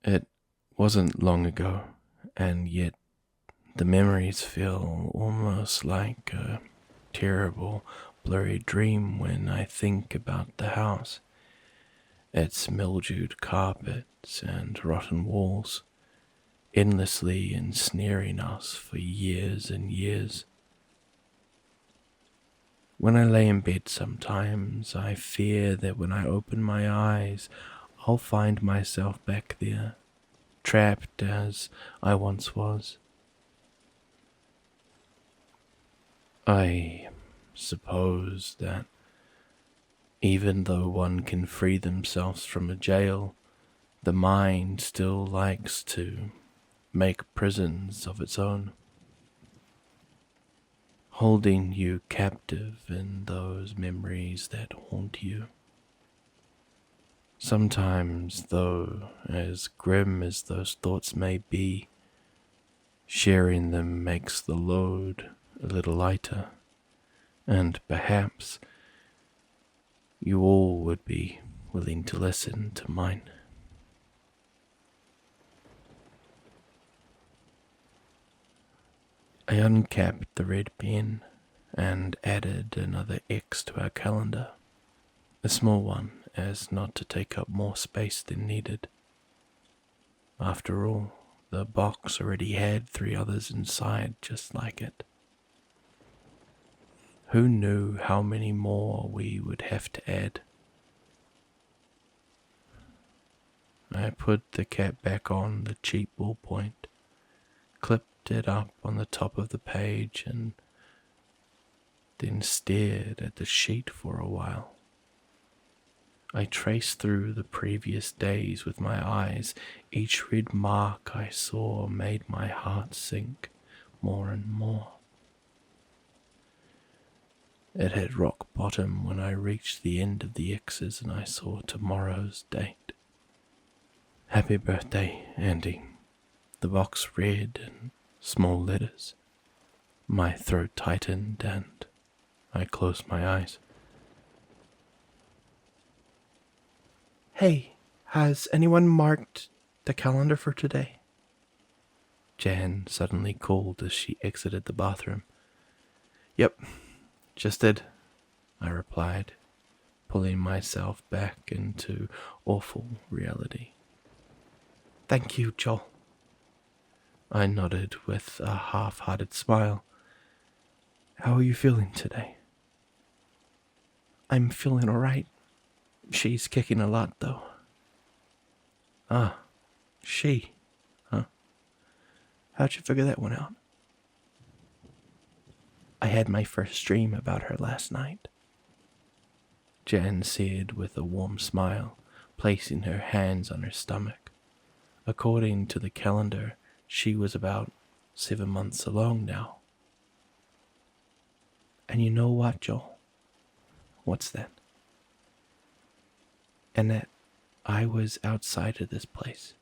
It wasn't long ago, and yet the memories feel almost like a terrible, blurry dream when I think about the house, its mildewed carpets and rotten walls, endlessly ensnaring us for years and years. When I lay in bed sometimes, I fear that when I open my eyes, I'll find myself back there, trapped as I once was. I suppose that even though one can free themselves from a jail, the mind still likes to make prisons of its own, holding you captive in those memories that haunt you. Sometimes, though, as grim as those thoughts may be, sharing them makes the load a little lighter, and perhaps you all would be willing to listen to mine. I uncapped the red pen and added another X to our calendar, a small one as not to take up more space than needed. After all, the box already had 3 others inside just like it. Who knew how many more we would have to add? I put the cap back on the cheap ballpoint, clipped it up on the top of the page, and then stared at the sheet for a while. I traced through the previous days with my eyes. Each red mark I saw made my heart sink more and more. It had rock bottom when I reached the end of the X's and I saw tomorrow's date. Happy birthday, Andy. The box read in small letters. My throat tightened and I closed my eyes. Hey, has anyone marked the calendar for today? Jan suddenly called as she exited the bathroom. Yep, just did, I replied, pulling myself back into awful reality. Thank you, Joel. I nodded with a half-hearted smile. How are you feeling today? I'm feeling alright. She's kicking a lot, though. Ah, she, huh? How'd you figure that one out? I had my first dream about her last night, Jan said with a warm smile, placing her hands on her stomach. According to the calendar, she was about 7 months along now. And you know what, Joel? What's that? And that I was outside of this place.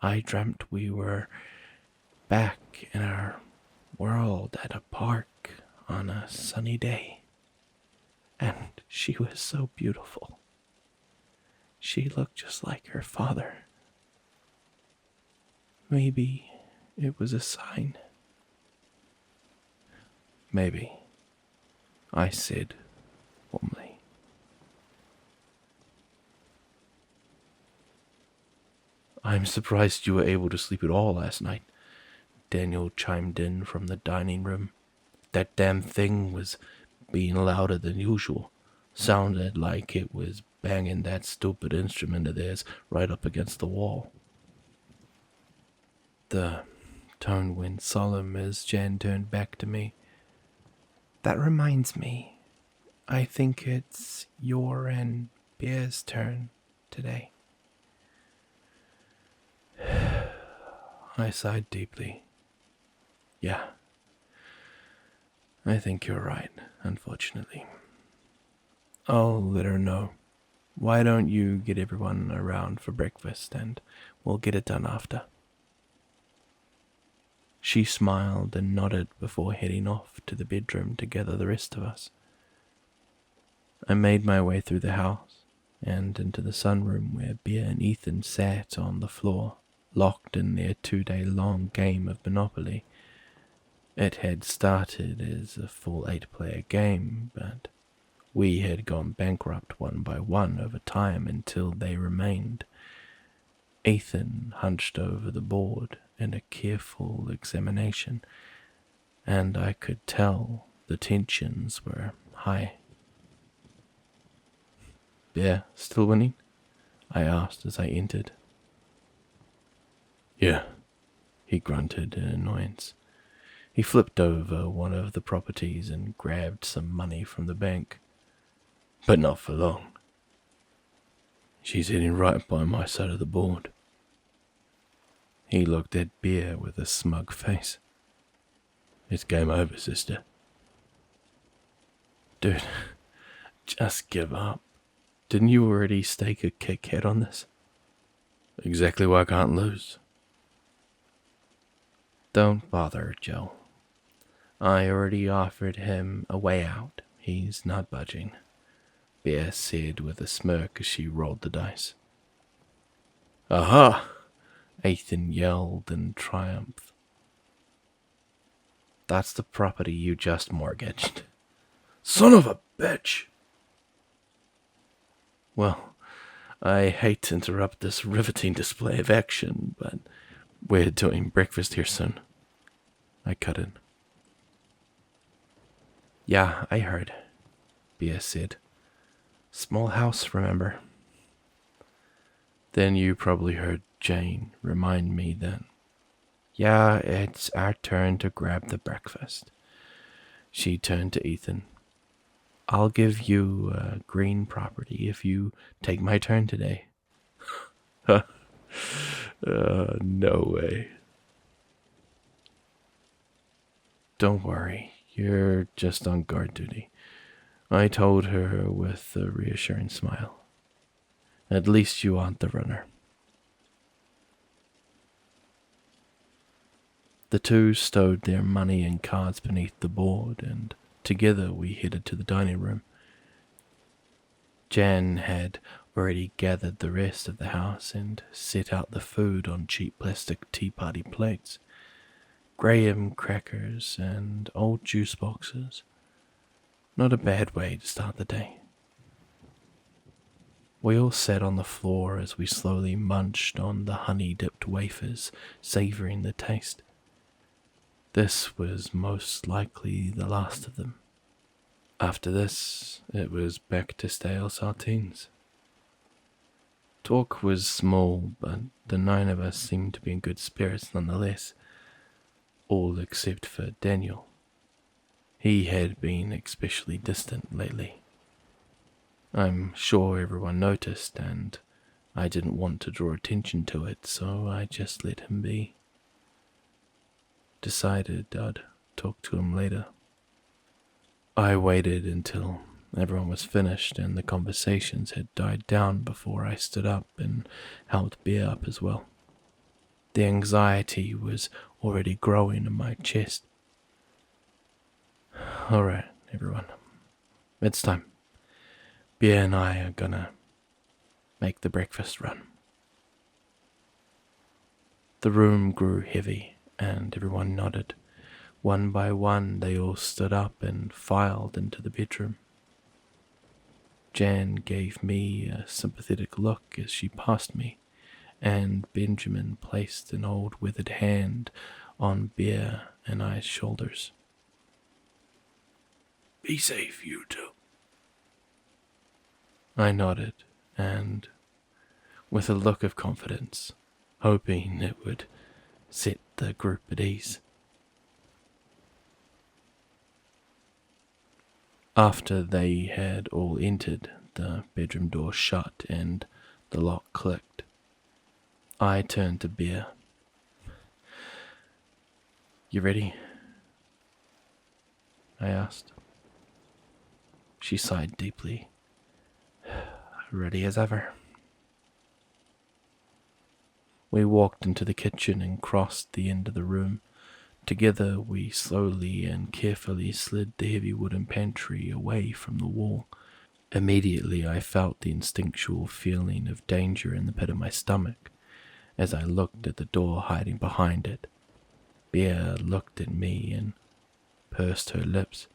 I dreamt we were back in our world at a park on a sunny day. And she was so beautiful. She looked just like her father. Maybe it was a sign. Maybe, I said warmly. I'm surprised you were able to sleep at all last night, Daniel chimed in from the dining room. That damn thing was being louder than usual. Sounded like it was banging that stupid instrument of theirs right up against the wall. The tone went solemn as Jan turned back to me. That reminds me, I think it's your and Bear's turn today. I sighed deeply. Yeah, I think you're right, unfortunately. I'll let her know. Why don't you get everyone around for breakfast and we'll get it done after? She smiled and nodded before heading off to the bedroom to gather the rest of us. I made my way through the house and into the sunroom where Bear and Ethan sat on the floor, locked in their 2-day-long game of Monopoly. It had started as a full 8-player game, but we had gone bankrupt one by one over time until they remained. Ethan hunched over the board in a careful examination, and I could tell the tensions were high. Bear, still winning? I asked as I entered. Yeah, he grunted in annoyance. He flipped over one of the properties and grabbed some money from the bank. But not for long. She's hitting right by my side of the board. He looked at Bear with a smug face. It's game over, sister. Dude, just give up. Didn't you already stake a Kit Kat on this? Exactly why I can't lose. Don't bother, Joe. I already offered him a way out. He's not budging, Bear said with a smirk as she rolled the dice. Aha! Ethan yelled in triumph. That's the property you just mortgaged. Son of a bitch! Well, I hate to interrupt this riveting display of action, but we're doing breakfast here soon. I cut in. Yeah, I heard, Bear said. Small house, remember? Then you probably heard Jane remind me that, yeah, it's our turn to grab the breakfast. She turned to Ethan. I'll give you a green property if you take my turn today. No way. Don't worry, you're just on guard duty, I told her with a reassuring smile. At least you aren't the runner. The two stowed their money and cards beneath the board, and together we headed to the dining room. Jan had already gathered the rest of the house and set out the food on cheap plastic tea party plates. Graham crackers and old juice boxes. Not a bad way to start the day. We all sat on the floor as we slowly munched on the honey-dipped wafers, savouring the taste. This was most likely the last of them. After this, it was back to stale saltines. Talk was small, but the 9 of us seemed to be in good spirits nonetheless, all except for Daniel. He had been especially distant lately. I'm sure everyone noticed, and I didn't want to draw attention to it, so I just let him be. Decided I'd talk to him later. I waited until everyone was finished and the conversations had died down before I stood up and helped Bear up as well. The anxiety was already growing in my chest. Alright, everyone. It's time. Bear and I are gonna make the breakfast run. The room grew heavy and everyone nodded. One by one, they all stood up and filed into the bedroom. Jan gave me a sympathetic look as she passed me, and Benjamin placed an old withered hand on Bear and I's shoulders. Be safe, you two. I nodded, and with a look of confidence, hoping it would set the group at ease. After they had all entered, the bedroom door shut and the lock clicked. I turned to Bear. You ready? I asked. She sighed deeply. Ready as ever. We walked into the kitchen and crossed the end of the room. Together we slowly and carefully slid the heavy wooden pantry away from the wall. Immediately I felt the instinctual feeling of danger in the pit of my stomach as I looked at the door hiding behind it. Bear looked at me and pursed her lips.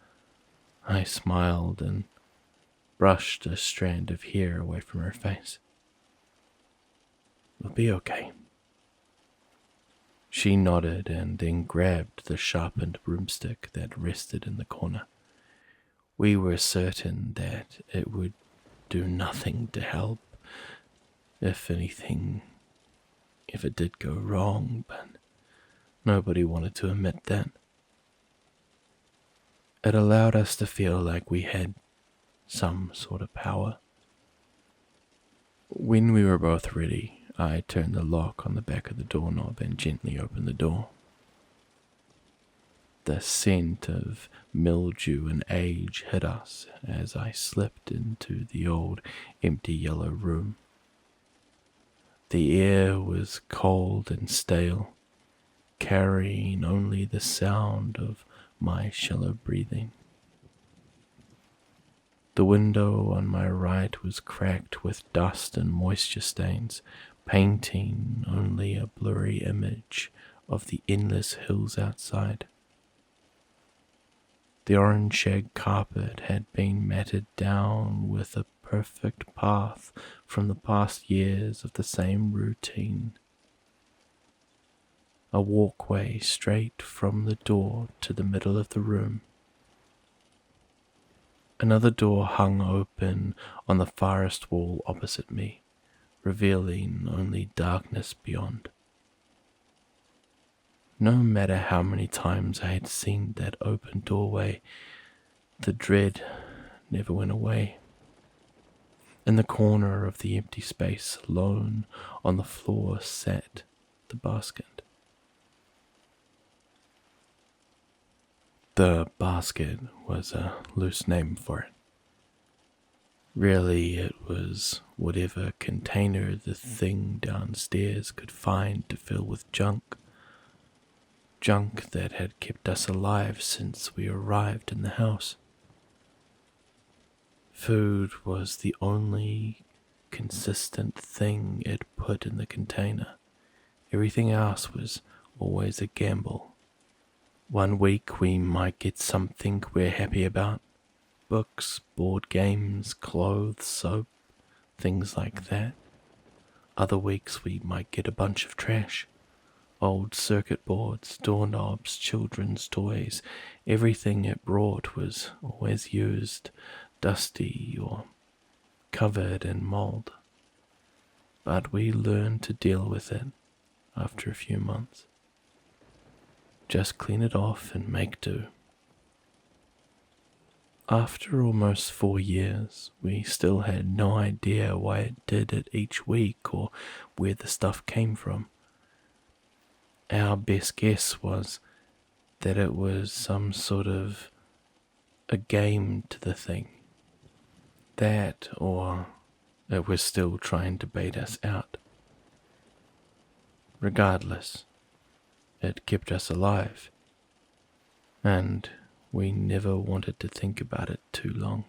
I smiled and brushed a strand of hair away from her face. "We'll be okay." She nodded and then grabbed the sharpened broomstick that rested in the corner. We were certain that it would do nothing to help, if anything, if it did go wrong, but nobody wanted to admit that. It allowed us to feel like we had some sort of power. When we were both ready, I turned the lock on the back of the doorknob and gently opened the door. The scent of mildew and age hit us as I slipped into the old, empty yellow room. The air was cold and stale, carrying only the sound of my shallow breathing. The window on my right was cracked with dust and moisture stains, painting only a blurry image of the endless hills outside. The orange shag carpet had been matted down with a perfect path from the past years of the same routine. A walkway straight from the door to the middle of the room. Another door hung open on the farthest wall opposite me, revealing only darkness beyond. No matter how many times I had seen that open doorway, the dread never went away. In the corner of the empty space, alone on the floor, sat the basket. The basket was a loose name for it. Really, it was whatever container the thing downstairs could find to fill with junk. Junk that had kept us alive since we arrived in the house. Food was the only consistent thing it put in the container. Everything else was always a gamble. One week we might get something we're happy about. Books, board games, clothes, soap, things like that. Other weeks we might get a bunch of trash. Old circuit boards, doorknobs, children's toys. Everything it brought was always used, dusty or covered in mold. But we learned to deal with it after a few months. Just clean it off and make do. After almost 4 years, we still had no idea why it did it each week or where the stuff came from. Our best guess was that it was some sort of a game to the thing. That, or it was still trying to bait us out. Regardless, it kept us alive, and we never wanted to think about it too long.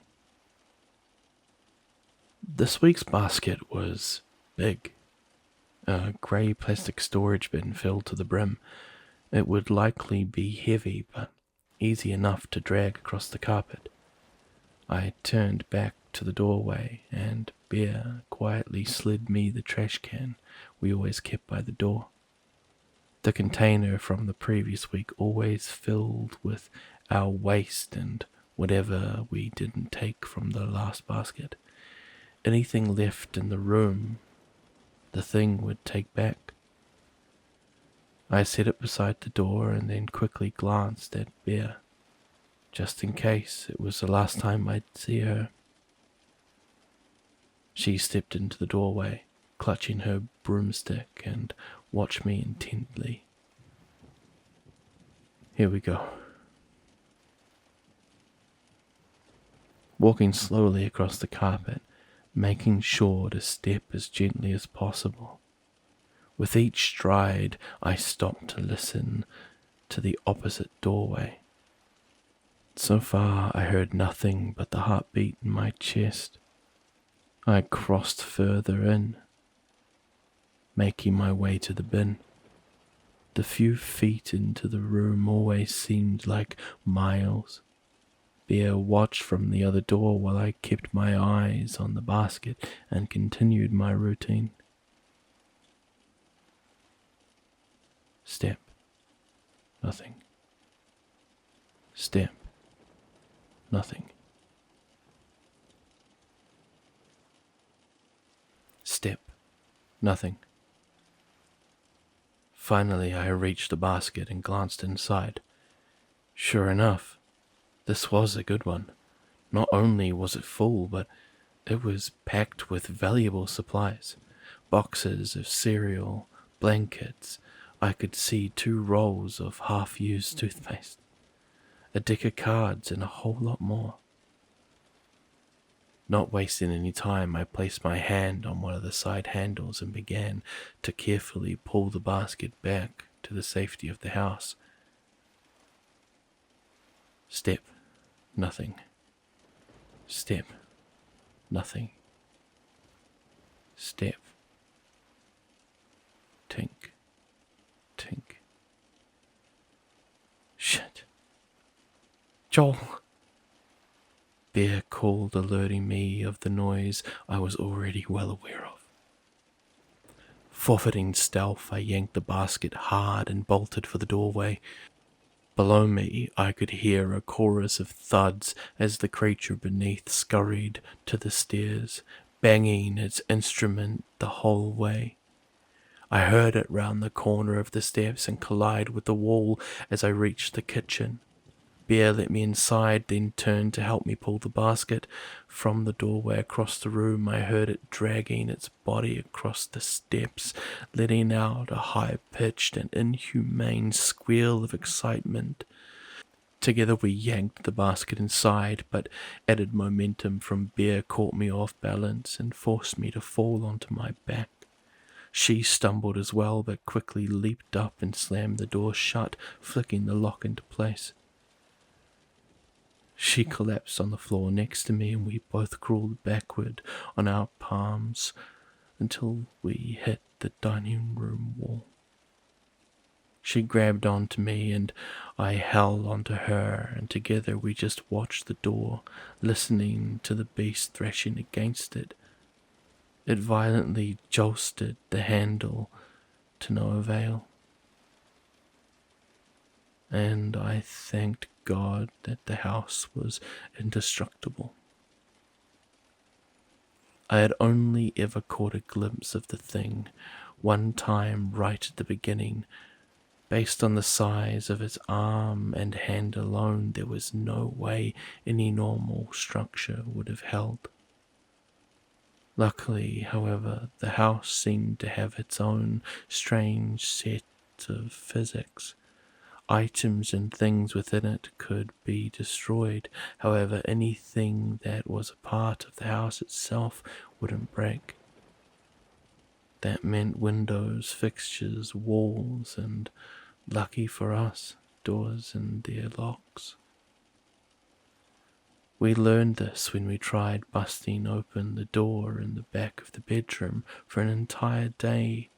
This week's basket was big. A grey plastic storage bin filled to the brim. It would likely be heavy, but easy enough to drag across the carpet. I turned back to the doorway, and Bear quietly slid me the trash can we always kept by the door. The container from the previous week always filled with our waste and whatever we didn't take from the last basket. Anything left in the room, the thing would take back. I set it beside the door and then quickly glanced at Bear, just in case it was the last time I'd see her. She stepped into the doorway, clutching her broomstick, and watched me intently. Here we go. Walking slowly across the carpet, making sure to step as gently as possible. With each stride, I stopped to listen to the opposite doorway. So far, I heard nothing but the heartbeat in my chest. I crossed further in, making my way to the bin. The few feet into the room always seemed like miles. Bear watched from the other door while I kept my eyes on the basket and continued my routine. Step. Nothing. Step. Nothing. Step. Nothing. Finally, I reached the basket and glanced inside. Sure enough, this was a good one. Not only was it full, but it was packed with valuable supplies. Boxes of cereal, blankets. I could see 2 rolls of half-used toothpaste, a deck of cards, and a whole lot more. Not wasting any time, I placed my hand on one of the side handles and began to carefully pull the basket back to the safety of the house. Step. Nothing. Step. Nothing. Step. Tink. Tink. Shit. Joel! Bear called, alerting me of the noise I was already well aware of. Forfeiting stealth, I yanked the basket hard and bolted for the doorway. Below me, I could hear a chorus of thuds as the creature beneath scurried to the stairs, banging its instrument the whole way. I heard it round the corner of the steps and collide with the wall as I reached the kitchen. Bear let me inside, then turned to help me pull the basket. From the doorway across the room, I heard it dragging its body across the steps, letting out a high-pitched and inhumane squeal of excitement. Together we yanked the basket inside, but added momentum from Bear caught me off balance and forced me to fall onto my back. She stumbled as well, but quickly leaped up and slammed the door shut, flicking the lock into place. She collapsed on the floor next to me, and we both crawled backward on our palms until we hit the dining room wall. She grabbed onto me, and I held onto her, and together we just watched the door, listening to the beast thrashing against it. It violently josted the handle to no avail. And I thanked God that the house was indestructible. I had only ever caught a glimpse of the thing, one time right at the beginning. Based on the size of its arm and hand alone, there was no way any normal structure would have held. Luckily, however, the house seemed to have its own strange set of physics. Items and things within it could be destroyed. However, anything that was a part of the house itself wouldn't break. That meant windows, fixtures, walls, and, lucky for us, doors and their locks. We learned this when we tried busting open the door in the back of the bedroom. For an entire day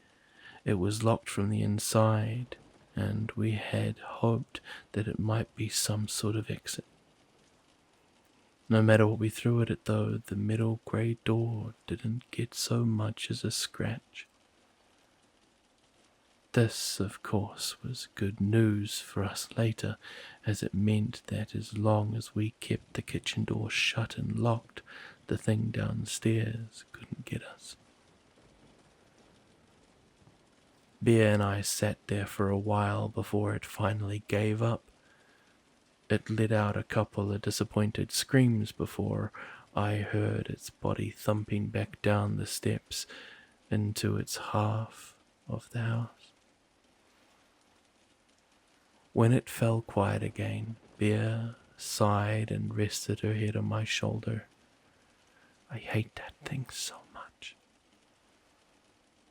it was locked from the inside, and we had hoped that it might be some sort of exit. No matter what we threw at it, though, the metal grey door didn't get so much as a scratch. This, of course, was good news for us later, as it meant that as long as we kept the kitchen door shut and locked, the thing downstairs couldn't get us. Bear and I sat there for a while before it finally gave up. It let out a couple of disappointed screams before I heard its body thumping back down the steps into its half of the house. When it fell quiet again, Bear sighed and rested her head on my shoulder. I hate that thing so much.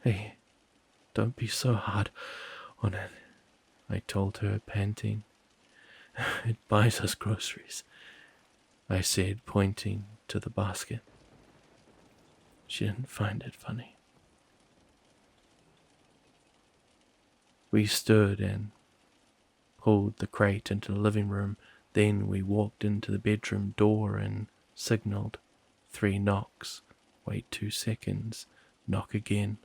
Hey, don't be so hard on it, I told her, panting. It buys us groceries, I said, pointing to the basket. She didn't find it funny. We stood and pulled the crate into the living room. Then we walked into the bedroom door and signaled. 3 knocks. Wait 2 seconds. Knock again.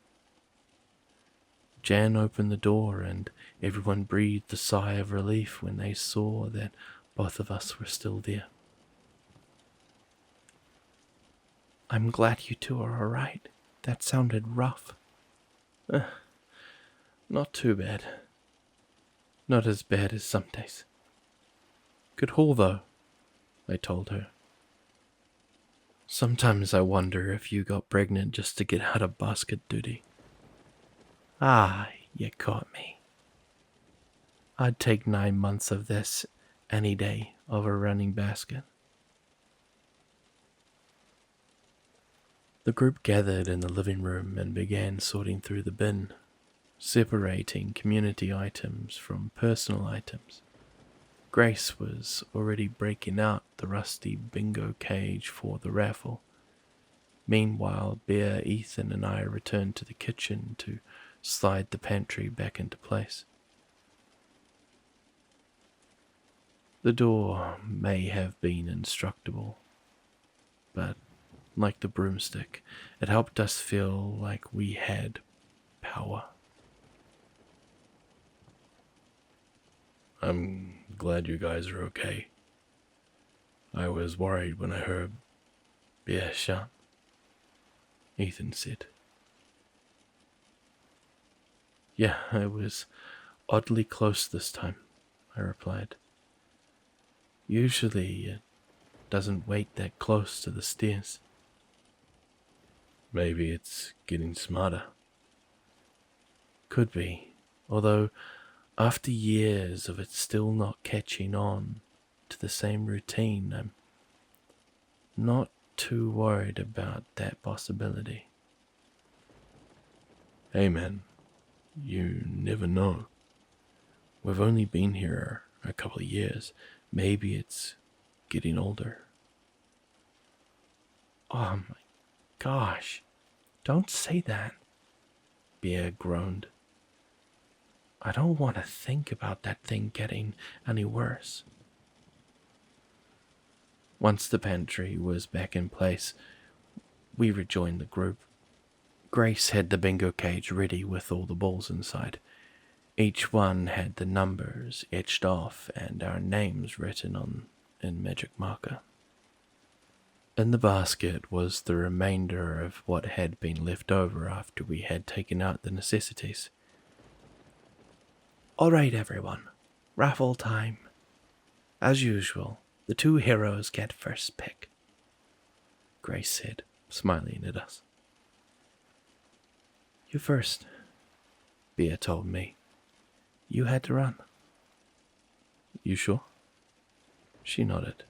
Jan opened the door and everyone breathed a sigh of relief when they saw that both of us were still there. I'm glad you two are alright. That sounded rough. Not too bad. Not as bad as some days. Good haul though, I told her. Sometimes I wonder if you got pregnant just to get out of basket duty. Ah, you caught me. I'd take 9 months of this any day over running basket. The group gathered in the living room and began sorting through the bin, separating community items from personal items. Grace was already breaking out the rusty bingo cage for the raffle. Meanwhile, Bear, Ethan, and I returned to the kitchen to slide the pantry back into place. The door may have been indestructible, but like the broomstick, it helped us feel like we had power. I'm glad you guys are okay. I was worried when I heard Bear shot, Ethan said. Yeah, I was oddly close this time, I replied. Usually it doesn't wait that close to the stairs. Maybe it's getting smarter. Could be, although after years of it still not catching on to the same routine, I'm not too worried about that possibility. Hey man, you never know. We've only been here a couple of years. Maybe it's getting older. Oh my gosh, don't say that, Bear groaned. I don't want to think about that thing getting any worse. Once the pantry was back in place, we rejoined the group. Grace had the bingo cage ready with all the balls inside. Each one had the numbers etched off and our names written on in magic marker. In the basket was the remainder of what had been left over after we had taken out the necessities. All right, everyone. Raffle time. As usual, the 2 heroes get first pick, Grace said, smiling at us. You first, Bear told me. You had to run. You sure? She nodded.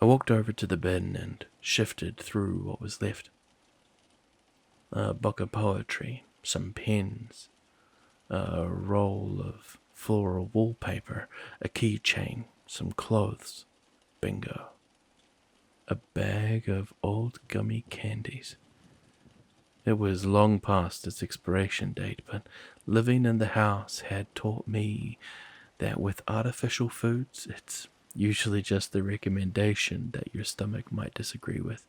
I walked over to the bin and shifted through what was left. A book of poetry, some pens, a roll of floral wallpaper, a keychain, some clothes, bingo. A bag of old gummy candies. It was long past its expiration date, but living in the house had taught me that with artificial foods, it's usually just the recommendation that your stomach might disagree with.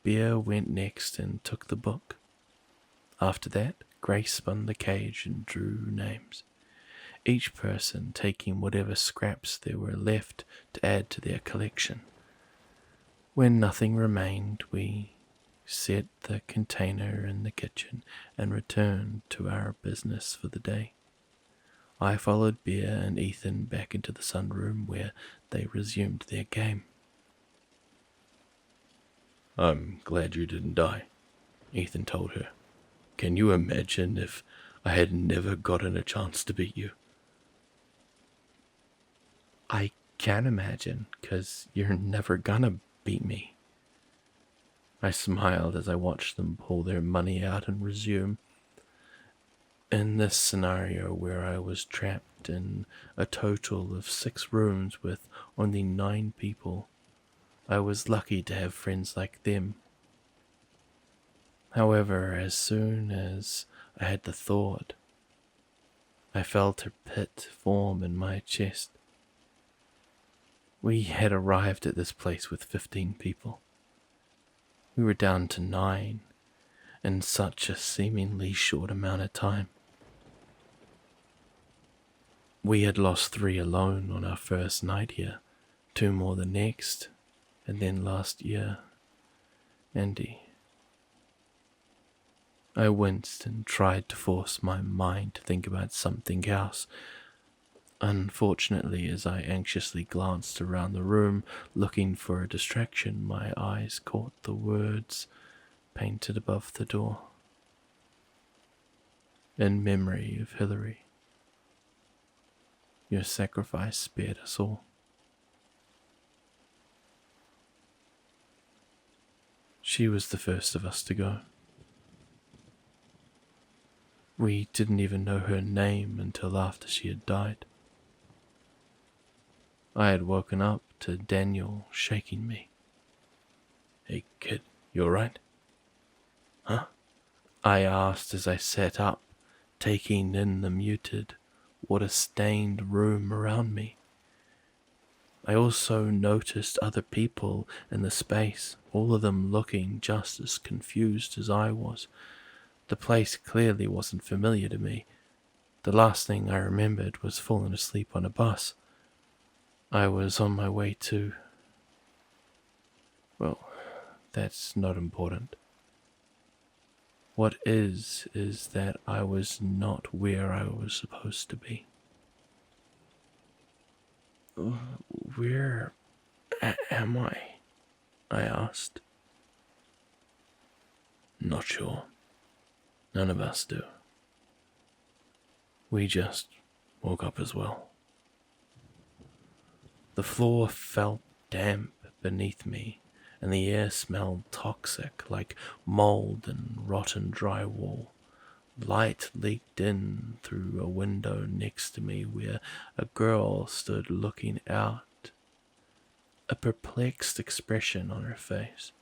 Bear went next and took the book. After that, Grace spun the cage and drew names, each person taking whatever scraps there were left to add to their collection. When nothing remained, we set the container in the kitchen and returned to our business for the day. I followed Bear and Ethan back into the sunroom where they resumed their game. I'm glad you didn't die, Ethan told her. Can you imagine if I had never gotten a chance to beat you? I can imagine, 'cause you're never gonna beat me. I smiled as I watched them pull their money out and resume. In this scenario where I was trapped in a total of 6 rooms with only 9 people, I was lucky to have friends like them. However, as soon as I had the thought, I felt a pit form in my chest. We had arrived at this place with 15 people. We were down to 9 in such a seemingly short amount of time. We had lost 3 alone on our first night here, 2 more the next, and then last year, Andy. I winced and tried to force my mind to think about something else. Unfortunately, as I anxiously glanced around the room, looking for a distraction, my eyes caught the words painted above the door. In memory of Hillary, your sacrifice spared us all. She was the first of us to go. We didn't even know her name until after she had died. I had woken up to Daniel shaking me. "Hey kid, you alright?" "Huh?" I asked as I sat up, taking in the muted, water-stained room around me. I also noticed other people in the space, all of them looking just as confused as I was. The place clearly wasn't familiar to me. The last thing I remembered was falling asleep on a bus. I was on my way to... Well, that's not important. What is that I was not where I was supposed to be. Where am I? I asked. Not sure. None of us do. We just woke up as well. The floor felt damp beneath me, and the air smelled toxic, like mold and rotten drywall. Light leaked in through a window next to me where a girl stood looking out, a perplexed expression on her face.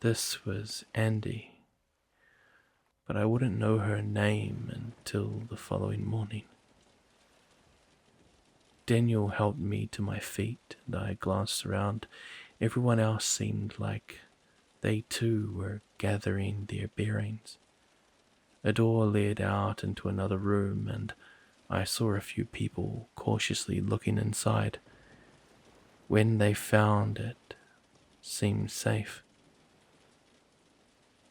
This was Andy, but I wouldn't know her name until the following morning. Daniel helped me to my feet, and I glanced around. Everyone else seemed like they too were gathering their bearings. A door led out into another room, and I saw a few people cautiously looking inside. When they found it seemed safe,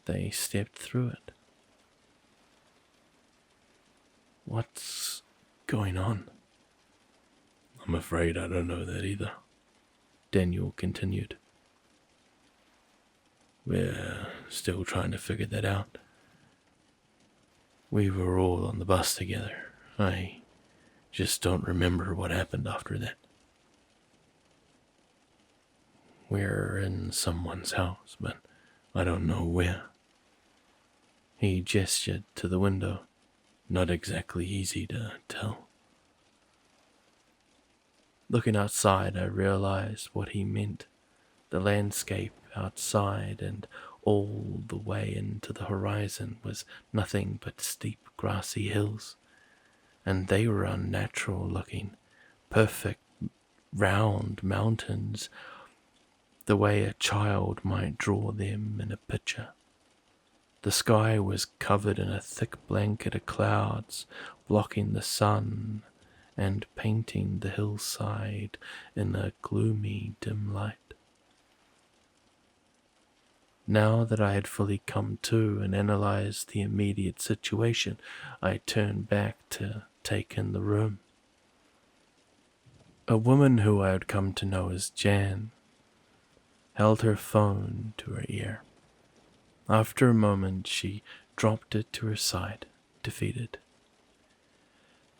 they stepped through it. What's going on? I'm afraid I don't know that either, Daniel continued. We're still trying to figure that out. We were all on the bus together. I just don't remember what happened after that. We're in someone's house, but I don't know where. He gestured to the window. Not exactly easy to tell. Looking outside, I realized what he meant. The landscape outside and all the way into the horizon was nothing but steep grassy hills, and they were unnatural looking, perfect round mountains, the way a child might draw them in a picture. The sky was covered in a thick blanket of clouds, blocking the sun and painting the hillside in a gloomy, dim light. Now that I had fully come to and analyzed the immediate situation, I turned back to take in the room. A woman who I had come to know as Jan held her phone to her ear. After a moment, she dropped it to her side, defeated.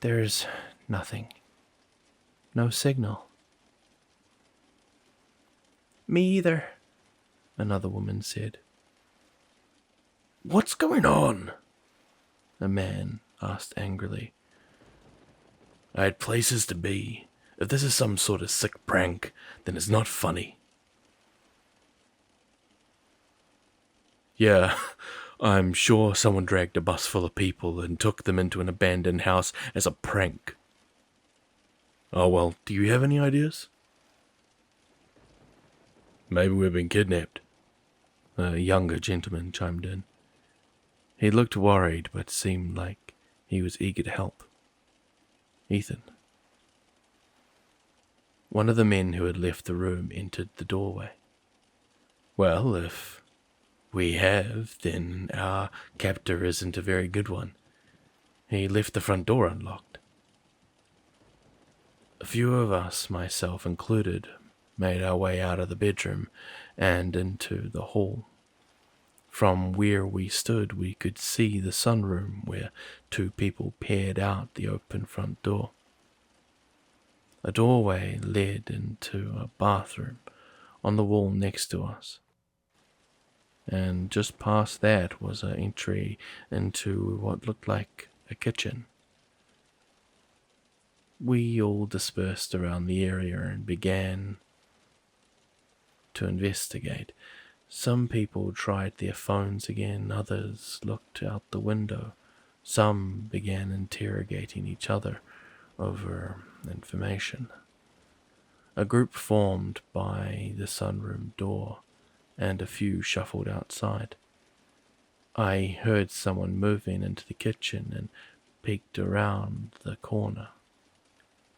There's nothing. No signal. Me either, another woman said. What's going on? A man asked angrily. I had places to be. If this is some sort of sick prank, then it's not funny. Yeah, I'm sure someone dragged a bus full of people and took them into an abandoned house as a prank. Oh well, do you have any ideas? Maybe we've been kidnapped. A younger gentleman chimed in. He looked worried, but seemed like he was eager to help. Ethan. One of the men who had left the room entered the doorway. Well, if we have, then our captor isn't a very good one. He left the front door unlocked. A few of us, myself included, made our way out of the bedroom and into the hall. From where we stood, we could see the sunroom where two people peered out the open front door. A doorway led into a bathroom on the wall next to us. And just past that was an entry into what looked like a kitchen. We all dispersed around the area and began to investigate. Some people tried their phones again, others looked out the window. Some began interrogating each other over information. A group formed by the sunroom door, and a few shuffled outside. I heard someone moving into the kitchen and peeked around the corner.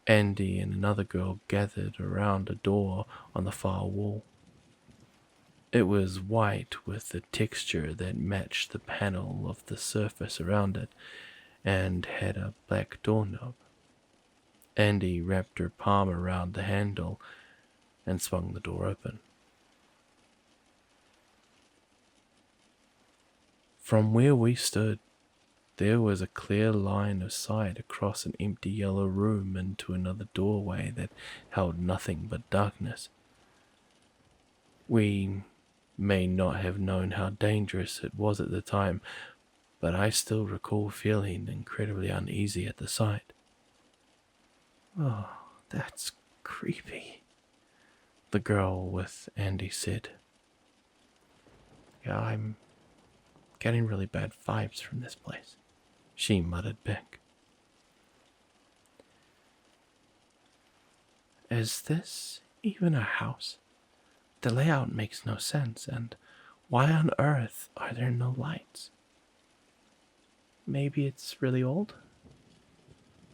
Andy and another girl gathered around a door on the far wall. It was white with a texture that matched the panel of the surface around it and had a black doorknob. Andy wrapped her palm around the handle and swung the door open. From where we stood, there was a clear line of sight across an empty yellow room into another doorway that held nothing but darkness. We may not have known how dangerous it was at the time, but I still recall feeling incredibly uneasy at the sight. Oh, that's creepy, The girl with Andy said. Yeah, I'm getting really bad vibes from this place, She muttered back. Is this even a house? The layout makes no sense, and why on earth are there no lights? Maybe it's really old?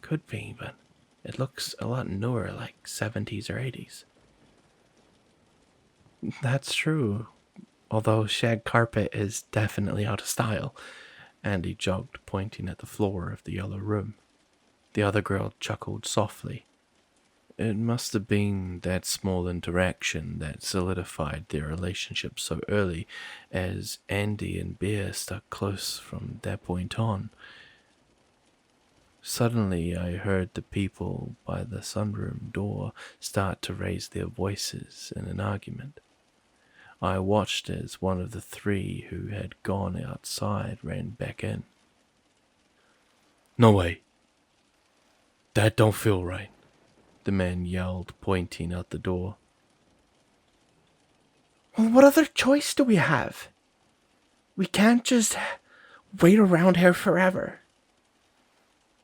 Could be, but it looks a lot newer, like 70s or 80s. That's true, although shag carpet is definitely out of style. Andy jogged, pointing at the floor of the yellow room. The other girl chuckled softly. It must have been that small interaction that solidified their relationship so early, as Andy and Bear stuck close from that point on. Suddenly I heard the people by the sunroom door start to raise their voices in an argument. I watched as one of the three who had gone outside ran back in. No way. That don't feel right, the man yelled, pointing out the door. Well, what other choice do we have? We can't just wait around here forever.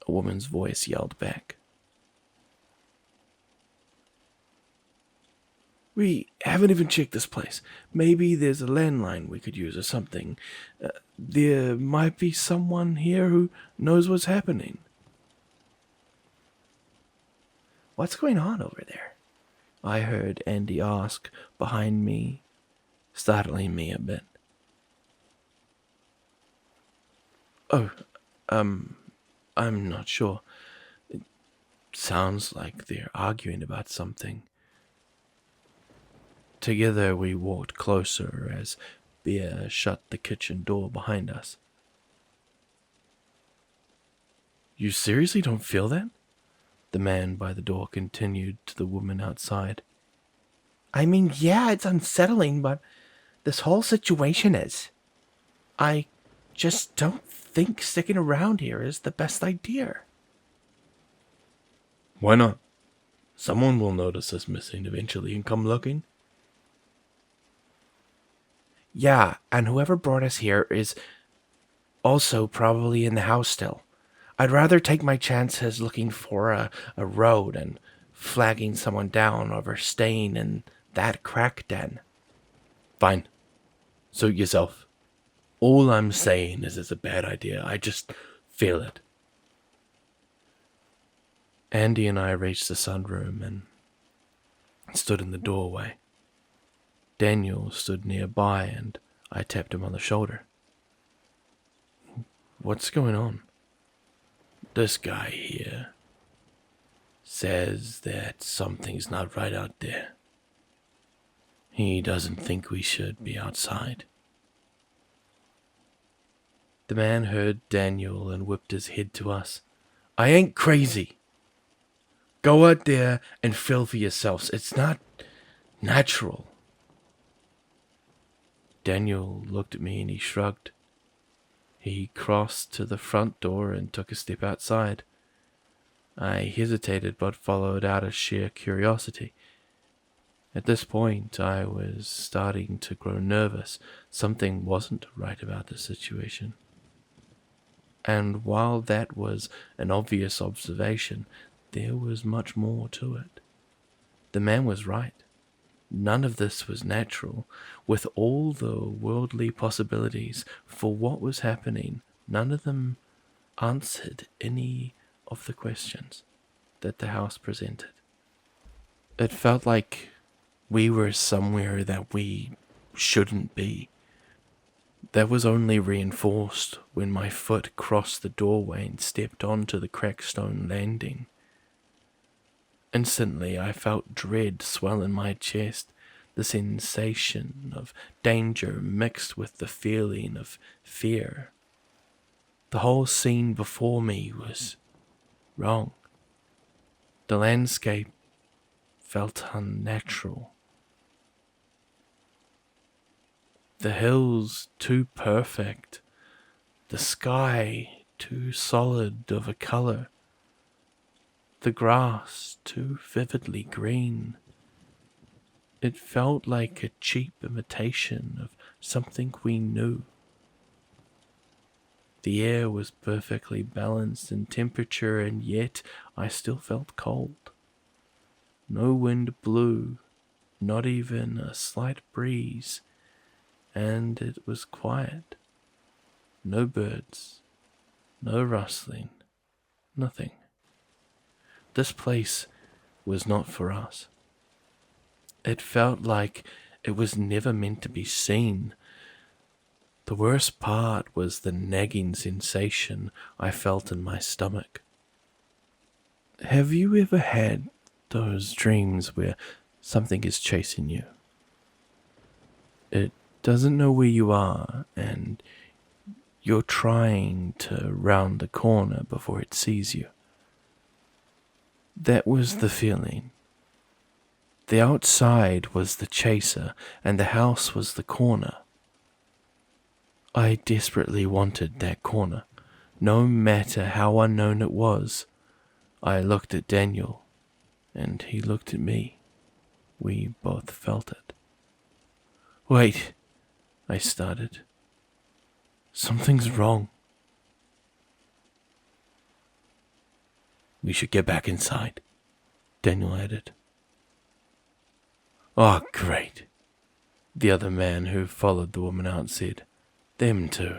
A woman's voice yelled back. We haven't even checked this place. Maybe there's a landline we could use or something. There might be someone here who knows what's happening. What's going on over there? I heard Andy ask behind me, startling me a bit. Oh, I'm not sure. It sounds like they're arguing about something. Together we walked closer as Bear shut the kitchen door behind us. You seriously don't feel that? The man by the door continued to the woman outside. I mean, yeah, it's unsettling, but this whole situation is. I just don't think sticking around here is the best idea. Why not? Someone will notice us missing eventually and come looking. Yeah, and whoever brought us here is also probably in the house still. I'd rather take my chances looking for a road and flagging someone down over staying in that crack den. Fine. Suit yourself. All I'm saying is it's a bad idea. I just feel it. Andy and I reached the sunroom and stood in the doorway. Daniel stood nearby and I tapped him on the shoulder. What's going on? This guy here says that something's not right out there. He doesn't think we should be outside. The man heard Daniel and whipped his head to us. I ain't crazy. Go out there and feel for yourselves. It's not natural. Daniel looked at me and he shrugged. He crossed to the front door and took a step outside. I hesitated but followed out of sheer curiosity. At this point, I was starting to grow nervous. Something wasn't right about the situation. And while that was an obvious observation, there was much more to it. The man was right. None of this was natural. With all the worldly possibilities for what was happening, none of them answered any of the questions that the house presented. It felt like we were somewhere that we shouldn't be. That was only reinforced when my foot crossed the doorway and stepped onto the cracked stone landing. Instantly, I felt dread swell in my chest, the sensation of danger mixed with the feeling of fear. The whole scene before me was wrong. The landscape felt unnatural. The hills too perfect, the sky too solid of a color, the grass too vividly green. It felt like a cheap imitation of something we knew. The air was perfectly balanced in temperature, and yet I still felt cold. No wind blew, not even a slight breeze, and it was quiet. No birds, no rustling, nothing. This place was not for us. It felt like it was never meant to be seen. The worst part was the nagging sensation I felt in my stomach. Have you ever had those dreams where something is chasing you? It doesn't know where you are, and you're trying to round the corner before it sees you. That was the feeling. The outside was the chaser, and the house was the corner. I desperately wanted that corner, no matter how unknown it was. I looked at Daniel, and he looked at me. We both felt it. Wait, I started. Something's wrong. We should get back inside, Daniel added. Oh, great, the other man who followed the woman out said. Them too.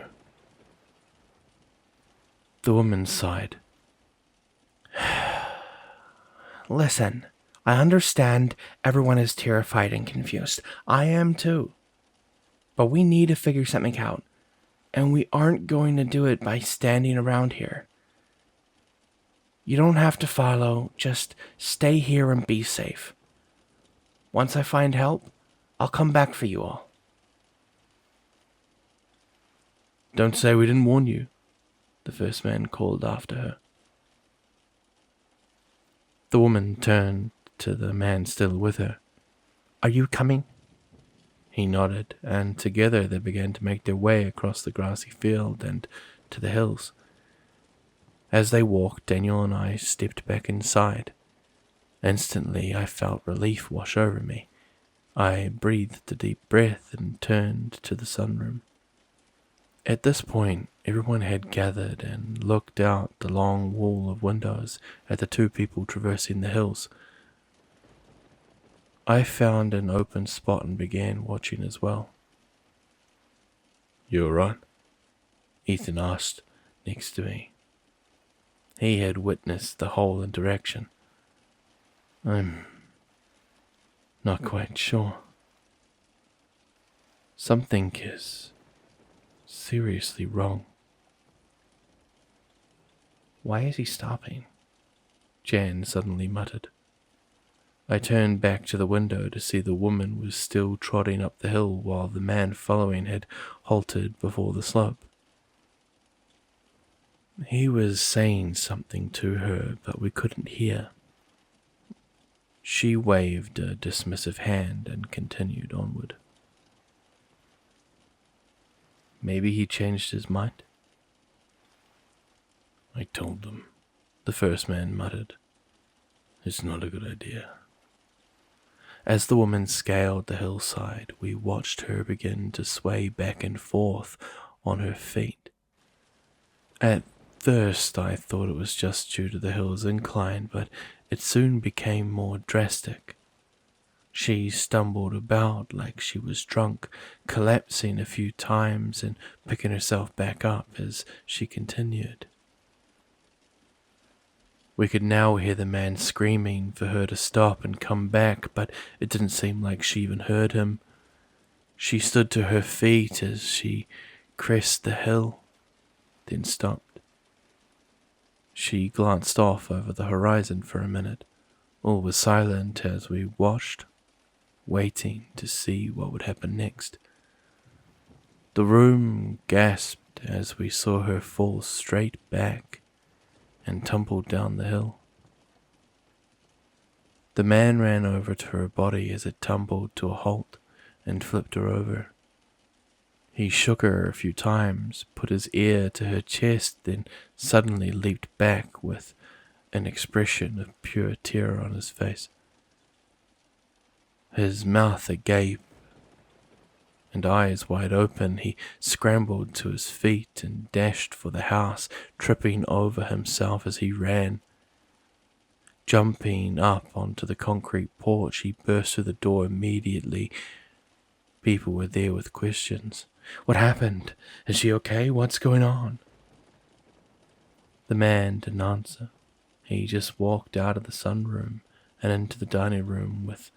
The woman sighed. Listen, I understand everyone is terrified and confused. I am too. But we need to figure something out, and we aren't going to do it by standing around here. You don't have to follow, just stay here and be safe. Once I find help, I'll come back for you all. Don't say we didn't warn you, the first man called after her. The woman turned to the man still with her. Are you coming? He nodded, and together they began to make their way across the grassy field and to the hills. As they walked, Daniel and I stepped back inside. Instantly, I felt relief wash over me. I breathed a deep breath and turned to the sunroom. At this point, everyone had gathered and looked out the long wall of windows at the two people traversing the hills. I found an open spot and began watching as well. "You alright?" Ethan asked next to me. He had witnessed the whole interaction. "I'm not quite sure. Something is seriously wrong." "Why is he stopping?" Jan suddenly muttered. I turned back to the window to see the woman was still trotting up the hill while the man following had halted before the slope. He was saying something to her, but we couldn't hear. She waved a dismissive hand and continued onward. "Maybe he changed his mind?" "I told them," the first man muttered. "It's not a good idea." As the woman scaled the hillside, we watched her begin to sway back and forth on her feet. At first, I thought it was just due to the hill's incline, but it soon became more drastic. She stumbled about like she was drunk, collapsing a few times and picking herself back up as she continued. We could now hear the man screaming for her to stop and come back, but it didn't seem like she even heard him. She stood to her feet as she crested the hill, then stopped. She glanced off over the horizon for a minute. All was silent as we watched, waiting to see what would happen next. The room gasped as we saw her fall straight back and tumbled down the hill. The man ran over to her body as it tumbled to a halt and flipped her over. He shook her a few times, put his ear to her chest, then suddenly leaped back with an expression of pure terror on his face. His mouth agape and eyes wide open, he scrambled to his feet and dashed for the house, tripping over himself as he ran. Jumping up onto the concrete porch, he burst through the door immediately. People were there with questions. "What happened? Is she okay? What's going on?" The man didn't answer. He just walked out of the sunroom and into the dining room with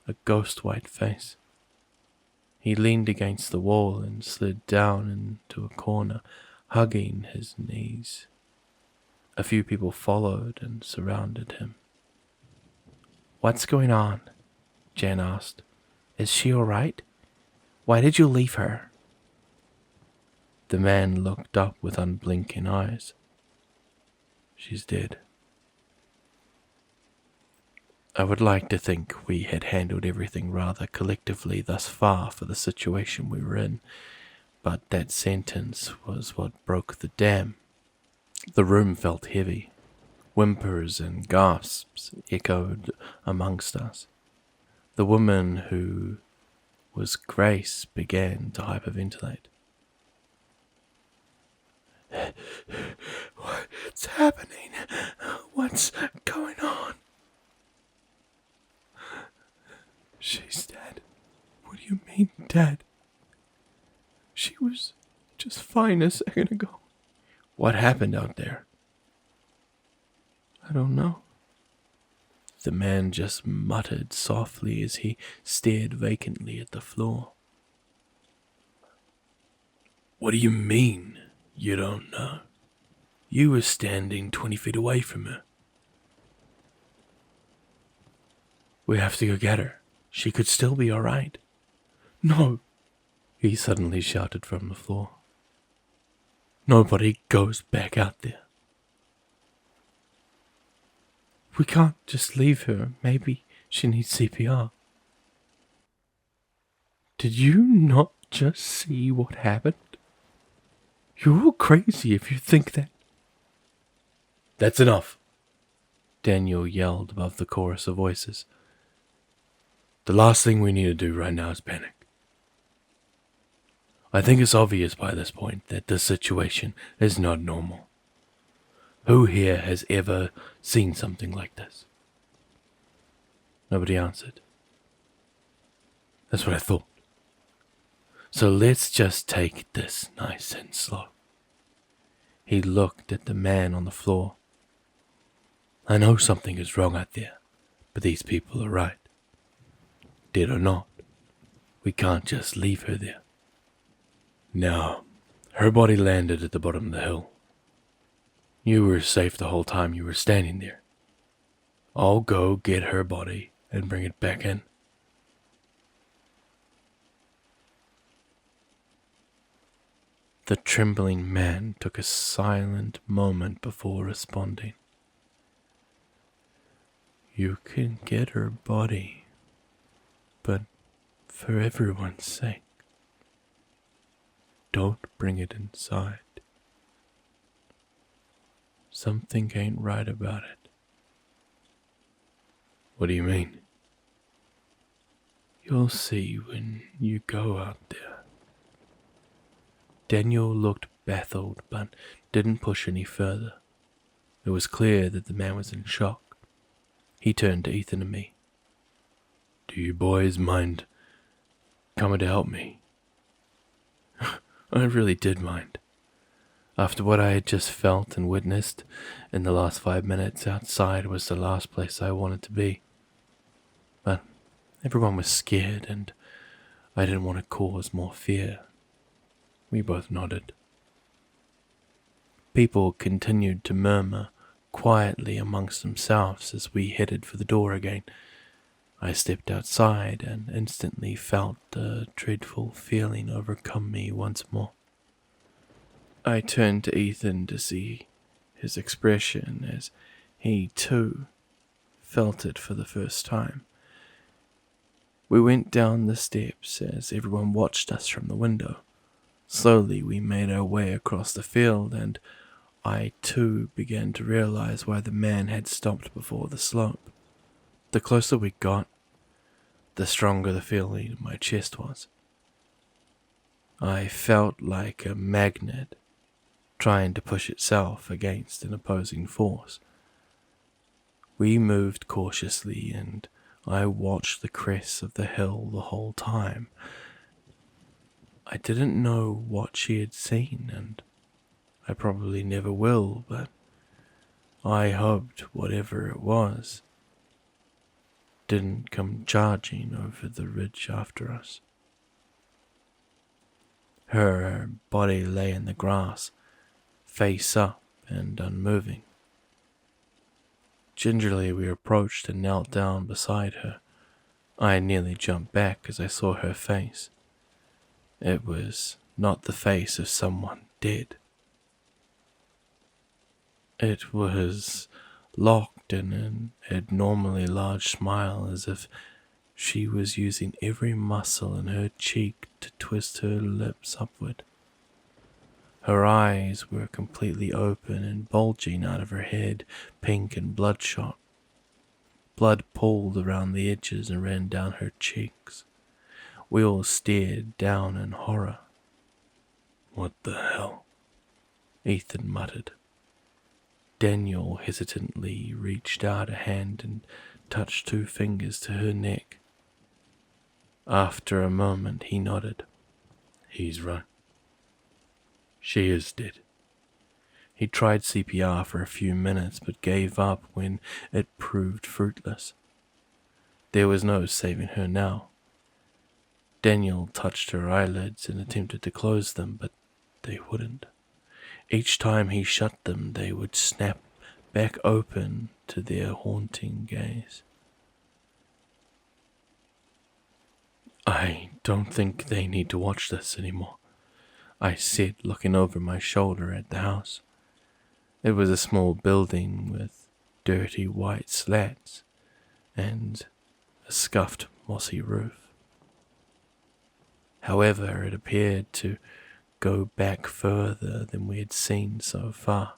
a ghost-white face. He leaned against the wall and slid down into a corner, hugging his knees. A few people followed and surrounded him. "What's going on?" Jan asked. "Is she all right? Why did you leave her?" The man looked up with unblinking eyes. "She's dead." I would like to think we had handled everything rather collectively thus far for the situation we were in, but that sentence was what broke the dam. The room felt heavy. Whimpers and gasps echoed amongst us. The woman who was Grace began to hyperventilate. "What's happening? What's going on?" "She's dead." "What do you mean, dead?" "She was just fine a second ago." "What happened out there?" "I don't know." The man just muttered softly as he stared vacantly at the floor. "What do you mean, you don't know? You were standing 20 feet away from her." "We have to go get her. She could still be all right." "No," he suddenly shouted from the floor. "Nobody goes back out there. We can't just leave her. Maybe she needs CPR." "Did you not just see what happened? You're all crazy if you think that." "That's enough." Daniel yelled above the chorus of voices. The last thing we need to do right now is panic. I think it's obvious by this point that this situation is not normal. Who here has ever seen something like this? Nobody answered. That's what I thought. So let's just take this nice and slow. He looked at the man on the floor. I know something is wrong out there, but these people are right. Dead or not, we can't just leave her there. No, her body landed at the bottom of the hill. You were safe the whole time you were standing there. I'll go get her body and bring it back in. The trembling man took a silent moment before responding. You can get her body, but for everyone's sake, don't bring it inside. Something ain't right about it. What do you mean? You'll see when you go out there. Daniel looked baffled, but didn't push any further. It was clear that the man was in shock. He turned to Ethan and me. Do you boys mind coming to help me? I really did mind. After what I had just felt and witnessed in the last 5 minutes, outside was the last place I wanted to be. But everyone was scared, and I didn't want to cause more fear. We both nodded. People continued to murmur quietly amongst themselves as we headed for the door again. I stepped outside and instantly felt the dreadful feeling overcome me once more. I turned to Ethan to see his expression as he, too, felt it for the first time. We went down the steps as everyone watched us from the window. Slowly we made our way across the field, and I, too, began to realize why the man had stopped before the slope. The closer we got, the stronger the feeling in my chest was. I felt like a magnet trying to push itself against an opposing force. We moved cautiously, and I watched the crest of the hill the whole time. I didn't know what she had seen, and I probably never will, but I hoped whatever it was didn't come charging over the ridge after us. Her body lay in the grass, face up and unmoving. Gingerly we approached and knelt down beside her. I nearly jumped back as I saw her face. It was not the face of someone dead. It was locked in an abnormally large smile, as if she was using every muscle in her cheek to twist her lips upward. Her eyes were completely open and bulging out of her head, pink and bloodshot. Blood pooled around the edges and ran down her cheeks. We all stared down in horror. What the hell? Ethan muttered. Daniel hesitantly reached out a hand and touched 2 fingers to her neck. After a moment he nodded. He's right. She is dead. He tried CPR for a few minutes but gave up when it proved fruitless. There was no saving her now. Daniel touched her eyelids and attempted to close them, but they wouldn't. Each time he shut them, they would snap back open to their haunting gaze. I don't think they need to watch this anymore, I said, looking over my shoulder at the house. It was a small building with dirty white slats and a scuffed mossy roof. However, it appeared to go back further than we had seen so far.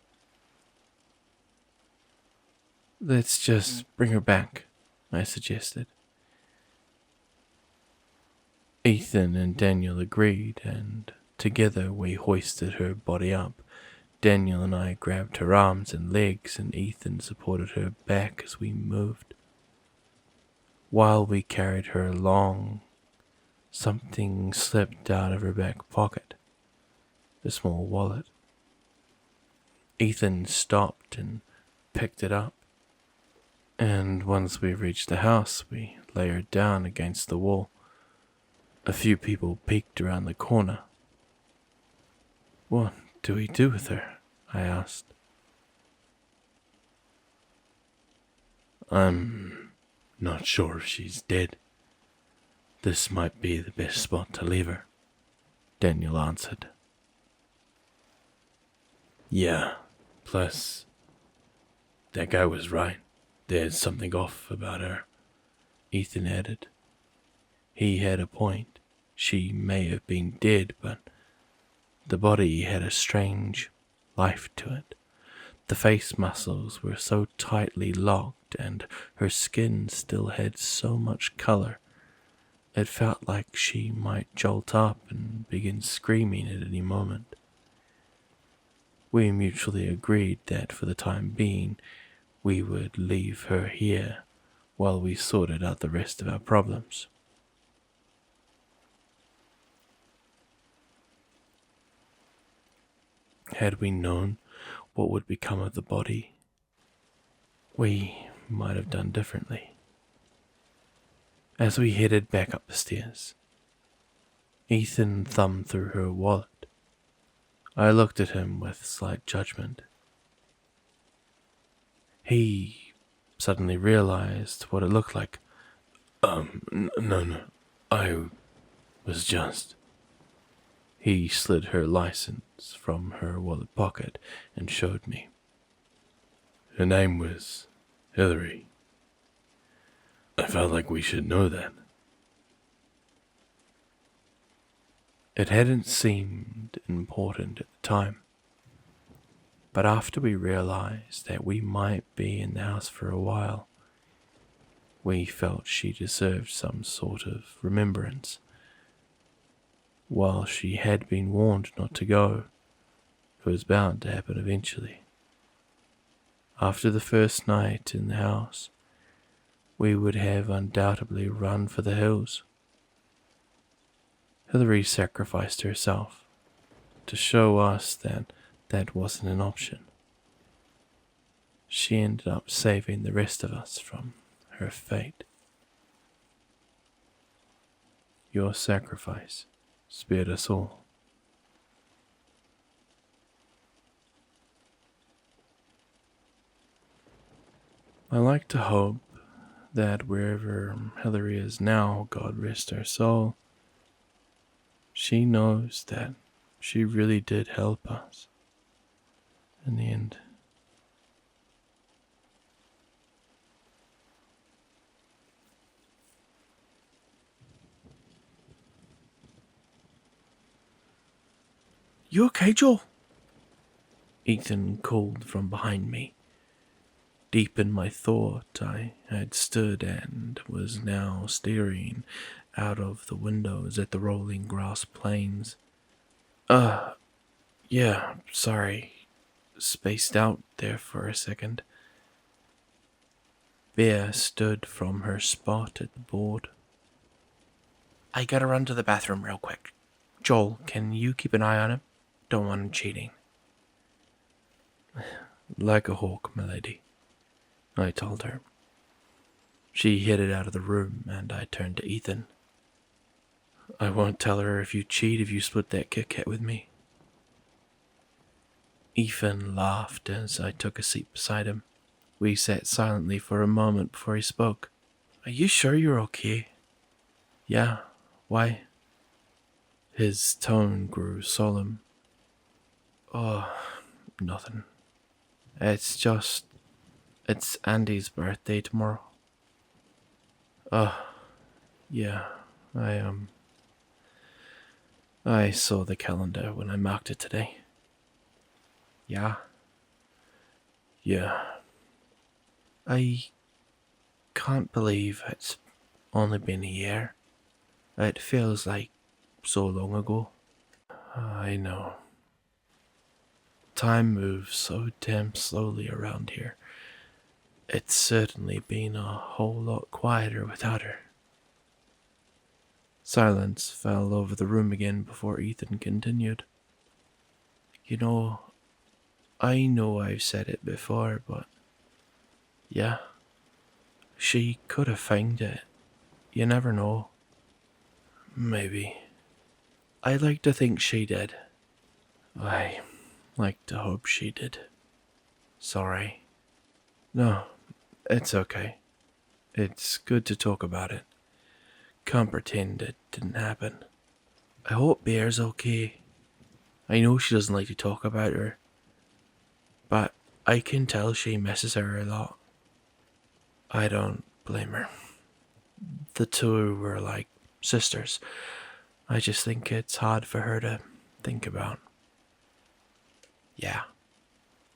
Let's just bring her back, I suggested. Ethan and Daniel agreed, and together we hoisted her body up. Daniel and I grabbed her arms and legs, and Ethan supported her back as we moved. While we carried her along, something slipped out of her back pocket, a small wallet. Ethan stopped and picked it up, and once we reached the house, we lay her down against the wall. A few people peeked around the corner. "What do we do with her?" I asked. "I'm not sure if she's dead. This might be the best spot to leave her," Daniel answered. "Yeah, plus, that guy was right. There's something off about her," Ethan added. He had a point. She may have been dead, but the body had a strange life to it. The face muscles were so tightly locked, and her skin still had so much color. It felt like she might jolt up and begin screaming at any moment. We mutually agreed that for the time being, we would leave her here while we sorted out the rest of our problems. Had we known what would become of the body, we might have done differently. As we headed back up the stairs, Ethan thumbed through her wallet. I looked at him with slight judgment. He suddenly realized what it looked like. No, I was just... He slid her license from her wallet pocket and showed me. Her name was Hillary. I felt like we should know that. It hadn't seemed important at the time, but after we realized that we might be in the house for a while, we felt she deserved some sort of remembrance. While she had been warned not to go, it was bound to happen eventually. After the first night in the house, we would have undoubtedly run for the hills. Hillary sacrificed herself to show us that that wasn't an option. She ended up saving the rest of us from her fate. Your sacrifice spared us all. I like to hope that wherever Hillary is now, God rest her soul, she knows that she really did help us in the end. "You okay, Joel?" Ethan called from behind me. Deep in my thought, I had stood and was now staring out of the windows at the rolling grass plains. Yeah, sorry. Spaced out there for a second." Bea stood from her spot at the board. "I gotta run to the bathroom real quick. Joel, can you keep an eye on him? Don't want him cheating." "Like a hawk, milady," I told her. She headed out of the room, and I turned to Ethan. "I won't tell her if you cheat if you split that Kit Kat with me." Ethan laughed as I took a seat beside him. We sat silently for a moment before he spoke. "Are you sure you're okay?" "Yeah, why?" His tone grew solemn. "Oh, nothing. It's Andy's birthday tomorrow." "Oh, yeah, I saw the calendar when I marked it today." "Yeah?" "Yeah." I can't believe it's only been a year. It feels like so long ago. I know. Time moves so damn slowly around here. It's certainly been a whole lot quieter without her. Silence fell over the room again before Ethan continued. You know, I know I've said it before, but yeah, she could have found it. You never know. Maybe. I like to think she did. I like to hope she did. Sorry. No, it's okay. It's good to talk about it. Can't pretend it didn't happen. I hope Bear's okay. I know she doesn't like to talk about her, but I can tell she misses her a lot. I don't blame her. The two were like sisters. I just think it's hard for her to think about. Yeah,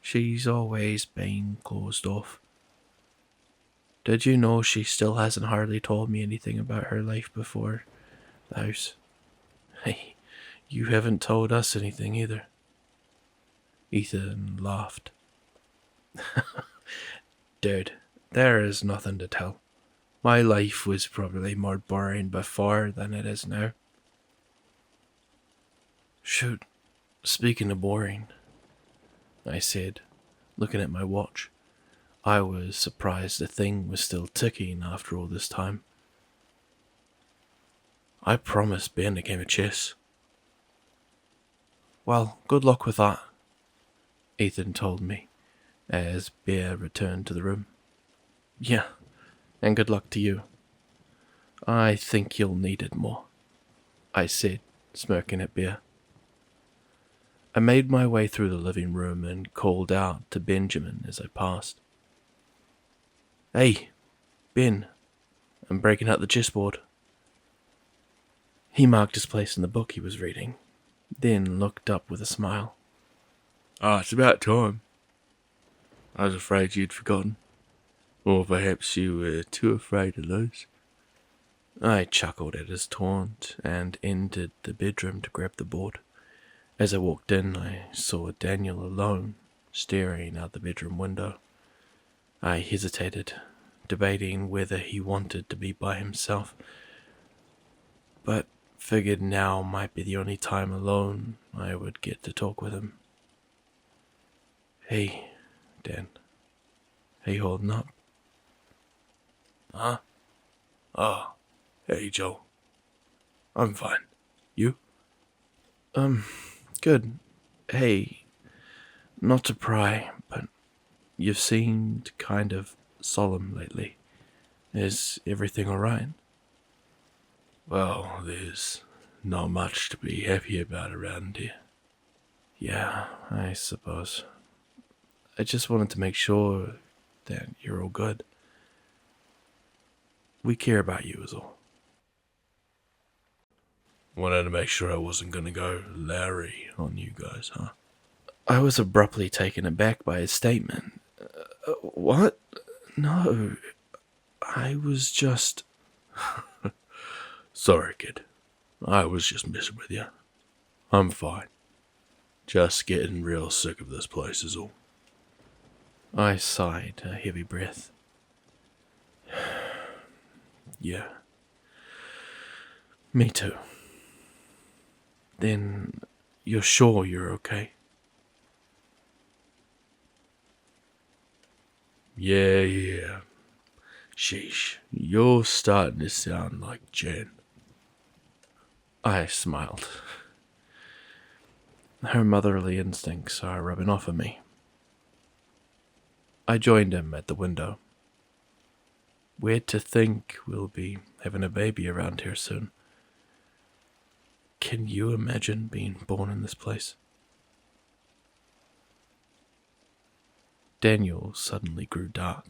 she's always been closed off. Did you know she still hasn't hardly told me anything about her life before the house? Hey, you haven't told us anything either. Ethan laughed. Dude, there is nothing to tell. My life was probably more boring before than it is now. Shoot, speaking of boring, I said, looking at my watch. I was surprised the thing was still ticking after all this time. I promised Ben a game of chess. Well, good luck with that, Ethan told me as Bear returned to the room. Yeah, and good luck to you. I think you'll need it more, I said, smirking at Bear. I made my way through the living room and called out to Benjamin as I passed. Hey, Ben, I'm breaking out the chessboard. He marked his place in the book he was reading, then looked up with a smile. It's about time. I was afraid you'd forgotten. Or perhaps you were too afraid to lose. I chuckled at his taunt and entered the bedroom to grab the board. As I walked in, I saw Daniel alone, staring out the bedroom window. I hesitated, debating whether he wanted to be by himself, but figured now might be the only time alone I would get to talk with him. Hey, Dan. How you holding up? Huh? Oh, hey, Joe. I'm fine. You? Good. Hey, not to pry, but you've seemed kind of solemn lately. Is everything alright? Well, there's not much to be happy about around here. Yeah, I suppose. I just wanted to make sure that you're all good. We care about you is all. Wanted to make sure I wasn't gonna go Larry on you guys, huh? I was abruptly taken aback by his statement. What? No, I was just... Sorry, kid. I was just messing with you. I'm fine. Just getting real sick of this place is all. I sighed a heavy breath. Yeah. Me too. Then you're sure you're okay? Yeah. Sheesh, you're starting to sound like Jen. I smiled. Her motherly instincts are rubbing off on me. I joined him at the window. Weird to think we'll be having a baby around here soon. Can you imagine being born in this place? Daniel suddenly grew dark,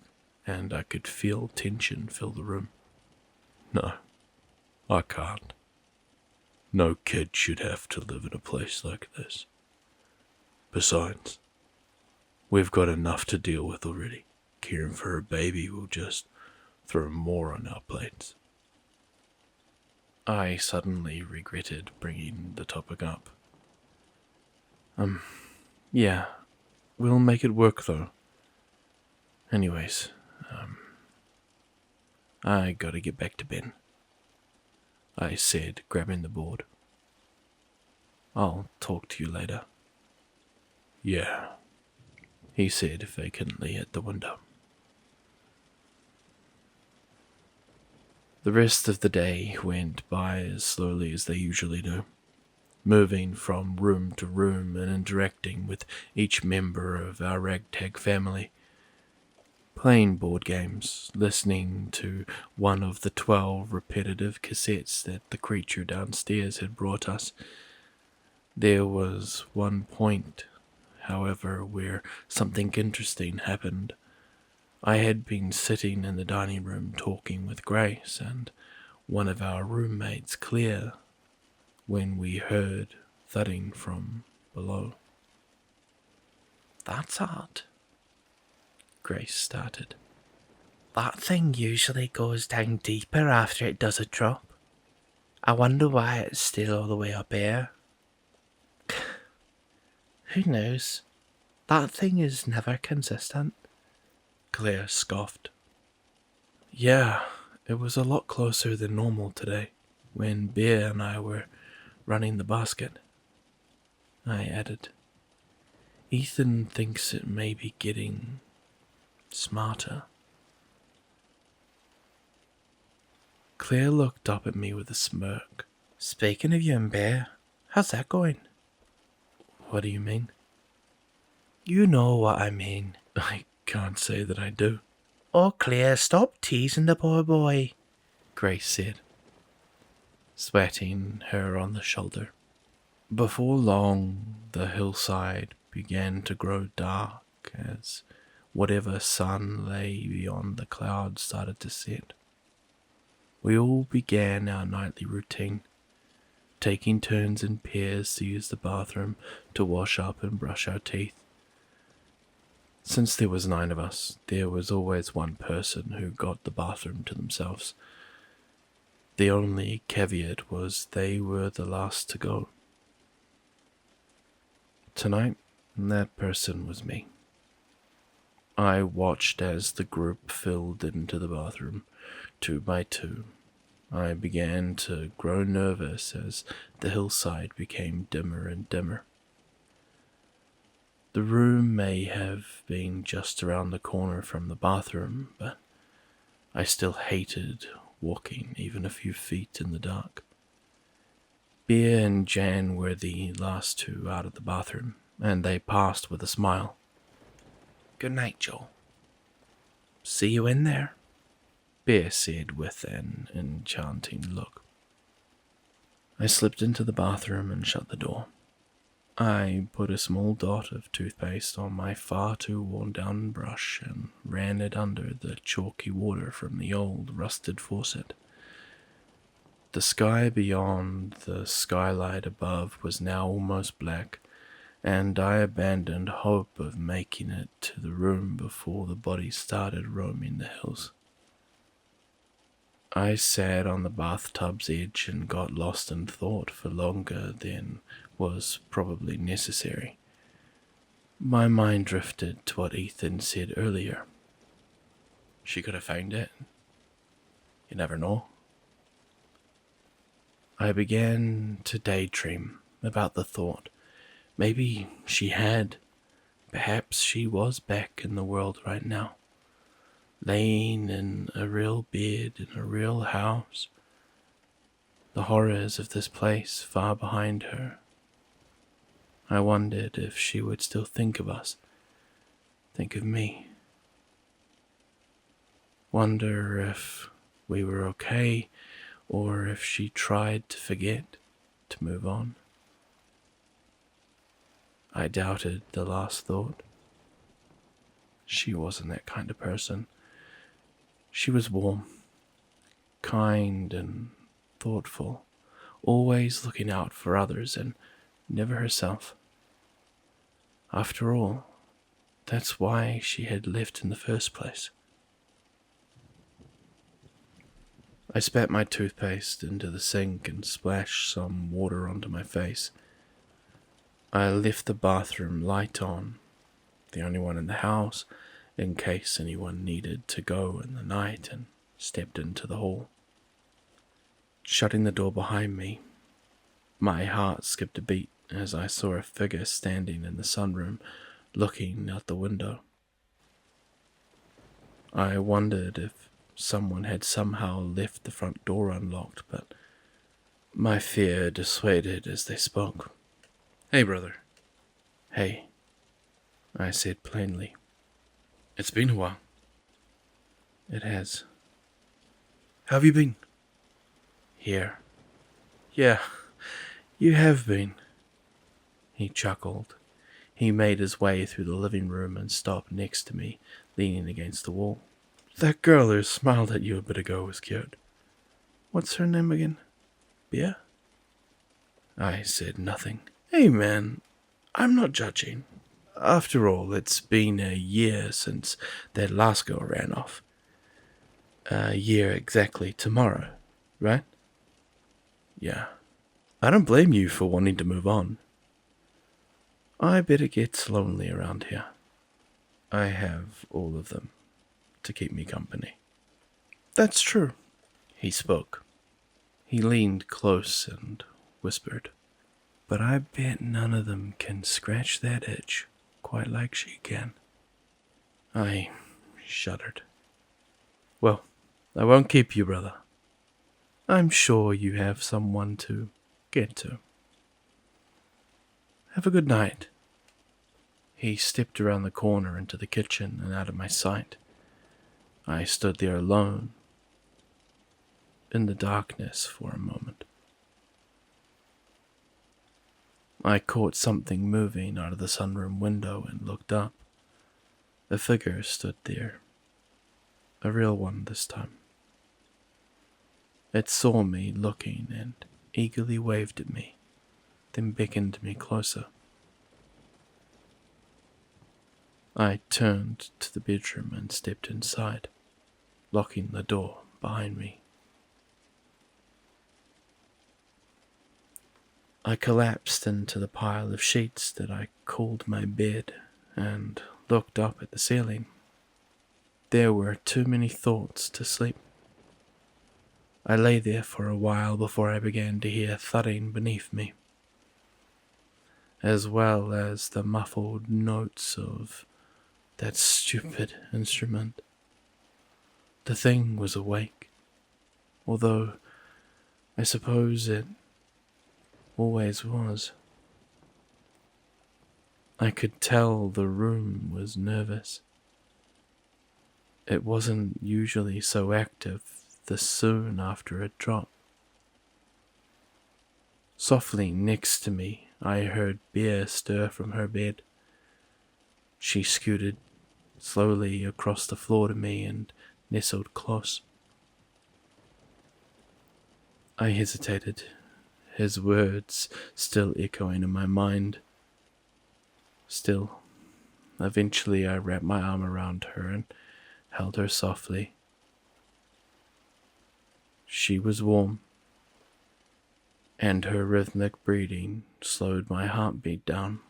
and I could feel tension fill the room. No, I can't. No kid should have to live in a place like this. Besides, we've got enough to deal with already. caring for her baby will just throw more on our plates. I suddenly regretted bringing the topic up. Yeah, we'll make it work though. Anyways, I gotta get back to Ben, I said, grabbing the board. I'll talk to you later. Yeah, he said vacantly at the window. The rest of the day went by as slowly as they usually do, moving from room to room and interacting with each member of our ragtag family, playing board games, listening to one of the 12 repetitive cassettes that the creature downstairs had brought us. There was one point, however, where something interesting happened. I had been sitting in the dining room talking with Grace and one of our roommates, Claire, when we heard thudding from below. That's odd, Grace started. That thing usually goes down deeper after it does a drop. I wonder why it's still all the way up here. Who knows? That thing is never consistent, Claire scoffed. Yeah, it was a lot closer than normal today, when Bear and I were running the basket, I added. Ethan thinks it may be getting smarter. Claire looked up at me with a smirk. Speaking of you and Bear, how's that going? What do you mean? You know what I mean. I can't say that I do. Oh, Claire, stop teasing the poor boy, Grace said, swatting her on the shoulder. Before long, the hillside began to grow dark as whatever sun lay beyond the clouds started to set. We all began our nightly routine, taking turns in pairs to use the bathroom to wash up and brush our teeth. Since there was 9 of us, there was always one person who got the bathroom to themselves. The only caveat was they were the last to go. Tonight, that person was me. I watched as the group filled into the bathroom, 2 by 2. I began to grow nervous as the hillside became dimmer and dimmer. The room may have been just around the corner from the bathroom, but I still hated walking even a few feet in the dark. Bear and Jan were the last 2 out of the bathroom, and they passed with a smile. Good night, Joe. See you in there, Bear said with an enchanting look. I slipped into the bathroom and shut the door. I put a small dot of toothpaste on my far too worn-down brush and ran it under the chalky water from the old rusted faucet. The sky beyond the skylight above was now almost black, and I abandoned hope of making it to the room before the bodies started roaming the hills. I sat on the bathtub's edge and got lost in thought for longer than was probably necessary. My mind drifted to what Ethan said earlier. She could have found it. You never know. I began to daydream about the thought. Maybe she had. Perhaps she was back in the world right now, laying in a real bed in a real house, the horrors of this place far behind her. I wondered if she would still think of us, think of me. Wonder if we were okay, or if she tried to forget, to move on. I doubted the last thought. She wasn't that kind of person. She was warm, kind and thoughtful, always looking out for others and never herself. After all, That's why she had left in the first place. I spat my toothpaste into the sink and splashed some water onto my face. I left the bathroom light on, the only one in the house, in case anyone needed to go in the night, and stepped into the hall. Shutting the door behind me, my heart skipped a beat as I saw a figure standing in the sunroom, looking out the window. I wondered if someone had somehow left the front door unlocked, but my fear dissuaded as they spoke. "Hey, brother." "Hey," I said plainly. "It's been a while." "It has." How have you been?" "Here." "Yeah, you have been." He chuckled. He made his way through the living room and stopped next to me, leaning against the wall. "That girl who smiled at you a bit ago was cute. What's her name again? Bea?" I said nothing. "Hey man, I'm not judging. After all, it's been a year since that last girl ran off. A year exactly tomorrow, right?" "Yeah. I don't blame you for wanting to move on. I bet it gets lonely around here. I have all of them to keep me company." "That's true," he spoke. He leaned close and whispered, "But I bet none of them can scratch that itch quite like she can." I shuddered. "Well, I won't keep you, brother. I'm sure you have someone to get to. Have a good night." He stepped around the corner into the kitchen and out of my sight. I stood there alone, in the darkness for a moment. I caught something moving out of the sunroom window and looked up. A figure stood there. A real one this time. It saw me looking and eagerly waved at me, then beckoned me closer. I turned to the bedroom and stepped inside, locking the door behind me. I collapsed into the pile of sheets that I called my bed and looked up at the ceiling. There were too many thoughts to sleep. I lay there for a while before I began to hear thudding beneath me, as well as the muffled notes of that stupid instrument. The thing was awake, although I suppose it always was. I could tell the room was nervous. It wasn't usually so active this soon after a drop. Softly next to me, I heard Bea stir from her bed. She scooted slowly across the floor to me and nestled close. I hesitated, his words still echoing in my mind. Still, eventually I wrapped my arm around her and held her softly. She was warm, and her rhythmic breathing slowed my heartbeat down.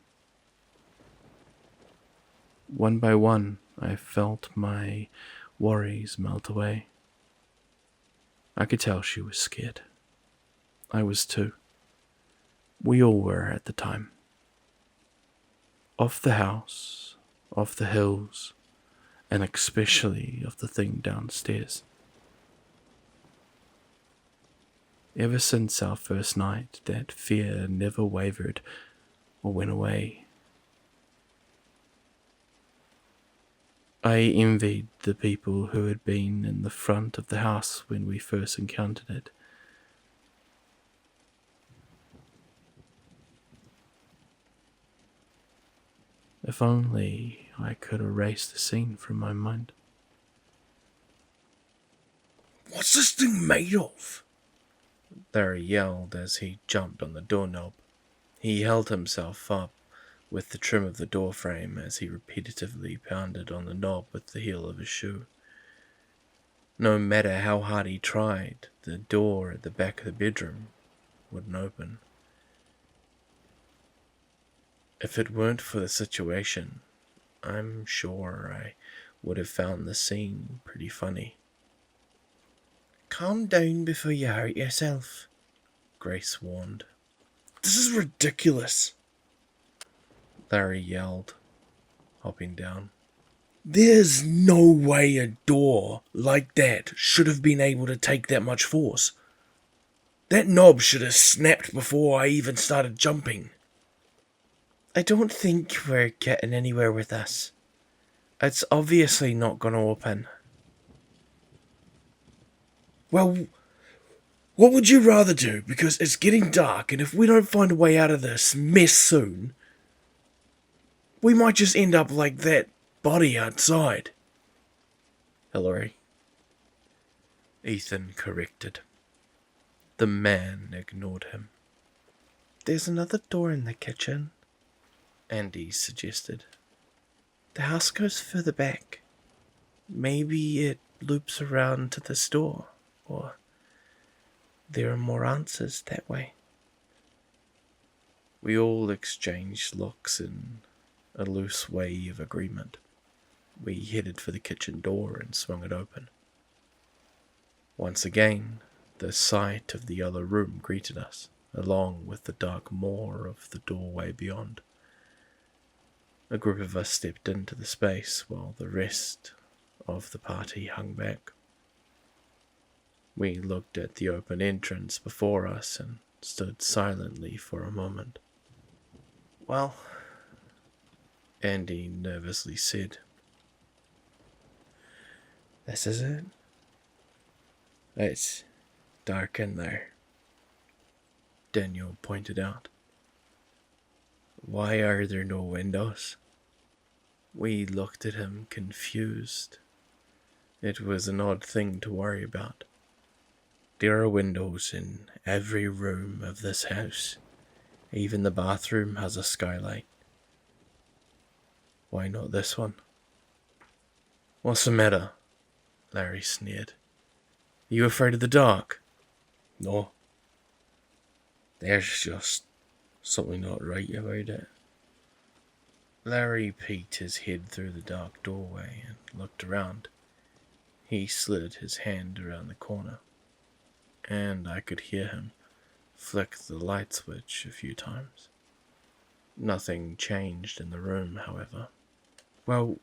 One by one, I felt my worries melt away. I could tell she was scared. I was too. We all were at the time. Of the house, of the hills, and especially of the thing downstairs. Ever since our first night, that fear never wavered or went away. I envied the people who had been in the front of the house when we first encountered it. If only I could erase the scene from my mind. "What's this thing made of?" Larry yelled as he jumped on the doorknob. He held himself up, with the trim of the door frame as he repetitively pounded on the knob with the heel of his shoe. No matter how hard he tried, the door at the back of the bedroom wouldn't open. If it weren't for the situation, I'm sure I would have found the scene pretty funny. Calm down before you hurt yourself, Grace warned. This is ridiculous, Larry yelled, hopping down. There's no way a door like that should have been able to take that much force. That knob should have snapped before I even started jumping. I don't think we're getting anywhere with this. It's obviously not going to open. Well, what would you rather do? Because it's getting dark, and if we don't find a way out of this mess soon, we might just end up like that body outside. Hillary, Ethan corrected. The man ignored him. There's another door in the kitchen, Andy suggested. The house goes further back. Maybe it loops around to this door, or there are more answers that way. We all exchanged looks in a loose way of agreement. We headed for the kitchen door and swung it open. Once again, the sight of the other room greeted us, along with the dark moor of the doorway beyond. A group of us stepped into the space while the rest of the party hung back. We looked at the open entrance before us and stood silently for a moment. Well, Andy nervously said, this is it. It's dark in there, Daniel pointed out. Why are there no windows? We looked at him confused. It was an odd thing to worry about. There are windows in every room of this house. Even the bathroom has a skylight. Why not this one? What's the matter? Larry sneered. Are you afraid of the dark? No. There's just something not right about it. Larry peeked his head through the dark doorway and looked around. He slid his hand around the corner, and I could hear him flick the light switch a few times. Nothing changed in the room, however. Well,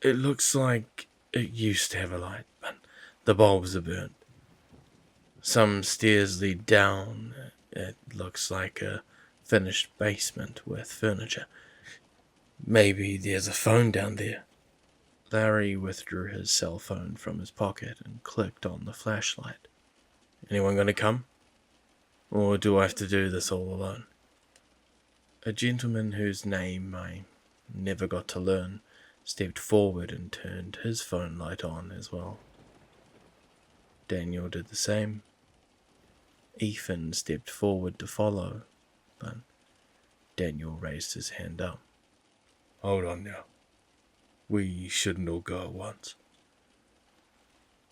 it looks like it used to have a light, but the bulbs are burnt. Some stairs lead down. It looks like a finished basement with furniture. Maybe there's a phone down there. Larry withdrew his cell phone from his pocket and clicked on the flashlight. Anyone gonna come? Or do I have to do this all alone? A gentleman whose name I never got to learn stepped forward and turned his phone light on as well. Daniel did the same. Ethan stepped forward to follow, but Daniel raised his hand up. Hold on now. We shouldn't all go at once.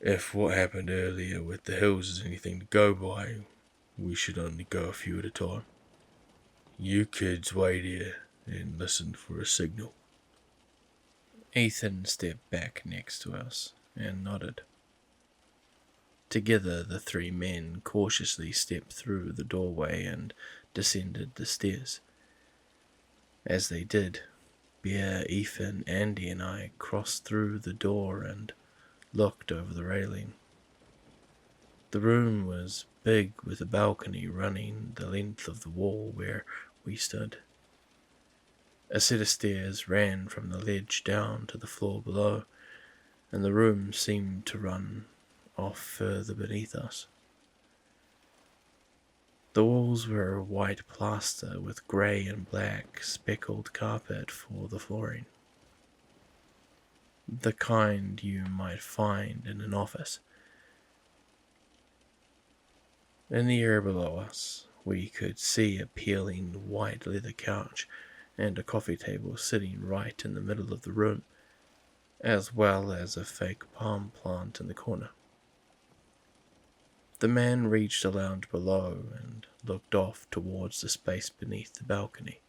If what happened earlier with the hills is anything to go by, we should only go a few at a time. You kids wait here and listen for a signal. Ethan stepped back next to us and nodded. Together, the three men cautiously stepped through the doorway and descended the stairs. As they did, Bear, Ethan, Andy, and I crossed through the door and looked over the railing. The room was big, with a balcony running the length of the wall where we stood. A set of stairs ran from the ledge down to the floor below, and the room seemed to run off further beneath us. The walls were white plaster with grey and black speckled carpet for the flooring. The kind you might find in an office. In the air below us, we could see a peeling white leather couch and a coffee table sitting right in the middle of the room, as well as a fake palm plant in the corner. The man reached a lounge below and looked off towards the space beneath the balcony.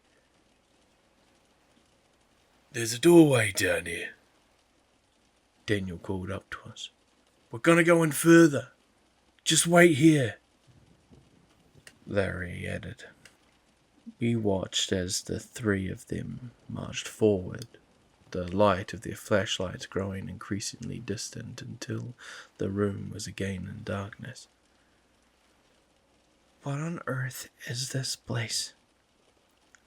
"There's a doorway down here," Daniel called up to us. "We're gonna go in further. Just wait here," Larry added. We watched as the three of them marched forward, the light of their flashlights growing increasingly distant until the room was again in darkness. "What on earth is this place?"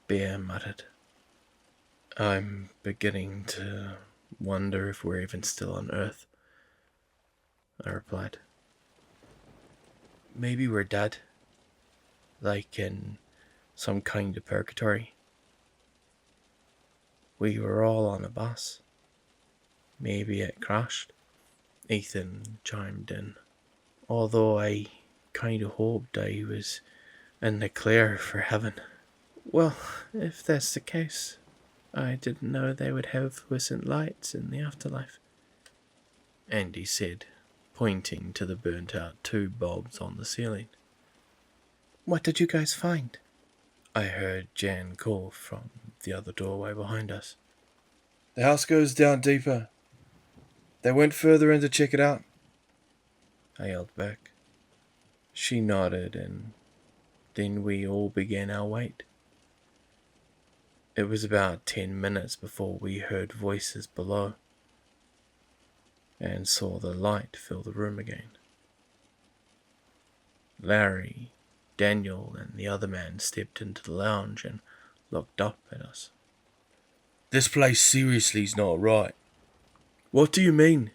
Bear muttered. "I'm beginning to wonder if we're even still on Earth," I replied. "Maybe we're dead, like in some kind of purgatory. We were all on a bus. Maybe it crashed," Ethan chimed in. "Although I kind of hoped I was in the clear for heaven." "Well, if that's the case, I didn't know they would have fluorescent lights in the afterlife," Andy said, pointing to the burnt-out tube bulbs on the ceiling. "What did you guys find?" I heard Jan call from the other doorway behind us. "The house goes down deeper. They went further in to check it out," I yelled back. She nodded, and then we all began our wait. It was about 10 minutes before we heard voices below and saw the light fill the room again. Larry, Daniel, and the other man stepped into the lounge and looked up at us. "This place seriously's not right." "What do you mean?"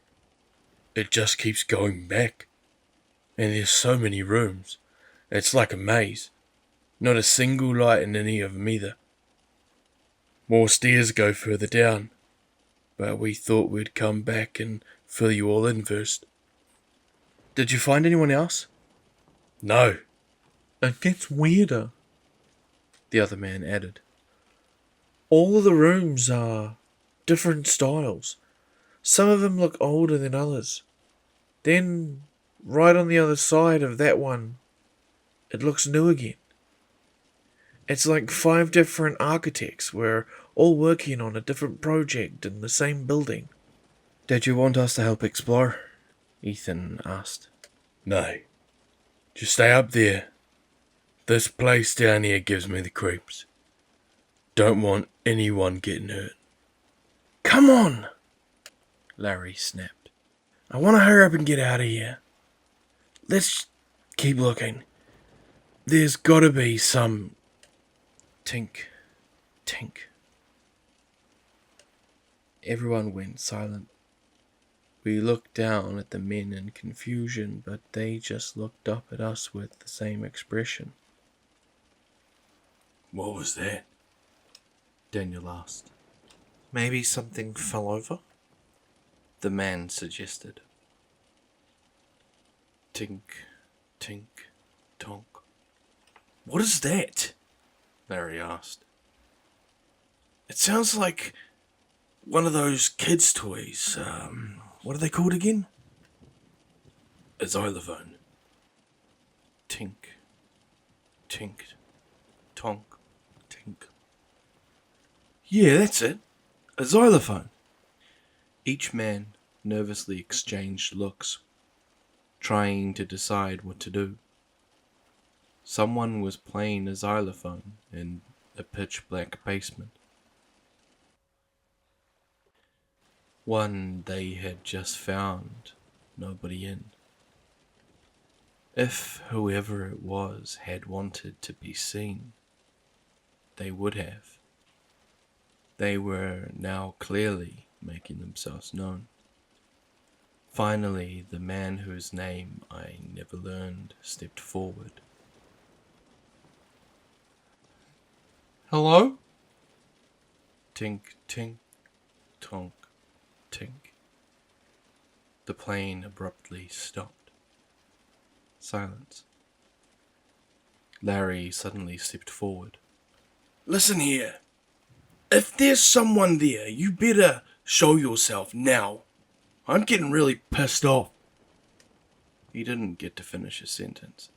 "It just keeps going back. And there's so many rooms. It's like a maze. Not a single light in any of them either. More stairs go further down, but we thought we'd come back and fill you all in first." "Did you find anyone else?" "No." "It gets weirder," the other man added. "All of the rooms are different styles. Some of them look older than others. Then, right on the other side of that one, it looks new again. It's like 5 different architects were all working on a different project in the same building." "Did you want us to help explore?" Ethan asked. "No. Just stay up there. This place down here gives me the creeps. Don't want anyone getting hurt." "Come on!" Larry snapped. "I want to hurry up and get out of here. Let's keep looking. There's gotta be some..." Tink, tink. Everyone went silent. We looked down at the men in confusion, but they just looked up at us with the same expression. "What was that?" Daniel asked. "Maybe something fell over?" the man suggested. Tink, tink, tonk. "What is that?" Larry asked. "It sounds like one of those kids' toys. What are they called again?" "A xylophone." Tink, tink, tonk, tink. "Yeah, that's it. A xylophone." Each man nervously exchanged looks, trying to decide what to do. Someone was playing a xylophone in a pitch-black basement. One they had just found nobody in. If whoever it was had wanted to be seen, they would have. They were now clearly making themselves known. Finally, the man whose name I never learned stepped forward. "Hello?" Tink, tink, tonk, tink. The plane abruptly stopped. Silence. Larry suddenly stepped forward. "Listen here," If there's someone there, you better show yourself now. I'm getting really pissed off. He didn't get to finish his sentence.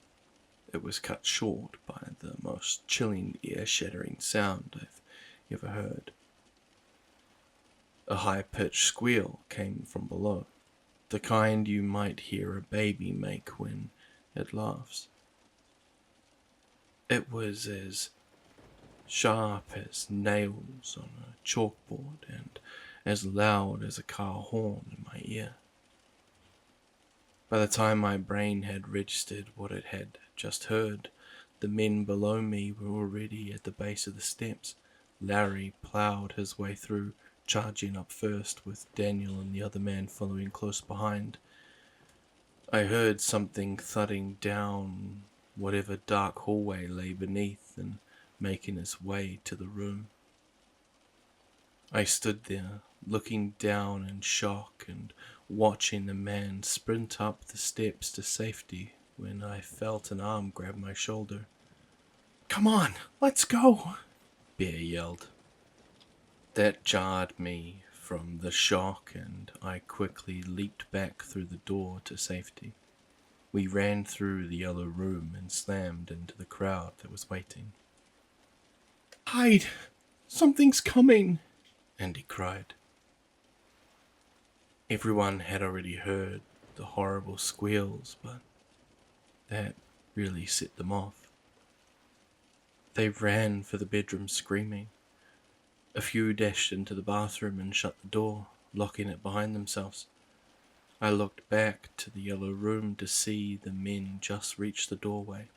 It was cut short by the most chilling, ear-shattering sound I've ever heard. A high-pitched squeal came from below, the kind you might hear a baby make when it laughs. It was as sharp as nails on a chalkboard and as loud as a car horn in my ear. By the time my brain had registered what it had just heard, the men below me were already at the base of the steps. Larry ploughed his way through, charging up first, with Daniel and the other man following close behind. I heard something thudding down whatever dark hallway lay beneath and making its way to the room. I stood there, looking down in shock and watching the man sprint up the steps to safety when I felt an arm grab my shoulder. Come on, let's go, Bear yelled. That jarred me from the shock, and I quickly leaped back through the door to safety. We ran through the yellow room and slammed into the crowd that was waiting. Hide! Something's coming, Andy cried. Everyone had already heard the horrible squeals, but that really set them off. They ran for the bedroom screaming. A few dashed into the bathroom and shut the door, locking it behind themselves. I looked back to the yellow room to see the men just reach the doorway.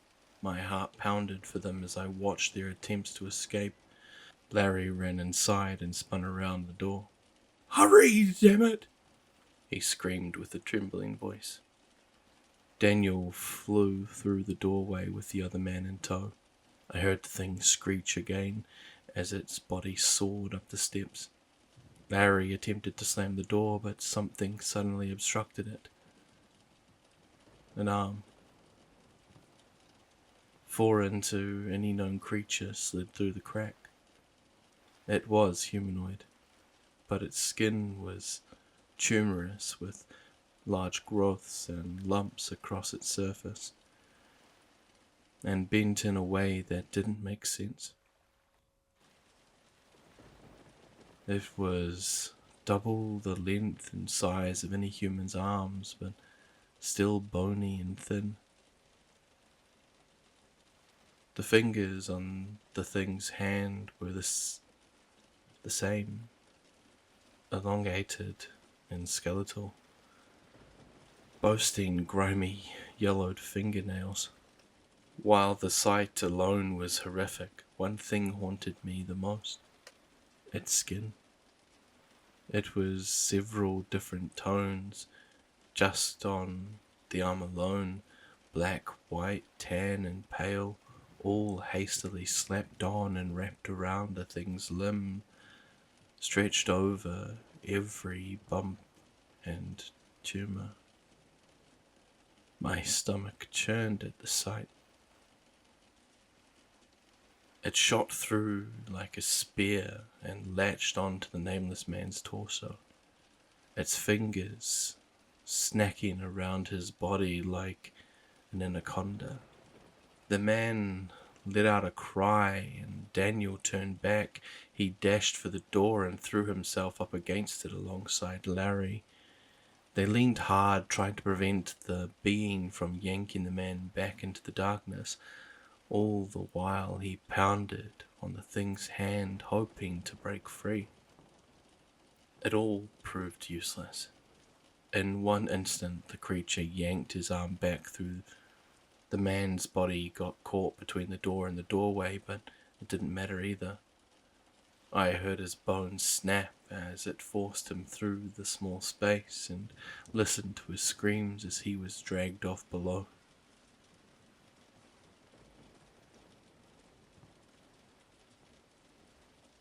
My heart pounded for them as I watched their attempts to escape. Larry ran inside and spun around the door. Hurry, damn it! He screamed with a trembling voice. Daniel flew through the doorway with the other man in tow. I heard the thing screech again as its body soared up the steps. Larry attempted to slam the door, but something suddenly obstructed it. An arm, foreign to any known creature, slid through the crack. It was humanoid, but its skin was tumorous with large growths and lumps across its surface, and bent in a way that didn't make sense. It was double the length and size of any human's arms, but still bony and thin. The fingers on the thing's hand were the same, elongated and skeletal, boasting grimy, yellowed fingernails. While the sight alone was horrific, one thing haunted me the most: its skin. It was several different tones, just on the arm alone, black, white, tan, and pale, all hastily slapped on and wrapped around the thing's limb, stretched over every bump and tumor. My stomach churned at the sight. It shot through like a spear and latched onto the nameless man's torso, its fingers snacking around his body like an anaconda. The man let out a cry, and Daniel turned back. He dashed for the door and threw himself up against it alongside Larry. They leaned hard, trying to prevent the being from yanking the man back into the darkness. All the while he pounded on the thing's hand, hoping to break free. It all proved useless. In one instant, the creature yanked his arm back through. The man's body got caught between the door and the doorway, but it didn't matter either. I heard his bones snap as it forced him through the small space, and listened to his screams as he was dragged off below.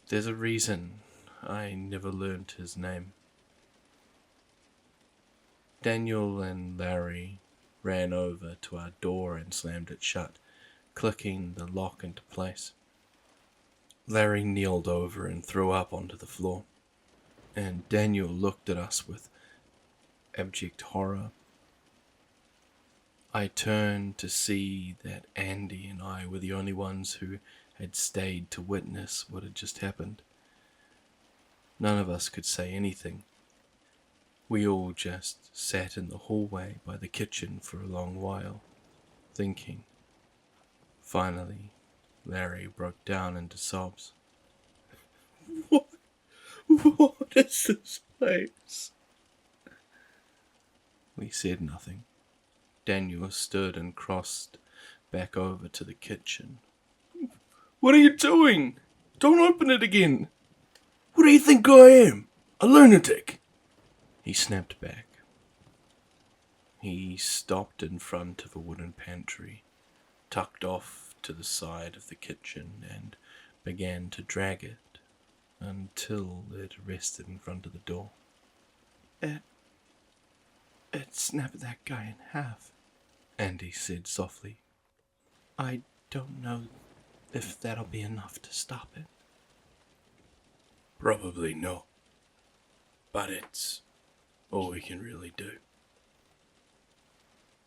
There's a reason I never learned his name. Daniel and Larry ran over to our door and slammed it shut, clicking the lock into place. Larry kneeled over and threw up onto the floor, and Daniel looked at us with abject horror. I turned to see that Andy and I were the only ones who had stayed to witness what had just happened. None of us could say anything. We all just sat in the hallway by the kitchen for a long while, thinking. Finally, Larry broke down into sobs. What? What is this place? We said nothing. Daniel stood and crossed back over to the kitchen. What are you doing? Don't open it again. What do you think I am? A lunatic? He snapped back. He stopped in front of a wooden pantry, tucked off to the side of the kitchen, and began to drag it until it rested in front of the door. It snapped that guy in half, Andy said softly. I don't know if that'll be enough to stop it. Probably not. But it's all we can really do.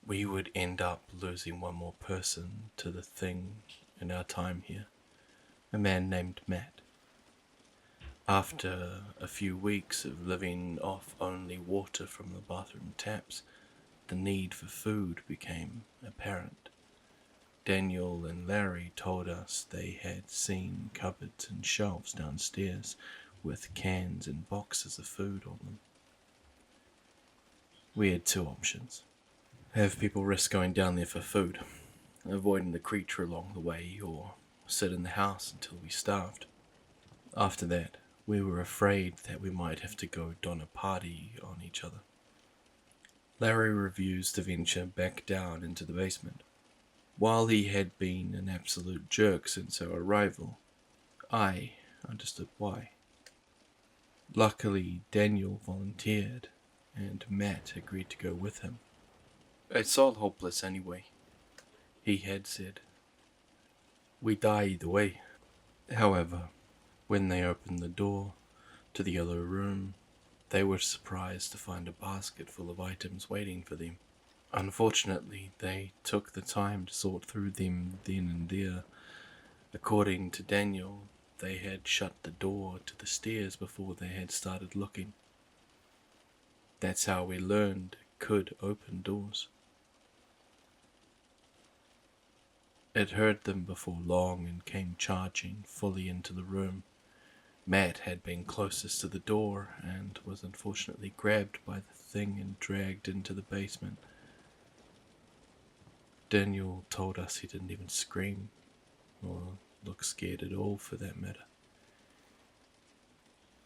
We would end up losing one more person to the thing in our time here, a man named Matt. After a few weeks of living off only water from the bathroom taps, the need for food became apparent. Daniel and Larry told us they had seen cupboards and shelves downstairs with cans and boxes of food on them. We had two options. Have people risk going down there for food, avoiding the creature along the way, or sit in the house until we starved. After that, we were afraid that we might have to go don a party on each other. Larry refused to venture back down into the basement. While he had been an absolute jerk since our arrival, I understood why. Luckily, Daniel volunteered, and Matt agreed to go with him. It's all hopeless anyway, he had said. We die either way. However, when they opened the door to the other room, they were surprised to find a basket full of items waiting for them. Unfortunately, they took the time to sort through them then and there. According to Daniel, they had shut the door to the stairs before they had started looking. That's how we learned it could open doors. It heard them before long and came charging fully into the room. Matt had been closest to the door and was unfortunately grabbed by the thing and dragged into the basement. Daniel told us he didn't even scream, or look scared at all for that matter.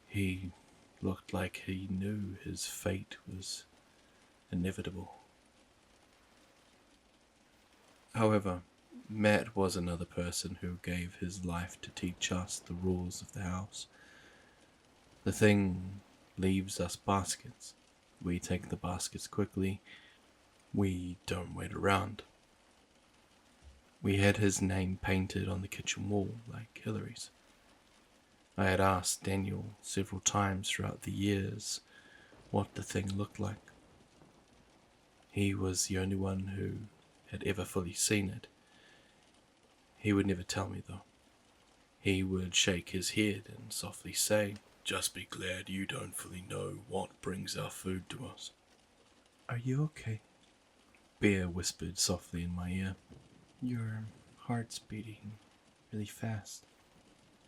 He looked like he knew his fate was inevitable. However, Matt was another person who gave his life to teach us the rules of the house. The thing leaves us baskets. We take the baskets quickly. We don't wait around. We had his name painted on the kitchen wall like Hillary's. I had asked Daniel several times throughout the years what the thing looked like. He was the only one who had ever fully seen it. He would never tell me though. He would shake his head and softly say, "Just be glad you don't fully know what brings our food to us." "Are you okay?" Bear whispered softly in my ear. "Your heart's beating really fast."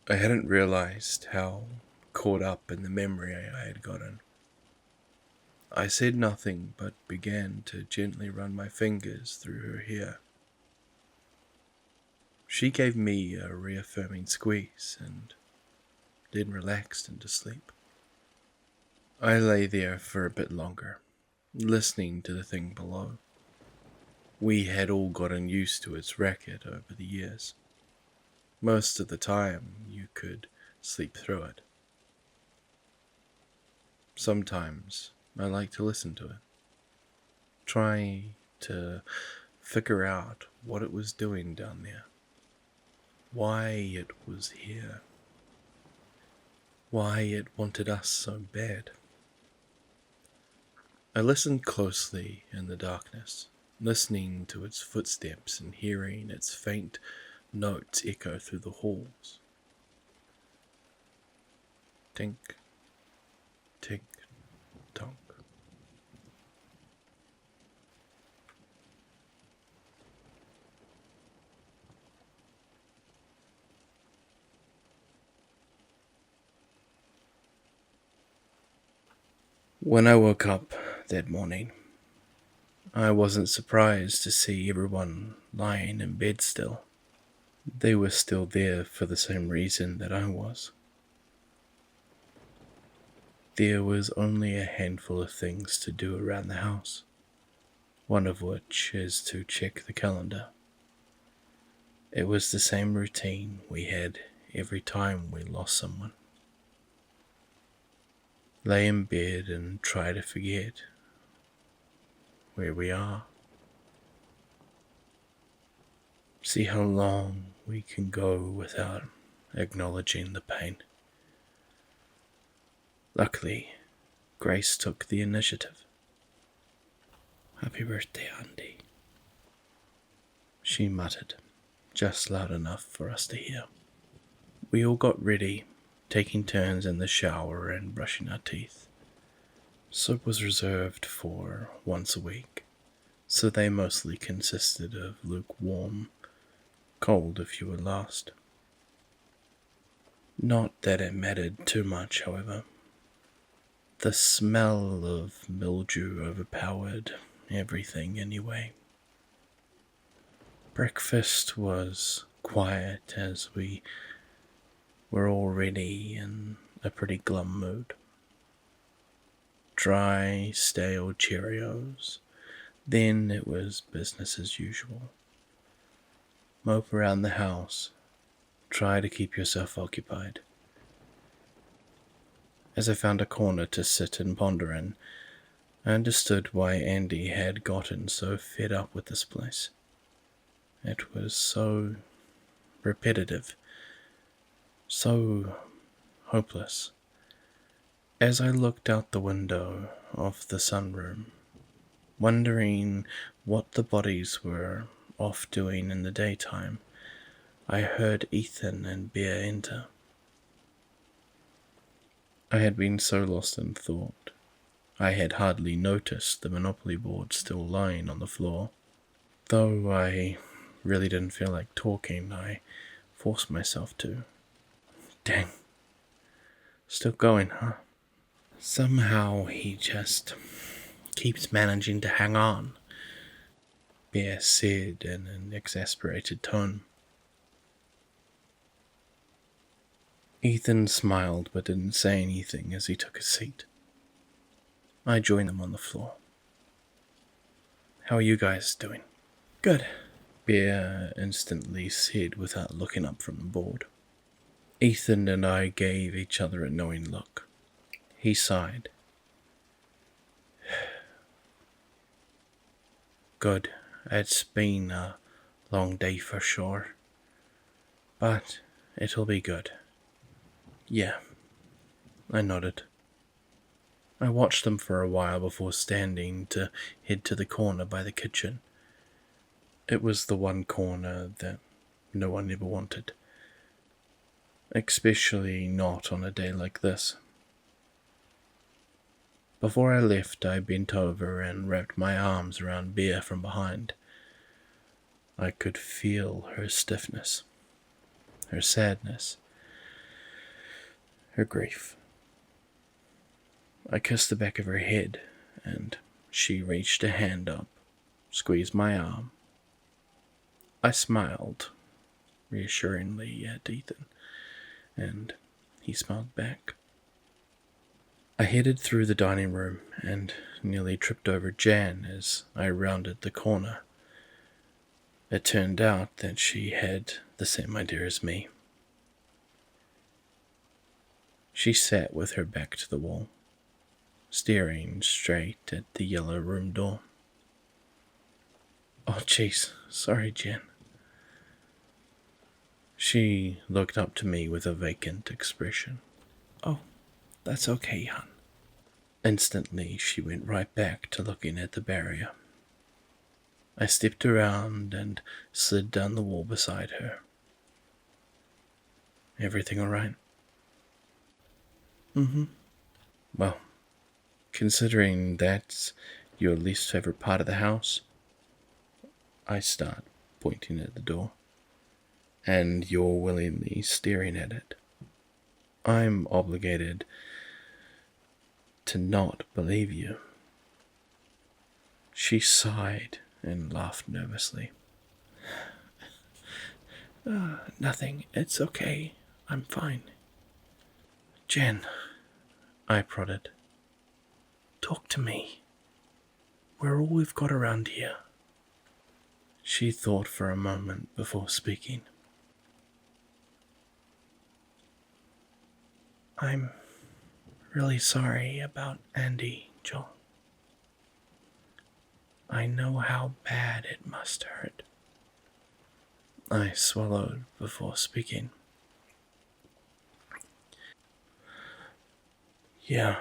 I hadn't realized how caught up in the memory I had gotten. I said nothing but began to gently run my fingers through her hair. She gave me a reaffirming squeeze and then relaxed into sleep. I lay there for a bit longer, listening to the thing below. We had all gotten used to its racket over the years. Most of the time, you could sleep through it. Sometimes, I like to listen to it. Try to figure out what it was doing down there. Why it was here. why it wanted us so bad. I listened closely in the darkness, listening to its footsteps and hearing its faint notes echo through the halls. Tink, tick, tock. When I woke up that morning, I wasn't surprised to see everyone lying in bed still. They were still there for the same reason that I was. There was only a handful of things to do around the house, one of which is to check the calendar. It was the same routine we had every time we lost someone. Lay in bed and try to forget where we are. See how long we can go without acknowledging the pain. Luckily, Grace took the initiative. "Happy birthday, Andy," she muttered, just loud enough for us to hear. We all got ready, taking turns in the shower and brushing our teeth. Soap was reserved for once a week, so they mostly consisted of lukewarm, cold if you were lost. Not that it mattered too much, however. The smell of mildew overpowered everything anyway. Breakfast was quiet as we were already in a pretty glum mood. Dry, stale Cheerios. Then it was business as usual. Mope around the house. Try to keep yourself occupied. As I found a corner to sit and ponder in, I understood why Andy had gotten so fed up with this place. It was so repetitive, so hopeless. As I looked out the window of the sunroom, wondering what the bodies were off doing in the daytime, I heard Ethan and Bear enter. I had been so lost in thought, I had hardly noticed the Monopoly board still lying on the floor. Though I really didn't feel like talking, I forced myself to. Dang. Still going, huh? Somehow he just keeps managing to hang on, Bear said in an exasperated tone. Ethan smiled but didn't say anything as he took a seat. I joined them on the floor. "How are you guys doing?" "Good," Bear instantly said without looking up from the board. Ethan and I gave each other a knowing look. He sighed. "Good. It's been a long day for sure. But it'll be good." "Yeah," I nodded. I watched them for a while before standing to head to the corner by the kitchen. It was the one corner that no one ever wanted, especially not on a day like this. Before I left, I bent over and wrapped my arms around Bear from behind. I could feel her stiffness, her sadness, her grief. I kissed the back of her head, and she reached a hand up, squeezed my arm. I smiled reassuringly at Ethan, and he smiled back. I headed through the dining room and nearly tripped over Jan as I rounded the corner. It turned out that she had the same idea as me. She sat with her back to the wall, staring straight at the yellow room door. "Oh, jeez, sorry, Jan." She looked up to me with a vacant expression. Oh, that's okay, hon. Instantly, she went right back to looking at the barrier. I stepped around and slid down the wall beside her. Everything all right? Mm-hmm. Well, considering that's your least favorite part of the house, I start, pointing at the door, and you're willingly staring at it. I'm obligated to not believe you. She sighed and laughed nervously. Nothing. It's okay. I'm fine. Jen, I prodded. Talk to me. We're all we've got around here. She thought for a moment before speaking. I'm really sorry about Andy, Joel. I know how bad it must hurt. I swallowed before speaking. Yeah,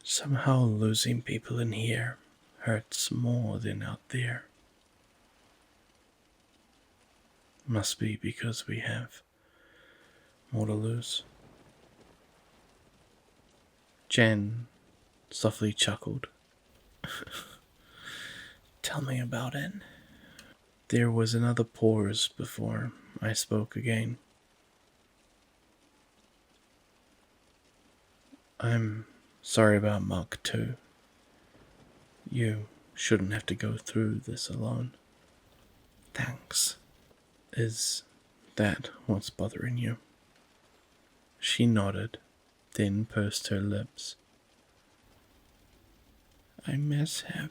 somehow losing people in here hurts more than out there. Must be because we have more to lose. Jen softly chuckled. Tell me about it. There was another pause before I spoke again. I'm sorry about Mark too. You shouldn't have to go through this alone. Thanks. Is that what's bothering you? She nodded, then pursed her lips. I miss him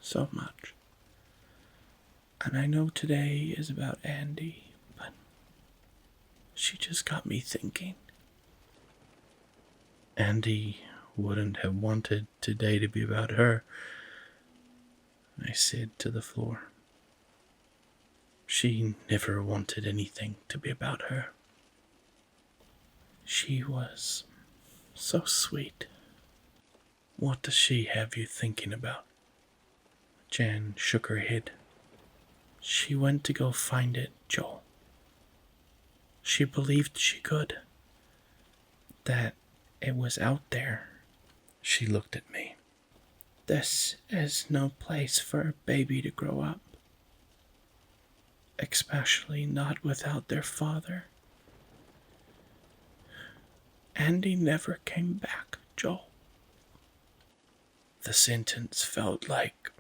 so much. And I know today is about Andy, but she just got me thinking. Andy wouldn't have wanted today to be about her, I said to the floor. She never wanted anything to be about her. She was so sweet. What does she have you thinking about? Jan shook her head. She went to go find it, Joel. She believed she could. That it was out there. She looked at me. This is no place for a baby to grow up. Especially not without their father. Andy never came back, Joel. The sentence felt like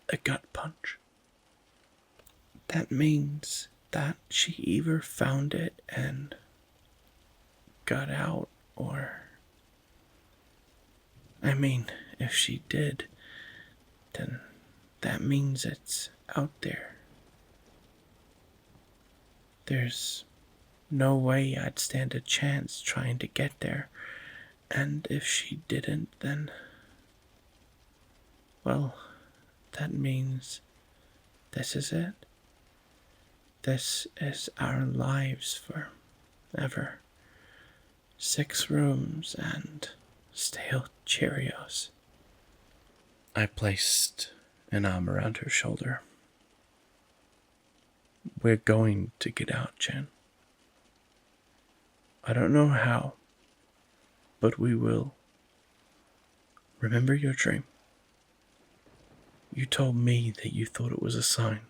a gut punch. That means that she either found it and got out, or... I mean, if she did, then that means it's out there. There's no way I'd stand a chance trying to get there, and if she didn't, then... well, that means this is it. This is our lives forever. 6 rooms and stale Cheerios. I placed an arm around her shoulder. We're going to get out, Jen. I don't know how, but we will. Remember your dream? You told me that you thought it was a sign.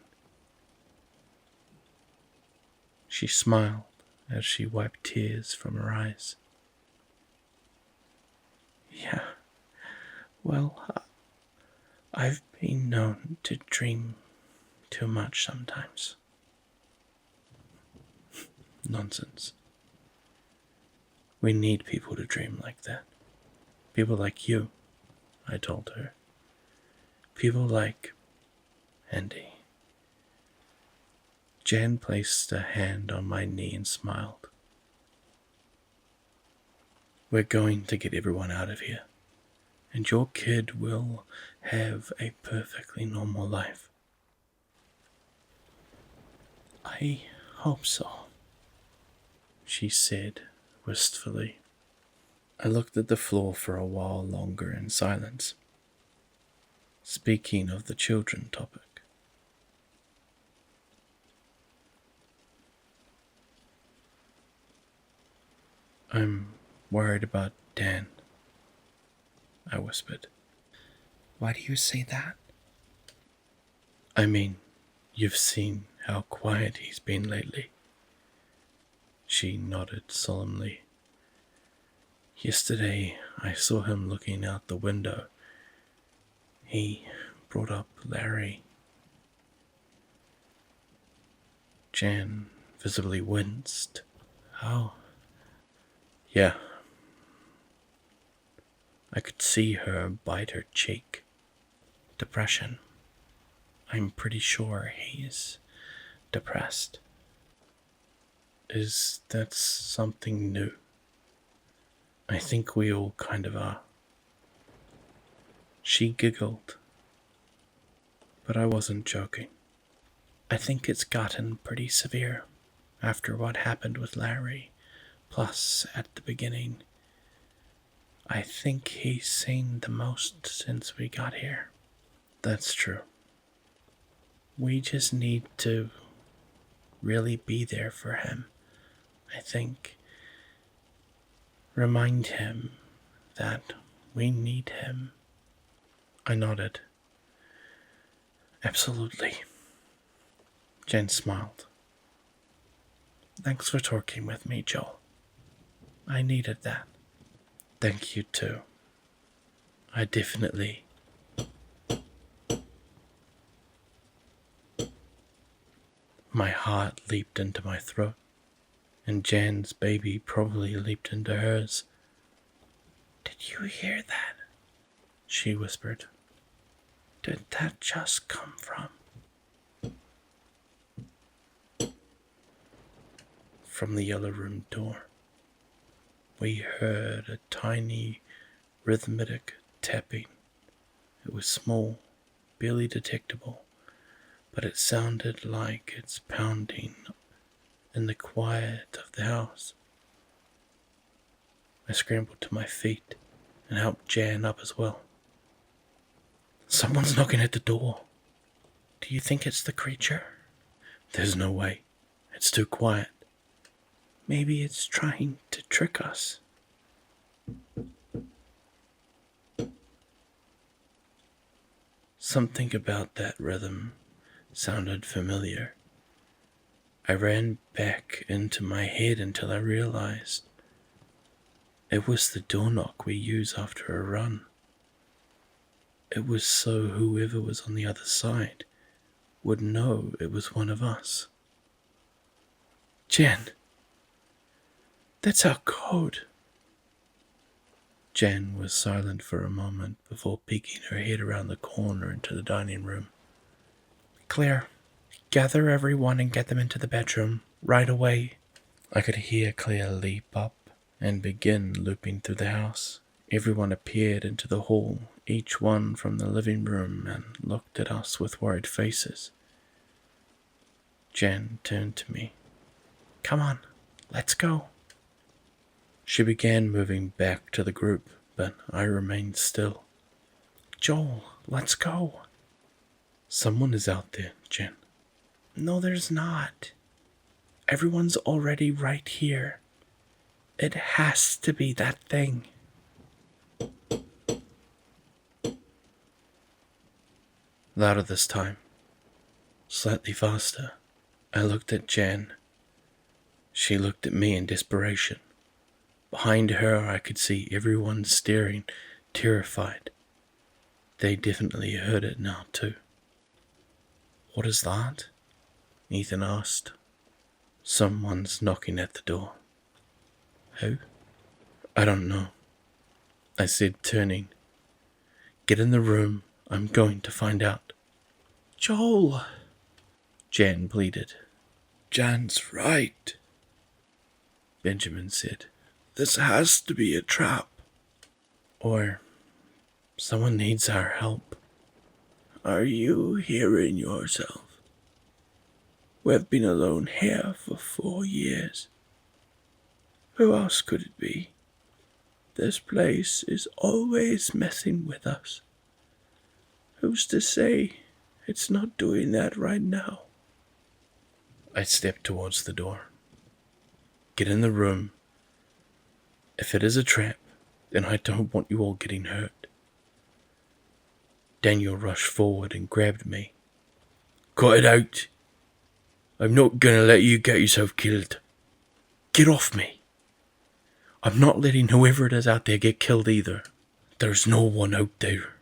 She smiled as she wiped tears from her eyes. Yeah, well, I've been known to dream too much sometimes. Nonsense. We need people to dream like that. People like you, I told her. People like Andy. Jan placed a hand on my knee and smiled. We're going to get everyone out of here, and your kid will have a perfectly normal life. I hope so, she said wistfully. I looked at the floor for a while longer in silence. Speaking of the children topic, I'm worried about Dan, I whispered. Why do you say that? I mean, you've seen how quiet he's been lately. She nodded solemnly. Yesterday, I saw him looking out the window. He brought up Larry. Jan visibly winced. How? Yeah. I could see her bite her cheek. Depression. I'm pretty sure he's depressed. Is that something new? I think we all kind of are. She giggled, but I wasn't joking. I think it's gotten pretty severe after what happened with Larry. Plus, at the beginning, I think he's seen the most since we got here. That's true. We just need to really be there for him, I think. Remind him that we need him. I nodded. Absolutely. Jen smiled. Thanks for talking with me, Joel. I needed that. Thank you too. I definitely... My heart leaped into my throat, and Jan's baby probably leaped into hers. Did you hear that? She whispered. Did that just come from? From the yellow room door. We heard a tiny, rhythmic tapping. It was small, barely detectable, but it sounded like it's pounding in the quiet of the house. I scrambled to my feet and helped Jan up as well. Someone's knocking at the door. Do you think it's the creature? There's no way. It's too quiet. Maybe it's trying to trick us. Something about that rhythm sounded familiar. I ran back into my head until I realized it was the door knock we use after a run. It was so whoever was on the other side would know it was one of us. Jan, that's our code. Jan was silent for a moment before peeking her head around the corner into the dining room. Claire, gather everyone and get them into the bedroom, right away. I could hear Claire leap up and begin looping through the house. Everyone appeared into the hall, each one from the living room, and looked at us with worried faces. Jan turned to me. Come on, let's go. She began moving back to the group, but I remained still. Joel, let's go. Someone is out there, Jen. No, there's not. Everyone's already right here. It has to be that thing. Louder this time. Slightly faster. I looked at Jan. She looked at me in desperation. Behind her, I could see everyone staring, terrified. They definitely heard it now, too. What is that? Ethan asked. Someone's knocking at the door. Who? I don't know. I said, turning. Get in the room. I'm going to find out. Joel! Jan pleaded. Jan's right, Benjamin said. This has to be a trap. Or someone needs our help. Are you hearing yourself? We've been alone here for 4 years. Who else could it be? This place is always messing with us. Who's to say it's not doing that right now? I step towards the door. Get in the room. If it is a trap, then I don't want you all getting hurt. Daniel rushed forward and grabbed me. Cut it out. I'm not gonna let you get yourself killed. Get off me. I'm not letting whoever it is out there get killed either. There's no one out there.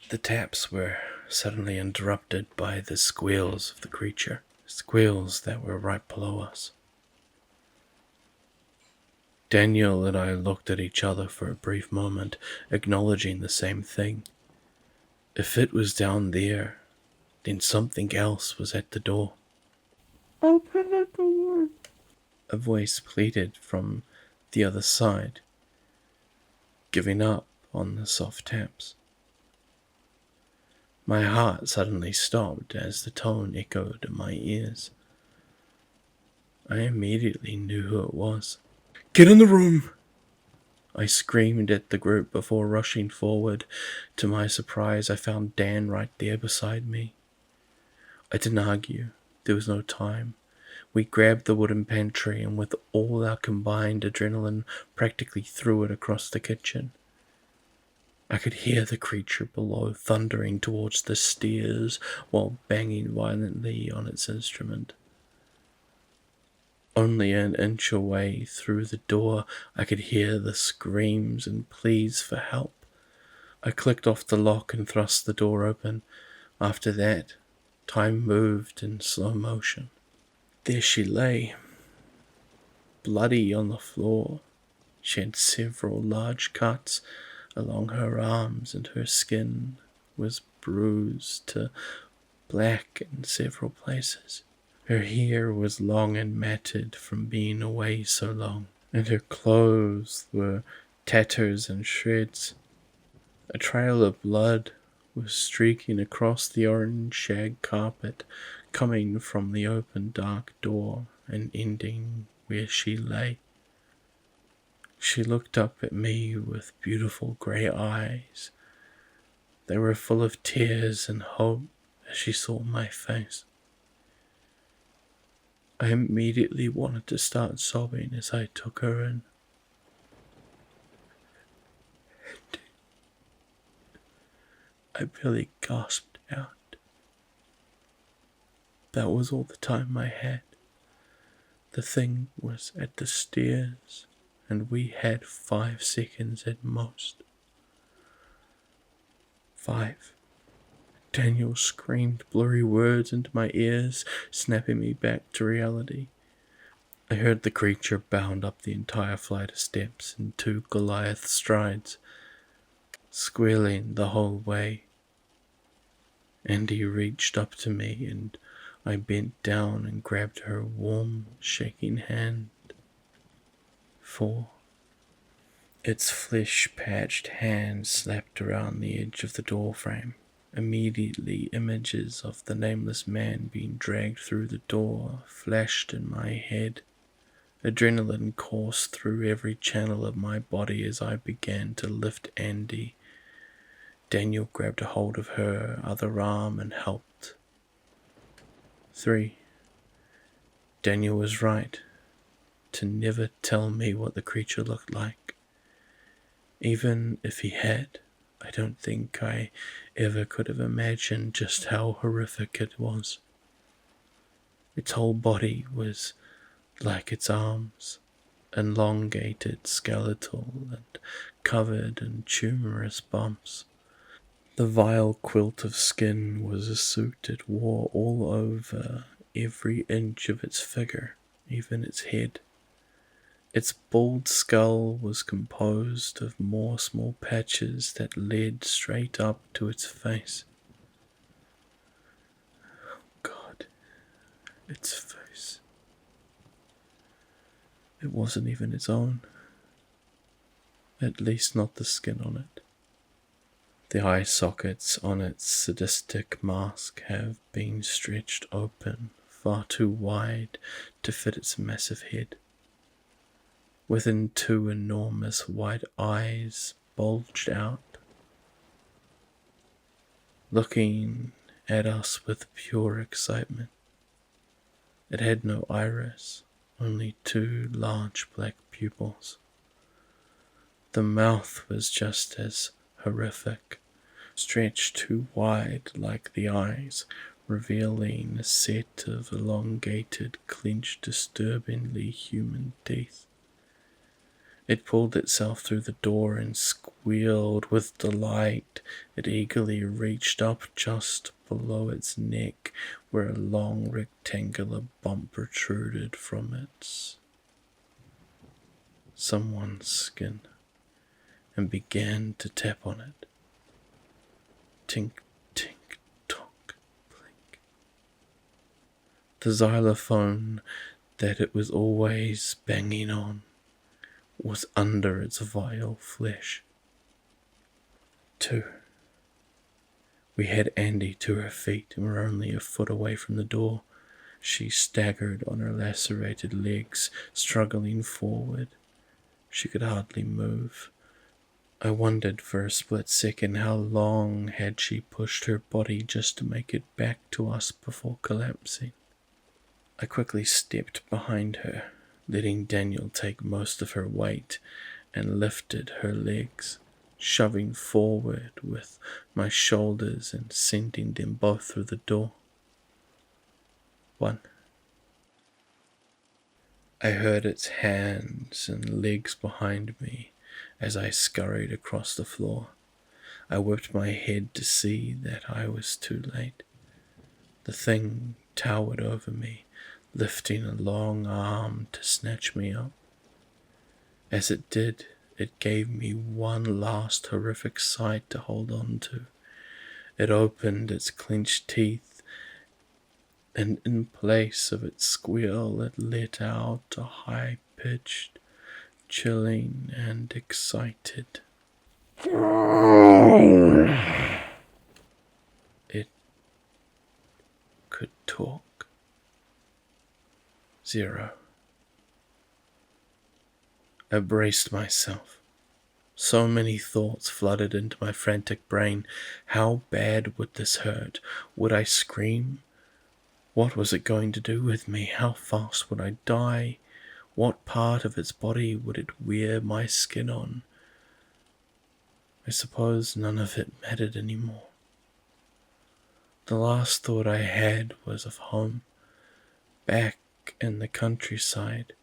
The taps were suddenly interrupted by the squeals of the creature, squeals that were right below us. Daniel and I looked at each other for a brief moment, acknowledging the same thing. If it was down there, then something else was at the door. Open the door. A voice pleaded from the other side, giving up on the soft taps. My heart suddenly stopped as the tone echoed in my ears. I immediately knew who it was. Get in the room! I screamed at the group before rushing forward. To my surprise, I found Dan right there beside me. I didn't argue. There was no time. We grabbed the wooden pantry and with all our combined adrenaline practically threw it across the kitchen. I could hear the creature below thundering towards the stairs while banging violently on its instrument. Only an inch away through the door, I could hear the screams and pleas for help. I clicked off the lock and thrust the door open. After that, time moved in slow motion. There she lay, bloody on the floor. She had several large cuts along her arms, and her skin was bruised to black in several places. Her hair was long and matted from being away so long, and her clothes were tatters and shreds. A trail of blood was streaking across the orange shag carpet, coming from the open dark door and ending where she lay. She looked up at me with beautiful grey eyes. They were full of tears and hope as she saw my face. I immediately wanted to start sobbing as I took her in. I barely gasped out. That was all the time I had. The thing was at the stairs, and we had 5 seconds at most. 5. Daniel screamed blurry words into my ears, snapping me back to reality. I heard the creature bound up the entire flight of steps in 2 Goliath strides, squealing the whole way. Andy reached up to me, and I bent down and grabbed her warm, shaking hand. 4. Its flesh-patched hand slapped around the edge of the doorframe. Immediately, images of the nameless man being dragged through the door flashed in my head. Adrenaline coursed through every channel of my body as I began to lift Andy. Daniel grabbed a hold of her other arm and helped. 3. Daniel was right to never tell me what the creature looked like. Even if he had, I don't think I ever could have imagined just how horrific it was. Its whole body was like its arms, elongated, skeletal, and covered in tumorous bumps. The vile quilt of skin was a suit it wore all over every inch of its figure, even its head. Its bald skull was composed of more small patches that led straight up to its face. Oh God, its face. It wasn't even its own. At least not the skin on it. The eye sockets on its sadistic mask have been stretched open far too wide to fit its massive head. Within two enormous white eyes bulged out, looking at us with pure excitement. It had no iris, only two large black pupils. The mouth was just as horrific, stretched too wide like the eyes, revealing a set of elongated, clenched, disturbingly human teeth. It pulled itself through the door and squealed with delight. It eagerly reached up just below its neck, where a long rectangular bump protruded from someone's skin, and began to tap on it. Tink, tink, tonk, blink. The xylophone that it was always banging on was under its vile flesh. 2. We had Andy to her feet and were only a foot away from the door. She staggered on her lacerated legs, struggling forward. She could hardly move. I wondered for a split second how long had she pushed her body just to make it back to us before collapsing. I quickly stepped behind her, letting Daniel take most of her weight, and lifted her legs, shoving forward with my shoulders and sending them both through the door. 1. I heard its hands and legs behind me as I scurried across the floor. I whipped my head to see that I was too late. The thing towered over me, lifting a long arm to snatch me up. As it did, it gave me one last horrific sight to hold on to. It opened its clenched teeth, and in place of its squeal, it let out a high-pitched, chilling and excited. It could talk. 0. I braced myself. So many thoughts flooded into my frantic brain. How bad would this hurt? Would I scream? What was it going to do with me? How fast would I die? What part of its body would it wear my skin on? I suppose none of it mattered anymore. The last thought I had was of home, back in the countryside,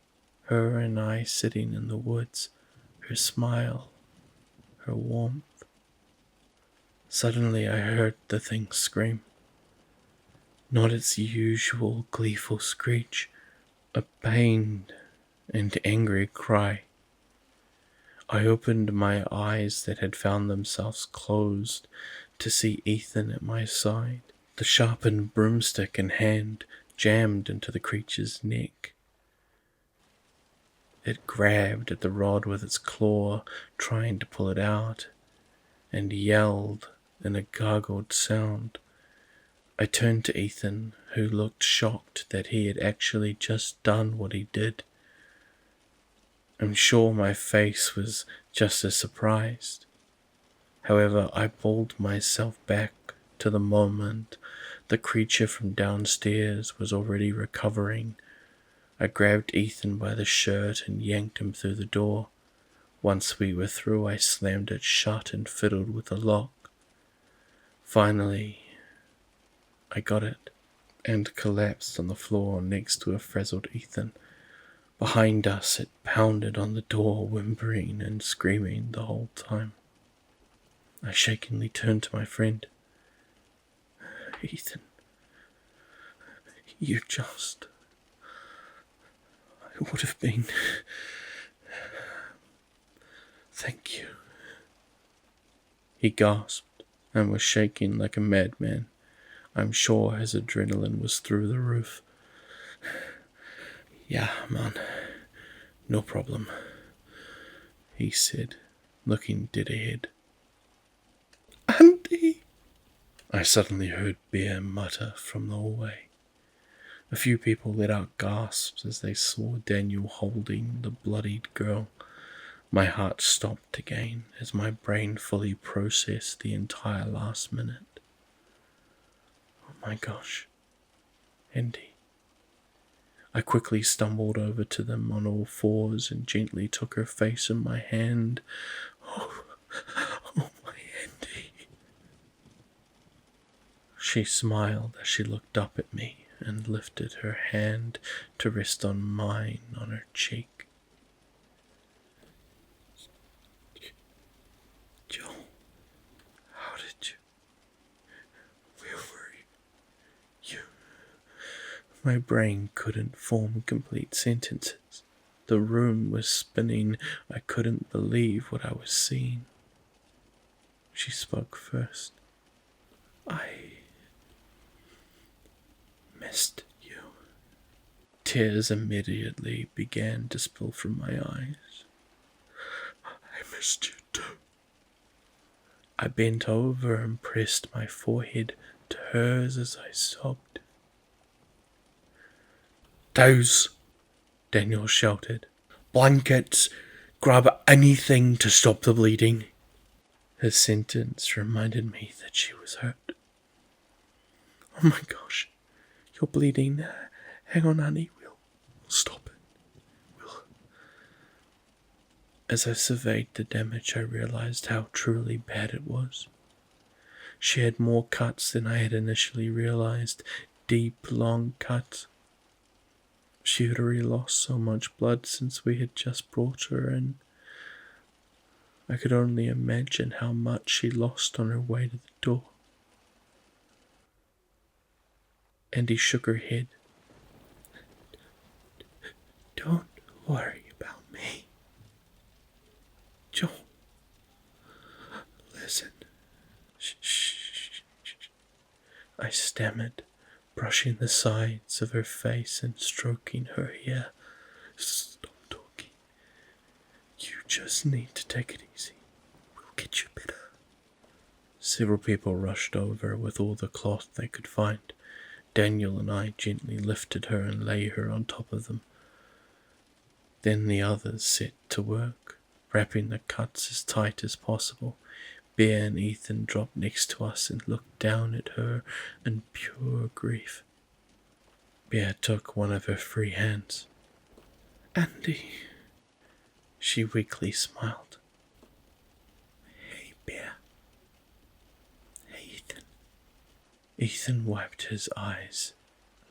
her and I sitting in the woods, her smile, her warmth. Suddenly I heard the thing scream. Not its usual gleeful screech, a pained and angry cry. I opened my eyes that had found themselves closed to see Ethan at my side, the sharpened broomstick in hand jammed into the creature's neck. It grabbed at the rod with its claw, trying to pull it out, and yelled in a gargled sound. I turned to Ethan, who looked shocked that he had actually just done what he did. I'm sure my face was just as surprised. However, I pulled myself back to the moment the creature from downstairs was already recovering. I grabbed Ethan by the shirt and yanked him through the door. Once we were through, I slammed it shut and fiddled with the lock. Finally, I got it, and collapsed on the floor next to a frazzled Ethan. Behind us, it pounded on the door, whimpering and screaming the whole time. I shakingly turned to my friend. Ethan, you just... I would have been... Thank you. He gasped and was shaking like a madman. I'm sure his adrenaline was through the roof. Yeah, man, no problem, he said, looking dead ahead. Andy! I suddenly heard Bear mutter from the hallway. A few people let out gasps as they saw Daniel holding the bloodied girl. My heart stopped again as my brain fully processed the entire last minute. Oh my gosh. Andy. I quickly stumbled over to them on all fours and gently took her face in my hand. Oh my Andy. She smiled as she looked up at me and lifted her hand to rest on mine on her cheek. Joe, how did you? Where were you? My brain couldn't form complete sentences. The room was spinning. I couldn't believe what I was seeing. She spoke first. I missed you. Tears immediately began to spill from my eyes. I missed you too. I bent over and pressed my forehead to hers as I sobbed. Those, Daniel shouted. Blankets, grab anything to stop the bleeding. His sentence reminded me that she was hurt. Oh my gosh, you're bleeding. Hang on, Annie, we'll stop it. As I surveyed the damage, I realized how truly bad it was. She had more cuts than I had initially realized, deep, long cuts. She had already lost so much blood since we had just brought her in. I could only imagine how much she lost on her way to the door. Andy shook her head. Don't worry about me. Joe, listen. Shh. I stammered, brushing the sides of her face and stroking her hair. Stop talking. You just need to take it easy. We'll get you better. Several people rushed over with all the cloth they could find. Daniel and I gently lifted her and lay her on top of them. Then the others set to work, wrapping the cuts as tight as possible. Bear and Ethan dropped next to us and looked down at her in pure grief. Bear took one of her free hands. Andy. She weakly smiled. Hey, Bear. Hey, Ethan. Ethan wiped his eyes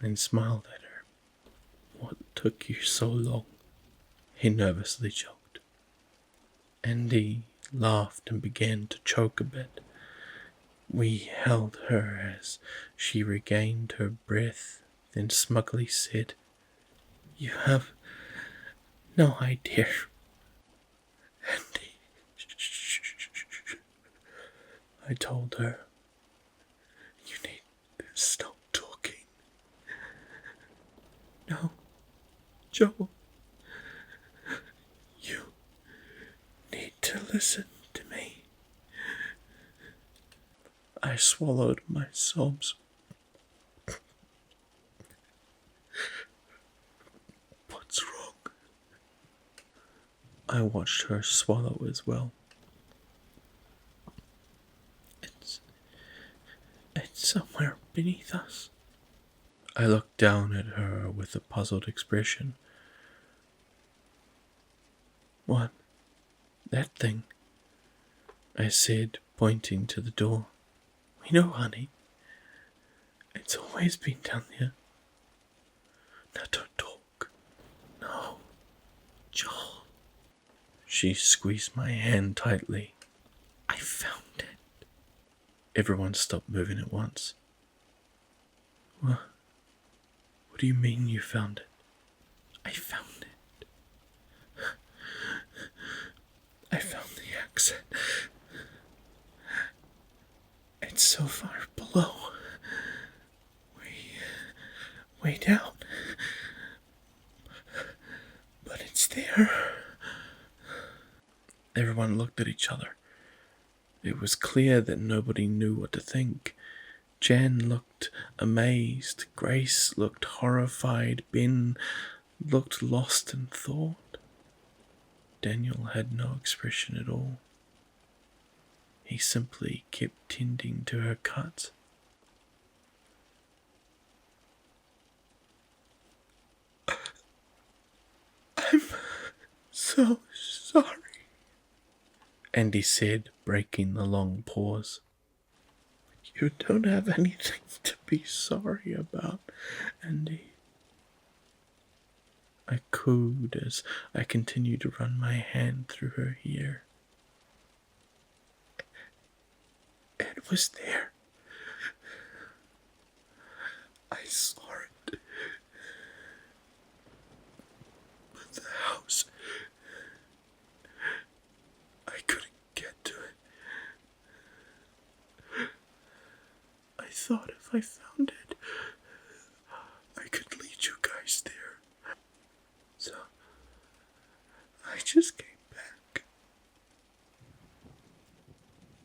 and smiled at her. What took you so long? He nervously choked. Andy laughed and began to choke a bit. We held her as she regained her breath, then smugly said, You have no idea. Andy. I told her. You need to stop talking. No, Joe. You need to listen to me. I swallowed my sobs. What's wrong? I watched her swallow as well. It's somewhere beneath us. I looked down at her with a puzzled expression. What? That thing? I said, pointing to the door. We know, honey. It's always been down there. Now don't talk. No. Joel. She squeezed my hand tightly. I found it. Everyone stopped moving at once. What do you mean you found it? I found it. I found the exit. It's so far below. Way down. But it's there. Everyone looked at each other. It was clear that nobody knew what to think. Jen looked amazed, Grace looked horrified, Ben looked lost in thought. Daniel had no expression at all. He simply kept tending to her cuts. I'm so sorry, Andy said, breaking the long pause. You don't have anything to be sorry about, Andy. I cooed as I continued to run my hand through her hair. It was there. I saw it. But the house, I couldn't get to it. I thought if I found it, I could lead you guys there. So, I just came back.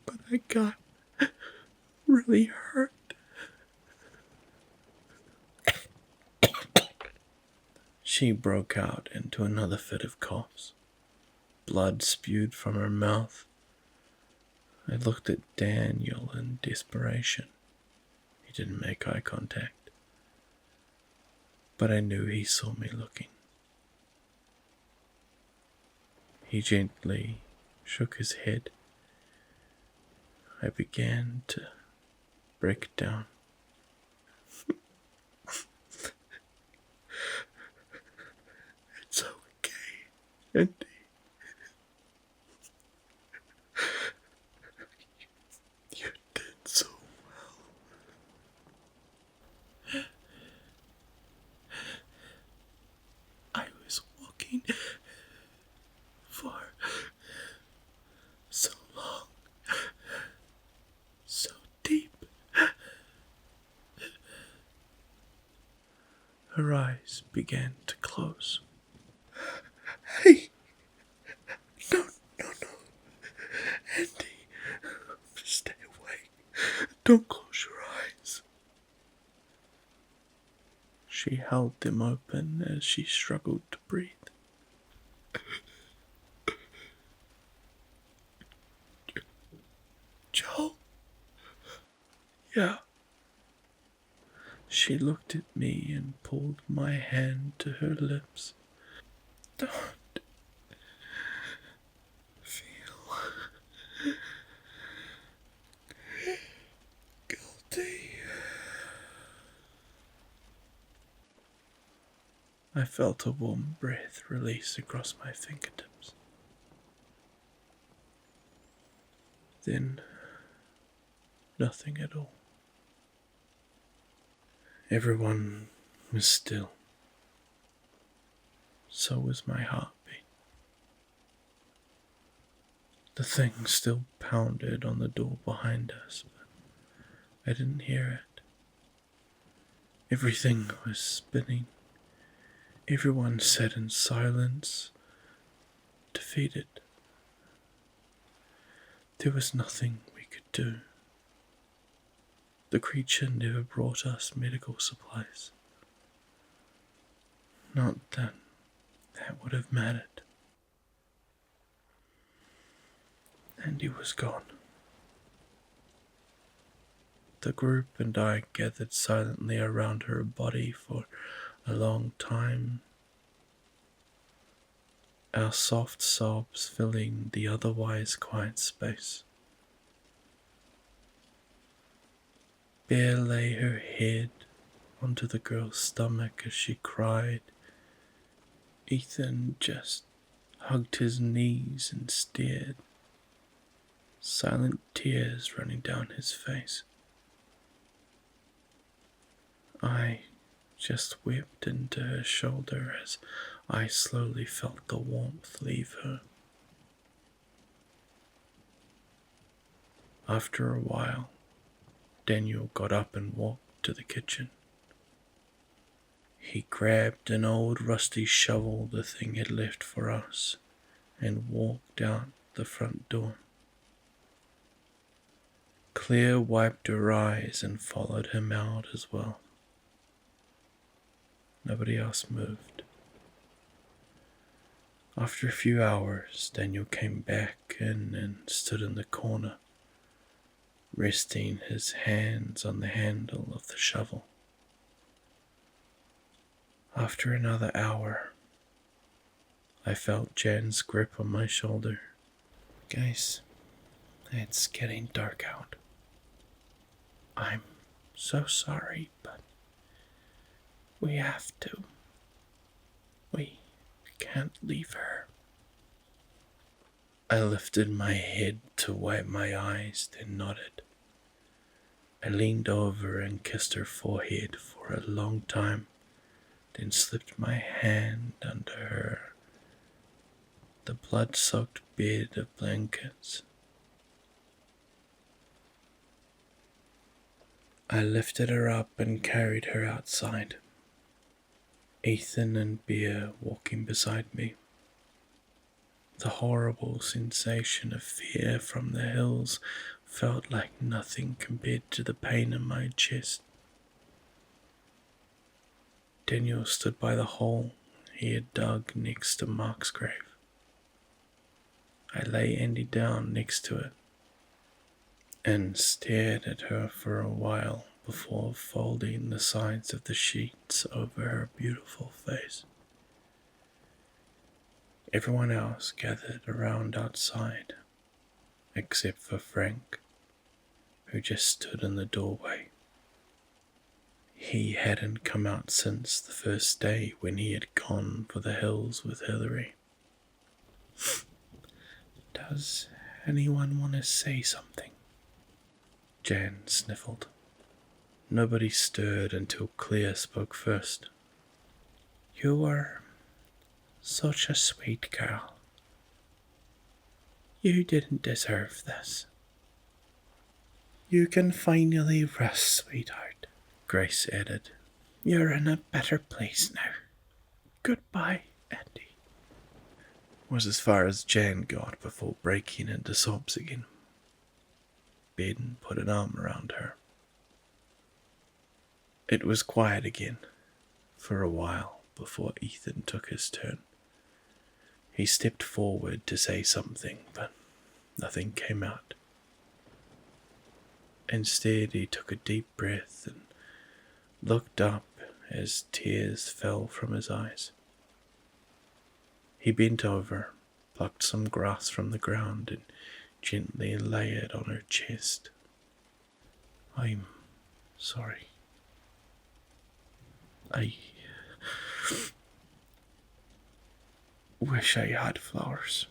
But I got really hurt. She broke out into another fit of coughs. Blood spewed from her mouth. I looked at Daniel in desperation. He didn't make eye contact, but I knew he saw me looking. He gently shook his head. I began to break down. It's okay, Andy. You did so well. I was walking for so long, so deep. Her eyes began to close. Hey! No. Andy, stay away. Don't close your eyes. She held them open as she struggled to breathe. Joel? Yeah. She looked at me and pulled my hand to her lips. Don't feel guilty. I felt a warm breath release across my fingertips. Then, nothing at all. Everyone was still. So was my heartbeat. The thing still pounded on the door behind us, but I didn't hear it. Everything was spinning. Everyone sat in silence, defeated. There was nothing we could do. The creature never brought us medical supplies. Not that that would have mattered. Andy was gone. The group and I gathered silently around her body for a long time, our soft sobs filling the otherwise quiet space. Bear lay her head onto the girl's stomach as she cried. Ethan just hugged his knees and stared, silent tears running down his face. I just wept into her shoulder as I slowly felt the warmth leave her. After a while, Daniel got up and walked to the kitchen. He grabbed an old rusty shovel the thing had left for us and walked out the front door. Claire wiped her eyes and followed him out as well. Nobody else moved. After a few hours, Daniel came back in and stood in the corner, resting his hands on the handle of the shovel. After another hour, I felt Jan's grip on my shoulder. Guys, it's getting dark out. I'm so sorry, but we have to. We can't leave her. I lifted my head to wipe my eyes, then nodded. I leaned over and kissed her forehead for a long time, then slipped my hand under the blood-soaked bed of blankets. I lifted her up and carried her outside, Ethan and Bear walking beside me. The horrible sensation of fear from the hills felt like nothing compared to the pain in my chest. Daniel stood by the hole he had dug next to Mark's grave. I lay Andy down next to it and stared at her for a while before folding the sides of the sheets over her beautiful face. Everyone else gathered around outside, except for Frank, who just stood in the doorway. He hadn't come out since the first day when he had gone for the hills with Hillary. Does anyone want to say something? Jan sniffled. Nobody stirred until Claire spoke first. You were such a sweet girl. You didn't deserve this. You can finally rest, sweetheart, Grace added. You're in a better place now. Goodbye, Andy. Was as far as Jan got before breaking into sobs again. Ben put an arm around her. It was quiet again for a while before Ethan took his turn. He stepped forward to say something, but nothing came out. Instead, he took a deep breath and looked up as tears fell from his eyes. He bent over, plucked some grass from the ground, and gently lay it on her chest. I'm sorry. I wish I had flowers.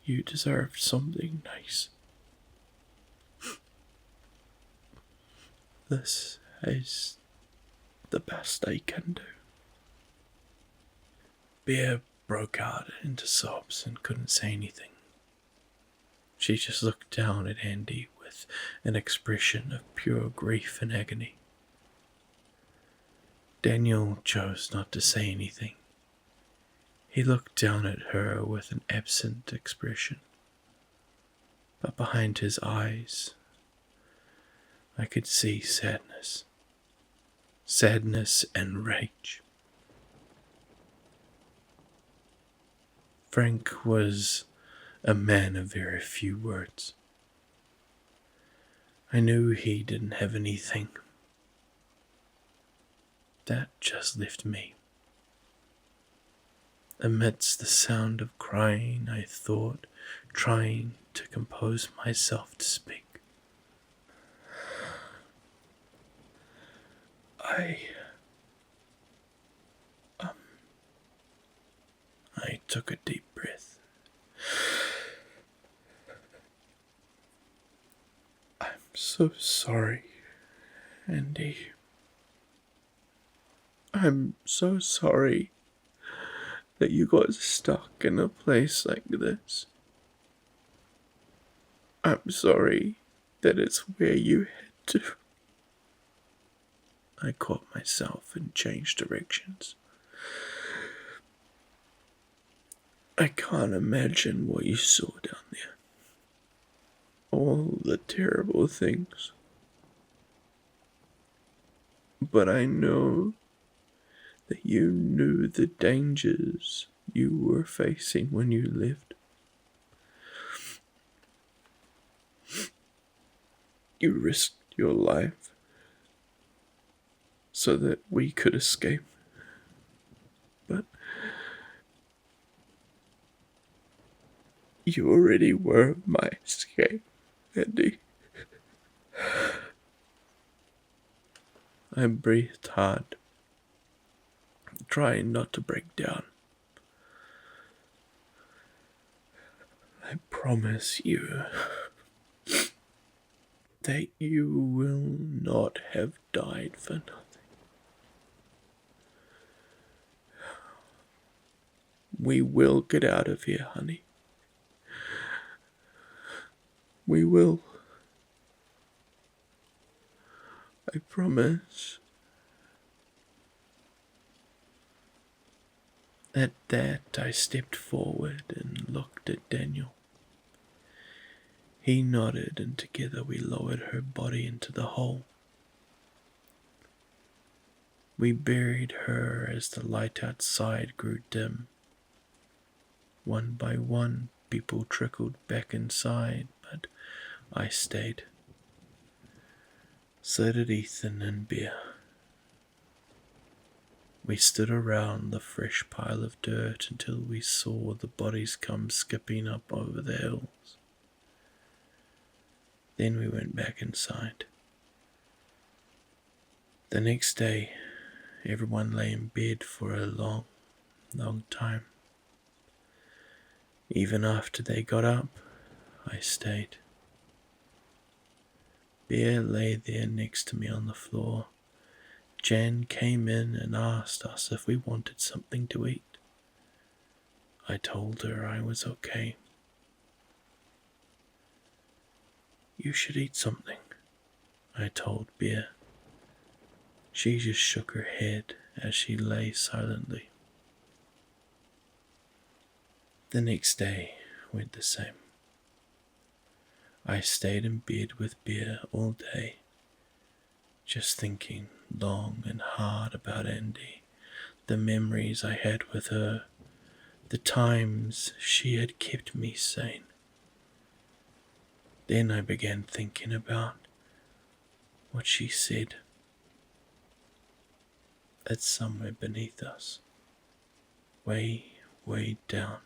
You deserved something nice. This is the best I can do. Bear broke out into sobs and couldn't say anything. She just looked down at Andy with an expression of pure grief and agony. Daniel chose not to say anything. He looked down at her with an absent expression, but behind his eyes I could see sadness and rage. Frank was a man of very few words. I knew he didn't have anything. That just left me. Amidst the sound of crying, I thought, trying to compose myself to speak. I took a deep breath. I'm so sorry, Andy. I'm so sorry that you got stuck in a place like this. I'm sorry that it's where you had to. I caught myself and changed directions. I can't imagine what you saw down there. all the terrible things. But I know that you knew the dangers you were facing when you lived. You risked your life so that we could escape. But you already were my escape, Andy. I breathed hard, trying not to break down. I promise you that you will not have died for nothing. We will get out of here, honey. We will. I promise. At that, I stepped forward and looked at Daniel. He nodded, and together we lowered her body into the hole. We buried her as the light outside grew dim. One by one, people trickled back inside, but I stayed. So did Ethan and Bear. We stood around the fresh pile of dirt until we saw the bodies come skipping up over the hills. Then we went back inside. The next day, everyone lay in bed for a long, long time. Even after they got up, I stayed. Bear lay there next to me on the floor. Jan came in and asked us if we wanted something to eat. I told her I was okay. You should eat something, I told Bear. She just shook her head as she lay silently. The next day went the same. I stayed in bed with Bear all day, just thinking long and hard about Andy, the memories I had with her, the times she had kept me sane. Then I began thinking about what she said. That somewhere beneath us, way, way down.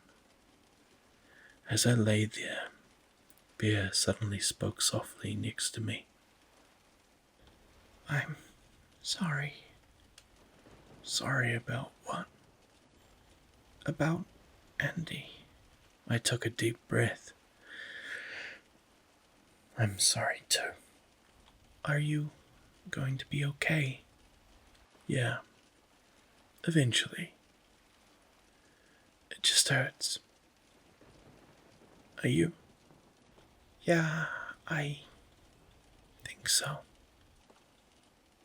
As I lay there, Bear suddenly spoke softly next to me. I'm sorry. Sorry about what? About Andy. I took a deep breath. I'm sorry too. Are you going to be okay? Yeah. Eventually. It just hurts. Are you? Yeah, I think so.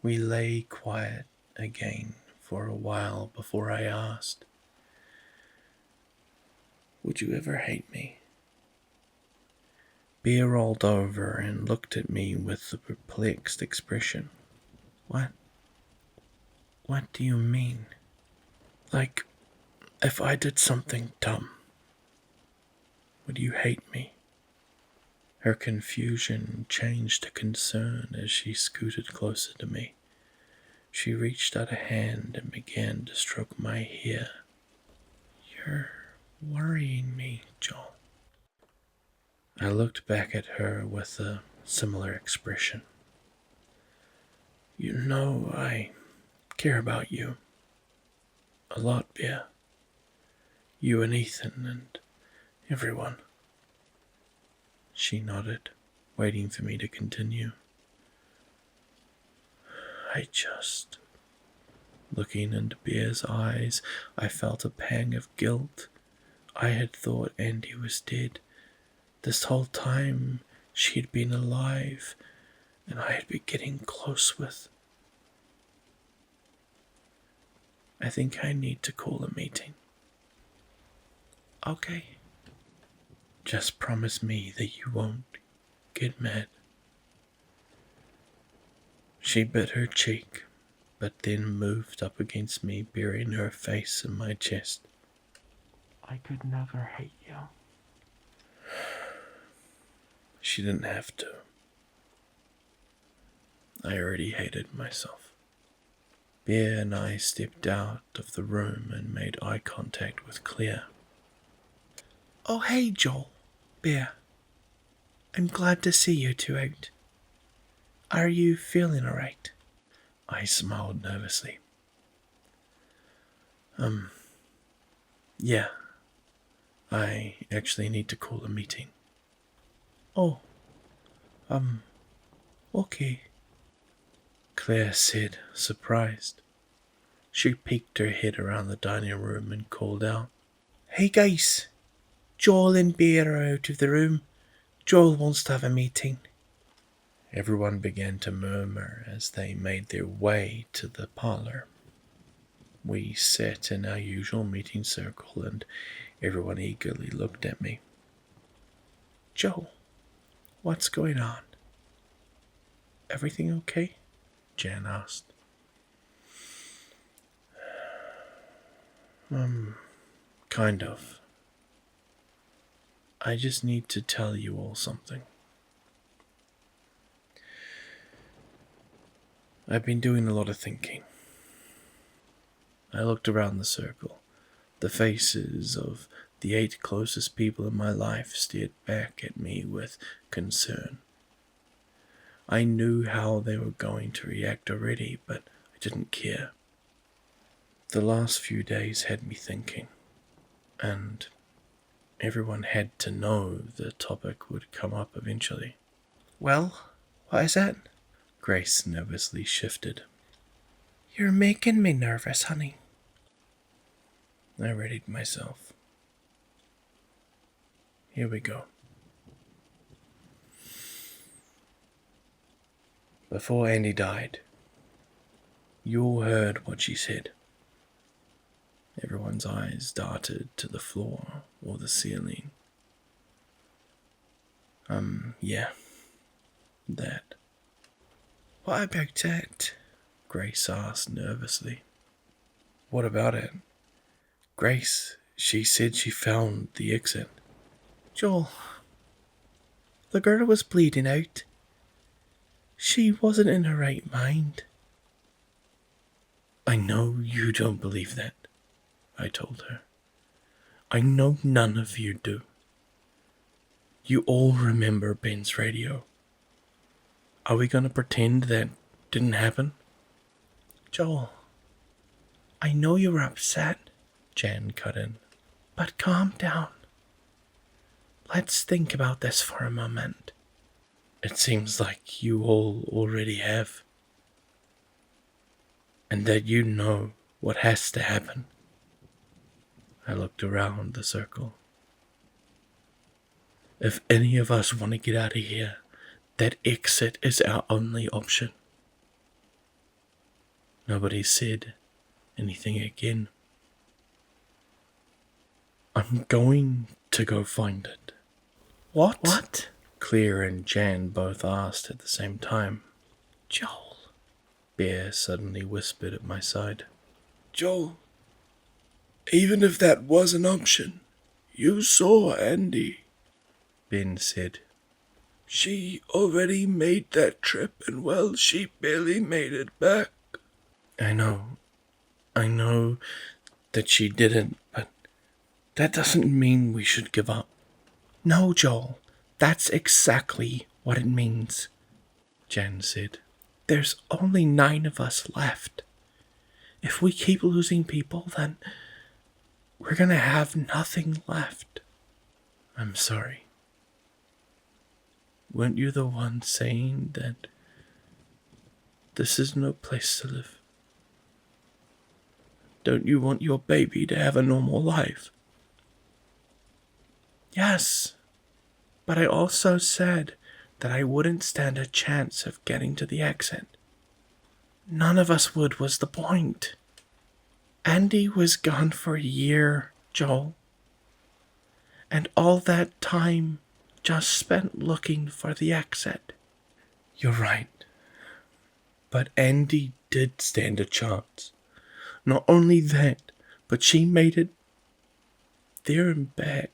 We lay quiet again for a while before I asked, would you ever hate me? Bear rolled over and looked at me with a perplexed expression. What? What do you mean? Like, if I did something dumb, would you hate me? Her confusion changed to concern as she scooted closer to me. She reached out a hand and began to stroke my hair. You're worrying me, Joel. I looked back at her with a similar expression. You know I care about you a lot, Bear. You and Ethan and everyone. She nodded, waiting for me to continue. Looking into Bear's eyes, I felt a pang of guilt. I had thought Andy was dead. This whole time she had been alive, and I had been getting close with. I think I need to call a meeting. Okay. Just promise me that you won't get mad. She bit her cheek, but then moved up against me, burying her face in my chest. I could never hate you. She didn't have to. I already hated myself. Bear and I stepped out of the room and made eye contact with Claire. Oh, hey, Joel. Bear. I'm glad to see you two out. Are you feeling alright? I smiled nervously. Yeah. I actually need to call a meeting. Oh. Okay. Claire said, surprised. She peeked her head around the dining room and called out, Hey guys, Joel and Bear are out of the room. Joel wants to have a meeting. Everyone began to murmur as they made their way to the parlor. We sat in our usual meeting circle and everyone eagerly looked at me. Joel, what's going on? Everything okay? Jan asked. Kind of. I just need to tell you all something. I've been doing a lot of thinking. I looked around the circle. The faces of the 8 closest people in my life stared back at me with concern. I knew how they were going to react already, but I didn't care. The last few days had me thinking, and everyone had to know the topic would come up eventually. Well, what is it? Grace nervously shifted. You're making me nervous, honey. I readied myself. Here we go. Before Andy died, you all heard what she said. Everyone's eyes darted to the floor or the ceiling. Yeah, that. What about it? Grace asked nervously. What about it? Grace, she said she found the exit. Joel, the girl was bleeding out. She wasn't in her right mind. I know you don't believe that, I told her. I know none of you do. You all remember Ben's radio. Are we going to pretend that didn't happen? Joel, I know you were upset, Jan cut in. but calm down. Let's think about this for a moment. It seems like you all already have. And that you know what has to happen. I looked around the circle. If any of us want to get out of here, that exit is our only option. Nobody said anything again. I'm going to go find it. What? Claire and Jan both asked at the same time. Joel. Bear suddenly whispered at my side. Joel, even if that was an option, you saw Andy. Ben said. She already made that trip and well, she barely made it back. I know that she didn't, but that doesn't mean we should give up. No, Joel, that's exactly what it means, Jan said. There's only 9 of us left. If we keep losing people, then we're gonna have nothing left. I'm sorry. Weren't you the one saying that this is no place to live? Don't you want your baby to have a normal life? Yes, but I also said that I wouldn't stand a chance of getting to the exit. None of us would was the point. Andy was gone for a year, Joel. And all that time, just spent looking for the exit. You're right. But Andy did stand a chance. Not only that, but she made it there and back.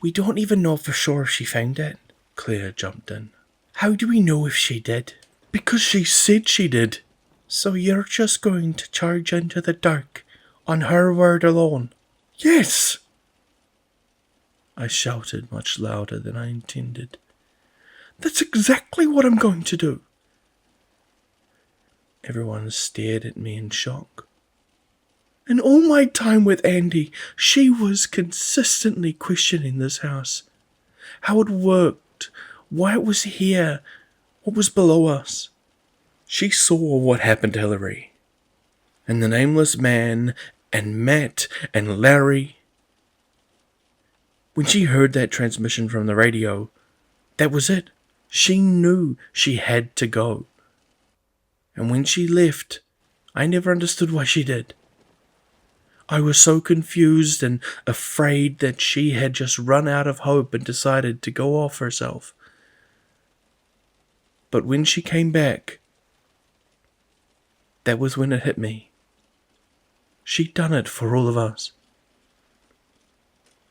We don't even know for sure if she found it. Claire jumped in. How do we know if she did? Because she said she did. So you're just going to charge into the dark on her word alone? Yes! I shouted much louder than I intended. That's exactly what I'm going to do. Everyone stared at me in shock. In all my time with Andy, she was consistently questioning this house. How it worked, why it was here, what was below us. She saw what happened to Hillary, and the nameless man, and Matt, and Larry. When she heard that transmission from the radio, that was it. She knew she had to go. And when she left, I never understood why she did. I was so confused and afraid that she had just run out of hope and decided to go off herself. But when she came back, that was when it hit me. She'd done it for all of us,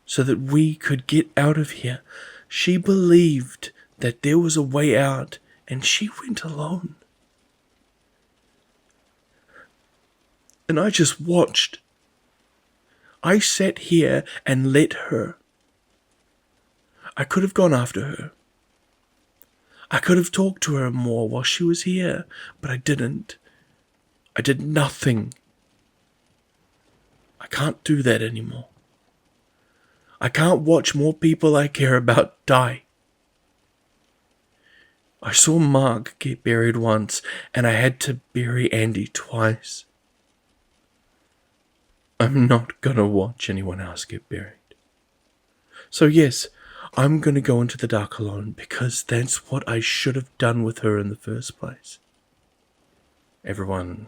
so that we could get out of here. She believed that there was a way out, and she went alone. And I just watched. I sat here and let her. I could have gone after her. I could have talked to her more while she was here, but I didn't. I did nothing. I can't do that anymore. I can't watch more people I care about die. I saw Mark get buried once, and I had to bury Andy twice. I'm not gonna watch anyone else get buried. So yes, I'm gonna go into the dark alone, because that's what I should have done with her in the first place. Everyone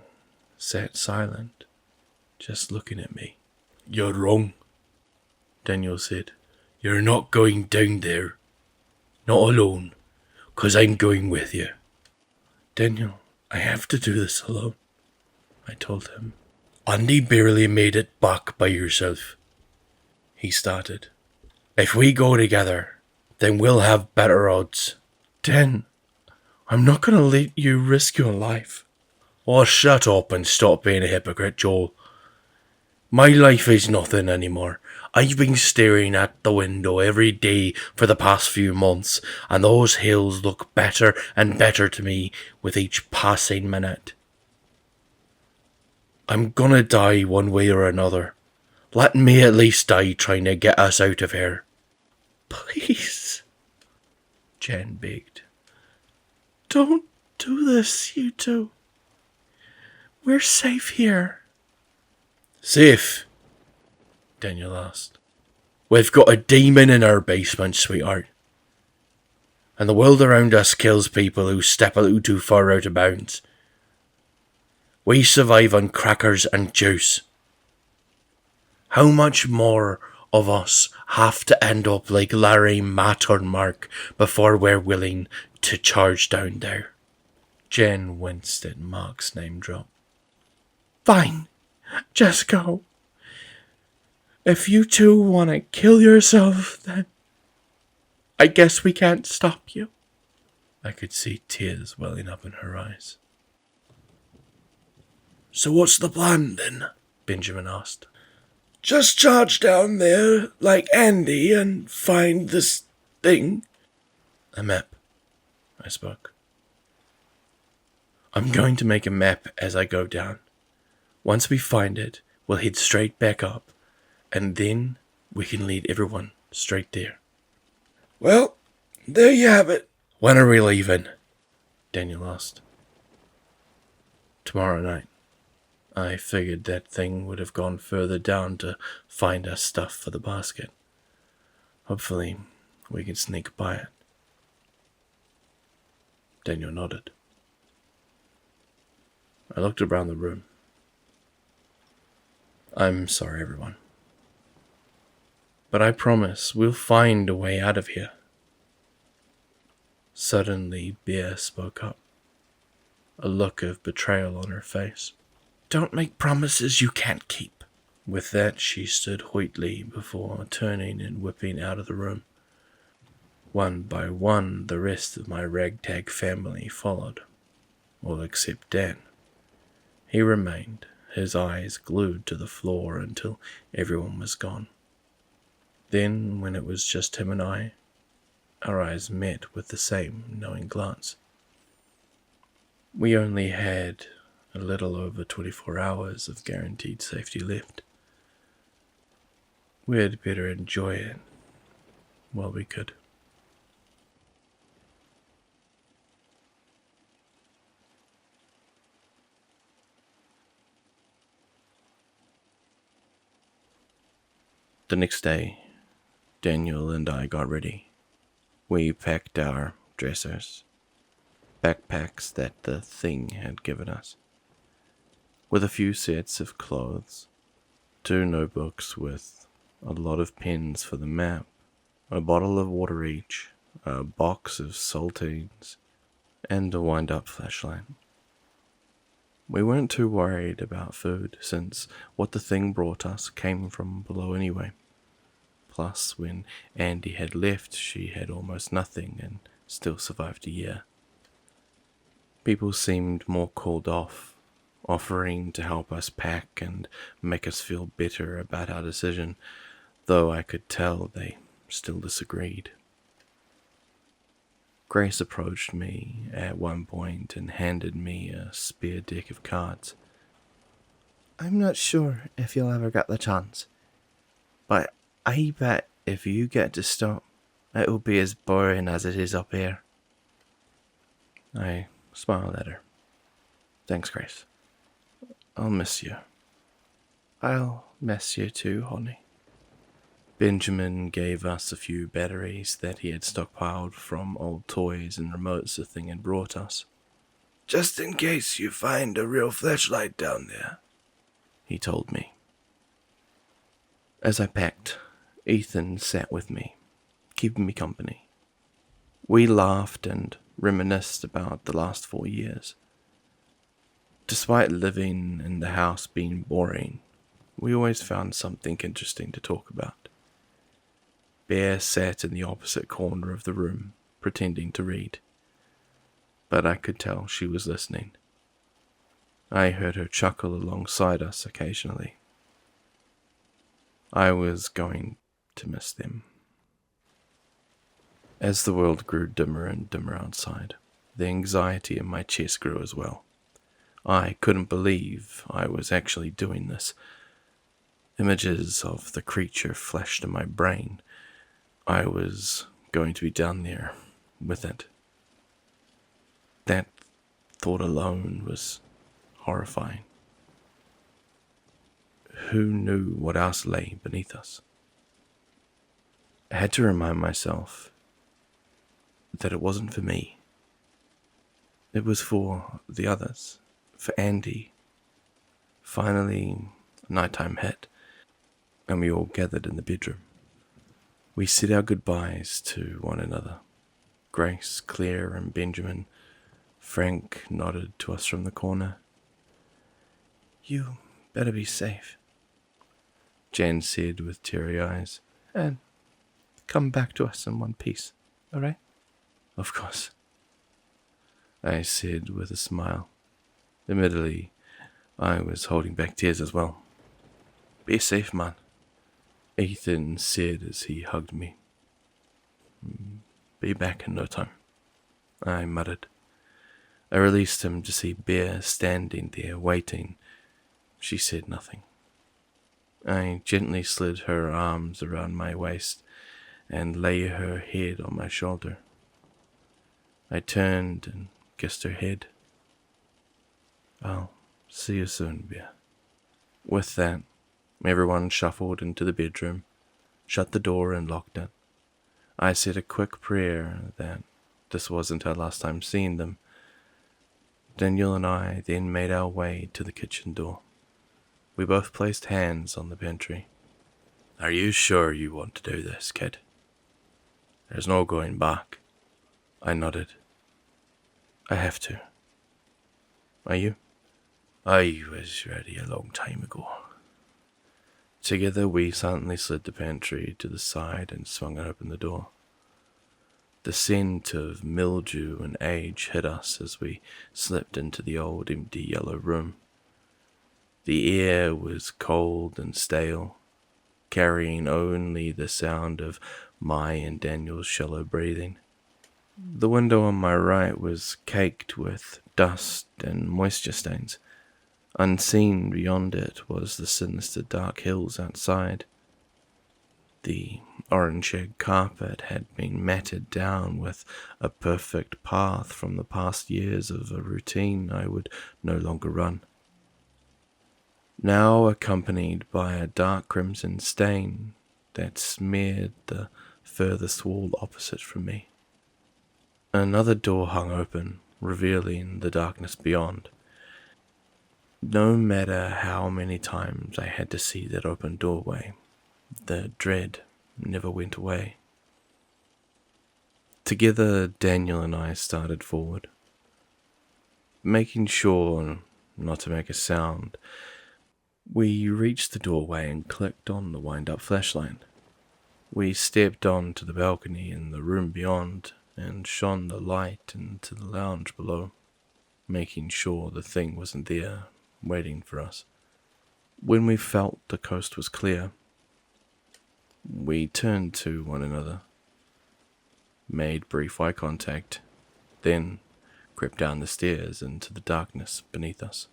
sat silent, just looking at me. You're wrong, Daniel said. You're not going down there. Not alone, 'cause I'm going with you. Daniel, I have to do this alone, I told him. Andy barely made it back by yourself, he started. If we go together, then we'll have better odds. Dan, I'm not going to let you risk your life. Oh, shut up and stop being a hypocrite, Joel. My life is nothing anymore. I've been staring at the window every day for the past few months, and those hills look better and better to me with each passing minute. I'm gonna die one way or another. Let me at least die trying to get us out of here. Please, Jen begged. Don't do this, you two. We're safe here. Safe? Daniel asked. We've got a demon in our basement, sweetheart. And the world around us kills people who step a little too far out of bounds. We survive on crackers and juice. How much more of us have to end up like Larry, Matt or Mark before we're willing to charge down there? Jen winced at Mark's name drop. Fine, just go. If you two want to kill yourself, then I guess we can't stop you. I could see tears welling up in her eyes. So what's the plan then? Benjamin asked. Just charge down there like Andy and find this thing. A map, I spoke. I'm going to make a map as I go down. Once we find it, we'll head straight back up, and then we can lead everyone straight there. Well, there you have it. When are we leaving? Daniel asked. Tomorrow night. I figured that thing would have gone further down to find us stuff for the basket. Hopefully, we can sneak by it. Daniel nodded. I looked around the room. I'm sorry, everyone. But I promise we'll find a way out of here. Suddenly, Bear spoke up, a look of betrayal on her face. Don't make promises you can't keep. With that, she stood hoitly before turning and whipping out of the room. One by one, the rest of my ragtag family followed, all except Dan. He remained, his eyes glued to the floor until everyone was gone. Then, when it was just him and I, our eyes met with the same knowing glance. We only had a little over 24 hours of guaranteed safety left. We had better enjoy it while we could. The next day, Daniel and I got ready. We packed our dressers, backpacks that the thing had given us, with a few sets of clothes, 2 notebooks with a lot of pens for the map, a bottle of water each, a box of saltines, and a wind-up flashlight. We weren't too worried about food, since what the thing brought us came from below anyway. Plus, when Andy had left, she had almost nothing and still survived a year. People seemed more called off, offering to help us pack and make us feel better about our decision, though I could tell they still disagreed. Grace approached me at one point and handed me a spare deck of cards. I'm not sure if you'll ever get the chance, but I bet if you get to stop, it'll be as boring as it is up here. I smiled at her. Thanks, Grace. I'll miss you. I'll miss you too, honey. Benjamin gave us a few batteries that he had stockpiled from old toys and remotes the thing had brought us. Just in case you find a real flashlight down there, he told me. As I packed, Ethan sat with me, keeping me company. We laughed and reminisced about the last 4 years. Despite living in the house being boring, we always found something interesting to talk about. Bear sat in the opposite corner of the room, pretending to read, but I could tell she was listening. I heard her chuckle alongside us occasionally. I was going to miss them. As the world grew dimmer and dimmer outside, the anxiety in my chest grew as well. I couldn't believe I was actually doing this. Images of the creature flashed in my brain. I was going to be down there with it. That thought alone was horrifying. Who knew what else lay beneath us? I had to remind myself that it wasn't for me. It was for the others, for Andy. Finally, nighttime hit, and we all gathered in the bedroom. We said our goodbyes to one another. Grace, Claire, and Benjamin. Frank nodded to us from the corner. You better be safe, Jan said with teary eyes. and come back to us in one piece, all right? Of course, I said with a smile. Admittedly, I was holding back tears as well. Be safe, man, Ethan said as he hugged me. Be back in no time, I muttered. I released him to see Bear standing there waiting. She said nothing. I gently slid her arms around my waist and lay her head on my shoulder. I turned and kissed her head. I'll see you soon, Bear. With that, everyone shuffled into the bedroom, shut the door and locked it. I said a quick prayer that this wasn't our last time seeing them. Daniel and I then made our way to the kitchen door. We both placed hands on the pantry. Are you sure you want to do this, kid? There's no going back. I nodded. I have to. Are you? I was ready a long time ago. Together we silently slid the pantry to the side and swung open the door. The scent of mildew and age hit us as we slipped into the old empty yellow room. The air was cold and stale, carrying only the sound of my and Daniel's shallow breathing. The window on my right was caked with dust and moisture stains. Unseen beyond it was the sinister dark hills outside. The orange-shag carpet had been matted down with a perfect path from the past years of a routine I would no longer run, now accompanied by a dark crimson stain that smeared the furthest wall opposite from me. Another door hung open, revealing the darkness beyond. No matter how many times I had to see that open doorway, the dread never went away. Together, Daniel and I started forward, making sure not to make a sound. We reached the doorway and clicked on the wind-up flashlight. We stepped onto the balcony in the room beyond and shone the light into the lounge below, making sure the thing wasn't there, waiting for us. When we felt the coast was clear, we turned to one another, made brief eye contact, then crept down the stairs into the darkness beneath us.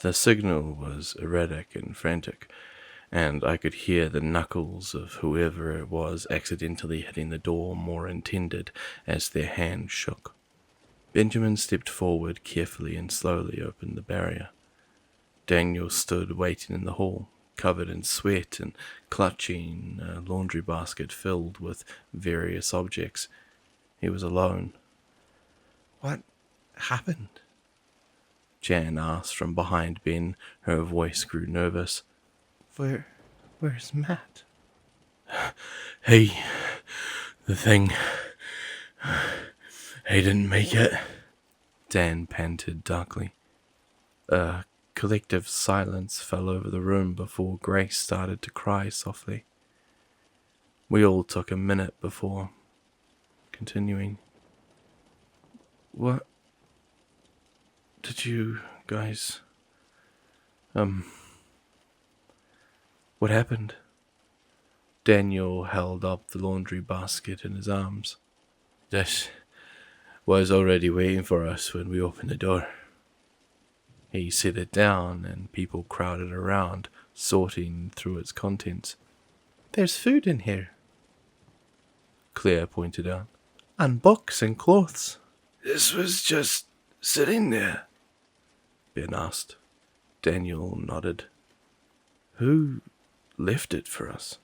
The signal was erratic and frantic, and I could hear the knuckles of whoever it was accidentally hitting the door more intended as their hand shook. Benjamin stepped forward carefully and slowly opened the barrier. Daniel stood waiting in the hall, covered in sweat and clutching a laundry basket filled with various objects. He was alone. What happened? Jan asked from behind Ben. Her voice grew nervous. Where's Matt? Hey, the thing. He didn't make it. Dan panted darkly. A collective silence fell over the room before Grace started to cry softly. We all took a minute before continuing. What did you guys... What happened? Daniel held up the laundry basket in his arms. This was already waiting for us when we opened the door. He set it down and people crowded around, sorting through its contents. There's food in here, Claire pointed out. and books and clothes. This was just sitting there, Ben asked. Daniel nodded. Who left it for us?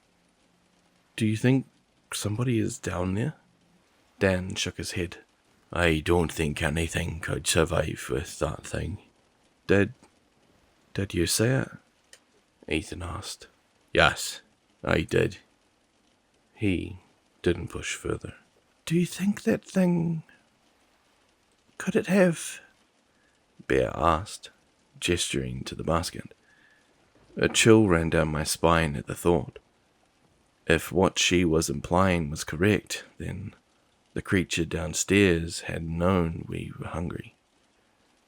Do you think somebody is down there? Dan shook his head. I don't think anything could survive with that thing. Did you say it? Ethan asked. Yes, I did. He didn't push further. Do you think that thing... could it have... Bear asked, gesturing to the basket. A chill ran down my spine at the thought. If what she was implying was correct, then the creature downstairs had known we were hungry.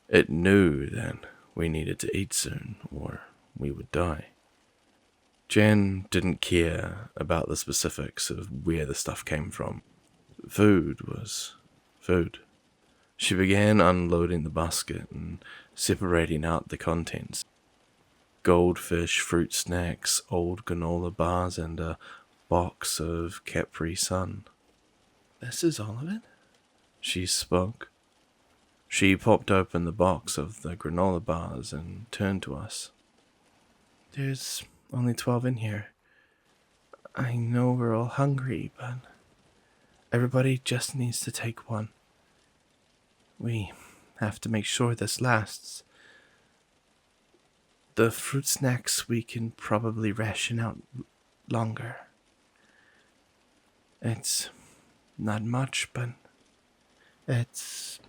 It knew that we needed to eat soon, or we would die. Jan didn't care about the specifics of where the stuff came from. Food was food. She began unloading the basket and separating out the contents. Goldfish, fruit snacks, old granola bars, and a box of Capri Sun. This is all of it? She spoke. She popped open the box of the granola bars and turned to us. There's only 12 in here. I know we're all hungry, but Everybody just needs to take one. We have to make sure this lasts. The fruit snacks we can probably ration out longer. It's not much, but it's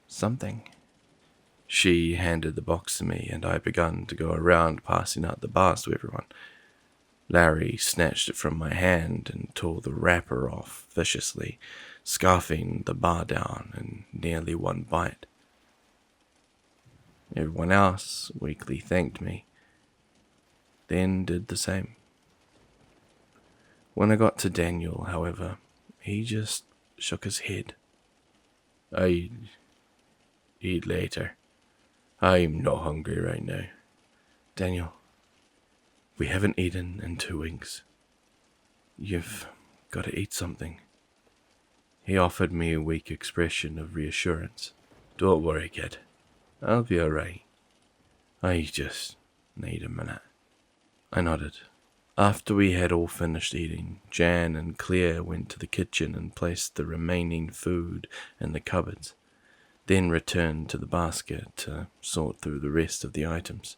something. She handed the box to me, and I began to go around passing out the bars to everyone. Larry snatched it from my hand and tore the wrapper off viciously, scarfing the bar down in nearly one bite. Everyone else weakly thanked me, then did the same. When I got to Daniel, however, he just shook his head. "I'd eat later. I'm not hungry right now." Daniel, we haven't eaten in 2 weeks. You've got to eat something. He offered me a weak expression of reassurance. "Don't worry, kid. I'll be alright. I just need a minute." I nodded. After we had all finished eating, Jan and Claire went to the kitchen and placed the remaining food in the cupboards, then returned to the basket to sort through the rest of the items.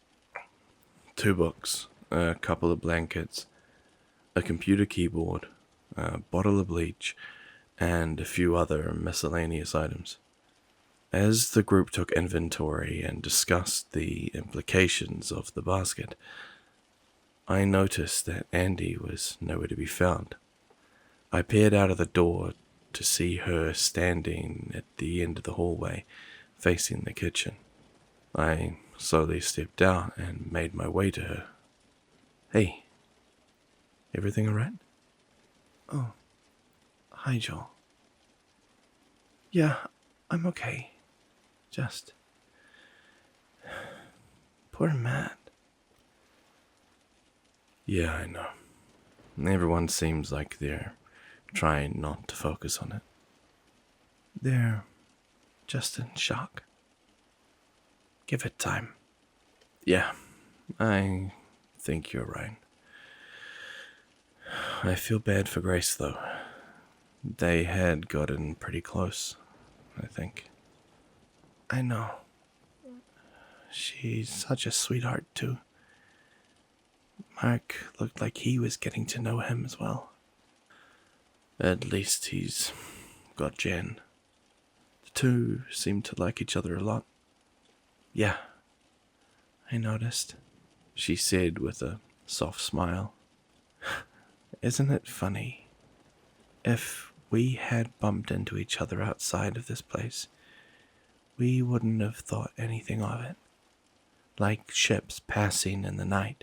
2 books, a couple of blankets, a computer keyboard, a bottle of bleach, and a few other miscellaneous items. As the group took inventory and discussed the implications of the basket, I noticed that Andy was nowhere to be found. I peered out of the door to see her standing at the end of the hallway, facing the kitchen. I slowly stepped out and made my way to her. "Hey, everything alright?" Oh, hi, Joel. Yeah, I'm okay. Just... poor Matt. Yeah, I know. Everyone seems like they're trying not to focus on it. They're just in shock. Give it time. Yeah, I think you're right. I feel bad for Grace, though. They had gotten pretty close, I think. I know. She's such a sweetheart, too. Mark looked like he was getting to know him as well. At least he's got Jen. The two seem to like each other a lot. Yeah, I noticed, she said with a soft smile. Isn't it funny? If we had bumped into each other outside of this place, we wouldn't have thought anything of it, like ships passing in the night.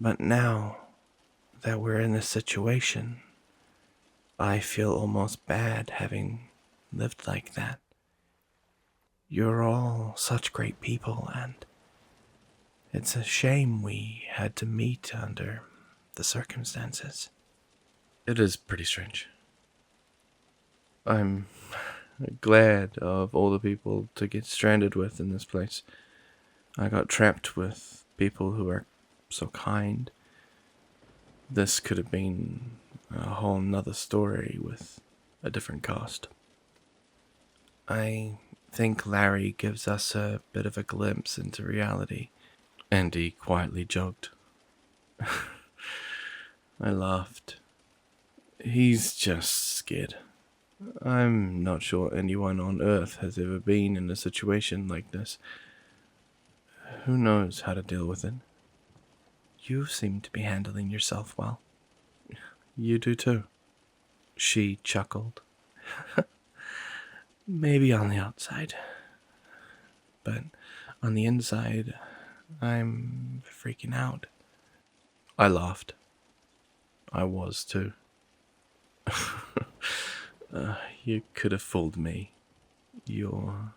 But now that we're in this situation, I feel almost bad having lived like that. You're all such great people, and it's a shame we had to meet under the circumstances. It is pretty strange. I'm glad of all the people to get stranded with in this place. I got trapped with people who are so kind. This could have been a whole nother story with a different cast. I think Larry gives us a bit of a glimpse into reality, Andy quietly joked. I laughed. He's just scared. I'm not sure anyone on Earth has ever been in a situation like this. Who knows how to deal with it? You seem to be handling yourself well. You do too. She chuckled. Maybe on the outside, but on the inside, I'm freaking out. I laughed. I was too. You could have fooled me. You're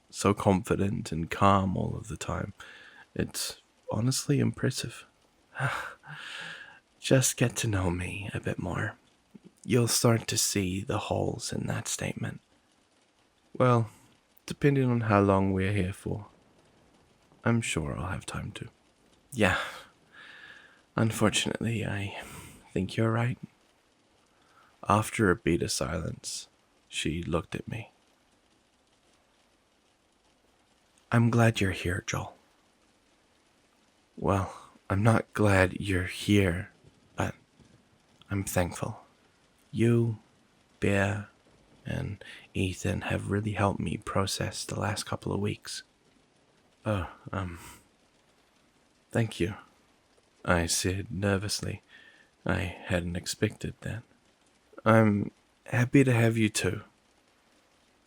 so confident and calm all of the time. It's honestly impressive. Just get to know me a bit more. You'll start to see the holes in that statement. Well, depending on how long we're here for, I'm sure I'll have time to. Yeah. Unfortunately, I think you're right. After a beat of silence, she looked at me. I'm glad you're here, Joel. Well, I'm not glad you're here, but I'm thankful. You, Bear, and Ethan have really helped me process the last couple of weeks. Oh, thank you, I said nervously. I hadn't expected that. I'm happy to have you too.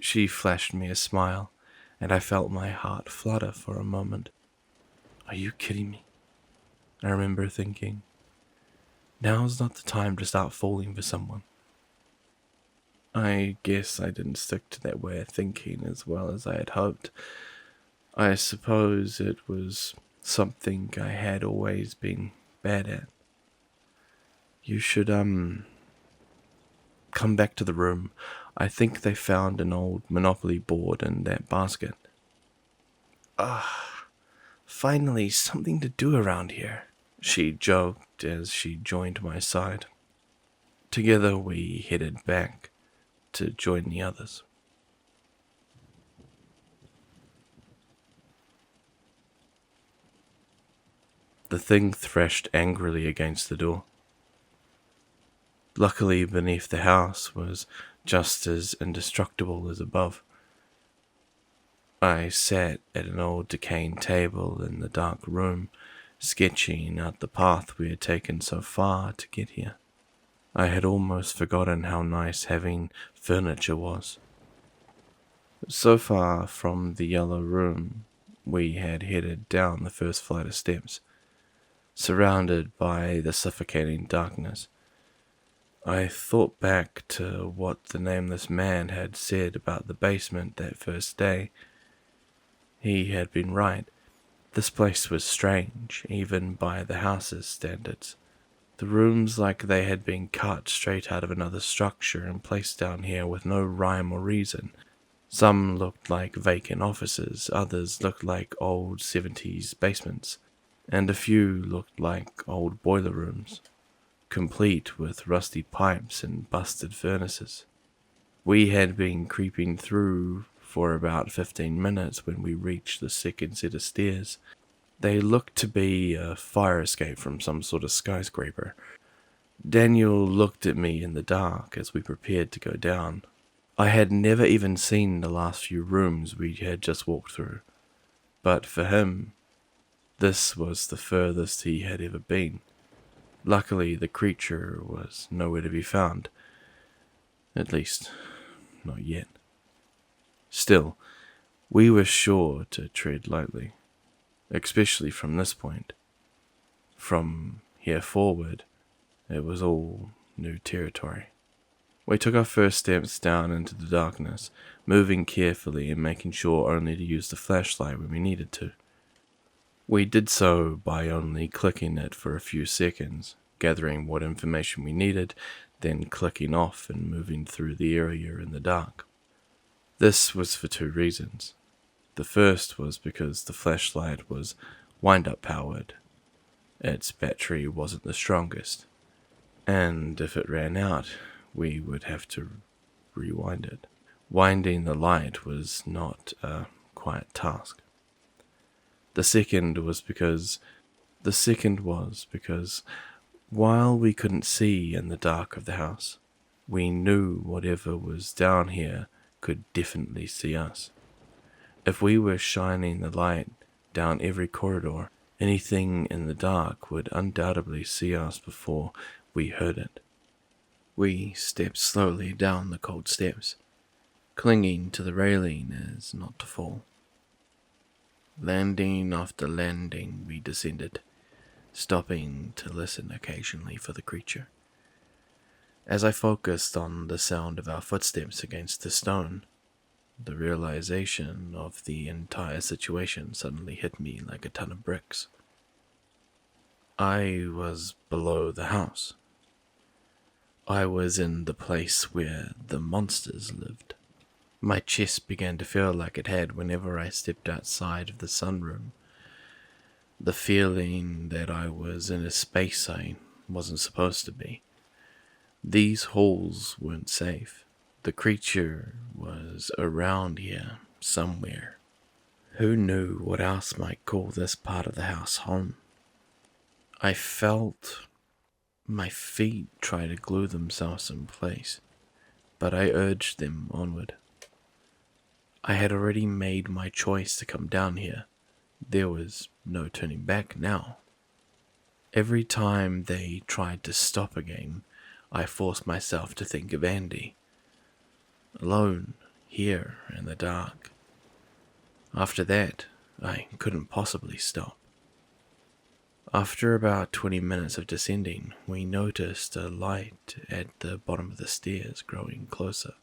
She flashed me a smile, and I felt my heart flutter for a moment. Are you kidding me? I remember thinking, now's not the time to start falling for someone. I guess I didn't stick to that way of thinking as well as I had hoped. I suppose it was something I had always been bad at. You should, come back to the room. I think they found an old Monopoly board in that basket. Finally something to do around here, she joked as she joined my side. Together we headed back to join the others. The thing thrashed angrily against the door. Luckily, beneath the house was just as indestructible as above. I sat at an old decaying table in the dark room, sketching out the path we had taken so far to get here. I had almost forgotten how nice having furniture was. So far from the yellow room, we had headed down the first flight of steps, surrounded by the suffocating darkness. I thought back to what the nameless man had said about the basement that first day. He had been right. This place was strange, even by the house's standards. The rooms like they had been cut straight out of another structure and placed down here with no rhyme or reason. Some looked like vacant offices, others looked like old 70s basements, and a few looked like old boiler rooms, complete with rusty pipes and busted furnaces. We had been creeping through for about 15 minutes when we reached the second set of stairs. They looked to be a fire escape from some sort of skyscraper. Daniel looked at me in the dark as we prepared to go down. I had never even seen the last few rooms we had just walked through, but for him, this was the furthest he had ever been. Luckily, the creature was nowhere to be found. At least, not yet. Still, we were sure to tread lightly, especially from this point. From here forward, it was all new territory. We took our first steps down into the darkness, moving carefully and making sure only to use the flashlight when we needed to. We did so by only clicking it for a few seconds, gathering what information we needed, then clicking off and moving through the area in the dark. This was for two reasons. The first was because the flashlight was wind-up powered. Its battery wasn't the strongest, and if it ran out, we would have to rewind it. Winding the light was not a quiet task. The second was because while we couldn't see in the dark of the house, we knew whatever was down here could definitely see us. If we were shining the light down every corridor, anything in the dark would undoubtedly see us before we heard it. We stepped slowly down the cold steps, clinging to the railing as not to fall. Landing after landing, we descended, stopping to listen occasionally for the creature. As I focused on the sound of our footsteps against the stone, the realization of the entire situation suddenly hit me like a ton of bricks. I was below the house. I was in the place where the monsters lived. My chest began to feel like it had whenever I stepped outside of the sunroom. The feeling that I was in a space I wasn't supposed to be. These halls weren't safe. The creature was around here somewhere. Who knew what else might call this part of the house home? I felt my feet try to glue themselves in place, but I urged them onward. I had already made my choice to come down here. There was no turning back now. Every time they tried to stop again, I forced myself to think of Andy, alone here in the dark. After that, I couldn't possibly stop. After about 20 minutes of descending, we noticed a light at the bottom of the stairs growing closer.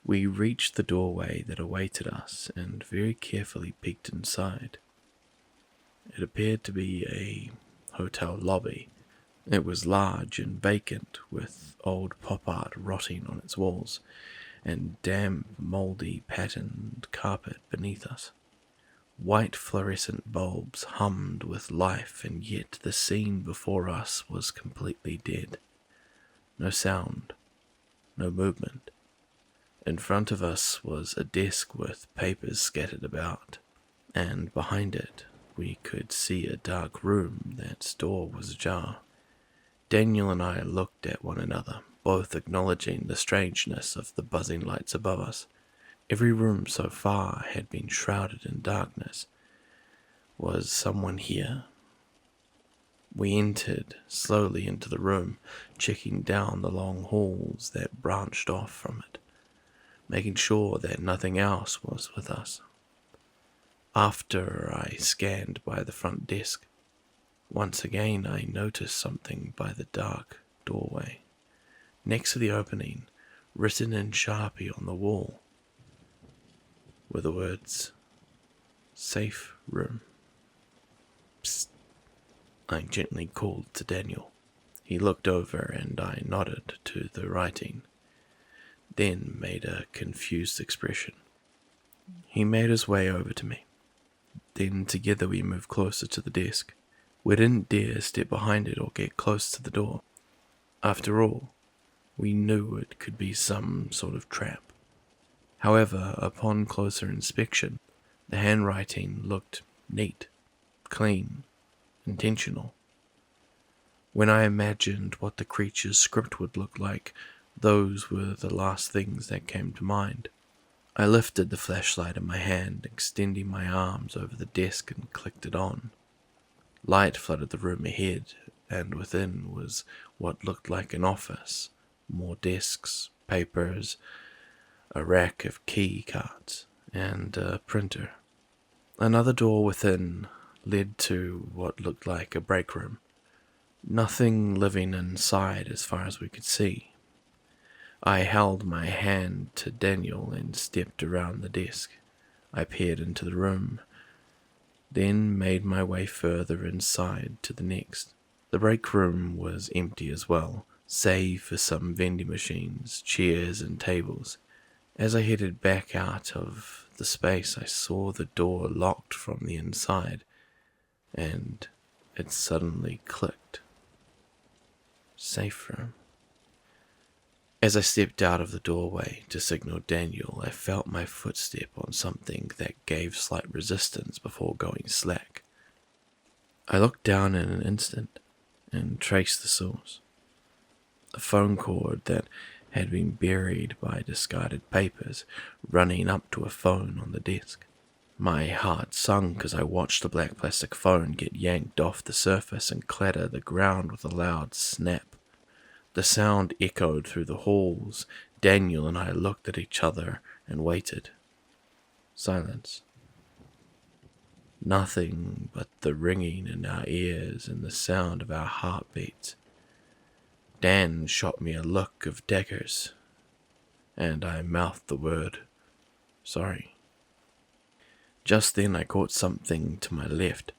We reached the doorway that awaited us and very carefully peeked inside. It appeared to be a hotel lobby. It was large and vacant, with old pop art rotting on its walls and damp, mouldy, patterned carpet beneath us. White fluorescent bulbs hummed with life, and yet the scene before us was completely dead. No sound, no movement. In front of us was a desk with papers scattered about, and behind it we could see a dark room that's door was ajar. Daniel and I looked at one another, both acknowledging the strangeness of the buzzing lights above us. Every room so far had been shrouded in darkness. Was someone here? We entered slowly into the room, checking down the long halls that branched off from it, making sure that nothing else was with us. After I scanned by the front desk, once again I noticed something by the dark doorway. Next to the opening, written in Sharpie on the wall, were the words, "Safe room." Psst, I gently called to Daniel. He looked over and I nodded to the writing, then made a confused expression. He made his way over to me. Then together we moved closer to the desk. We didn't dare step behind it or get close to the door. After all, we knew it could be some sort of trap. However, upon closer inspection, the handwriting looked neat, clean, intentional. When I imagined what the creature's script would look like, those were the last things that came to mind. I lifted the flashlight in my hand, extending my arms over the desk and clicked it on. Light flooded the room ahead, and within was what looked like an office. More desks, papers, a rack of key cards, and a printer. Another door within led to what looked like a break room. Nothing living inside as far as we could see. I held my hand to Daniel and stepped around the desk. I peered into the room, then made my way further inside to the next. The break room was empty as well, save for some vending machines, chairs, and tables. As I headed back out of the space, I saw the door locked from the inside, and it suddenly clicked. Safe room. As I stepped out of the doorway to signal Daniel, I felt my footstep on something that gave slight resistance before going slack. I looked down in an instant and traced the source. A phone cord that had been buried by discarded papers running up to a phone on the desk. My heart sunk as I watched the black plastic phone get yanked off the surface and clatter the ground with a loud snap. The sound echoed through the halls. Daniel and I looked at each other and waited. Silence. Nothing but the ringing in our ears and the sound of our heartbeats. Dan shot me a look of daggers, and I mouthed the word, "Sorry." Just then I caught something to my left,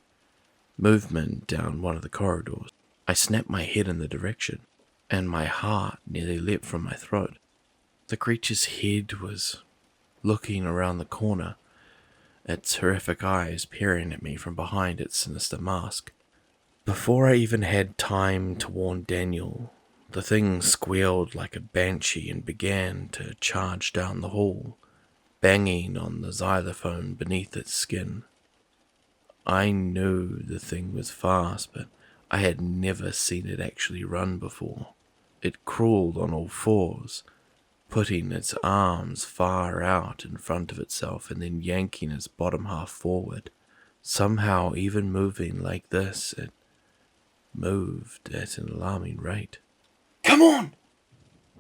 movement down one of the corridors. I snapped my head in the direction, and my heart nearly leapt from my throat. The creature's head was looking around the corner, its horrific eyes peering at me from behind its sinister mask. Before I even had time to warn Daniel, the thing squealed like a banshee and began to charge down the hall, banging on the xylophone beneath its skin. I knew the thing was fast, but I had never seen it actually run before. It crawled on all fours, putting its arms far out in front of itself and then yanking its bottom half forward. Somehow, even moving like this, it moved at an alarming rate. Come on!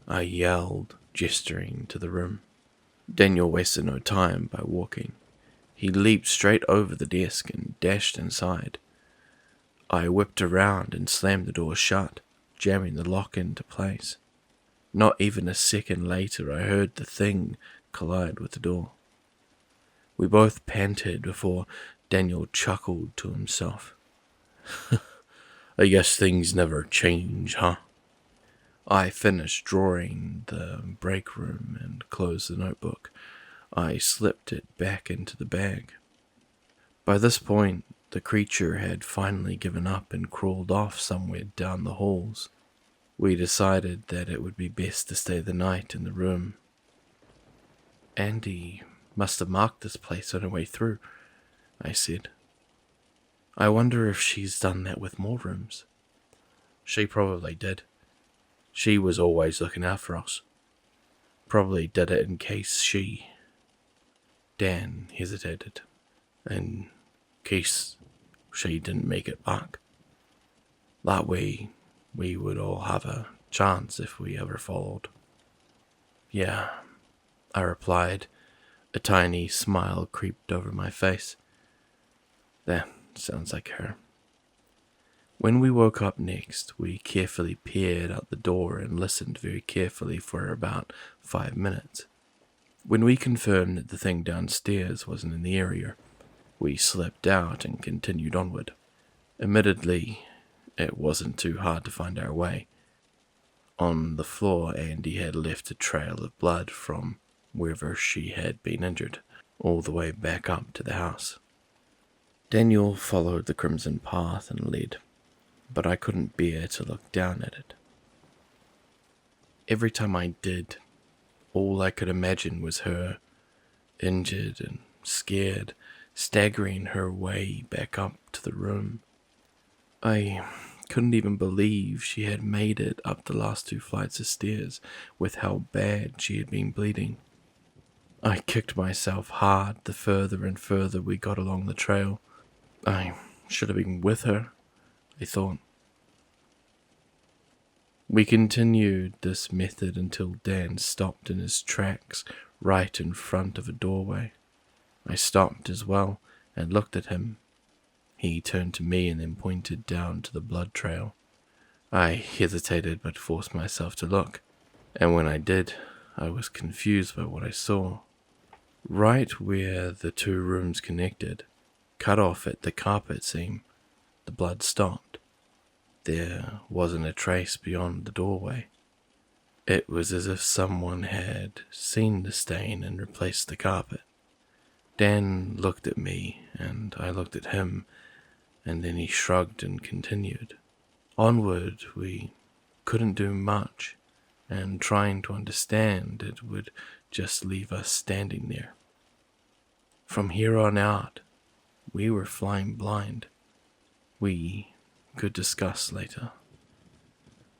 I yelled, gesturing to the room. Daniel wasted no time by walking. He leaped straight over the desk and dashed inside. I whipped around and slammed the door shut, jamming the lock into place. Not even a second later, I heard the thing collide with the door. We both panted before Daniel chuckled to himself. I guess things never change, huh? I finished drawing the break room and closed the notebook. I slipped it back into the bag. By this point, the creature had finally given up and crawled off somewhere down the halls. We decided that it would be best to stay the night in the room. Andy must have marked this place on her way through, I said. I wonder if she's done that with more rooms. She probably did. She was always looking out for us. Probably did it in case she... Dan hesitated. In case she didn't make it back. That way, we would all have a chance if we ever followed. Yeah, I replied. A tiny smile creeped over my face. That sounds like her. When we woke up next, we carefully peered out the door and listened very carefully for about 5 minutes. When we confirmed that the thing downstairs wasn't in the area, we slipped out and continued onward. Admittedly, it wasn't too hard to find our way. On the floor, Andy had left a trail of blood from wherever she had been injured, all the way back up to the house. Daniel followed the crimson path and led, but I couldn't bear to look down at it. Every time I did, all I could imagine was her, injured and scared, staggering her way back up to the room. I couldn't even believe she had made it up the last 2 flights of stairs with how bad she had been bleeding. I kicked myself hard the further and further we got along the trail. I should have been with her, I thought. We continued this method until Dan stopped in his tracks right in front of a doorway. I stopped as well and looked at him. He turned to me and then pointed down to the blood trail. I hesitated but forced myself to look, and when I did, I was confused by what I saw. Right where the 2 rooms connected, cut off at the carpet seam, the blood stopped. There wasn't a trace beyond the doorway. It was as if someone had seen the stain and replaced the carpet. Dan looked at me, and I looked at him, and then he shrugged and continued. Onward, we couldn't do much, and trying to understand it would just leave us standing there. From here on out, we were flying blind. We could discuss later.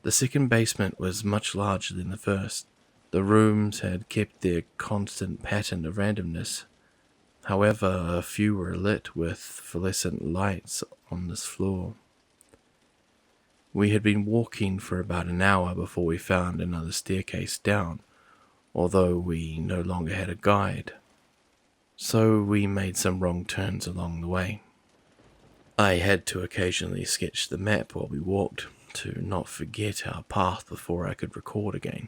The second basement was much larger than the first. The rooms had kept their constant pattern of randomness. However, a few were lit with fluorescent lights on this floor. We had been walking for about an hour before we found another staircase down, although we no longer had a guide. So we made some wrong turns along the way. I had to occasionally sketch the map while we walked, to not forget our path before I could record again.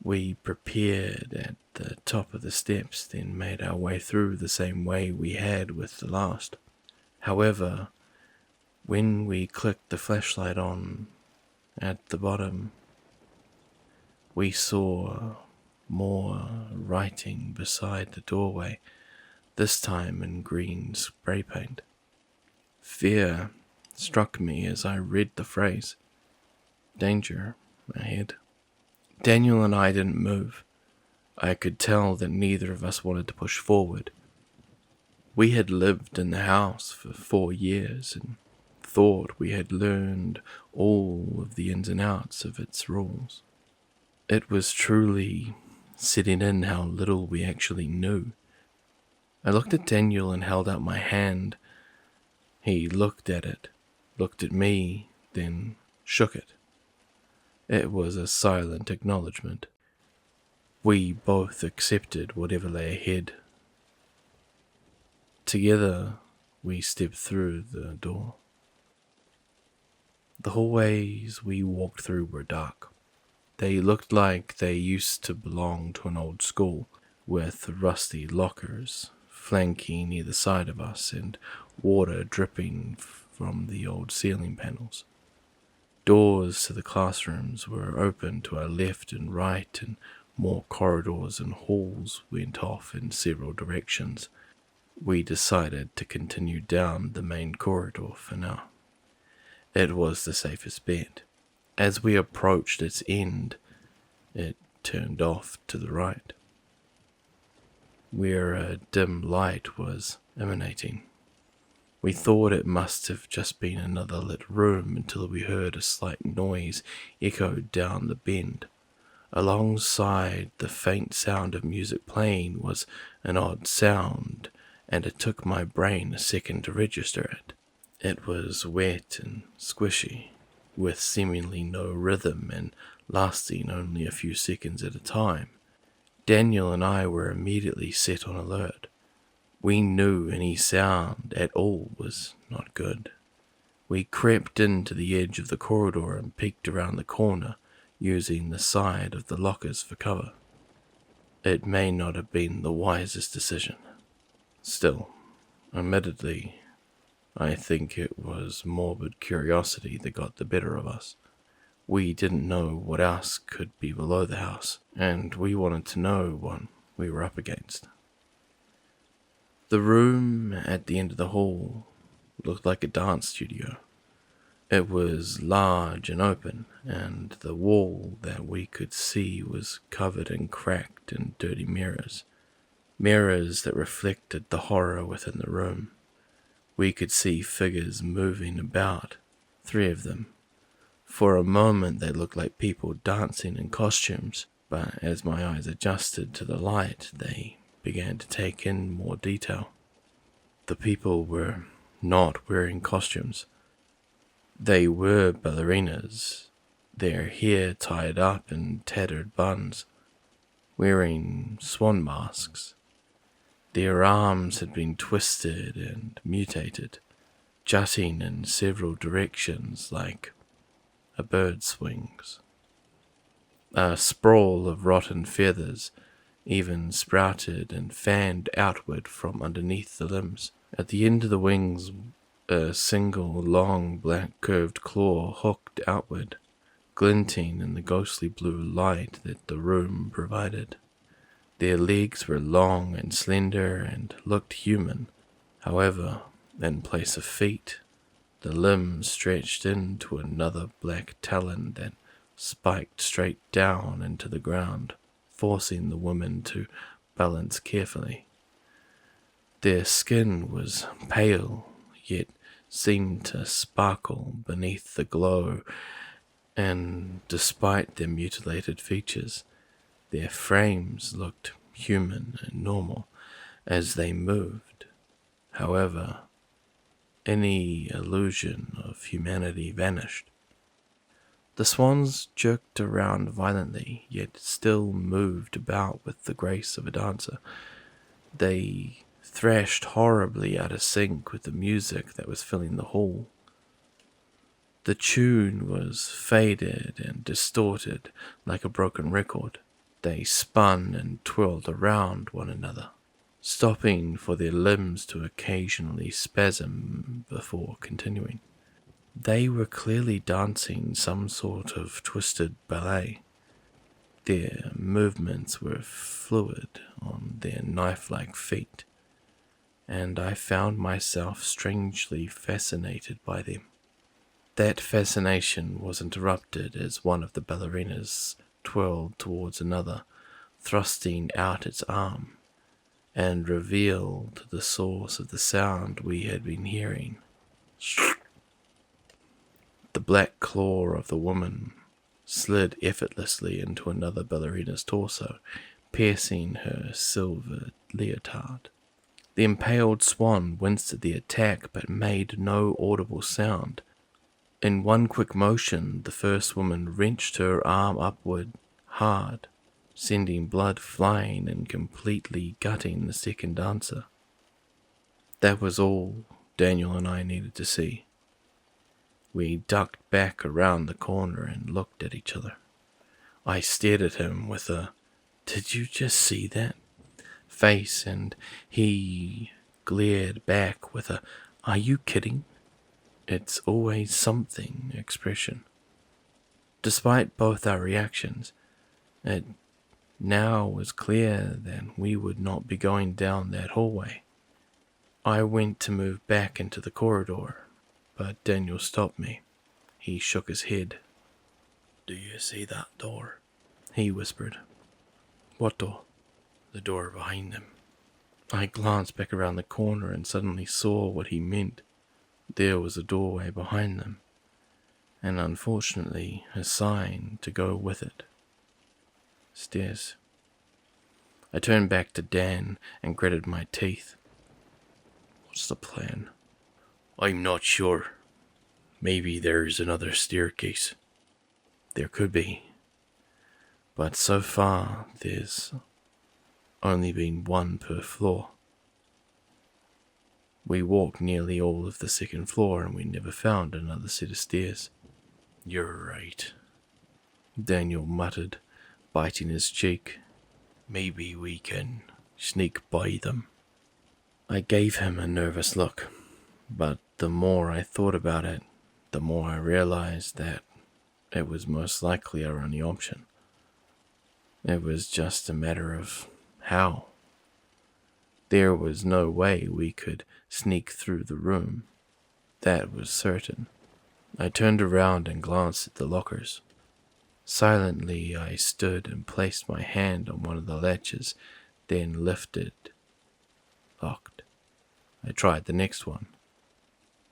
We prepared at the top of the steps, then made our way through the same way we had with the last. However, when we clicked the flashlight on at the bottom, we saw more writing beside the doorway, this time in green spray paint. Fear struck me as I read the phrase. Danger ahead. Daniel and I didn't move. I could tell that neither of us wanted to push forward. We had lived in the house for 4 years and thought we had learned all of the ins and outs of its rules. It was truly setting in how little we actually knew. I looked at Daniel and held out my hand. He looked at it, looked at me, then shook it. It was a silent acknowledgement. We both accepted whatever lay ahead. Together, we stepped through the door. The hallways we walked through were dark. They looked like they used to belong to an old school, with rusty lockers flanking either side of us and water dripping from the old ceiling panels. Doors to the classrooms were open to our left and right, and more corridors and halls went off in several directions. We decided to continue down the main corridor for now. It was the safest bet. As we approached its end, it turned off to the right, where a dim light was emanating. We thought it must have just been another lit room until we heard a slight noise echoed down the bend. Alongside the faint sound of music playing was an odd sound, and it took my brain a second to register it. It was wet and squishy, with seemingly no rhythm and lasting only a few seconds at a time. Daniel and I were immediately set on alert. We knew any sound at all was not good. We crept into the edge of the corridor and peeked around the corner, using the side of the lockers for cover. It may not have been the wisest decision. Still, admittedly, I think it was morbid curiosity that got the better of us. We didn't know what else could be below the house, and we wanted to know what we were up against. The room at the end of the hall looked like a dance studio. It was large and open, and the wall that we could see was covered in cracked and dirty mirrors. Mirrors that reflected the horror within the room. We could see figures moving about, 3 of them. For a moment they looked like people dancing in costumes, but as my eyes adjusted to the light, they began to take in more detail. The people were not wearing costumes. They were ballerinas, their hair tied up in tattered buns, wearing swan masks. Their arms had been twisted and mutated, jutting in several directions like a bird's wings. A sprawl of rotten feathers even sprouted and fanned outward from underneath the limbs. At the end of the wings, a single long black curved claw hooked outward, glinting in the ghostly blue light that the room provided. Their legs were long and slender and looked human. However, in place of feet, the limbs stretched into another black talon that spiked straight down into the ground, forcing the women to balance carefully. Their skin was pale, yet seemed to sparkle beneath the glow, and despite their mutilated features, their frames looked human and normal as they moved. However, any illusion of humanity vanished. The swans jerked around violently, yet still moved about with the grace of a dancer. They thrashed horribly out of sync with the music that was filling the hall. The tune was faded and distorted like a broken record. They spun and twirled around one another, stopping for their limbs to occasionally spasm before continuing. They were clearly dancing some sort of twisted ballet. Their movements were fluid on their knife-like feet, and I found myself strangely fascinated by them. That fascination was interrupted as one of the ballerinas twirled towards another, thrusting out its arm, and revealed the source of the sound we had been hearing. The black claw of the woman slid effortlessly into another ballerina's torso, piercing her silver leotard. The impaled swan winced at the attack but made no audible sound. In one quick motion, the first woman wrenched her arm upward hard, sending blood flying and completely gutting the second dancer. That was all Daniel and I needed to see. We ducked back around the corner and looked at each other. I stared at him with a "Did you just see that?" face, and he glared back with a "Are you kidding? It's always something" expression. Despite both our reactions, it now was clear that we would not be going down that hallway. I went to move back into the corridor, but Daniel stopped me. He shook his head. "Do you see that door?" he whispered. "What door?" "The door behind them." I glanced back around the corner and suddenly saw what he meant. There was a doorway behind them, and unfortunately a sign to go with it. Stairs. I turned back to Dan and gritted my teeth. "What's the plan?" "I'm not sure. Maybe there's another staircase." "There could be. But so far there's only been one per floor. We walked nearly all of the second floor and we never found another set of stairs." "You're right," Daniel muttered, biting his cheek. "Maybe we can sneak by them." I gave him a nervous look, but the more I thought about it, the more I realized that it was most likely our only option. It was just a matter of how. There was no way we could sneak through the room. That was certain. I turned around and glanced at the lockers. Silently, I stood and placed my hand on one of the latches, then lifted. Locked. I tried the next one.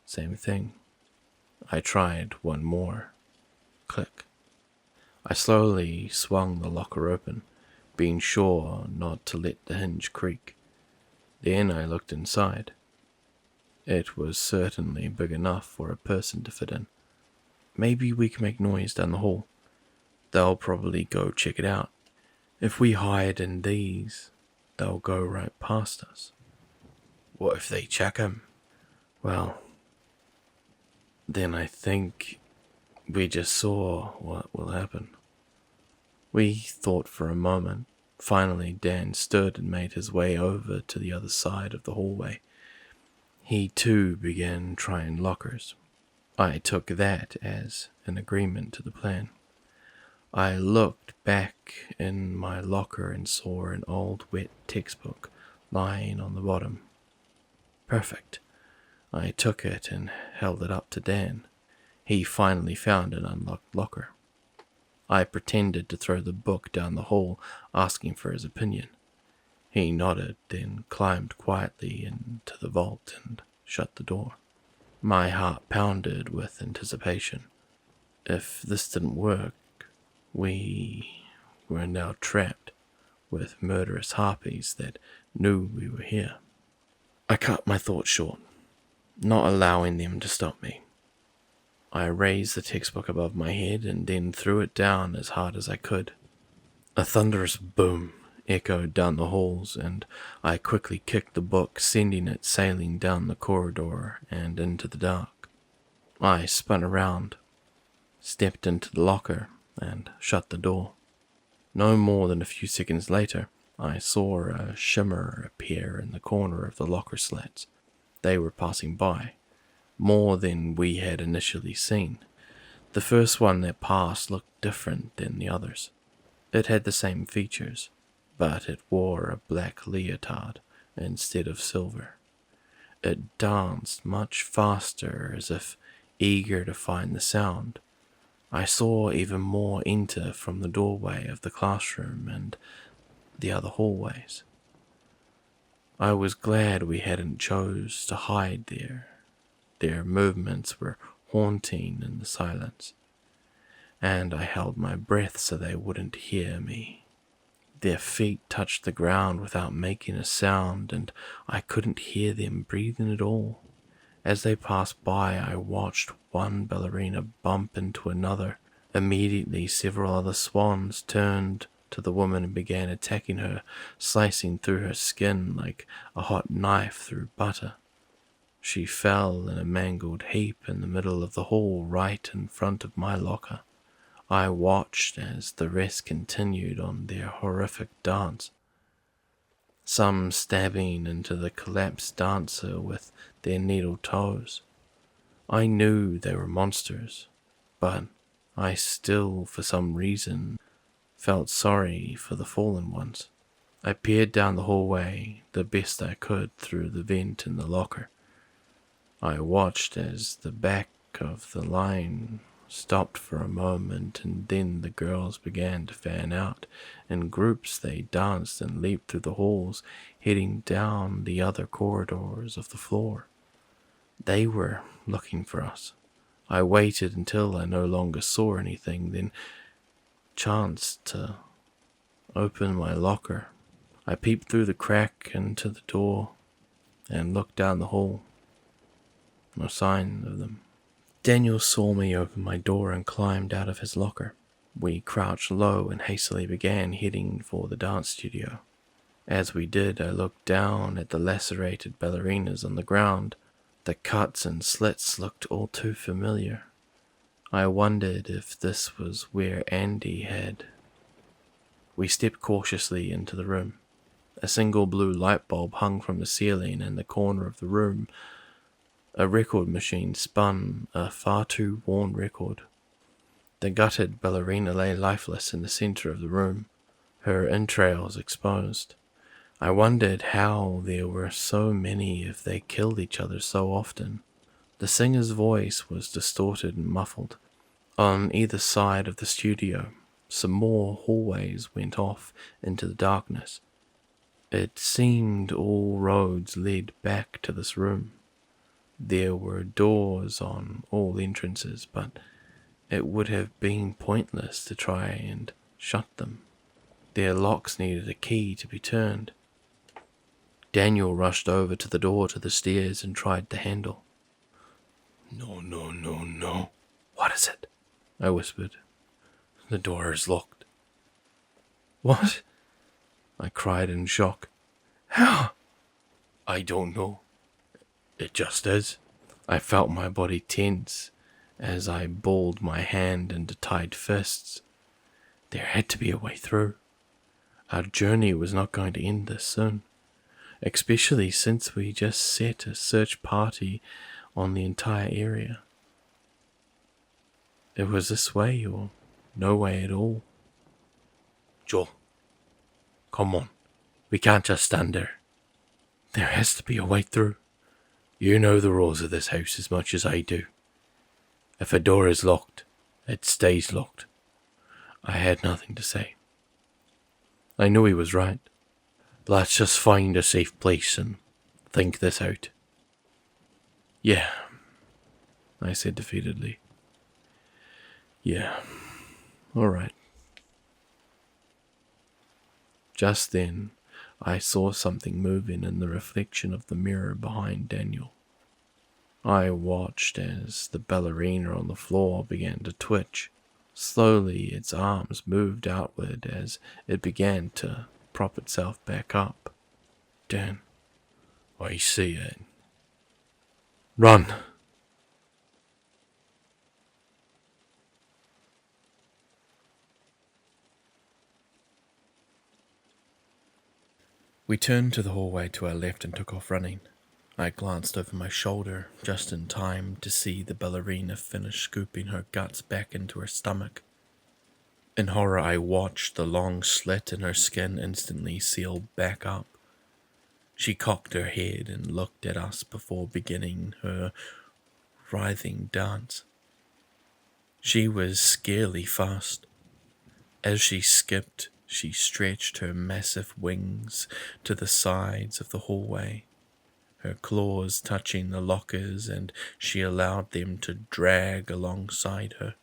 Same thing. I tried one more. Click. I slowly swung the locker open, being sure not to let the hinge creak. Then I looked inside. It was certainly big enough for a person to fit in. Maybe we can make noise down the hall. They'll probably go check it out. If we hide in these, they'll go right past us. What if they check him? Well, then I think we just saw what will happen. We thought for a moment. Finally, Dan stood and made his way over to the other side of the hallway. He too began trying lockers. I took that as an agreement to the plan. I looked back in my locker and saw an old wet textbook lying on the bottom. Perfect. I took it and held it up to Dan. He finally found an unlocked locker. I pretended to throw the book down the hall, asking for his opinion. He nodded, then climbed quietly into the vault and shut the door. My heart pounded with anticipation. If this didn't work, we were now trapped with murderous harpies that knew we were here. I cut my thoughts short, not allowing them to stop me. I raised the textbook above my head and then threw it down as hard as I could. A thunderous boom echoed down the halls, and I quickly kicked the book, sending it sailing down the corridor and into the dark. I spun around, stepped into the locker, and shut the door. No more than a few seconds later, I saw a shimmer appear in the corner of the locker slats. They were passing by, more than we had initially seen. The first one that passed looked different than the others. It had the same features, but it wore a black leotard instead of silver. It danced much faster, as if eager to find the sound. I saw even more enter from the doorway of the classroom and the other hallways. I was glad we hadn't chose to hide there. Their movements were haunting in the silence, and I held my breath so they wouldn't hear me. Their feet touched the ground without making a sound, and I couldn't hear them breathing at all. As they passed by, I watched one ballerina bump into another. Immediately, several other swans turned to the woman and began attacking her, slicing through her skin like a hot knife through butter. She fell in a mangled heap in the middle of the hall, right in front of my locker. I watched as the rest continued on their horrific dance, some stabbing into the collapsed dancer with their needle toes. I knew they were monsters, but I still, for some reason, felt sorry for the fallen ones. I peered down the hallway the best I could through the vent in the locker. I watched as the back of the line stopped for a moment, and then the girls began to fan out. In groups they danced and leaped through the halls, heading down the other corridors of the floor. They were looking for us. I waited until I no longer saw anything, then chanced to open my locker. I peeped through the crack into the door and looked down the hall. No sign of them. Daniel saw me open my door and climbed out of his locker. We crouched low and hastily began heading for the dance studio. As we did, I looked down at the lacerated ballerinas on the ground. The cuts and slits looked all too familiar. I wondered if this was where Andy had. We stepped cautiously into the room. A single blue light bulb hung from the ceiling in the corner of the room. A record machine spun a far too worn record. The gutted ballerina lay lifeless in the center of the room, her entrails exposed. I wondered how there were so many if they killed each other so often. The singer's voice was distorted and muffled. On either side of the studio, some more hallways went off into the darkness. It seemed all roads led back to this room. There were doors on all entrances, but it would have been pointless to try and shut them. Their locks needed a key to be turned. Daniel rushed over to the door to the stairs and tried the handle. No. What is it? I whispered. The door is locked. What? I cried in shock. How? I don't know. It just is. I felt my body tense as I balled my hand into tight fists. There had to be a way through. Our journey was not going to end this soon, especially since we just set a search party on the entire area. It was this way or no way at all. Joel, come on. We can't just stand there. There has to be a way through. You know the rules of this house as much as I do. If a door is locked, it stays locked. I had nothing to say. I knew he was right. Let's just find a safe place and think this out. Yeah, I said defeatedly. Yeah, all right. Just then, I saw something moving in the reflection of the mirror behind Daniel. I watched as the ballerina on the floor began to twitch. Slowly, its arms moved outward as it began to prop itself back up. Dan, I see it. Run! We turned to the hallway to our left and took off running. I glanced over my shoulder just in time to see the ballerina finish scooping her guts back into her stomach. In horror, I watched the long slit in her skin instantly seal back up. She cocked her head and looked at us before beginning her writhing dance. She was scarily fast. As she skipped, she stretched her massive wings to the sides of the hallway, her claws touching the lockers, and she allowed them to drag alongside her,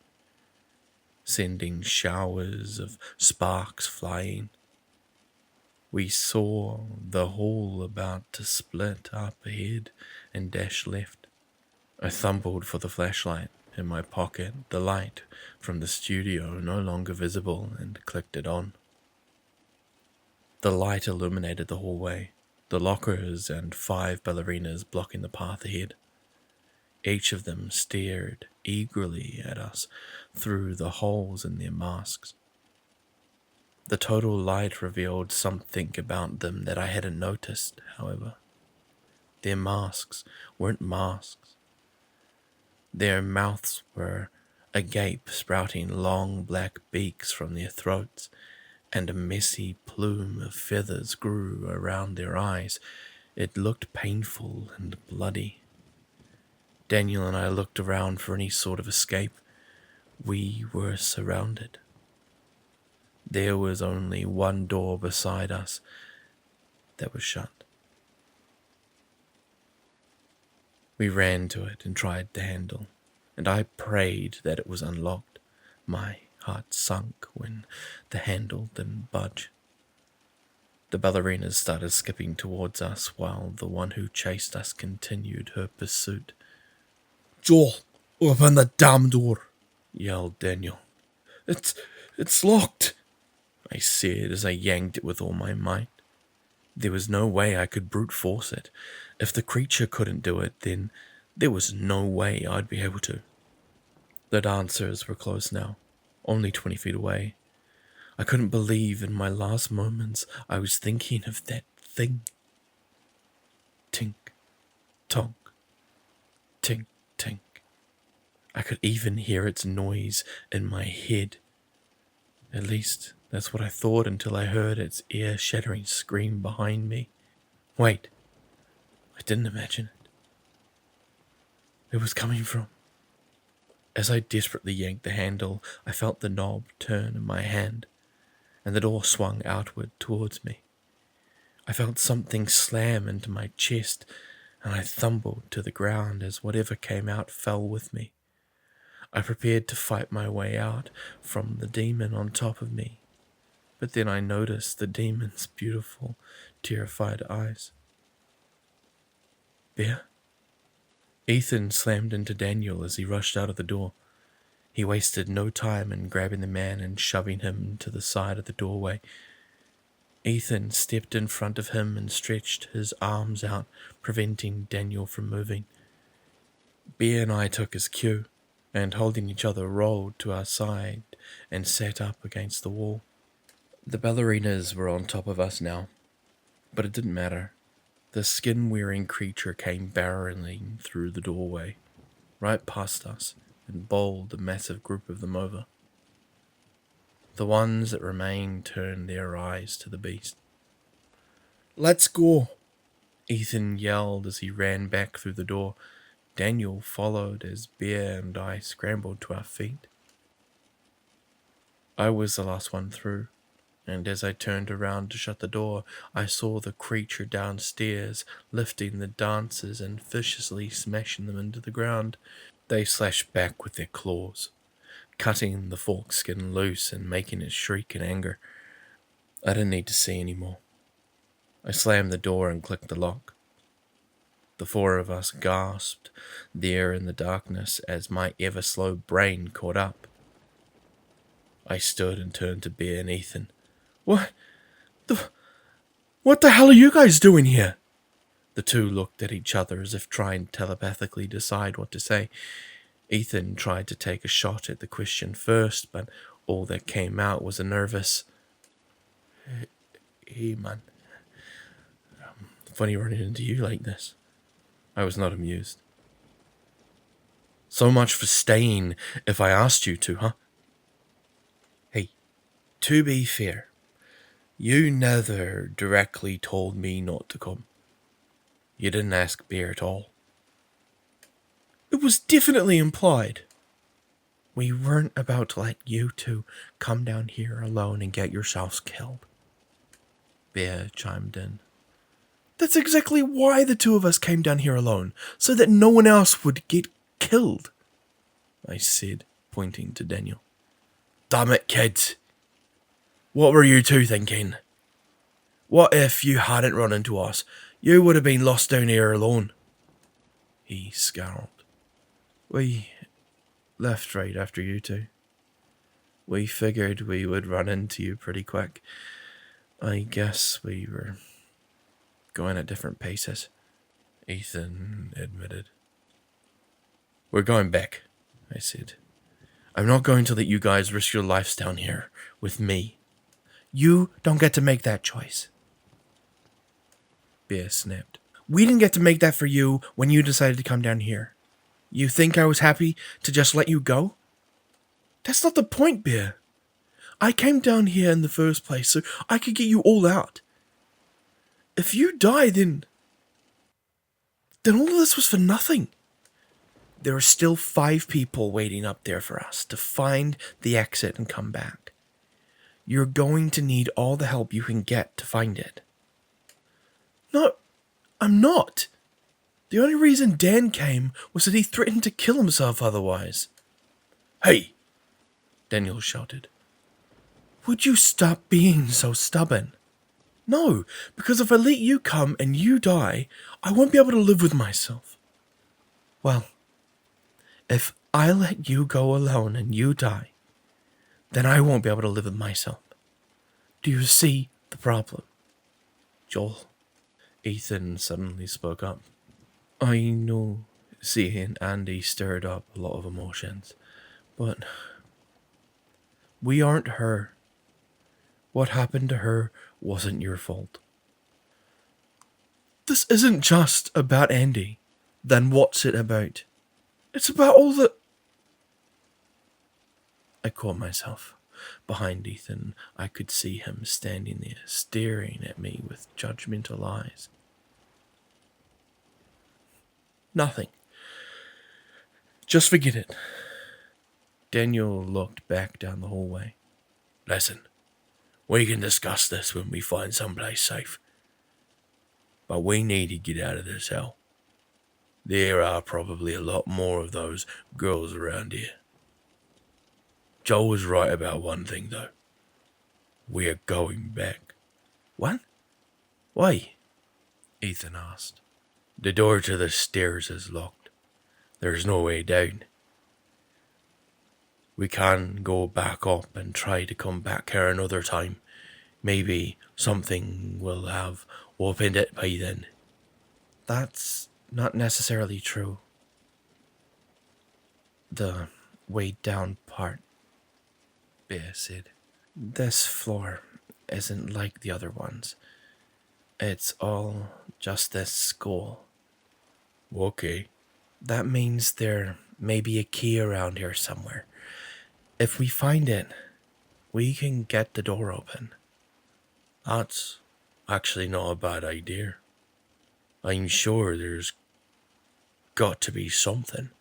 sending showers of sparks flying. We saw the hall about to split up ahead and dash left. I fumbled for the flashlight in my pocket, the light from the studio no longer visible, and clicked it on. The light illuminated the hallway, the lockers and 5 ballerinas blocking the path ahead. Each of them stared eagerly at us through the holes in their masks. The total light revealed something about them that I hadn't noticed, however. Their masks weren't masks. Their mouths were agape, sprouting long black beaks from their throats, and a messy plume of feathers grew around their eyes. It looked painful and bloody. Daniel and I looked around for any sort of escape. We were surrounded. There was only one door beside us that was shut. We ran to it and tried the handle, and I prayed that it was unlocked. My heart sunk when the handle didn't budge. The ballerinas started skipping towards us while the one who chased us continued her pursuit. "Joel, open the damn door," yelled Daniel. It's locked," I said as I yanked it with all my might. There was no way I could brute force it. If the creature couldn't do it, then there was no way I'd be able to. The dancers were close now, only 20 feet away. I couldn't believe in my last moments I was thinking of that thing. Tink, tonk, tink, tink. I could even hear its noise in my head. At least, that's what I thought until I heard its ear-shattering scream behind me. Wait, I didn't imagine it. It was coming from... As I desperately yanked the handle, I felt the knob turn in my hand, and the door swung outward towards me. I felt something slam into my chest, and I tumbled to the ground as whatever came out fell with me. I prepared to fight my way out from the demon on top of me, but then I noticed the demon's beautiful, terrified eyes. Bear? Ethan slammed into Daniel as he rushed out of the door. He wasted no time in grabbing the man and shoving him to the side of the doorway. Ethan stepped in front of him and stretched his arms out, preventing Daniel from moving. Bear and I took his cue, and holding each other rolled to our side and sat up against the wall. The ballerinas were on top of us now, but it didn't matter. The skin-wearing creature came barreling through the doorway, right past us, and bowled a massive group of them over. The ones that remained turned their eyes to the beast. "Let's go," Ethan yelled as he ran back through the door. Daniel followed as Bear and I scrambled to our feet. I was the last one through, and as I turned around to shut the door, I saw the creature downstairs lifting the dancers and viciously smashing them into the ground. They slashed back with their claws, cutting the fork skin loose and making it shriek in anger. I didn't need to see any more. I slammed the door and clicked the lock. The 4 of us gasped there in the darkness as my ever-slow brain caught up. I stood and turned to Bear and Ethan. What the hell are you guys doing here?" The two looked at each other as if trying to telepathically decide what to say. Ethan tried to take a shot at the question first, but all that came out was a nervous, "Hey man, funny running into you like this." I was not amused. "So much for staying if I asked you to, huh?" "Hey, to be fair, you never directly told me not to come. You didn't ask Bear at all." It was definitely implied. We weren't about to let you two come down here alone and get yourselves killed. Bear chimed in. That's exactly why the two of us came down here alone, so that no one else would get killed, I said, pointing to Daniel. Damn it, kids. What were you two thinking? What if you hadn't run into us? You would have been lost down here alone. He scowled. We left right after you two. We figured we would run into you pretty quick. I guess we were going at different paces, Ethan admitted. We're going back, I said. I'm not going to let you guys risk your lives down here with me. You don't get to make that choice. Bear snapped. We didn't get to make that for you when you decided to come down here. You think I was happy to just let you go? That's not the point, Bear. I came down here in the first place so I could get you all out. If you die, then all of this was for nothing. There are still 5 people waiting up there for us to find the exit and come back. You're going to need all the help you can get to find it. No, I'm not. The only reason Dan came was that he threatened to kill himself otherwise. Hey, Daniel shouted. Would you stop being so stubborn? No, because if I let you come and you die, I won't be able to live with myself. Well, if I let you go alone and you die, then I won't be able to live with myself. Do you see the problem? Joel, Ethan suddenly spoke up. I know seeing Andy stirred up a lot of emotions, but we aren't her. What happened to her wasn't your fault. This isn't just about Andy. Then what's it about? It's about all the... I caught myself. Behind Ethan, I could see him standing there, staring at me with judgmental eyes. Nothing. Just forget it. Daniel looked back down the hallway. Listen, we can discuss this when we find someplace safe. But we need to get out of this hell. There are probably a lot more of those girls around here. Joel was right about one thing, though. We're going back. What? Why? Ethan asked. The door to the stairs is locked. There's no way down. We can go back up and try to come back here another time. Maybe something will have opened it by then. That's not necessarily true. The way down part, Bear said. This floor isn't like the other ones. It's all just this skull. Okay. That means there may be a key around here somewhere. If we find it, we can get the door open. That's actually not a bad idea. I'm sure there's got to be something.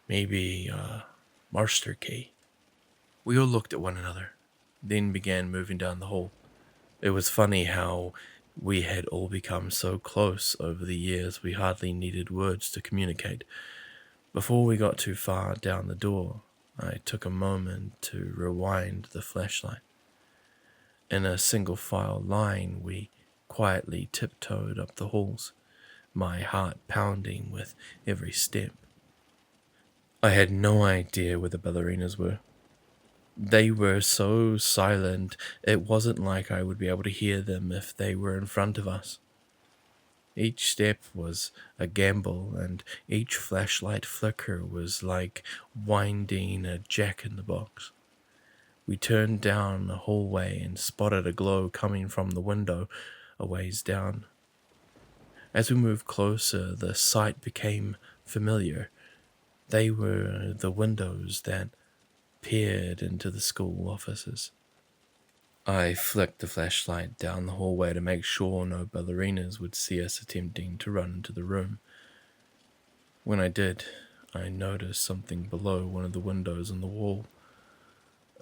Maybe a master key. We all looked at one another, then began moving down the hall. It was funny how we had all become so close over the years we hardly needed words to communicate. Before we got too far down the door, I took a moment to rewind the flashlight. In a single file line, we quietly tiptoed up the halls, my heart pounding with every step. I had no idea where the ballerinas were. They were so silent, it wasn't like I would be able to hear them if they were in front of us. Each step was a gamble, and each flashlight flicker was like winding a jack-in-the-box. We turned down the hallway and spotted a glow coming from the window a ways down. As we moved closer, the sight became familiar. They were the windows that peered into the school offices. I flicked the flashlight down the hallway to make sure no ballerinas would see us attempting to run into the room. When I did, I noticed something below one of the windows on the wall.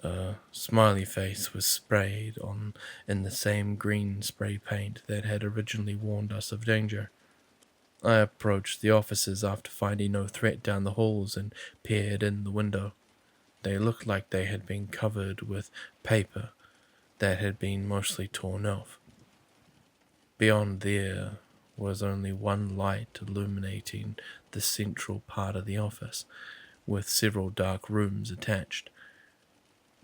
A smiley face was sprayed on in the same green spray paint that had originally warned us of danger. I approached the officers after finding no threat down the halls and peered in the window. They looked like they had been covered with paper that had been mostly torn off. Beyond there was only one light illuminating the central part of the office, with several dark rooms attached.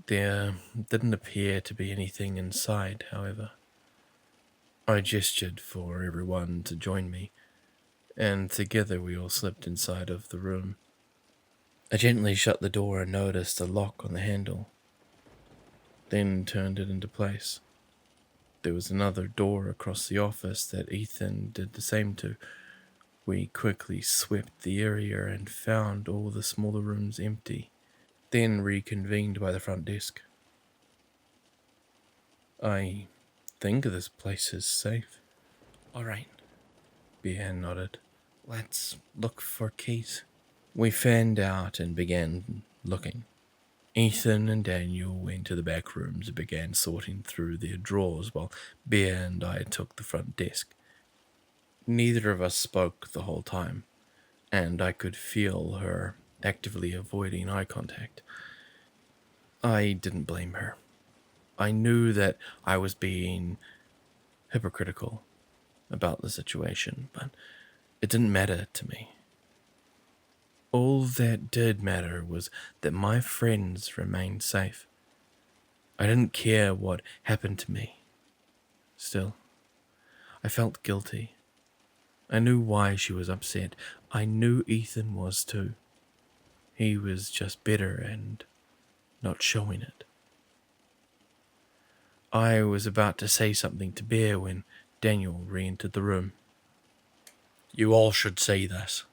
There didn't appear to be anything inside, however. I gestured for everyone to join me, and together we all slipped inside of the room. I gently shut the door and noticed a lock on the handle, then turned it into place. There was another door across the office that Ethan did the same to. We quickly swept the area and found all the smaller rooms empty, then reconvened by the front desk. I think this place is safe. All right, Behan nodded. let's look for keys. We fanned out and began looking. Ethan and Daniel went to the back rooms and began sorting through their drawers while Bea and I took the front desk. Neither of us spoke the whole time, and I could feel her actively avoiding eye contact. I didn't blame her. I knew that I was being hypocritical about the situation, but it didn't matter to me. All that did matter was that my friends remained safe. I didn't care what happened to me. Still, I felt guilty. I knew why she was upset. I knew Ethan was too. He was just bitter and not showing it. I was about to say something to Bear when Daniel re-entered the room. "You all should see this,"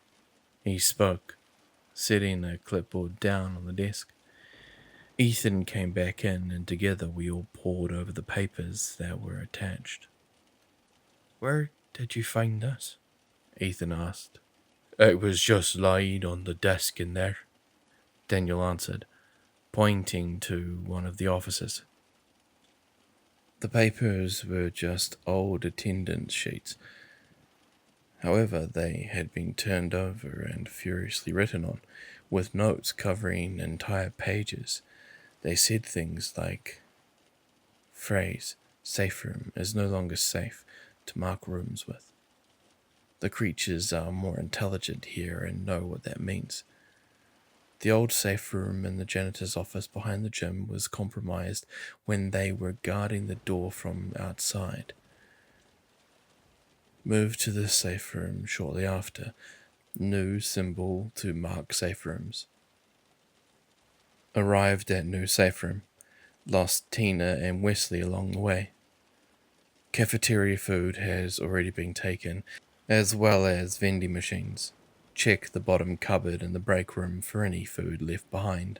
he spoke, setting a clipboard down on the desk. Ethan came back in, and together we all pored over the papers that were attached. "Where did you find this?" Ethan asked. "It was just laid on the desk in there," Daniel answered, pointing to one of the officers. The papers were just old attendance sheets. However, they had been turned over and furiously written on, with notes covering entire pages. They said things like, phrase, "safe room is no longer safe to mark rooms with." The creatures are more intelligent here and know what that means. The old safe room in the janitor's office behind the gym was compromised when they were guarding the door from outside. Moved to the safe room shortly after. New symbol to mark safe rooms. Arrived at new safe room. Lost Tina and Wesley along the way. Cafeteria food has already been taken, as well as vending machines. Check the bottom cupboard in the break room for any food left behind.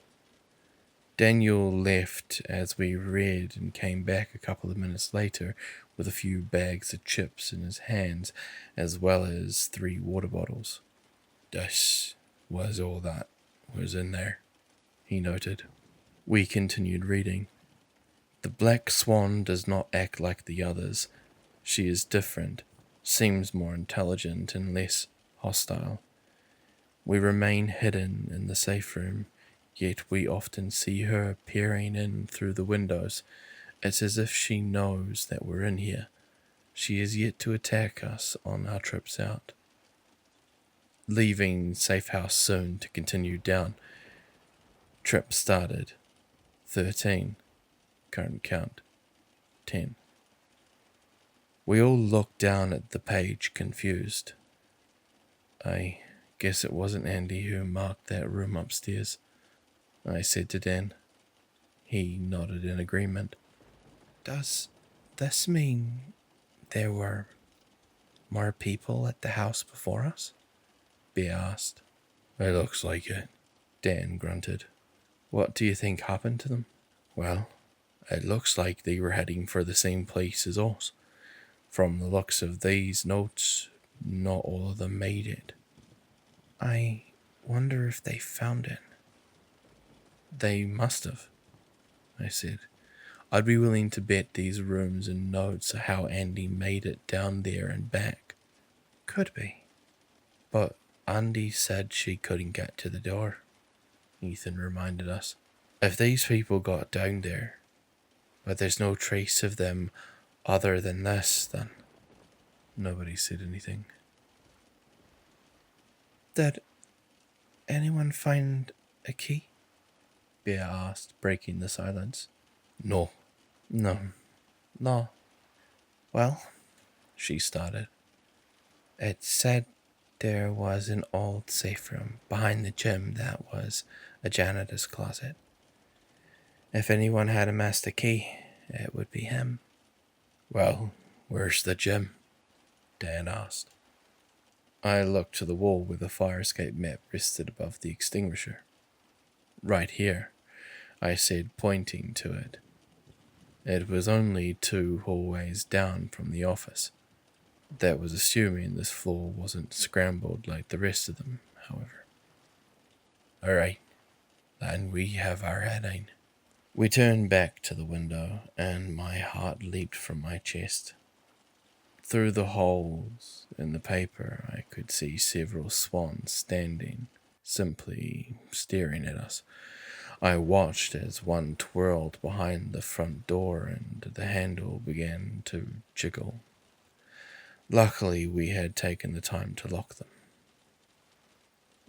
Daniel left as we read and came back a couple of minutes later with a few bags of chips in his hands, as well as 3 water bottles. "This was all that was in there," he noted. We continued reading. "The Black Swan does not act like the others. She is different, seems more intelligent and less hostile. We remain hidden in the safe room, yet we often see her peering in through the windows. It's as if she knows that we're in here. She is yet to attack us on our trips out. Leaving safe house soon to continue down. Trip started. 13. Current count. 10. We all looked down at the page, confused. "I guess it wasn't Andy who marked that room upstairs," I said to Dan. He nodded in agreement. "Does this mean there were more people at the house before us?" Bea asked. "It looks like it," Dan grunted. "What do you think happened to them?" "Well, it looks like they were heading for the same place as us. From the looks of these notes, not all of them made it." I Wonder if they found it. They must have, I said. I'd be willing to bet these rooms and notes are how Andy made it down there and back. Could be. But Andy said she couldn't get to the door, Ethan reminded us. If these people got down there, but there's no trace of them other than this, then nobody said anything. Did anyone find a key? Bea asked, breaking the silence. No. Well, she started. It said there was an old safe room behind the gym that was a janitor's closet. If anyone had a master key, it would be him. Well, where's the gym? Dan asked. I looked to the wall where the fire escape map rested above the extinguisher. Right here, I said, pointing to it. It was only 2 hallways down from the office. That was assuming this floor wasn't scrambled like the rest of them, however. All right, then we have our heading. We turned back to the window, and my heart leaped from my chest. Through the holes in the paper, I could see several swans standing, simply staring at us. I watched as one twirled behind the front door and the handle began to jiggle. Luckily, we had taken the time to lock them.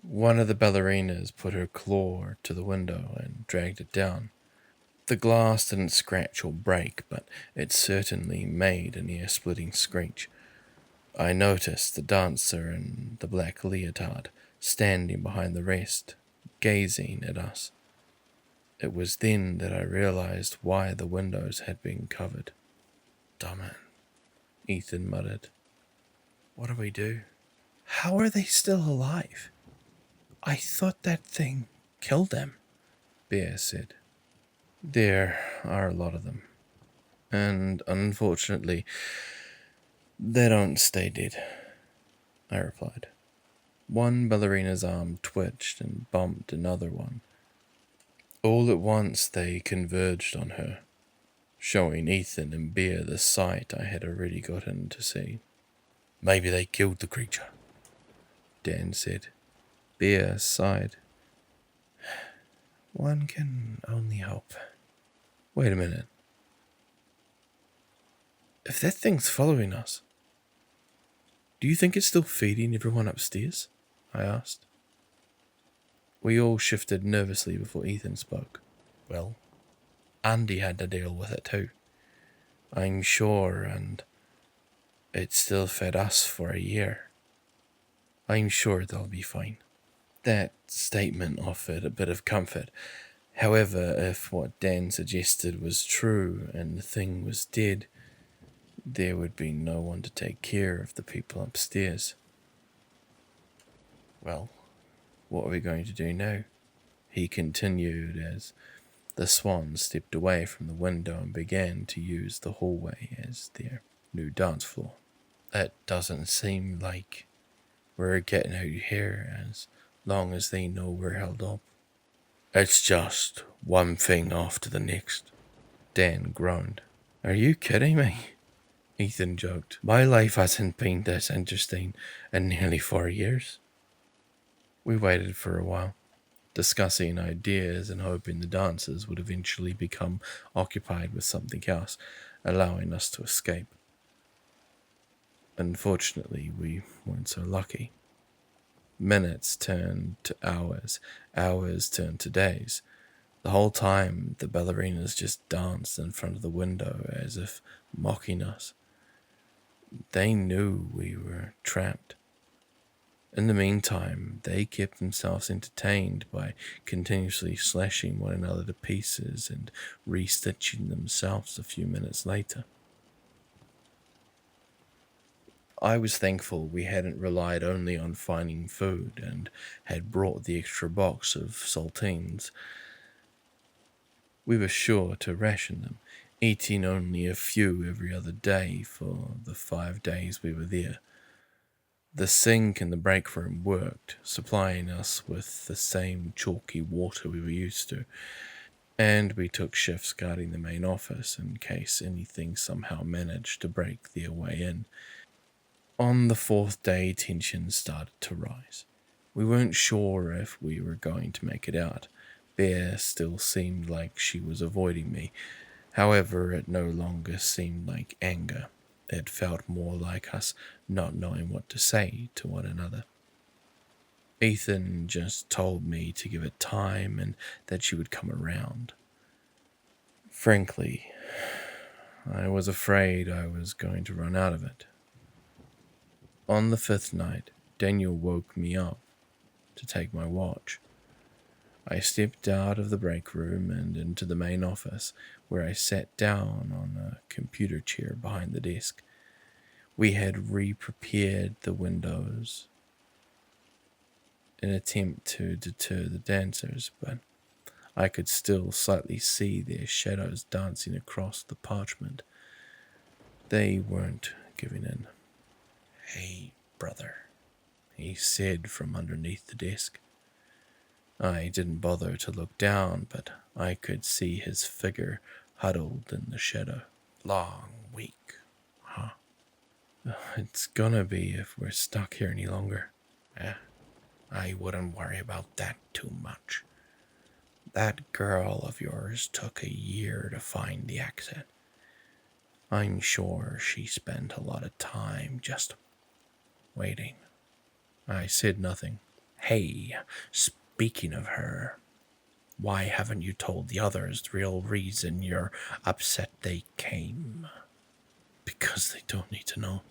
One of the ballerinas put her claw to the window and dragged it down. The glass didn't scratch or break, but it certainly made an ear-splitting screech. I noticed the dancer in the black leotard standing behind the rest, gazing at us. It was then that I realized why the windows had been covered. Damn it, Ethan muttered. What do we do? How are they still alive? I thought that thing killed them, Bea said. There are a lot of them, and unfortunately, they don't stay dead, I replied. One ballerina's arm twitched and bumped another one. All at once they converged on her, showing Ethan and Bea the sight I had already gotten to see. Maybe they killed the creature, Dan said. Bea sighed. One can only hope. Wait a minute. If that thing's following us, do you think it's still feeding everyone upstairs? I asked. We all shifted nervously before Ethan spoke. Well, Andy had to deal with it too, I'm sure, and it still fed us for a year. I'm sure they'll be fine. That statement offered a bit of comfort. However, if what Dan suggested was true and the thing was dead, there would be no one to take care of the people upstairs. Well, what are we going to do now? He continued as the swans stepped away from the window and began to use the hallway as their new dance floor. It doesn't seem like we're getting out here as long as they know we're held up. It's just one thing after the next, Dan groaned. Are you kidding me? Ethan joked. My life hasn't been this interesting in nearly 4 years. We waited for a while, discussing ideas and hoping the dancers would eventually become occupied with something else, allowing us to escape. Unfortunately, we weren't so lucky. Minutes turned to hours, hours turned to days. The whole time, the ballerinas just danced in front of the window as if mocking us. They knew we were trapped. In the meantime, they kept themselves entertained by continuously slashing one another to pieces and restitching themselves a few minutes later. I was thankful we hadn't relied only on finding food and had brought the extra box of saltines. We were sure to ration them, eating only a few every other day for the 5 days we were there. The sink in the break room worked, supplying us with the same chalky water we were used to, and we took shifts guarding the main office in case anything somehow managed to break their way in. On the fourth day, tension started to rise. We weren't sure if we were going to make it out. Bear still seemed like she was avoiding me. However, it no longer seemed like anger. It felt more like us not knowing what to say to one another. Ethan just told me to give it time and that she would come around. Frankly, I was afraid I was going to run out of it. On the fifth night, Daniel woke me up to take my watch. I stepped out of the break room and into the main office, where I sat down on a computer chair behind the desk. We had re-prepared the windows in an attempt to deter the dancers, but I could still slightly see their shadows dancing across the parchment. They weren't giving in. "Hey, brother," he said from underneath the desk. I didn't bother to look down, but I could see his figure huddled in the shadow. "Long week, huh?" "It's gonna be if we're stuck here any longer." I wouldn't worry about that too much. That girl of yours took a year to find the exit. I'm sure she spent a lot of time just waiting." I said nothing. "Hey, speaking of her, why haven't you told the others the real reason you're upset they came?" "Because they don't need to know."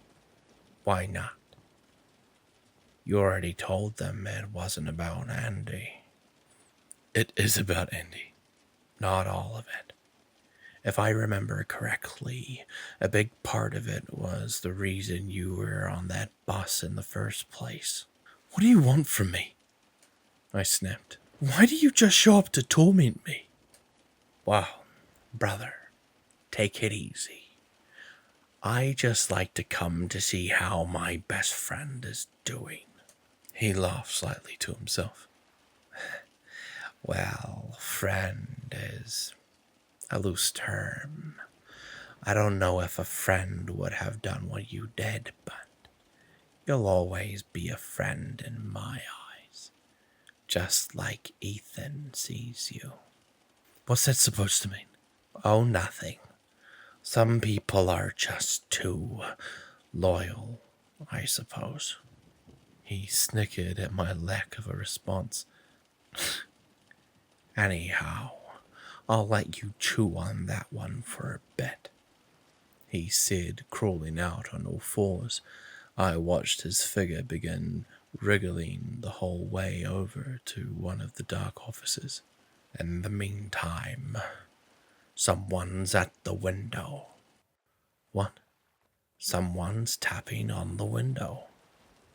"Why not?" "You already told them it wasn't about Andy." "It is about Andy." "Not all of it. If I remember correctly, a big part of it was the reason you were on that bus in the first place." "What do you want from me?" I snapped. "Why do you just show up to torment me?" "Well, brother, take it easy. I just like to come to see how my best friend is doing." He laughed slightly to himself. "Well, friend is a loose term. I don't know if a friend would have done what you did, but you'll always be a friend in my eyes, just like Ethan sees you." "What's that supposed to mean?" "Oh, nothing. Some people are just too loyal, I suppose." He snickered at my lack of a response. "Anyhow, I'll let you chew on that one for a bit," he said, crawling out on all fours. I watched his figure begin wriggling the whole way over to one of the dark offices. "In the meantime, someone's at the window." "What?" "Someone's tapping on the window.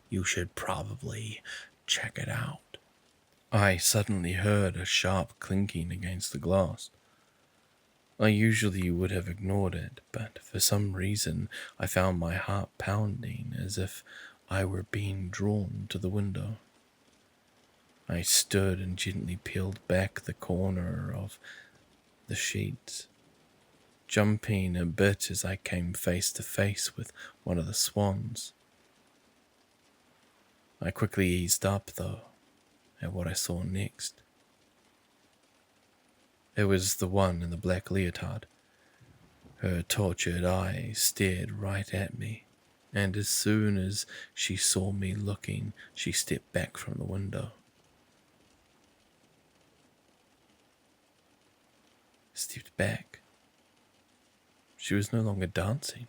You should probably check it out." I suddenly heard a sharp clinking against the glass. I usually would have ignored it, but for some reason I found my heart pounding as if I were being drawn to the window. I stood and gently peeled back the corner of the sheets, jumping a bit as I came face to face with one of the swans. I quickly eased up, though, at what I saw next. It was the one in the black leotard. Her tortured eyes stared right at me, and as soon as she saw me looking, she stepped back from the window. Stepped back. She was no longer dancing.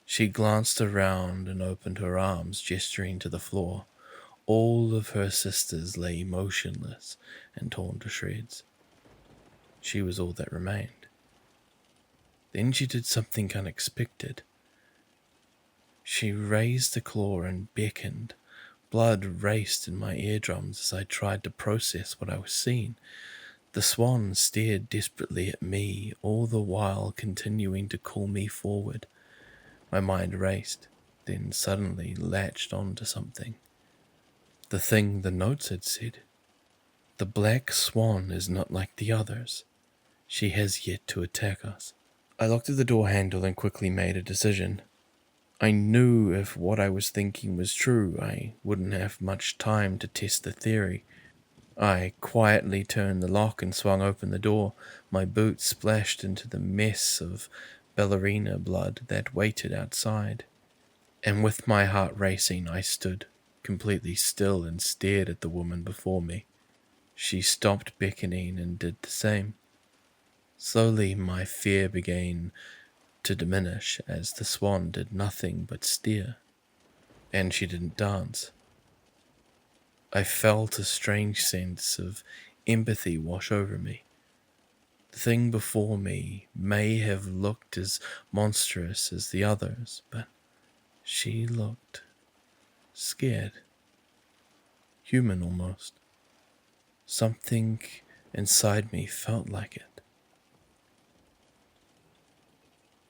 She glanced around and opened her arms, gesturing to the floor. All of her sisters lay motionless and torn to shreds. She was all that remained. Then she did something unexpected. She raised a claw and beckoned. Blood raced in my eardrums as I tried to process what I was seeing. The swan stared desperately at me, all the while continuing to call me forward. My mind raced. then suddenly latched onto something. The thing the notes had said. The black swan is not like the others. She has yet to attack us. I looked at the door handle and quickly made a decision. I knew if what I was thinking was true, I wouldn't have much time to test the theory. I quietly turned the lock and swung open the door. My boots splashed into the mess of ballerina blood that waited outside. And with my heart racing, I stood completely still and stared at the woman before me. She stopped beckoning and did the same. Slowly my fear began to diminish as the swan did nothing but stare, and she didn't dance. I felt a strange sense of empathy wash over me. The thing before me may have looked as monstrous as the others, but she looked scared, human almost. Something inside me felt like it.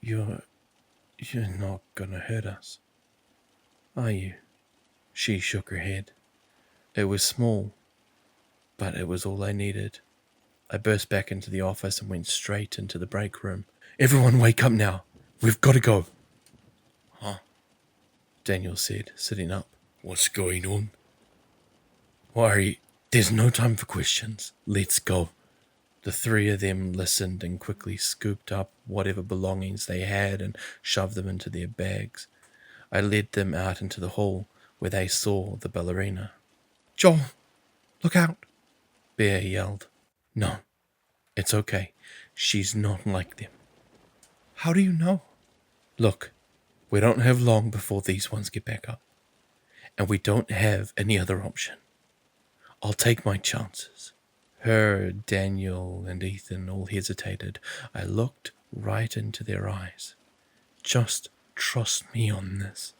You're not gonna hurt us, are you? She shook her head. It was small, but it was all I needed. I burst back into the office and went straight into the break room. Everyone wake up now. We've got to go. Huh? Daniel said, sitting up. What's going on? Worry, there's no time for questions. Let's go. The three of them listened and quickly scooped up whatever belongings they had and shoved them into their bags. I led them out into the hall where they saw the ballerina. Joel, look out, Bear yelled. No, it's okay. She's not like them. How do you know? Look, we don't have long before these ones get back up, and we don't have any other option. I'll take my chances. Her, Daniel, and Ethan all hesitated. I looked right into their eyes. Just trust me on this.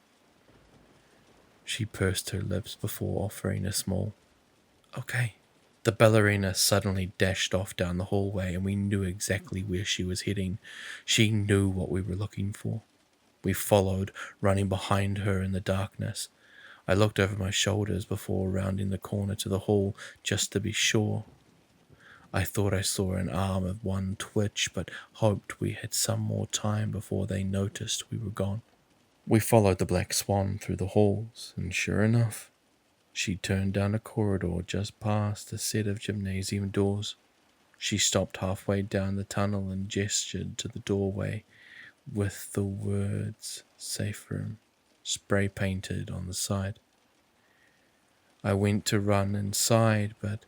She pursed her lips before offering a small, okay. The ballerina suddenly dashed off down the hallway, and we knew exactly where she was heading. She knew what we were looking for. We followed, running behind her in the darkness. I looked over my shoulders before rounding the corner to the hall, just to be sure. I thought I saw an arm of one twitch, but hoped we had some more time before they noticed we were gone. We followed the black swan through the halls, and sure enough, she turned down a corridor just past a set of gymnasium doors. She stopped halfway down the tunnel and gestured to the doorway with the words "safe room" spray painted on the side. I went to run inside, but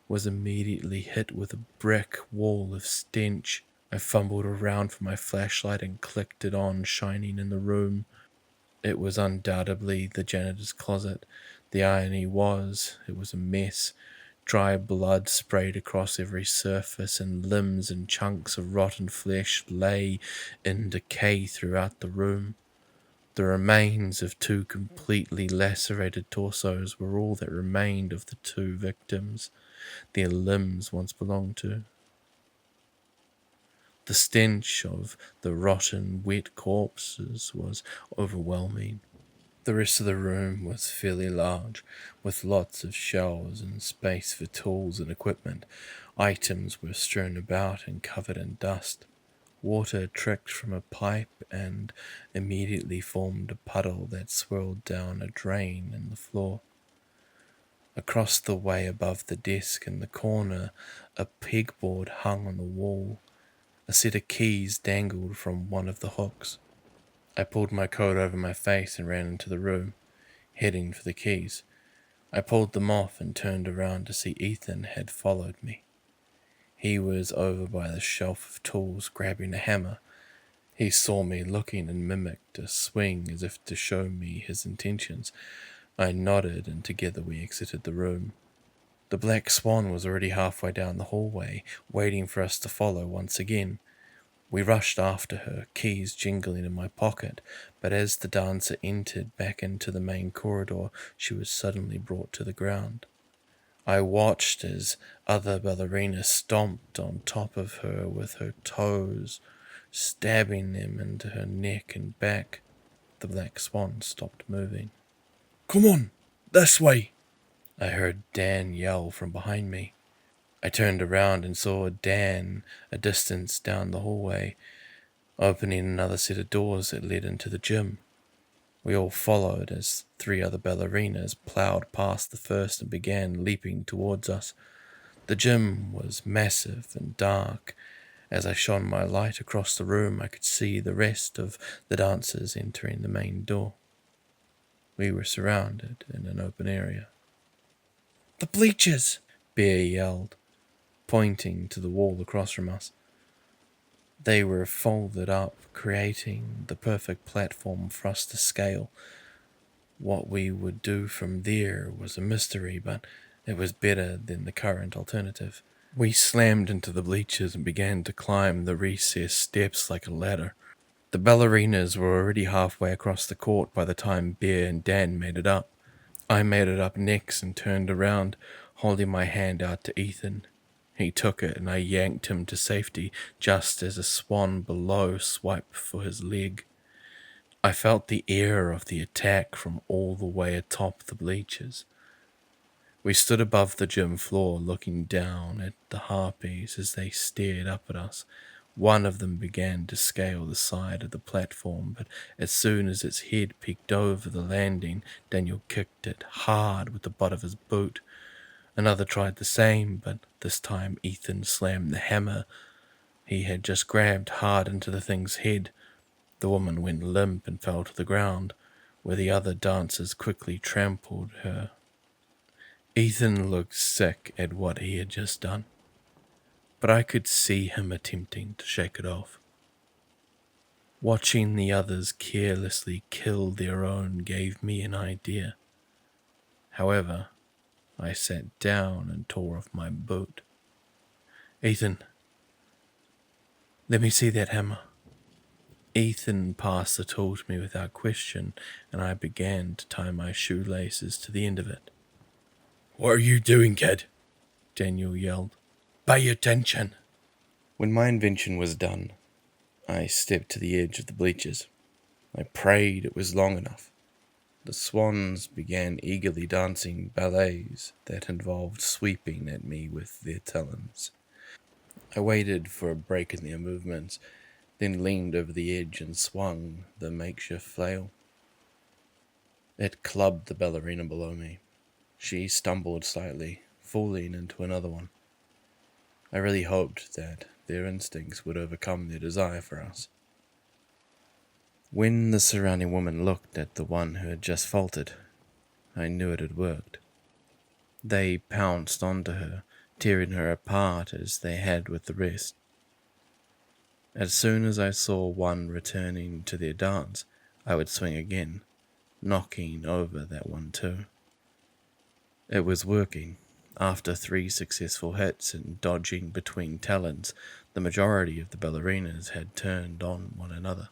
was immediately hit with a brick wall of stench. I fumbled around for my flashlight and clicked it on, shining in the room. It was undoubtedly the janitor's closet. The irony was, it was a mess. Dry blood sprayed across every surface, and limbs and chunks of rotten flesh lay in decay throughout the room. The remains of two completely lacerated torsos were all that remained of the two victims their limbs once belonged to. The stench of the rotten, wet corpses was overwhelming. The rest of the room was fairly large, with lots of shelves and space for tools and equipment. Items were strewn about and covered in dust. Water tricked from a pipe and immediately formed a puddle that swirled down a drain in the floor. Across the way above the desk in the corner, a pegboard hung on the wall. A set of keys dangled from one of the hooks. I pulled my coat over my face and ran into the room, heading for the keys. I pulled them off and turned around to see Ethan had followed me. He was over by the shelf of tools, grabbing a hammer. He saw me looking and mimicked a swing as if to show me his intentions. I nodded, and together we exited the room. The black swan was already halfway down the hallway, waiting for us to follow once again. We rushed after her, keys jingling in my pocket, but as the dancer entered back into the main corridor, she was suddenly brought to the ground. I watched as other ballerinas stomped on top of her with her toes, stabbing them into her neck and back. The black swan stopped moving. "Come on, this way!" I heard Dan yell from behind me. I turned around and saw Dan a distance down the hallway, opening another set of doors that led into the gym. We all followed as 3 other ballerinas plowed past the first and began leaping towards us. The gym was massive and dark. As I shone my light across the room, I could see the rest of the dancers entering the main door. We were surrounded in an open area. "The bleachers!" Bear yelled, pointing to the wall across from us. They were folded up, creating the perfect platform for us to scale. What we would do from there was a mystery, but it was better than the current alternative. We slammed into the bleachers and began to climb the recessed steps like a ladder. The ballerinas were already halfway across the court by the time Bear and Dan made it up. I made it up next and turned around, holding my hand out to Ethan. He took it and I yanked him to safety just as a swan below swiped for his leg. I felt the air of the attack from all the way atop the bleachers. We stood above the gym floor looking down at the harpies as they stared up at us. One of them began to scale the side of the platform, but as soon as its head peeked over the landing, Daniel kicked it hard with the butt of his boot. Another tried the same, but this time Ethan slammed the hammer he had just grabbed hard into the thing's head. The woman went limp and fell to the ground, where the other dancers quickly trampled her. Ethan looked sick at what he had just done, but I could see him attempting to shake it off. Watching the others carelessly kill their own gave me an idea. However, I sat down and tore off my boot. "Ethan, let me see that hammer." Ethan passed the tool to me without question, and I began to tie my shoelaces to the end of it. "What are you doing, kid?" Daniel yelled. "Pay attention." When my invention was done, I stepped to the edge of the bleachers. I prayed it was long enough. The swans began eagerly dancing ballets that involved sweeping at me with their talons. I waited for a break in their movements, then leaned over the edge and swung the makeshift flail. It clubbed the ballerina below me. She stumbled slightly, falling into another one. I really hoped that their instincts would overcome their desire for us. When the surrounding women looked at the one who had just faltered, I knew it had worked. They pounced onto her, tearing her apart as they had with the rest. As soon as I saw one returning to their dance, I would swing again, knocking over that one too. It was working. After 3 successful hits and dodging between talons, the majority of the ballerinas had turned on one another.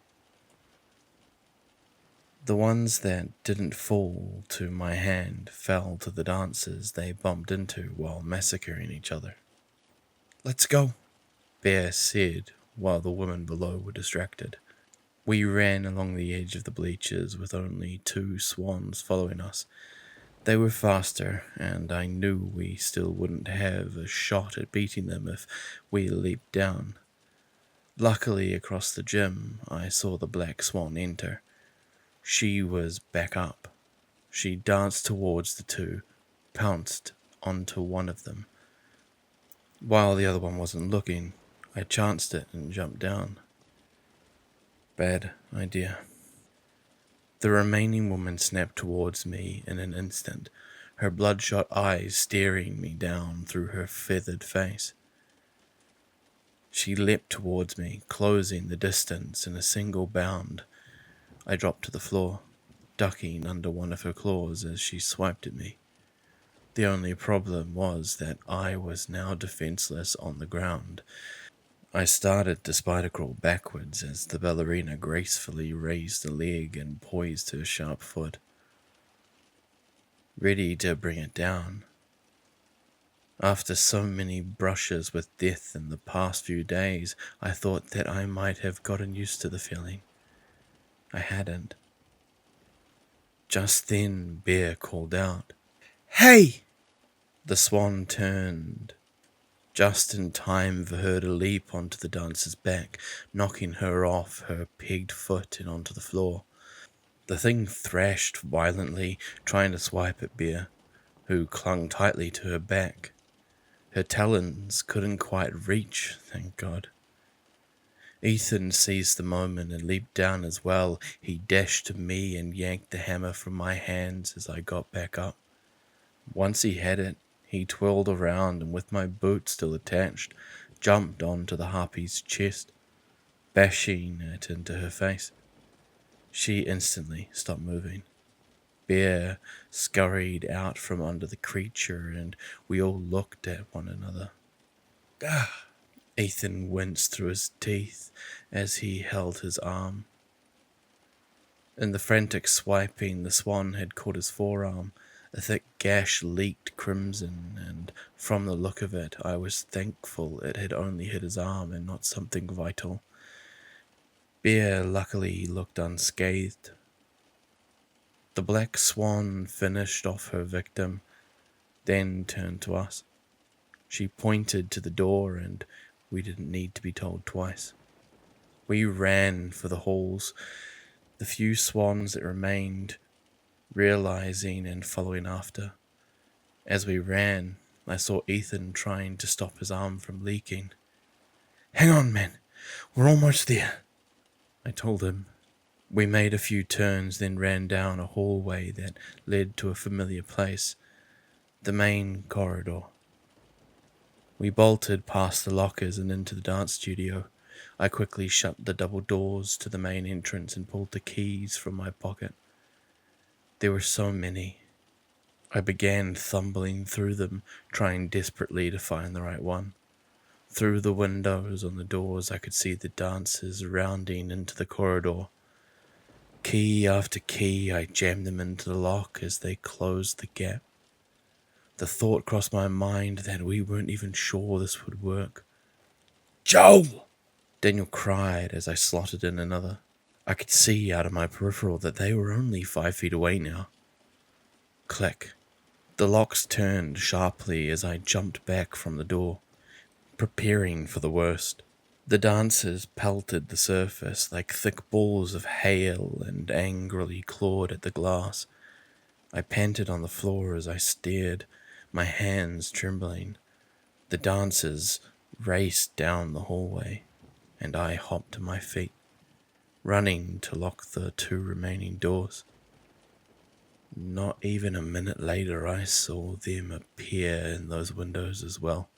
The ones that didn't fall to my hand fell to the dancers they bumped into while massacring each other. "Let's go," Bear said while the women below were distracted. We ran along the edge of the bleachers with only 2 swans following us. They were faster, and I knew we still wouldn't have a shot at beating them if we leaped down. Luckily, across the gym, I saw the black swan enter. She was back up. She danced towards the 2, pounced onto one of them. While the other one wasn't looking, I chanced it and jumped down. Bad idea. The remaining woman snapped towards me in an instant, her bloodshot eyes staring me down through her feathered face. She leapt towards me, closing the distance in a single bound. I dropped to the floor, ducking under one of her claws as she swiped at me. The only problem was that I was now defenseless on the ground. I started to spider crawl backwards as the ballerina gracefully raised a leg and poised her sharp foot, ready to bring it down. After so many brushes with death in the past few days, I thought that I might have gotten used to the feeling. I hadn't. Just then, Bear called out, Hey! The swan turned just in time for her to leap onto the dancer's back, knocking her off her pegged foot and onto the floor. The thing thrashed violently, trying to swipe at Bear, who clung tightly to her back. Her talons couldn't quite reach, thank God. Ethan seized the moment and leaped down as well. He dashed to me and yanked the hammer from my hands as I got back up. Once he had it, he twirled around and with my boot still attached, jumped onto the harpy's chest, bashing it into her face. She instantly stopped moving. Bear scurried out from under the creature and we all looked at one another. Ethan winced through his teeth as he held his arm. In the frantic swiping, the swan had caught his forearm. A thick gash leaked crimson, and from the look of it, I was thankful it had only hit his arm and not something vital. Bear luckily looked unscathed. The black swan finished off her victim, then turned to us. She pointed to the door, and we didn't need to be told twice. We ran for the halls, the few swans that remained, realizing and following after. As we ran, I saw Ethan trying to stop his arm from leaking. Hang on, man. We're almost there, I told him. We made a few turns, then ran down a hallway that led to a familiar place, the main corridor. We bolted past the lockers and into the dance studio. I quickly shut the double doors to the main entrance and pulled the keys from my pocket. There were so many. I began thumbling through them, trying desperately to find the right one. Through the windows on the doors, I could see the dancers rounding into the corridor. Key after key, I jammed them into the lock as they closed the gap. The thought crossed my mind that we weren't even sure this would work. Joel! Daniel cried as I slotted in another. I could see out of my peripheral that they were only 5 feet away now. Click. The locks turned sharply as I jumped back from the door, preparing for the worst. The dancers pelted the surface like thick balls of hail and angrily clawed at the glass. I panted on the floor as I stared, my hands trembling. The dancers raced down the hallway, and I hopped to my feet, running to lock the 2 remaining doors. Not even a minute later, I saw them appear in those windows as well.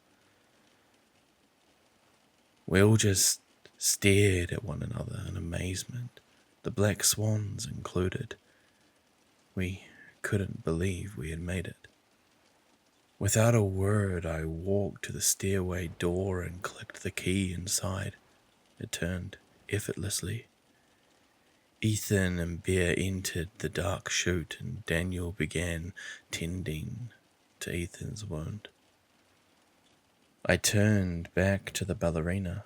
We all just stared at one another in amazement, the black swans included. We couldn't believe we had made it. Without a word, I walked to the stairway door and clicked the key inside. It turned effortlessly. Ethan and Bear entered the dark chute, and Daniel began tending to Ethan's wound. I turned back to the ballerina.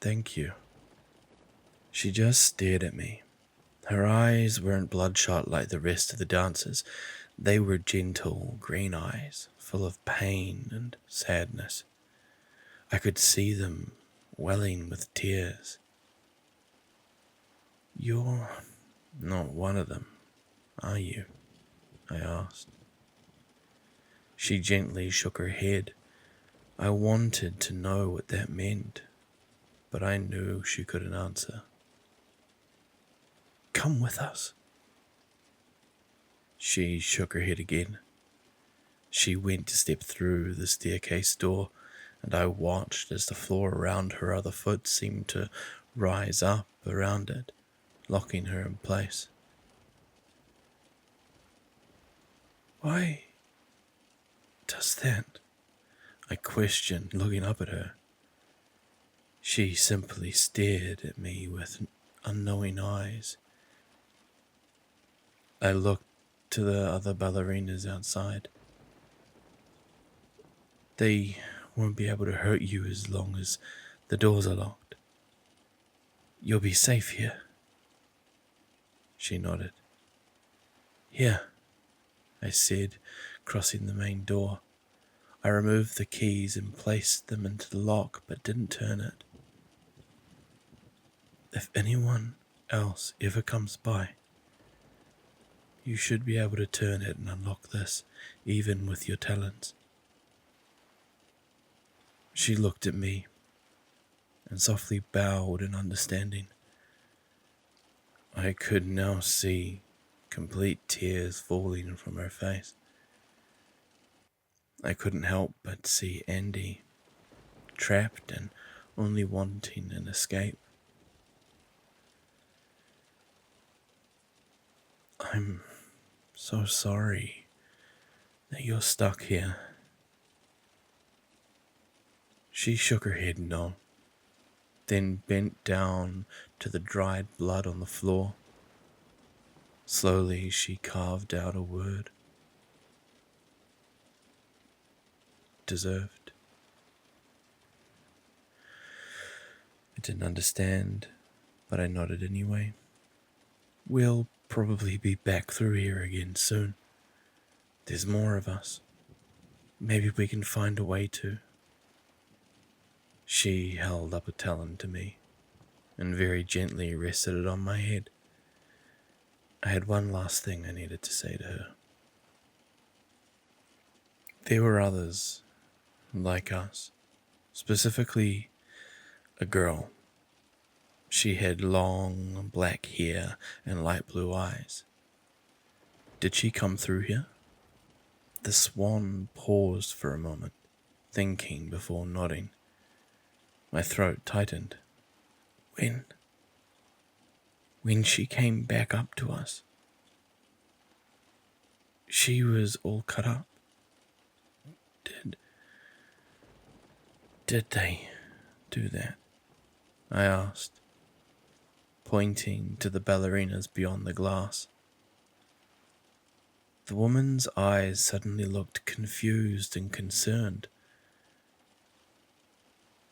Thank you. She just stared at me. Her eyes weren't bloodshot like the rest of the dancers. They were gentle green eyes, full of pain and sadness. I could see them welling with tears. You're not one of them, are you? I asked. She gently shook her head. I wanted to know what that meant, but I knew she couldn't answer. Come with us. She shook her head again. She went to step through the staircase door, and I watched as the floor around her other foot seemed to rise up around it, locking her in place. Why does that? I questioned, looking up at her. She simply stared at me with unknowing eyes. I looked to the other ballerinas outside. They won't be able to hurt you as long as the doors are locked. You'll be safe here. She nodded. Here, I said, crossing the main door. I removed the keys and placed them into the lock, but didn't turn it. If anyone else ever comes by, you should be able to turn it and unlock this, even with your talents. She looked at me and softly bowed in understanding. I could now see complete tears falling from her face. I couldn't help but see Andy, trapped and only wanting an escape. I'm so sorry that you're stuck here. She shook her head no, then bent down to the dried blood on the floor. Slowly she carved out a word. Deserved. I didn't understand, but I nodded anyway. We'll probably be back through here again soon. There's more of us. Maybe we can find a way to. She held up a talon to me and very gently rested it on my head. I had one last thing I needed to say to her. There were others like us, specifically a girl. She had long black hair and light blue eyes. Did she come through here? The swan paused for a moment, thinking before nodding. My throat tightened. When she came back up to us, she was all cut up. Did they do that? I asked, pointing to the ballerinas beyond the glass. The woman's eyes suddenly looked confused and concerned.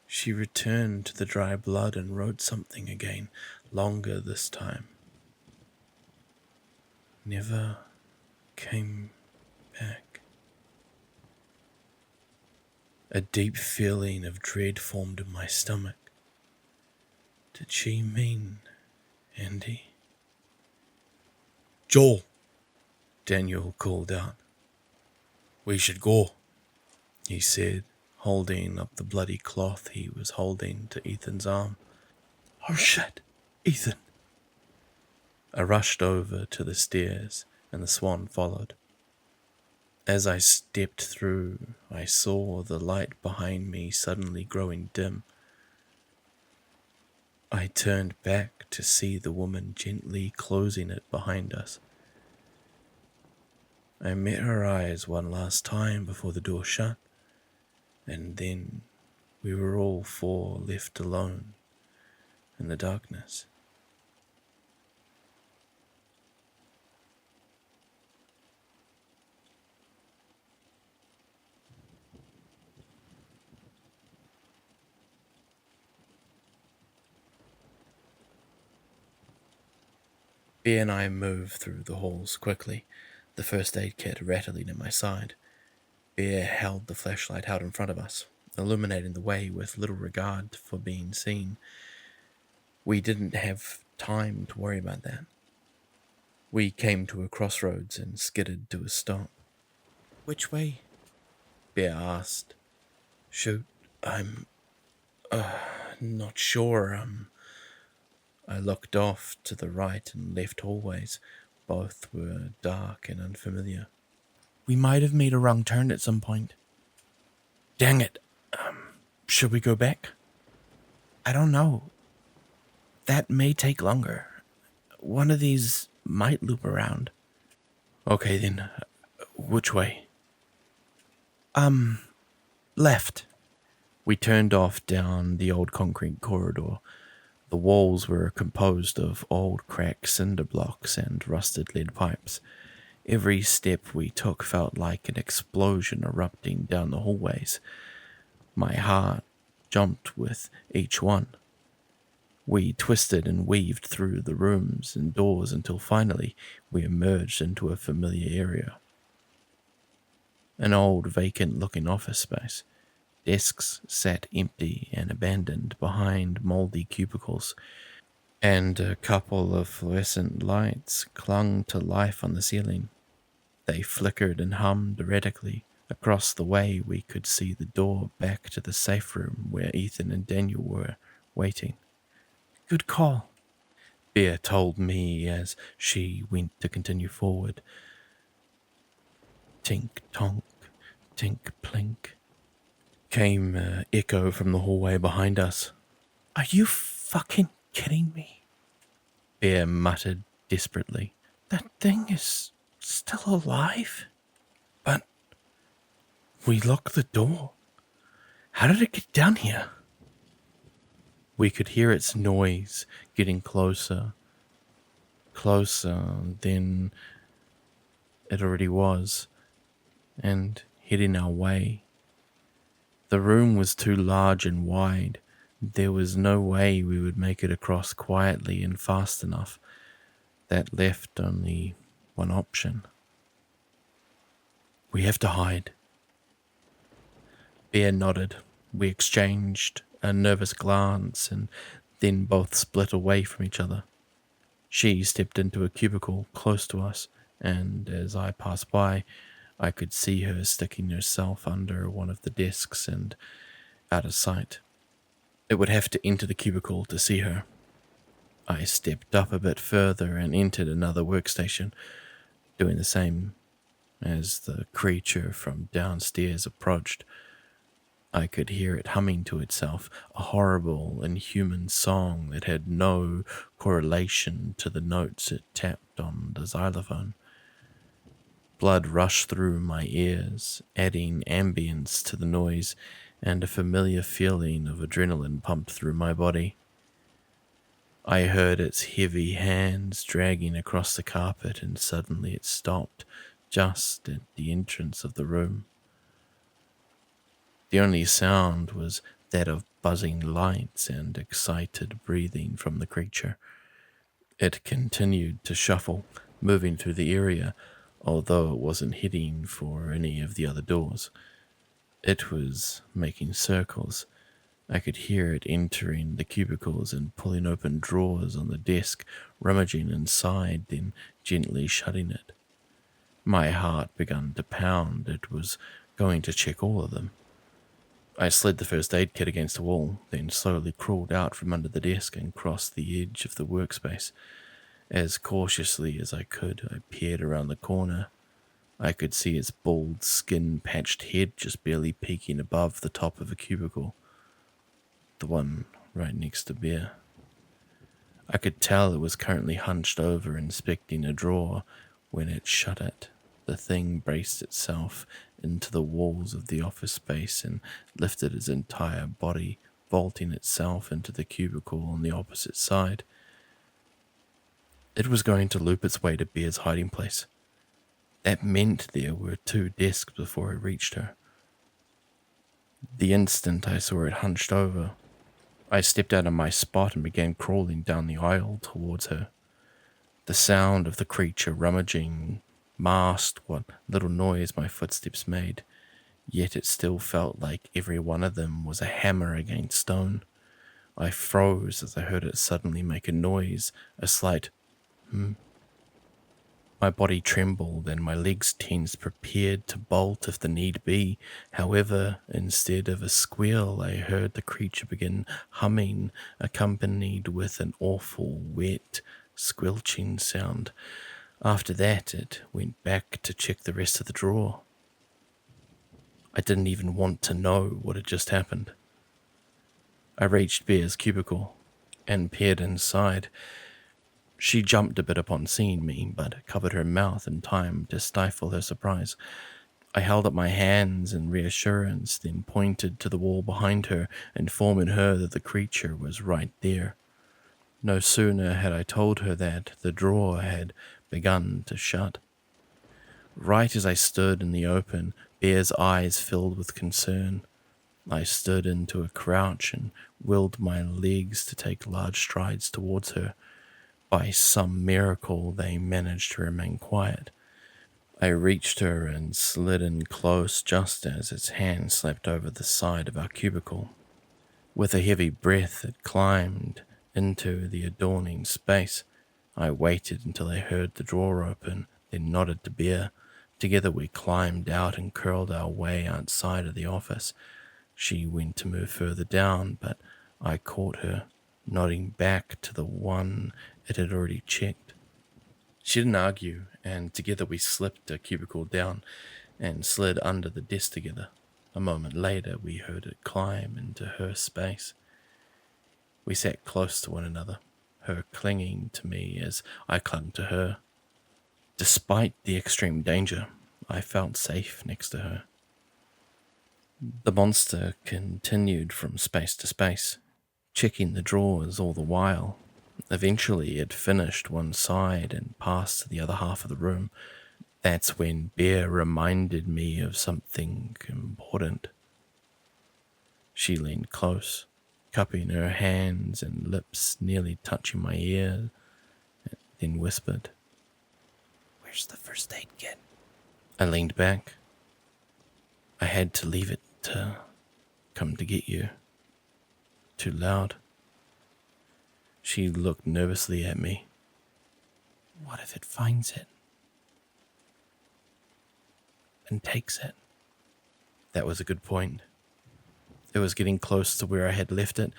She returned to the dry blood and wrote something again, longer this time. Never came back. A deep feeling of dread formed in my stomach. Did she mean Andy? Joel, Daniel called out. We should go, he said, holding up the bloody cloth he was holding to Ethan's arm. Oh shit, Ethan. I rushed over to the stairs and the swan followed. As I stepped through, I saw the light behind me suddenly growing dim. I turned back to see the woman gently closing it behind us. I met her eyes one last time before the door shut, and then we were all four left alone in the darkness. Bear and I moved through the halls quickly, the first aid kit rattling at my side. Bear held the flashlight out in front of us, illuminating the way with little regard for being seen. We didn't have time to worry about that. We came to a crossroads and skidded to a stop. Which way? Bear asked. Shoot, I'm not sure. I looked off to the right and left hallways. Both were dark and unfamiliar. We might have made a wrong turn at some point. Dang it. Should we go back? I don't know. That may take longer. One of these might loop around. Okay then, which way? Left. We turned off down the old concrete corridor. The walls were composed of old cracked cinder blocks and rusted lead pipes. Every step we took felt like an explosion erupting down the hallways. My heart jumped with each one. We twisted and weaved through the rooms and doors until finally we emerged into a familiar area. An old, vacant-looking office space. Desks sat empty and abandoned behind mouldy cubicles, and a couple of fluorescent lights clung to life on the ceiling. They flickered and hummed erratically. Across the way, we could see the door back to the safe room where Ethan and Daniel were waiting. Good call, Bea told me as she went to continue forward. Tink tonk, tink plink, came an echo from the hallway behind us. Are you fucking kidding me? Bea muttered desperately. That thing is still alive? But we locked the door. How did it get down here? We could hear its noise getting closer than it already was, and heading our way. The room was too large and wide. There was no way we would make it across quietly and fast enough. That left only one option. We have to hide. Bea nodded. We exchanged a nervous glance and then both split away from each other. She stepped into a cubicle close to us, and as I passed by, I could see her sticking herself under one of the desks and out of sight. It would have to enter the cubicle to see her. I stepped up a bit further and entered another workstation, doing the same as the creature from downstairs approached. I could hear it humming to itself, a horrible, inhuman song that had no correlation to the notes it tapped on the xylophone. Blood rushed through my ears, adding ambience to the noise, and a familiar feeling of adrenaline pumped through my body. I heard its heavy hands dragging across the carpet, and suddenly it stopped, just at the entrance of the room. The only sound was that of buzzing lights and excited breathing from the creature. It continued to shuffle, moving through the area, although it wasn't heading for any of the other doors. It was making circles. I could hear it entering the cubicles and pulling open drawers on the desk, rummaging inside, then gently shutting it. My heart began to pound. It was going to check all of them. I slid the first aid kit against the wall, then slowly crawled out from under the desk and crossed the edge of the workspace. As cautiously as I could, I peered around the corner. I could see its bald, skin-patched head just barely peeking above the top of a cubicle, the one right next to Bea. I could tell it was currently hunched over inspecting a drawer. When it shut it, the thing braced itself into the walls of the office space and lifted its entire body, vaulting itself into the cubicle on the opposite side. It was going to loop its way to Bea's hiding place. That meant there were 2 desks before it reached her. The instant I saw it hunched over, I stepped out of my spot and began crawling down the aisle towards her. The sound of the creature rummaging masked what little noise my footsteps made, yet it still felt like every one of them was a hammer against stone. I froze as I heard it suddenly make a noise, a slight My body trembled and my legs tensed, prepared to bolt if the need be. However, instead of a squeal, I heard the creature begin humming, accompanied with an awful, wet, squelching sound. After that, it went back to check the rest of the drawer. I didn't even want to know what had just happened. I reached Bea's cubicle and peered inside. She jumped a bit upon seeing me, but covered her mouth in time to stifle her surprise. I held up my hands in reassurance, then pointed to the wall behind her, informing her that the creature was right there. No sooner had I told her that, the drawer had begun to shut. Right as I stood in the open, Bea's eyes filled with concern. I stood into a crouch and willed my legs to take large strides towards her. By some miracle, they managed to remain quiet. I reached her and slid in close just as its hand slapped over the side of our cubicle. With a heavy breath, it climbed into the adorning space. I waited until I heard the drawer open, then nodded to Bear. Together we climbed out and curled our way outside of the office. She went to move further down, but I caught her, nodding back to the one it had already checked. She didn't argue, and together we slipped a cubicle down and slid under the desk together. A moment later, we heard it climb into her space. We sat close to one another, her clinging to me as I clung to her. Despite the extreme danger, I felt safe next to her. The monster continued from space to space, checking the drawers all the while. Eventually, it finished one side and passed to the other half of the room. That's when Bear reminded me of something important. She leaned close, cupping her hands and lips nearly touching my ear, then whispered, "Where's the first aid kit?" I leaned back. "I had to leave it to come to get you." Too loud. She looked nervously at me. "What if it finds it and takes it?" That was a good point. It was getting close to where I had left it,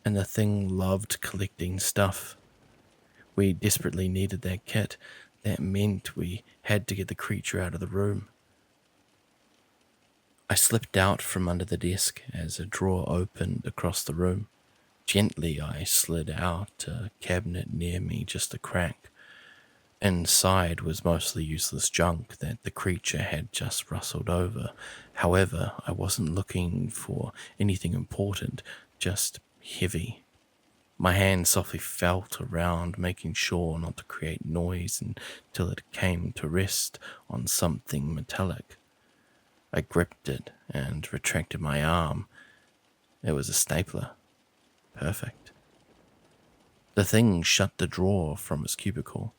and the thing loved collecting stuff. We desperately needed that kit. That meant we had to get the creature out of the room. I slipped out from under the desk as a drawer opened across the room. Gently, I slid out a cabinet near me, just a crack. Inside was mostly useless junk that the creature had just rustled over. However, I wasn't looking for anything important, just heavy. My hand softly felt around, making sure not to create noise until it came to rest on something metallic. I gripped it and retracted my arm. It was a stapler. Perfect. The thing shut the drawer from its cubicle,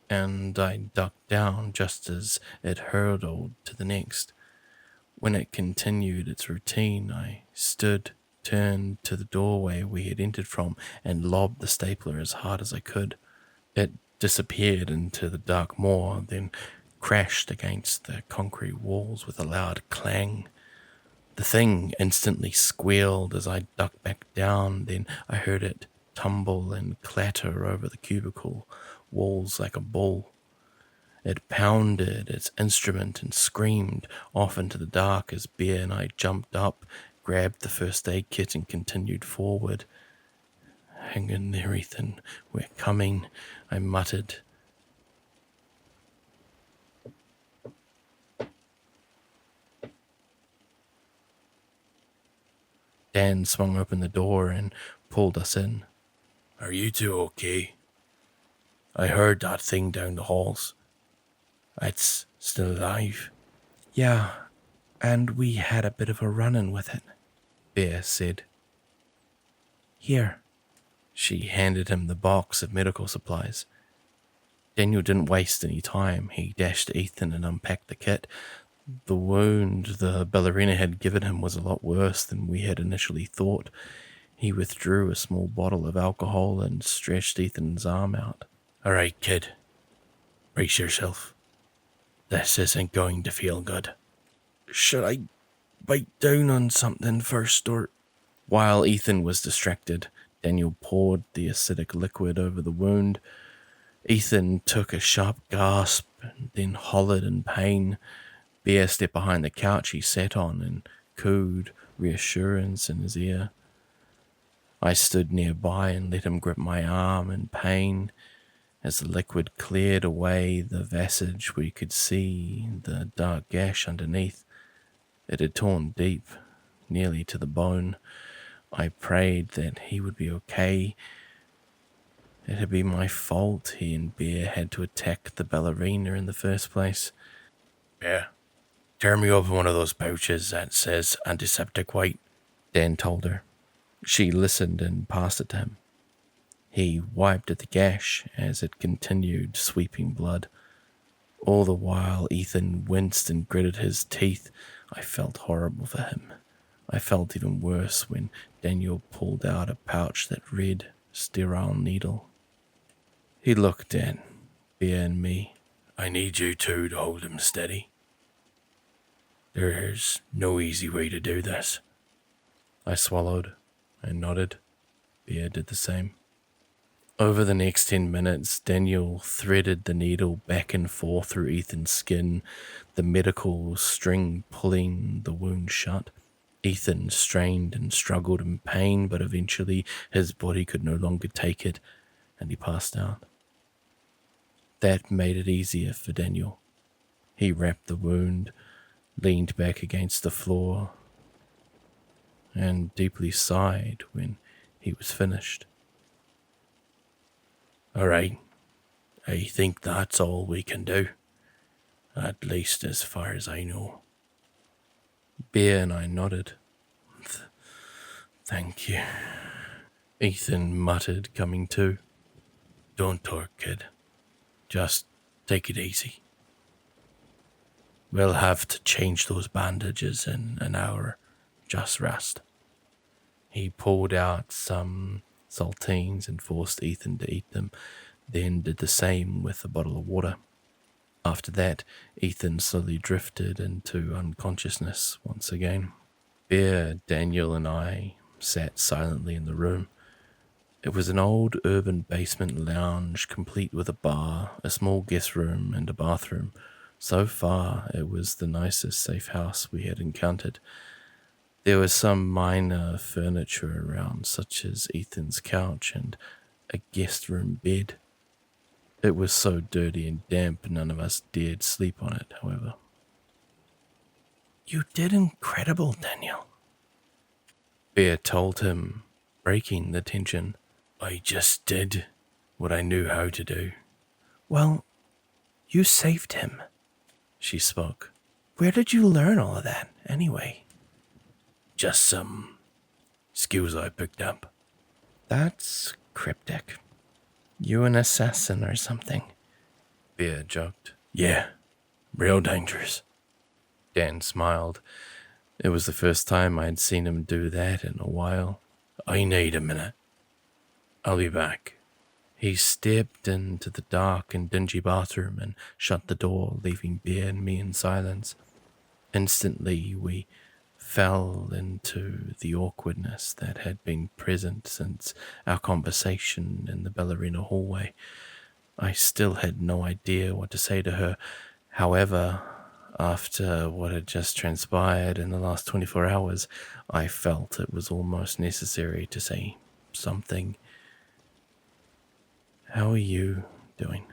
and I ducked down just as it hurtled to the next. When it continued its routine, I stood, turned to the doorway we had entered from, and lobbed the stapler as hard as I could. It disappeared into the dark maw, then crashed against the concrete walls with a loud clang. The thing instantly squealed as I ducked back down, then I heard it tumble and clatter over the cubicle walls like a bull. It pounded its instrument and screamed off into the dark as Bear and I jumped up, grabbed the first aid kit and continued forward. "Hang in there, Ethan. We're coming," I muttered. Dan swung open the door and pulled us in. "Are you two okay? I heard that thing down the halls. It's still alive." "Yeah, and we had a bit of a run-in with it," Bear said. "Here." She handed him the box of medical supplies. Daniel didn't waste any time. He dashed to Ethan and unpacked the kit. The wound the ballerina had given him was a lot worse than we had initially thought. He withdrew a small bottle of alcohol and stretched Ethan's arm out. "All right, kid. Brace yourself. This isn't going to feel good." "Should I bite down on something first, or—" While Ethan was distracted, Daniel poured the acidic liquid over the wound. Ethan took a sharp gasp and then hollered in pain. Bear stepped behind the couch he sat on and cooed reassurance in his ear. I stood nearby and let him grip my arm in pain. As the liquid cleared away the visage, we could see the dark gash underneath. It had torn deep, nearly to the bone. I prayed that he would be okay. It had been my fault he and Bear had to attack the ballerina in the first place. "Bear, Tear me open one of those pouches that says antiseptic white, Dan told her. She listened and passed it to him. He wiped at the gash as it continued sweeping blood. All the while, Ethan winced and gritted his teeth. I felt horrible for him. I felt even worse when Daniel pulled out a pouch that read sterile needle. He looked at Bea and me. I need you two to hold him steady. There's no easy way to do this. I swallowed and nodded. Bea did the same. Over the next 10 minutes, Daniel threaded the needle back and forth through Ethan's skin, the medical string pulling the wound shut. Ethan strained and struggled in pain, but eventually his body could no longer take it, and he passed out. That made it easier for Daniel. He wrapped the wound, leaned back against the floor, and deeply sighed when he was finished. All right, I think that's all we can do, at least as far as I know. Bea and I nodded. Thank you, Ethan muttered, coming to. Don't talk, kid. Just take it easy. We'll have to change those bandages in an hour. Just rest. He pulled out some saltines and forced Ethan to eat them, then did the same with a bottle of water. After that, Ethan slowly drifted into unconsciousness once again. Bea, Daniel, and I sat silently in the room. It was an old urban basement lounge, complete with a bar, a small guest room, and a bathroom. So far, it was the nicest safe house we had encountered. There was some minor furniture around, such as Ethan's couch and a guest room bed. It was so dirty and damp, none of us dared sleep on it, however. You did incredible, Daniel, Bea told him, breaking the tension. I just did what I knew how to do. Well, you saved him, she spoke. Where did you learn all of that, anyway? Just some skills I picked up. That's cryptic. You an assassin or something? Bea joked. Yeah, real dangerous. Dan smiled. It was the first time I'd seen him do that in a while. I need a minute. I'll be back. He stepped into the dark and dingy bathroom and shut the door, leaving Bea and me in silence. Instantly, we fell into the awkwardness that had been present since our conversation in the ballerina hallway. I still had no idea what to say to her. However, after what had just transpired in the last 24 hours, I felt it was almost necessary to say something. How are you doing?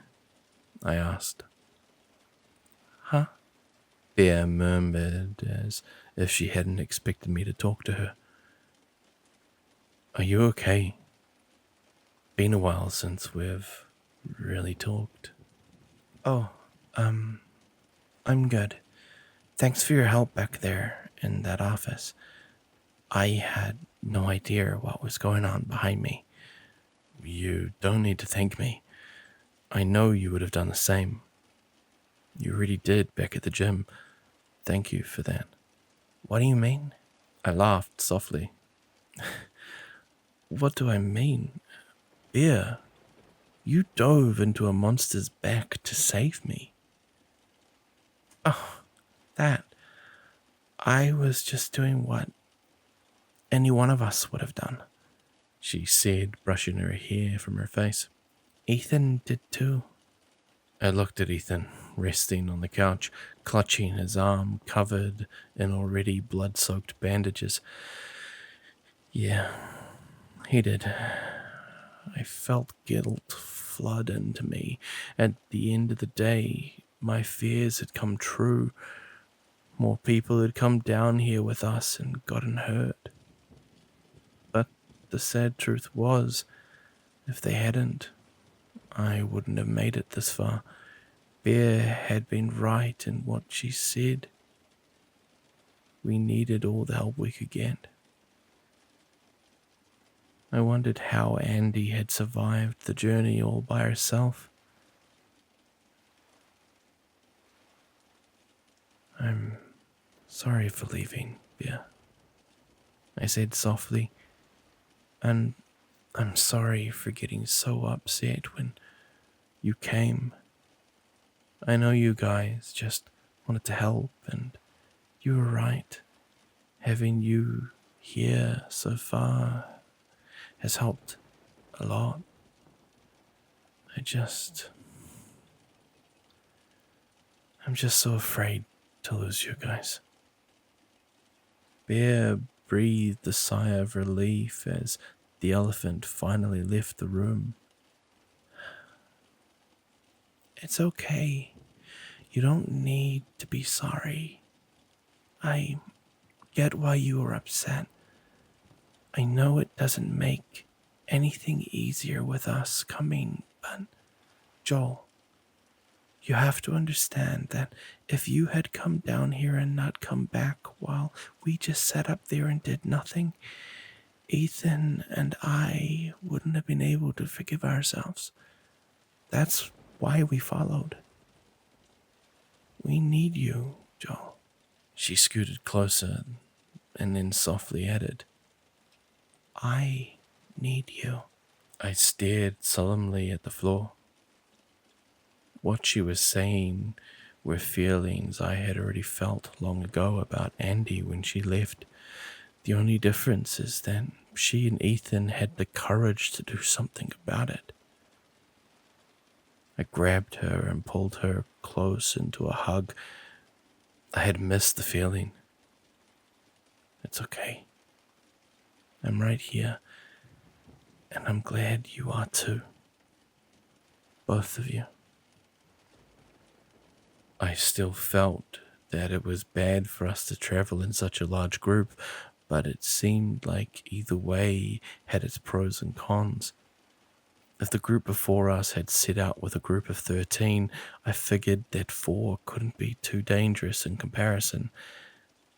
I asked. Huh? Bea murmured as if she hadn't expected me to talk to her. Are you okay? Been a while since we've really talked. Oh, I'm good. Thanks for your help back there in that office. I had no idea what was going on behind me. You don't need to thank me. I know you would have done the same. You really did back at the gym. Thank you for that. What do you mean? I laughed softly. What do I mean? Bea, you dove into a monster's back to save me. Oh, that. I was just doing what any one of us would have done, she said, brushing her hair from her face. Ethan did too. I looked at Ethan, resting on the couch, clutching his arm covered in already blood-soaked bandages. Yeah, he did. I felt guilt flood into me. At the end of the day, my fears had come true. More people had come down here with us and gotten hurt. But the sad truth was, if they hadn't, I wouldn't have made it this far. Bea had been right in what she said. we needed all the help we could get. I wondered how Andy had survived the journey all by herself. I'm sorry for leaving, Bea, I said softly, and I'm sorry for getting so upset when you came. I know you guys just wanted to help, and you were right. Having you here so far has helped a lot. I'm just so afraid to lose you guys. Bear breathed a sigh of relief as the elephant finally left the room. It's okay. You don't need to be sorry. I get why you were upset. I know it doesn't make anything easier with us coming, but Joel, you have to understand that if you had come down here and not come back while we just sat up there and did nothing, Ethan and I wouldn't have been able to forgive ourselves. That's why we followed. We need you, Joel. She scooted closer and then softly added, I need you. I stared solemnly at the floor. What she was saying were feelings I had already felt long ago about Andy when she left. The only difference is that she and Ethan had the courage to do something about it. I grabbed her and pulled her close into a hug. I had missed the feeling. It's okay. I'm right here, and I'm glad you are too. Both of you. I still felt that it was bad for us to travel in such a large group, but it seemed like either way had its pros and cons. If the group before us had set out with a group of 13, I figured that 4 couldn't be too dangerous in comparison.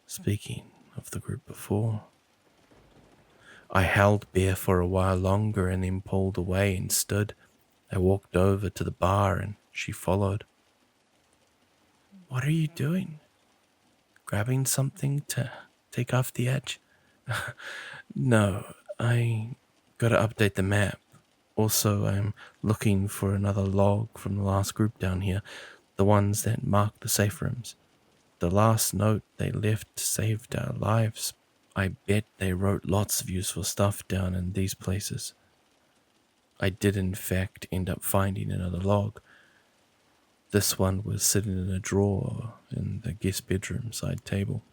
Speaking of the group before, I held Bear for a while longer and then pulled away and stood. I walked over to the bar and she followed. What are you doing? Grabbing something to take off the edge? No, I gotta update the map. Also, I'm looking for another log from the last group down here, the ones that marked the safe rooms. The last note they left saved our lives. I bet they wrote lots of useful stuff down in these places. I did in fact end up finding another log. This one was sitting in a drawer in the guest bedroom side table,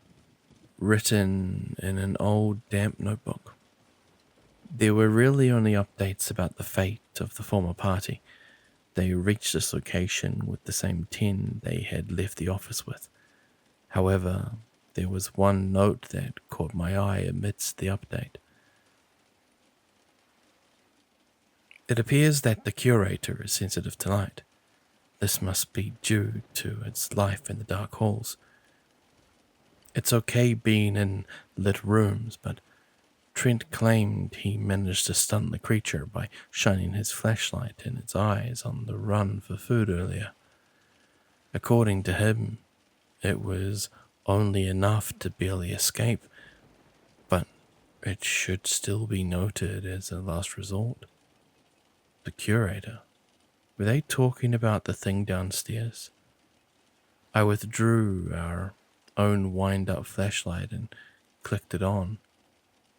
written in an old damp notebook. There were really only updates about the fate of the former party. They reached this location with the same 10 they had left the office with. However, there was one note that caught my eye amidst the update. It appears that the curator is sensitive to light. This must be due to its life in the dark halls. It's okay being in lit rooms, but Trent claimed he managed to stun the creature by shining his flashlight in its eyes on the run for food earlier. According to him, it was only enough to barely escape, but it should still be noted as a last resort. The curator. Were they talking about the thing downstairs? I withdrew our own wind-up flashlight and clicked it on,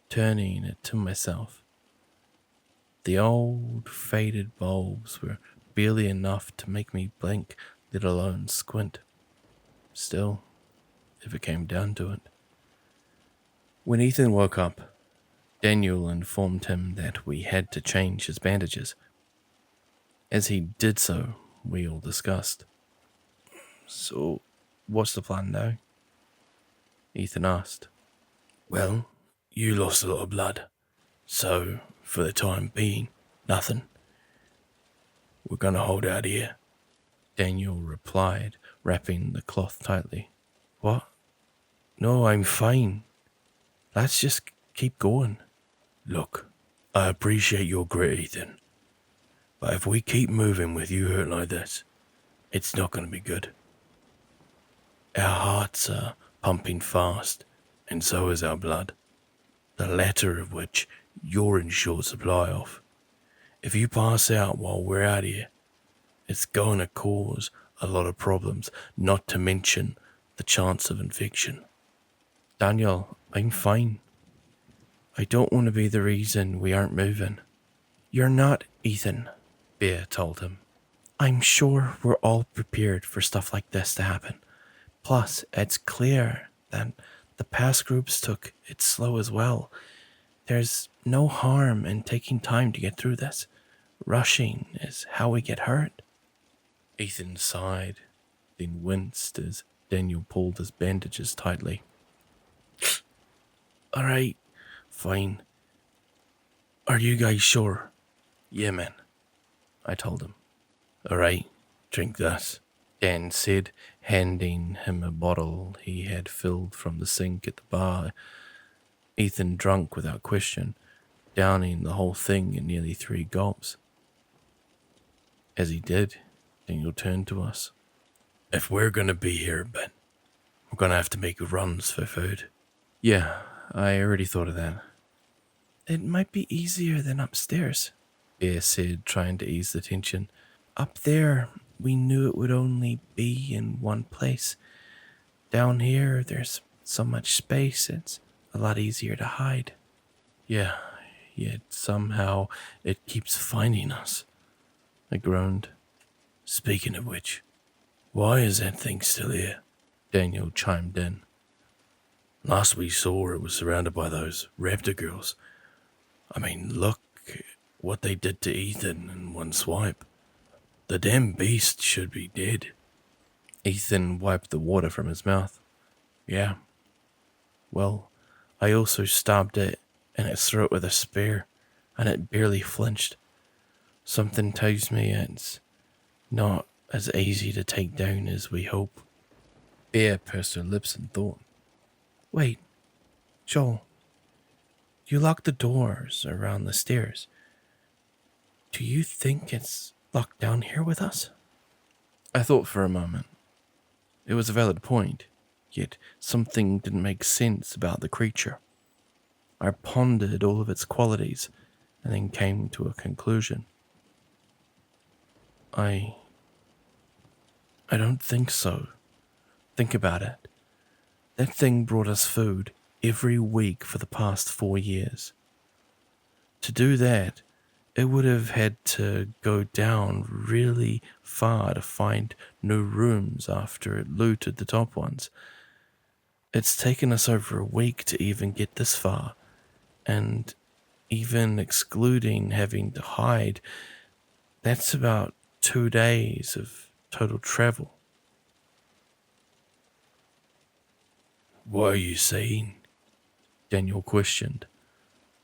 turning it to myself. The old, faded bulbs were barely enough to make me blink, let alone squint. Still, if it came down to it. When Ethan woke up, Daniel informed him that we had to change his bandages. As he did so, we all discussed. So, what's the plan now? Ethan asked. Well, you lost a lot of blood, so for the time being, nothing. We're gonna hold out here, Daniel replied, wrapping the cloth tightly. What? No, I'm fine. Let's just keep going. Look, I appreciate your grit, Ethan. But if we keep moving with you hurt like this, it's not going to be good. Our hearts are pumping fast, and so is our blood, the latter of which you're in short supply of. If you pass out while we're out here, it's going to cause a lot of problems, not to mention the chance of infection. Daniel, I'm fine. I don't want to be the reason we aren't moving. You're not, Ethan, Bea told him. I'm sure we're all prepared for stuff like this to happen. Plus, it's clear that the past groups took it slow as well. There's no harm in taking time to get through this. Rushing is how we get hurt. Ethan sighed, then winced as Daniel pulled his bandages tightly. All right, fine. Are you guys sure? Yeah, man, I told him. All right, drink this, Dan said, handing him a bottle he had filled from the sink at the bar. Ethan drank without question, downing the whole thing in nearly 3 gulps. As he did, Daniel turned to us. If we're going to be here a bit, we're going to have to make runs for food. Yeah, I already thought of that. It might be easier than upstairs, Bear said, trying to ease the tension. Up there, we knew it would only be in one place. Down here, there's so much space, it's a lot easier to hide. Yeah, yet somehow it keeps finding us, I groaned. Speaking of which, why is that thing still here? Daniel chimed in. Last we saw, it was surrounded by those raptor girls. I mean, look what they did to Ethan in one swipe. The damn beast should be dead. Ethan wiped the water from his mouth. Yeah. Well, I also stabbed it in its throat with a spear, and it barely flinched. Something tells me it's not as easy to take down as we hope. Bear pursed her lips in thought. Wait, Joel, you locked the doors around the stairs. Do you think it's locked down here with us? I thought for a moment. It was a valid point, yet something didn't make sense about the creature. I pondered all of its qualities and then came to a conclusion. I don't think so. Think about it. That thing brought us food every week for the past 4 years. To do that, it would have had to go down really far to find new rooms after it looted the top ones. It's taken us over a week to even get this far, and even excluding having to hide, that's about 2 days of total travel. What are you saying? Daniel questioned.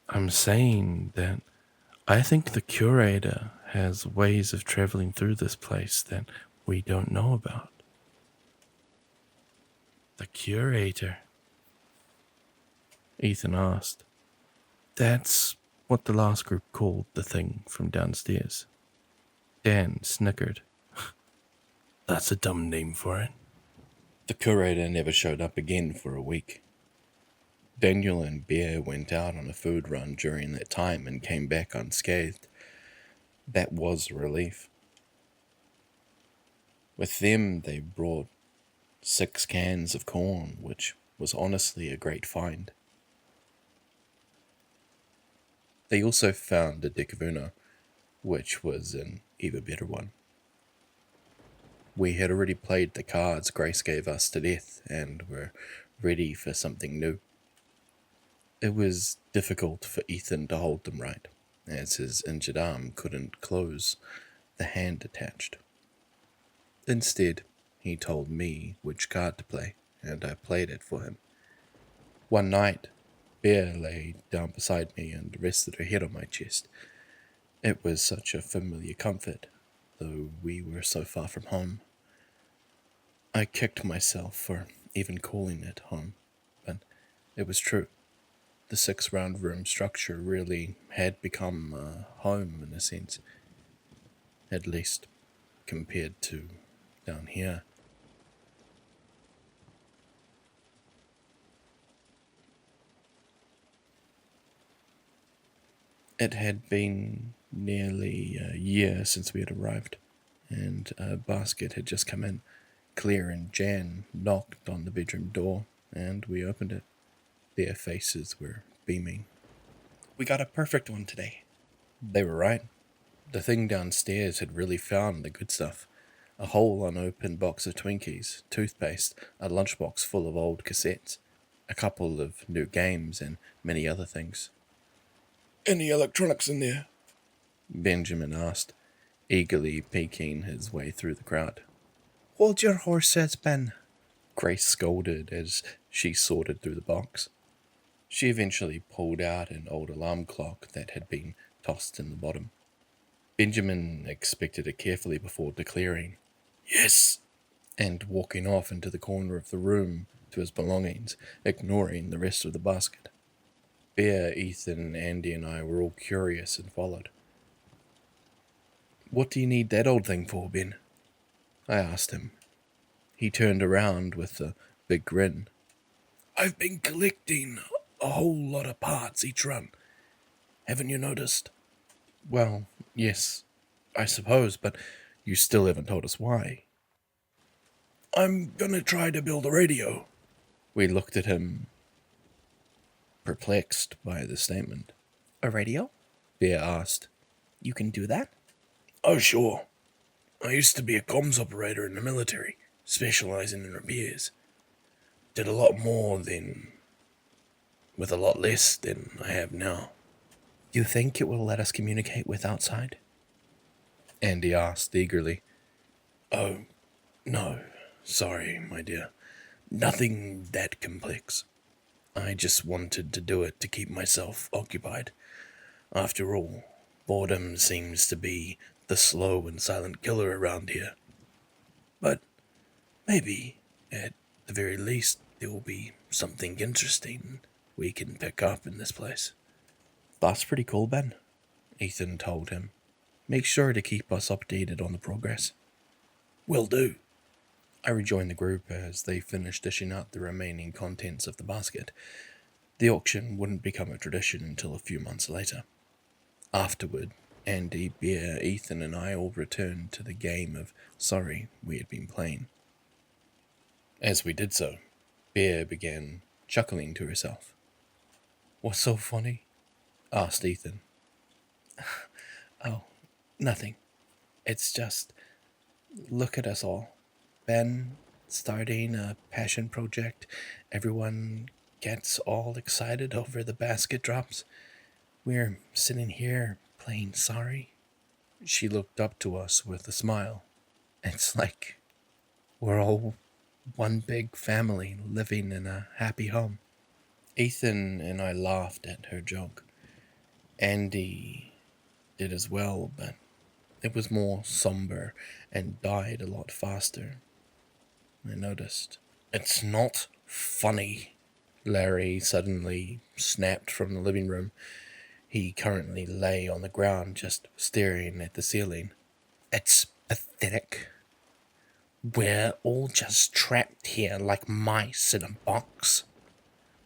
I'm saying that I think the curator has ways of traveling through this place that we don't know about. The curator? Ethan asked. That's what the last group called the thing from downstairs. Dan snickered. That's a dumb name for it. The curator never showed up again for a week. Daniel and Bear went out on a food run during that time and came back unscathed. That was a relief. With them, they brought 6 cans of corn, which was honestly a great find. They also found a Decavuna, which was an even better one. We had already played the cards Grace gave us to death and were ready for something new. It was difficult for Ethan to hold them right, as his injured arm couldn't close the hand attached. Instead, he told me which card to play, and I played it for him. One night, Bear lay down beside me and rested her head on my chest. It was such a familiar comfort, though we were so far from home. I kicked myself for even calling it home. It was true. The 6 round room structure really had become a home in a sense, at least compared to down here. It had been nearly a year since we had arrived, and a basket had just come in. Claire and Jan knocked on the bedroom door, and we opened it. Their faces were beaming. We got a perfect one today. They were right. The thing downstairs had really found the good stuff. A whole unopened box of Twinkies, toothpaste, a lunchbox full of old cassettes, a couple of new games, and many other things. Any electronics in there? Benjamin asked, eagerly peeking his way through the crowd. Hold your horses, Ben. Grace scolded as she sorted through the box. She eventually pulled out an old alarm clock that had been tossed in the bottom. Benjamin inspected it carefully before declaring, Yes. and walking off into the corner of the room to his belongings, ignoring the rest of the basket. Bear, Ethan, Andy, and I were all curious and followed. What do you need that old thing for, Ben? I asked him. He turned around with a big grin. I've been collecting a whole lot of parts each run. Haven't you noticed? Well, yes, I suppose, but you still haven't told us why. I'm gonna try to build a radio. We looked at him, perplexed by the statement. A radio? Bear asked. You can do that? Oh, sure. I used to be a comms operator in the military, specializing in repairs. Did a lot more than... with a lot less than I have now. You think it will let us communicate with outside? Andy asked eagerly. Oh, no. Sorry, my dear. Nothing that complex. I just wanted to do it to keep myself occupied. After all, boredom seems to be the slow and silent killer around here. But maybe, at the very least, there will be something interesting we can pick up in this place. That's pretty cool, Ben, Ethan told him. Make sure to keep us updated on the progress. Will do. I rejoined the group as they finished dishing out the remaining contents of the basket. The auction wouldn't become a tradition until a few months later. Afterward, Andy, Bear, Ethan, and I all returned to the game of Sorry we had been playing. As we did so, Bear began chuckling to herself. What's so funny? Asked Ethan. Oh, nothing. It's just, look at us all. Ben starting a passion project. Everyone gets all excited over the basket drops. We're sitting here playing Sorry. She looked up to us with a smile. It's like we're all one big family living in a happy home. Ethan and I laughed at her joke. Andy did as well, but it was more somber and died a lot faster. I noticed. It's not funny. Larry suddenly snapped from the living room. He currently lay on the ground, just staring at the ceiling. It's pathetic. We're all just trapped here like mice in a box,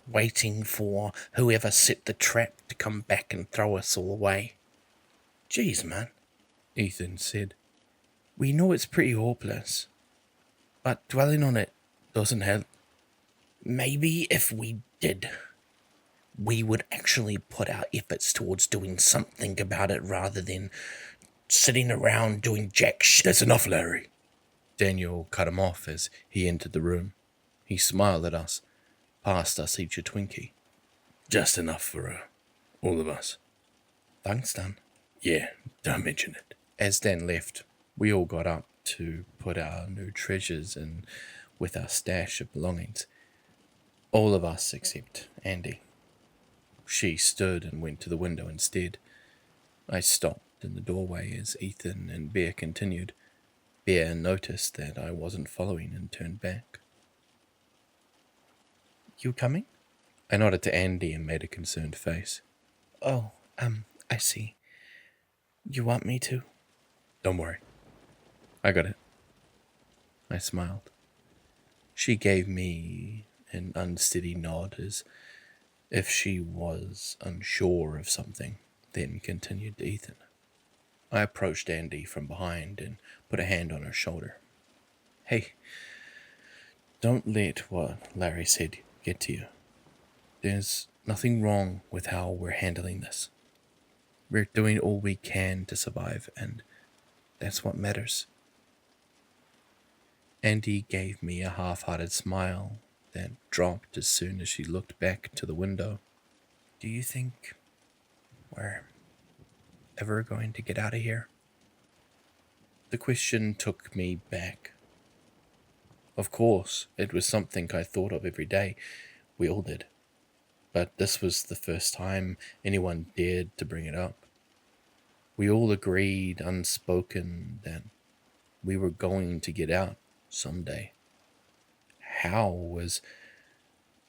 waiting for whoever set the trap to come back and throw us all away. Jeez, man, Ethan said. We know it's pretty hopeless, but dwelling on it doesn't help. Maybe if we did, we would actually put our efforts towards doing something about it rather than sitting around doing jack shit. That's enough, Larry. Daniel cut him off as he entered the room. He smiled at us, passed us each a Twinkie. Just enough for all of us. Thanks, Dan. Yeah, don't mention it. As Dan left, we all got up to put our new treasures in with our stash of belongings. All of us except Andy. She stood and went to the window instead. I stopped in the doorway as Ethan and Bear continued. Bear noticed that I wasn't following and turned back. You coming? I nodded to Andy and made a concerned face. Oh, I see. You want me to? Don't worry. I got it. I smiled. She gave me an unsteady nod as if she was unsure of something, then continued to Ethan. I approached Andy from behind and put a hand on her shoulder. Hey, don't let what Larry said get to you. There's nothing wrong with how we're handling this. We're doing all we can to survive, and that's what matters. Andy gave me a half-hearted smile that dropped as soon as she looked back to the window. Do you think we're ever going to get out of here? The question took me back. Of course, it was something I thought of every day. We all did. But this was the first time anyone dared to bring it up. We all agreed, unspoken, that we were going to get out someday. How was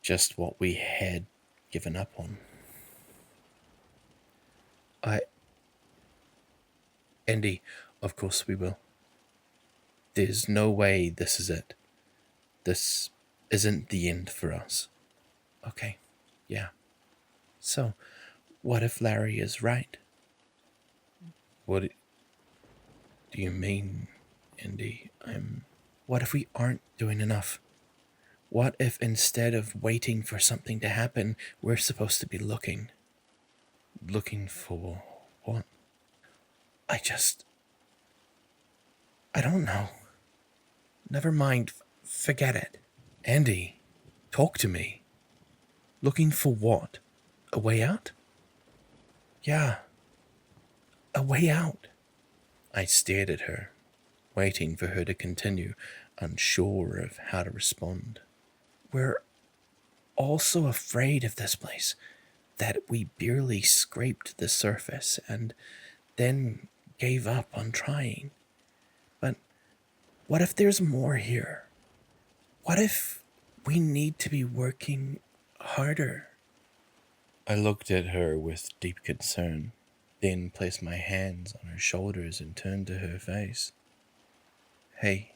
just what we had given up on. Andy, of course we will. There's no way this is it. This isn't the end for us. Okay, yeah. So, what if Larry is right? What do you mean, Andy? What if we aren't doing enough? What if instead of waiting for something to happen, we're supposed to be looking? Looking for what? I don't know. Never mind. Forget it. Andy, talk to me. Looking for what? A way out? Yeah, a way out. I stared at her, waiting for her to continue, unsure of how to respond. We're all so afraid of this place that we barely scraped the surface and then gave up on trying. But what if there's more here? What if we need to be working harder? I looked at her with deep concern, then placed my hands on her shoulders and turned to her face. Hey,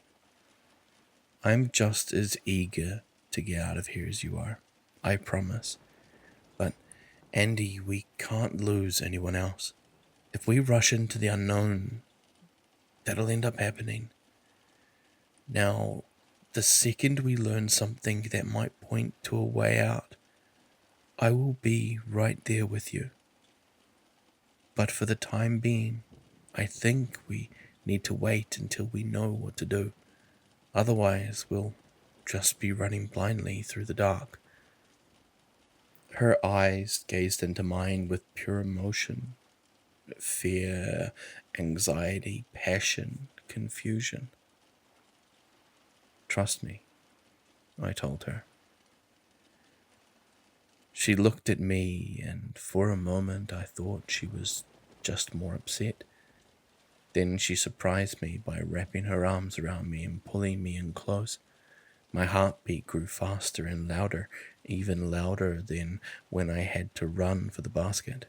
I'm just as eager to get out of here as you are, I promise. But, Andy, we can't lose anyone else. If we rush into the unknown, that'll end up happening. Now, the second we learn something that might point to a way out, I will be right there with you. But for the time being, I think we need to wait until we know what to do. Otherwise, we'll just be running blindly through the dark. Her eyes gazed into mine with pure emotion. Fear, anxiety, passion, confusion. Trust me, I told her. She looked at me, and for a moment I thought she was just more upset. Then she surprised me by wrapping her arms around me and pulling me in close. My heartbeat grew faster and louder, even louder than when I had to run for the basket.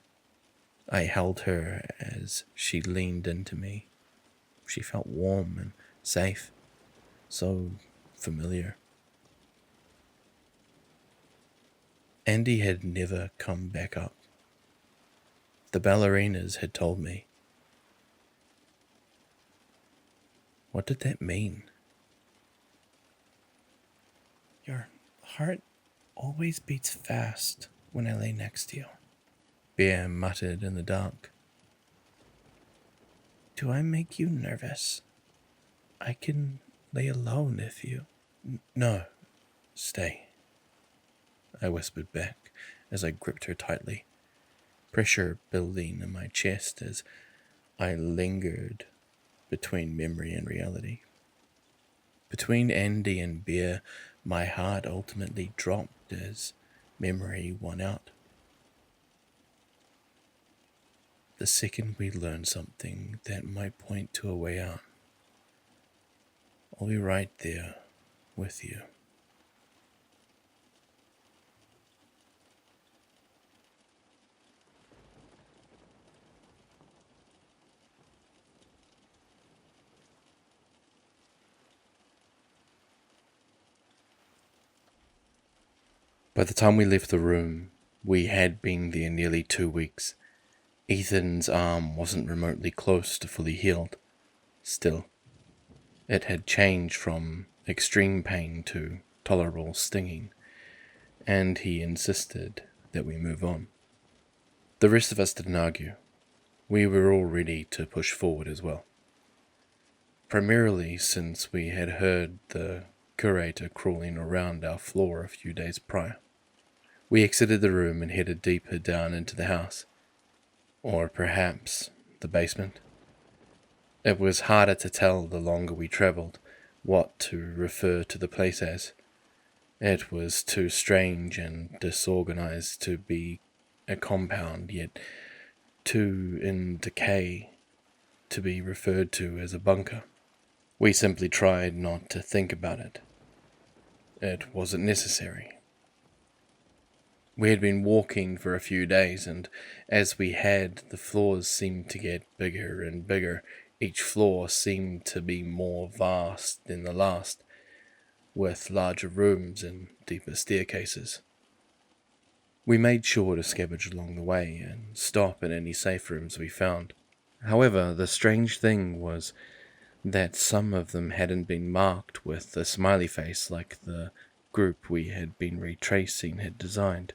I held her as she leaned into me. She felt warm and safe, so familiar. Andy had never come back up. The ballerinas had told me. What did that mean? Your heart always beats fast when I lay next to you, Bear muttered in the dark. Do I make you nervous? I can lay alone if you... No, stay, I whispered back as I gripped her tightly, pressure building in my chest as I lingered between memory and reality. Between Andy and Bear, my heart ultimately dropped as memory won out. The second we learn something that might point to a way out, I'll be right there with you. By the time we left the room, we had been there nearly 2 weeks. Ethan's arm wasn't remotely close to fully healed. Still, it had changed from extreme pain to tolerable stinging, and he insisted that we move on. The rest of us didn't argue. We were all ready to push forward as well. Primarily since we had heard the curator crawling around our floor a few days prior. We exited the room and headed deeper down into the house. Or perhaps the basement. It was harder to tell the longer we travelled what to refer to the place as. It was too strange and disorganized to be a compound, yet too in decay to be referred to as a bunker. We simply tried not to think about it. It wasn't necessary. We had been walking for a few days, and as we had, the floors seemed to get bigger and bigger. Each floor seemed to be more vast than the last, with larger rooms and deeper staircases. We made sure to scavenge along the way and stop at any safe rooms we found. However, the strange thing was that some of them hadn't been marked with a smiley face like the group we had been retracing had designed.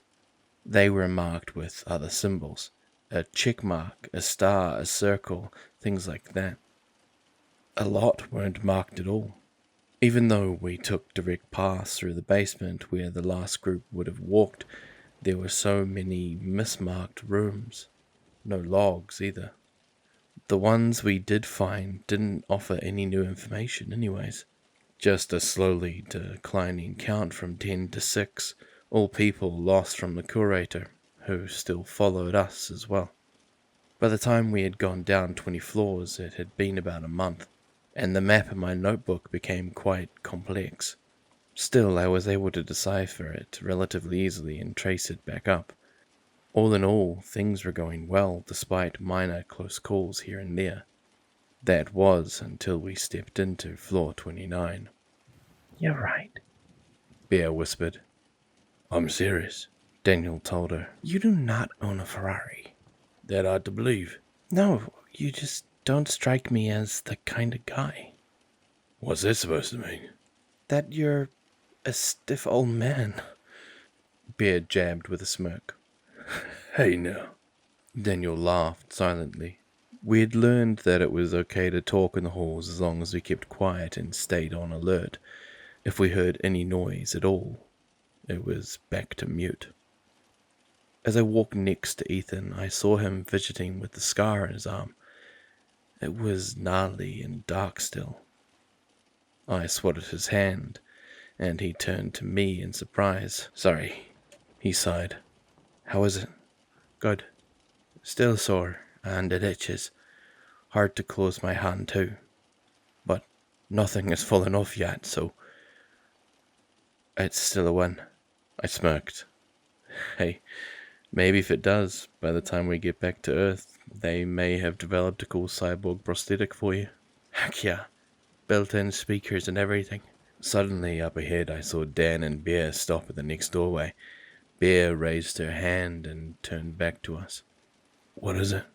They were marked with other symbols, a check mark, a star, a circle, things like that. A lot weren't marked at all. Even though we took direct paths through the basement where the last group would have walked, there were so many mismarked rooms. No logs either. The ones we did find didn't offer any new information anyways. Just a slowly declining count from 10 to 6, all people lost from the curator, who still followed us as well. By the time we had gone down 20 floors, it had been about a month, and the map in my notebook became quite complex. Still, I was able to decipher it relatively easily and trace it back up. All in all, things were going well despite minor close calls here and there. That was until we stepped into floor 29. You're right, Bear whispered. I'm serious, Daniel told her. You do not own a Ferrari. That hard to believe. No, you just don't strike me as the kind of guy. What's that supposed to mean? That you're a stiff old man. Bear jabbed with a smirk. Hey now. Daniel laughed silently. We had learned that it was okay to talk in the halls as long as we kept quiet and stayed on alert. If we heard any noise at all, it was back to mute. As I walked next to Ethan, I saw him fidgeting with the scar on his arm. It was gnarly and dark still. I swatted his hand, and he turned to me in surprise. Sorry, he sighed. How is it? Good. Still sore, and it itches. Hard to close my hand too. But nothing has fallen off yet, so it's still a win. I smirked. Hey, maybe if it does, by the time we get back to Earth, they may have developed a cool cyborg prosthetic for you. Heck yeah, built-in speakers and everything. Suddenly, up ahead, I saw Dan and Bear stop at the next doorway. Bear raised her hand and turned back to us. What is it?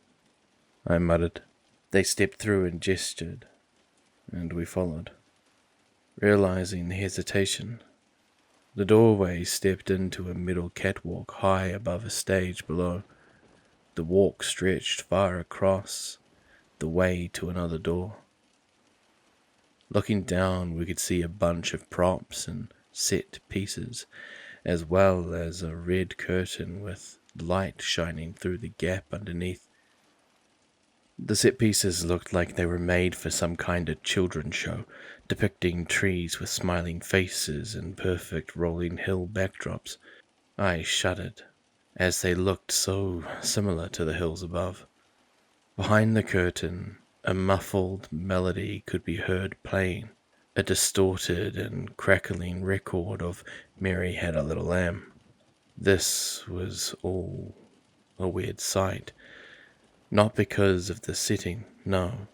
I muttered. They stepped through and gestured, and we followed. Realizing the hesitation, the doorway stepped into a middle catwalk high above a stage below. The walk stretched far across the way to another door. Looking down, we could see a bunch of props and set pieces, as well as a red curtain with light shining through the gap underneath. The set pieces looked like they were made for some kind of children's show, depicting trees with smiling faces and perfect rolling hill backdrops. I shuddered, as they looked so similar to the hills above. Behind the curtain, a muffled melody could be heard playing, a distorted and crackling record of Mary Had a Little Lamb. This was all a weird sight. Not because of the setting, no.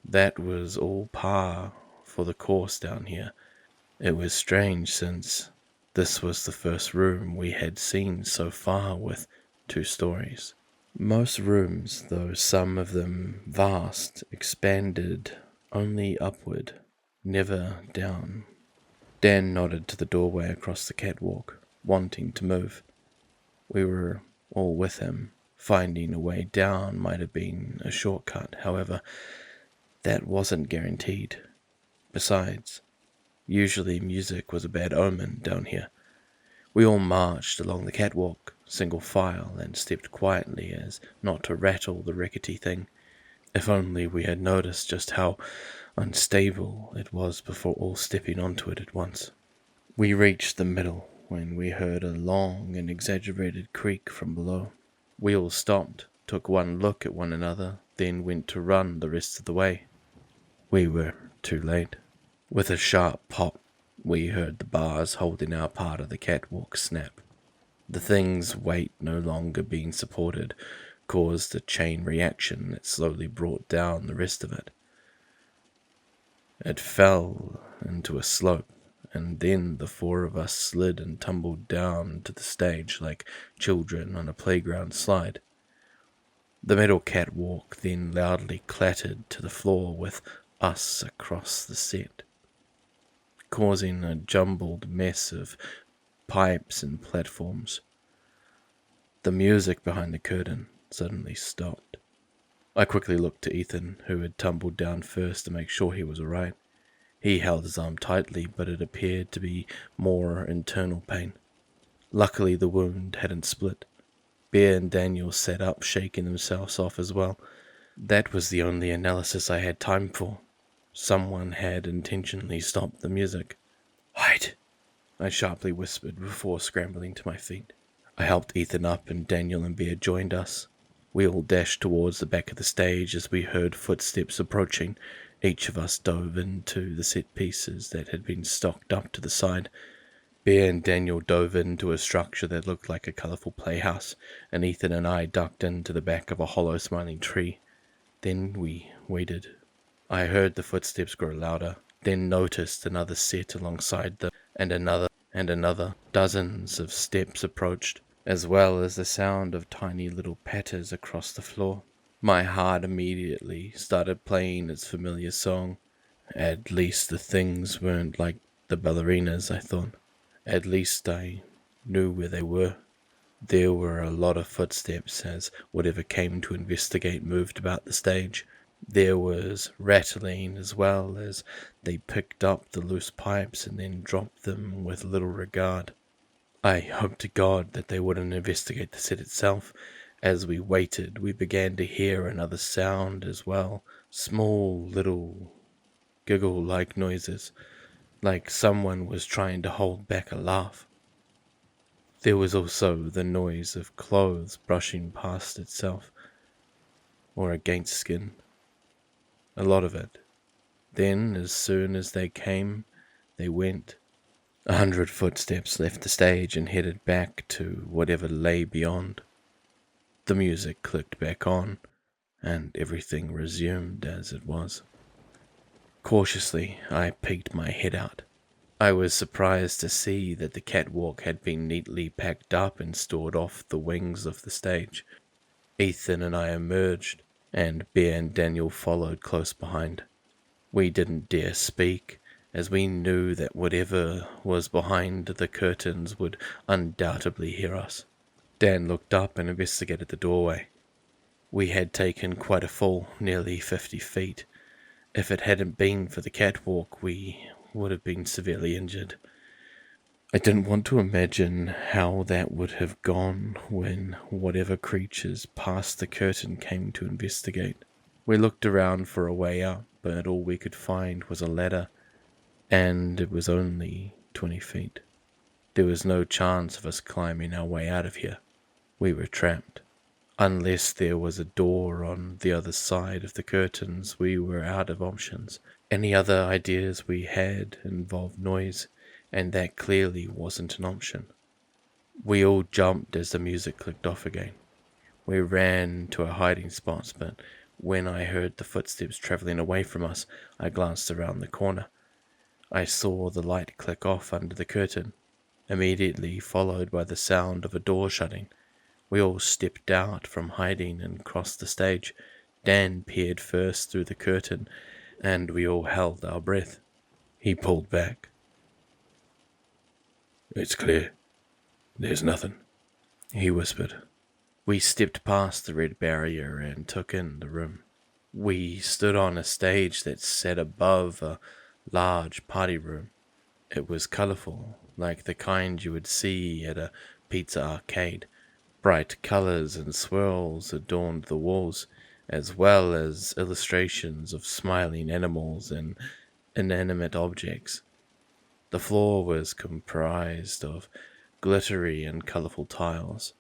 That was all par for the course down here. It was strange since This was the first room we had seen so far with 2 stories. Most rooms, though some of them vast, expanded only upward, never down. Dan nodded to the doorway across the catwalk, wanting to move. We were all with him. Finding a way down might have been a shortcut, however, that wasn't guaranteed. Besides, usually music was a bad omen down here. We all marched along the catwalk, single file, and stepped quietly as not to rattle the rickety thing. If only we had noticed just how unstable it was before all stepping onto it at once. We reached the middle when we heard a long and exaggerated creak from below. We all stopped, took one look at one another, then went to run the rest of the way. We were too late. With a sharp pop, we heard the bars holding our part of the catwalk snap. The thing's weight no longer being supported caused a chain reaction that slowly brought down the rest of it. It fell into a slope, and then the 4 of us slid and tumbled down to the stage like children on a playground slide. The metal catwalk then loudly clattered to the floor with us across the set, causing a jumbled mess of pipes and platforms. The music behind the curtain suddenly stopped. I quickly looked to Ethan, who had tumbled down first, to make sure he was alright. He held his arm tightly, but it appeared to be more internal pain. Luckily, the wound hadn't split. Bear and Daniel sat up, shaking themselves off as well. That was the only analysis I had time for. Someone had intentionally stopped the music. "Hide!" I sharply whispered before scrambling to my feet. I helped Ethan up, and Daniel and Bear joined us. We all dashed towards the back of the stage as we heard footsteps approaching. Each of us dove into the set pieces that had been stocked up to the side. Bear and Daniel dove into a structure that looked like a colourful playhouse, and Ethan and I ducked into the back of a hollow smiling tree. Then we waited. I heard the footsteps grow louder, then noticed another set alongside them, and another. Dozens of steps approached, as well as the sound of tiny little patters across the floor. My heart immediately started playing its familiar song. At least the things weren't like the ballerinas, I thought. At least I knew where they were. There were a lot of footsteps as whatever came to investigate moved about the stage. There was rattling as well as they picked up the loose pipes and then dropped them with little regard. I hoped to God that they wouldn't investigate the set itself. As we waited, we began to hear another sound as well, small little giggle-like noises, like someone was trying to hold back a laugh. There was also the noise of clothes brushing past itself, or against skin. A lot of it. Then, as soon as they came, they went. 100 footsteps left the stage and headed back to whatever lay beyond. The music clicked back on, and everything resumed as it was. Cautiously, I peeked my head out. I was surprised to see that the catwalk had been neatly packed up and stored off the wings of the stage. Ethan and I emerged, and Bear and Daniel followed close behind. We didn't dare speak, as we knew that whatever was behind the curtains would undoubtedly hear us. Dan looked up and investigated the doorway. We had taken quite a fall, nearly 50 feet. If it hadn't been for the catwalk, we would have been severely injured. I didn't want to imagine how that would have gone when whatever creatures past the curtain came to investigate. We looked around for a way out, but all we could find was a ladder, and it was only 20 feet. There was no chance of us climbing our way out of here. We were trapped. Unless there was a door on the other side of the curtains, we were out of options. Any other ideas we had involved noise, and that clearly wasn't an option. We all jumped as the music clicked off again. We ran to our hiding spots, but when I heard the footsteps travelling away from us, I glanced around the corner. I saw the light click off under the curtain. immediately followed by the sound of a door shutting. We all stepped out from hiding and crossed the stage. Dan peered first through the curtain, and we all held our breath. He pulled back. "It's clear. There's nothing," he whispered. We stepped past the red barrier and took in the room. We stood on a stage that sat above a large party room. It was colourful, like the kind you would see at a pizza arcade. Bright colours and swirls adorned the walls, as well as illustrations of smiling animals and inanimate objects. The floor was comprised of glittery and colourful tiles,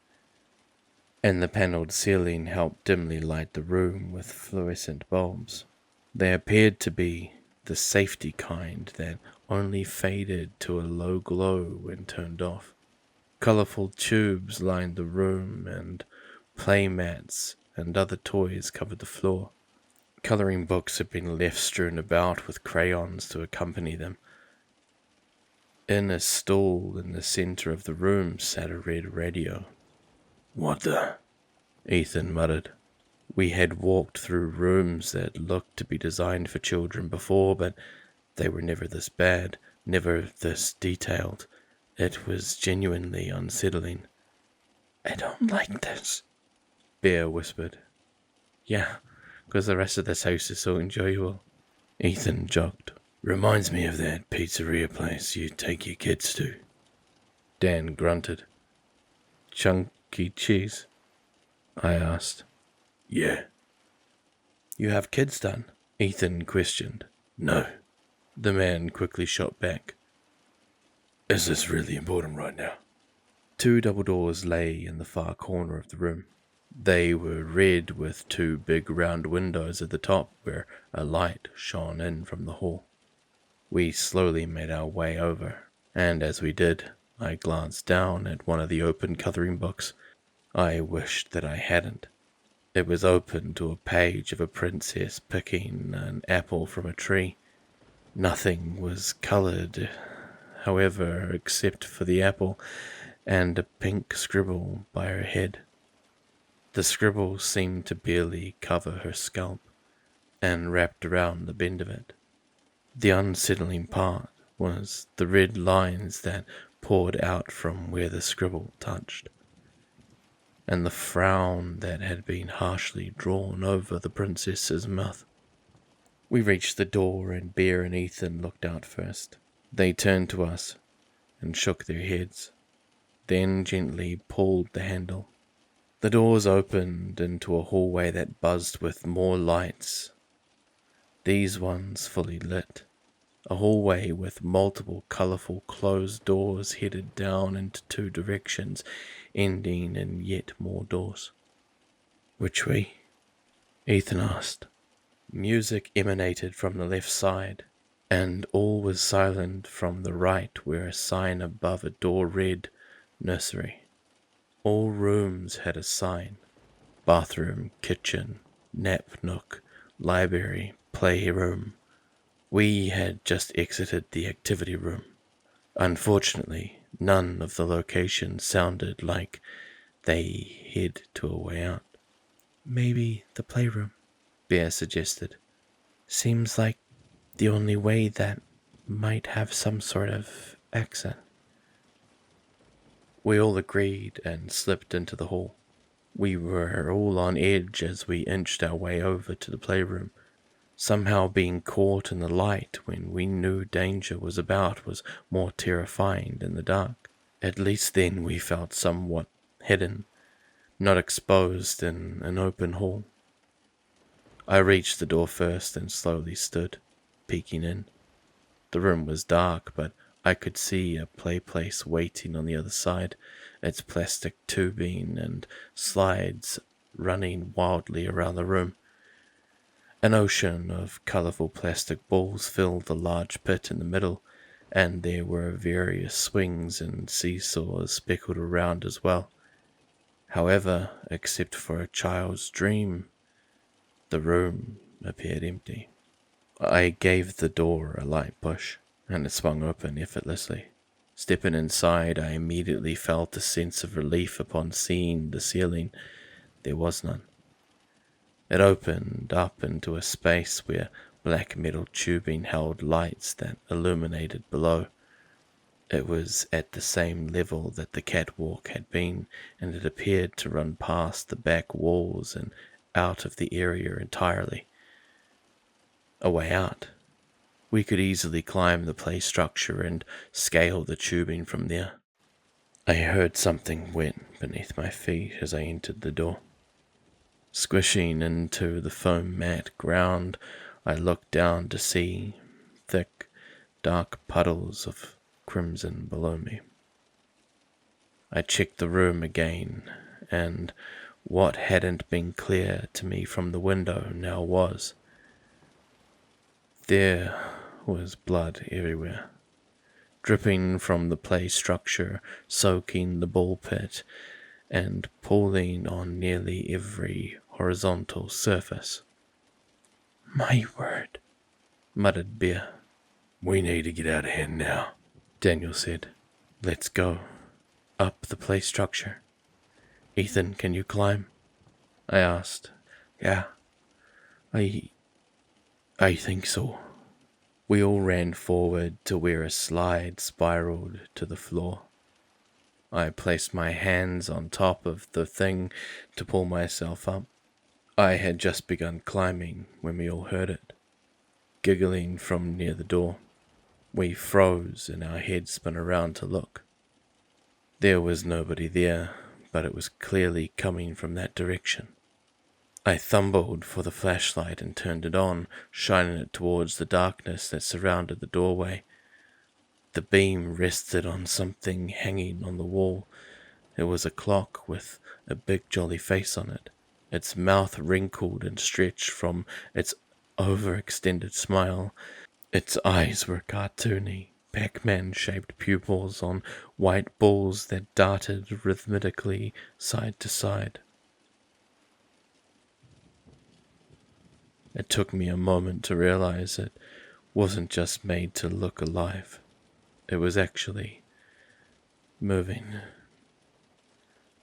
and the panelled ceiling helped dimly light the room with fluorescent bulbs. They appeared to be the safety kind that only faded to a low glow when turned off. Colourful tubes lined the room, and play mats and other toys covered the floor. Colouring books had been left strewn about with crayons to accompany them. In a stool in the centre of the room sat a red radio. "What the?" Ethan muttered. We had walked through rooms that looked to be designed for children before, but they were never this bad, never this detailed. It was genuinely unsettling. "I don't like this," Bear whispered. "Yeah, because the rest of this house is so enjoyable," Ethan joked. "Reminds me of that pizzeria place you take your kids to." Dan grunted. "Chunky cheese?" I asked. "Yeah." "You have kids done?" Ethan questioned. "No." The man quickly shot back. "Is this really important right now?" 2 double doors lay in the far corner of the room. They were red with 2 big round windows at the top where a light shone in from the hall. We slowly made our way over, and as we did, I glanced down at one of the open colouring books. I wished that I hadn't. It was open to a page of a princess picking an apple from a tree. Nothing was coloured, however, except for the apple and a pink scribble by her head. The scribble seemed to barely cover her scalp and wrapped around the bend of it. The unsettling part was the red lines that poured out from where the scribble touched, and the frown that had been harshly drawn over the princess's mouth. We reached the door, and Bear and Ethan looked out first. They turned to us and shook their heads, then gently pulled the handle. The doors opened into a hallway that buzzed with more lights, these ones fully lit. A hallway with multiple colourful closed doors headed down into 2 directions, ending in yet more doors. "Which way?" Ethan asked. Music emanated from the left side, and all was silent from the right where a sign above a door read, "Nursery." All rooms had a sign: bathroom, kitchen, nap nook, library, playroom. We had just exited the activity room. Unfortunately, none of the locations sounded like they head to a way out. "Maybe the playroom," Bear suggested. "Seems like the only way that might have some sort of exit." We all agreed and slipped into the hall. We were all on edge as we inched our way over to the playroom. Somehow being caught in the light when we knew danger was about was more terrifying than the dark. At least then we felt somewhat hidden, not exposed in an open hall. I reached the door first and slowly stood, peeking in. The room was dark, but I could see a play place waiting on the other side, its plastic tubing and slides running wildly around the room. An ocean of colourful plastic balls filled the large pit in the middle, and there were various swings and seesaws speckled around as well. However, except for a child's dream, the room appeared empty. I gave the door a light push, and it swung open effortlessly. Stepping inside, I immediately felt a sense of relief upon seeing the ceiling. There was none. It opened up into a space where black metal tubing held lights that illuminated below. It was at the same level that the catwalk had been, and it appeared to run past the back walls and out of the area entirely. A way out. We could easily climb the play structure and scale the tubing from there. I heard something wet beneath my feet as I entered the door. Squishing into the foam mat ground, I looked down to see thick, dark puddles of crimson below me. I checked the room again, and what hadn't been clear to me from the window now was. There was blood everywhere, dripping from the play structure, soaking the ball pit, and pooling on nearly every horizontal surface. My word, muttered Bear. We need to get out of here now, Daniel said. Let's go. Up the play structure. Ethan, can you climb? I asked. Yeah, I think so. We all ran forward to where a slide spiraled to the floor. I placed my hands on top of the thing to pull myself up. I had just begun climbing when we all heard it, giggling from near the door. We froze and our heads spun around to look. There was nobody there, but it was clearly coming from that direction. I fumbled for the flashlight and turned it on, shining it towards the darkness that surrounded the doorway. The beam rested on something hanging on the wall. It was a clock with a big jolly face on it, its mouth wrinkled and stretched from its overextended smile. Its eyes were cartoony, Pac-Man-shaped pupils on white balls that darted rhythmically side to side. It took me a moment to realize it wasn't just made to look alive. It was actually moving.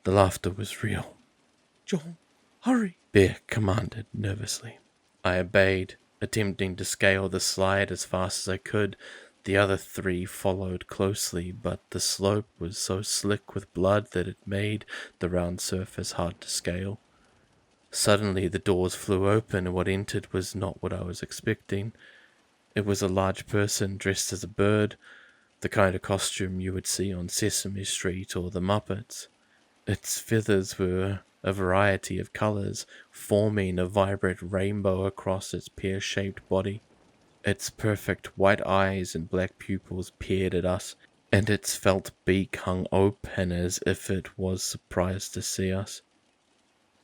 The laughter was real. Joel, hurry, Bear commanded nervously. I obeyed, attempting to scale the slide as fast as I could. The other three followed closely, but the slope was so slick with blood that it made the round surface hard to scale. Suddenly the doors flew open, and what entered was not what I was expecting. It was a large person dressed as a bird, the kind of costume you would see on Sesame Street or the Muppets. Its feathers were a variety of colors, forming a vibrant rainbow across its pear-shaped body. Its perfect white eyes and black pupils peered at us, and its felt beak hung open as if it was surprised to see us.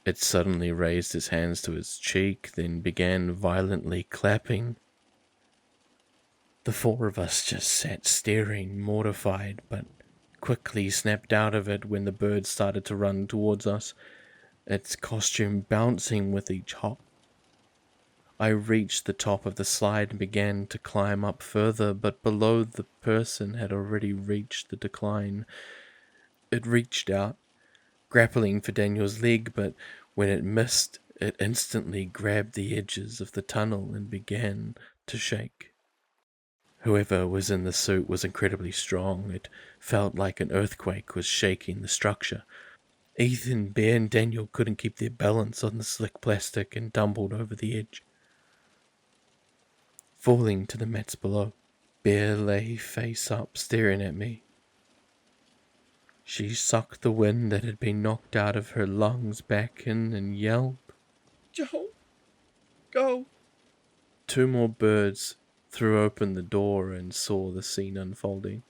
It suddenly raised its hands to its cheek, then began violently clapping. The four of us just sat staring, mortified, but quickly snapped out of it when the bird started to run towards us, its costume bouncing with each hop. I reached the top of the slide and began to climb up further, but below the person had already reached the decline. It reached out, grappling for Daniel's leg, but when it missed, it instantly grabbed the edges of the tunnel and began to shake. Whoever was in the suit was incredibly strong. It felt like an earthquake was shaking the structure. Ethan, Bear, and Daniel couldn't keep their balance on the slick plastic and tumbled over the edge, falling to the mats below. Bear lay face up, staring at me. She sucked the wind that had been knocked out of her lungs back in and yelled, Joel, go. Two more birds threw open the door and saw the scene unfolding.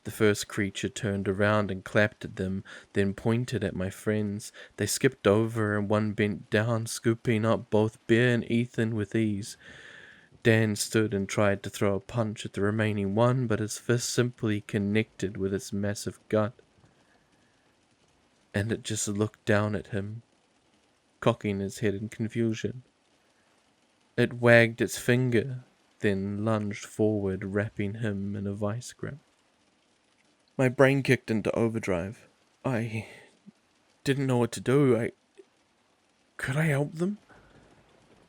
The first creature turned around and clapped at them, then pointed at my friends. They skipped over and one bent down, scooping up both Bear and Ethan with ease. Dan stood and tried to throw a punch at the remaining one, but his fist simply connected with its massive gut, and it just looked down at him, cocking its head in confusion. It wagged its finger, then lunged forward, wrapping him in a vice grip. My brain kicked into overdrive. I didn't know what to do. Could I help them?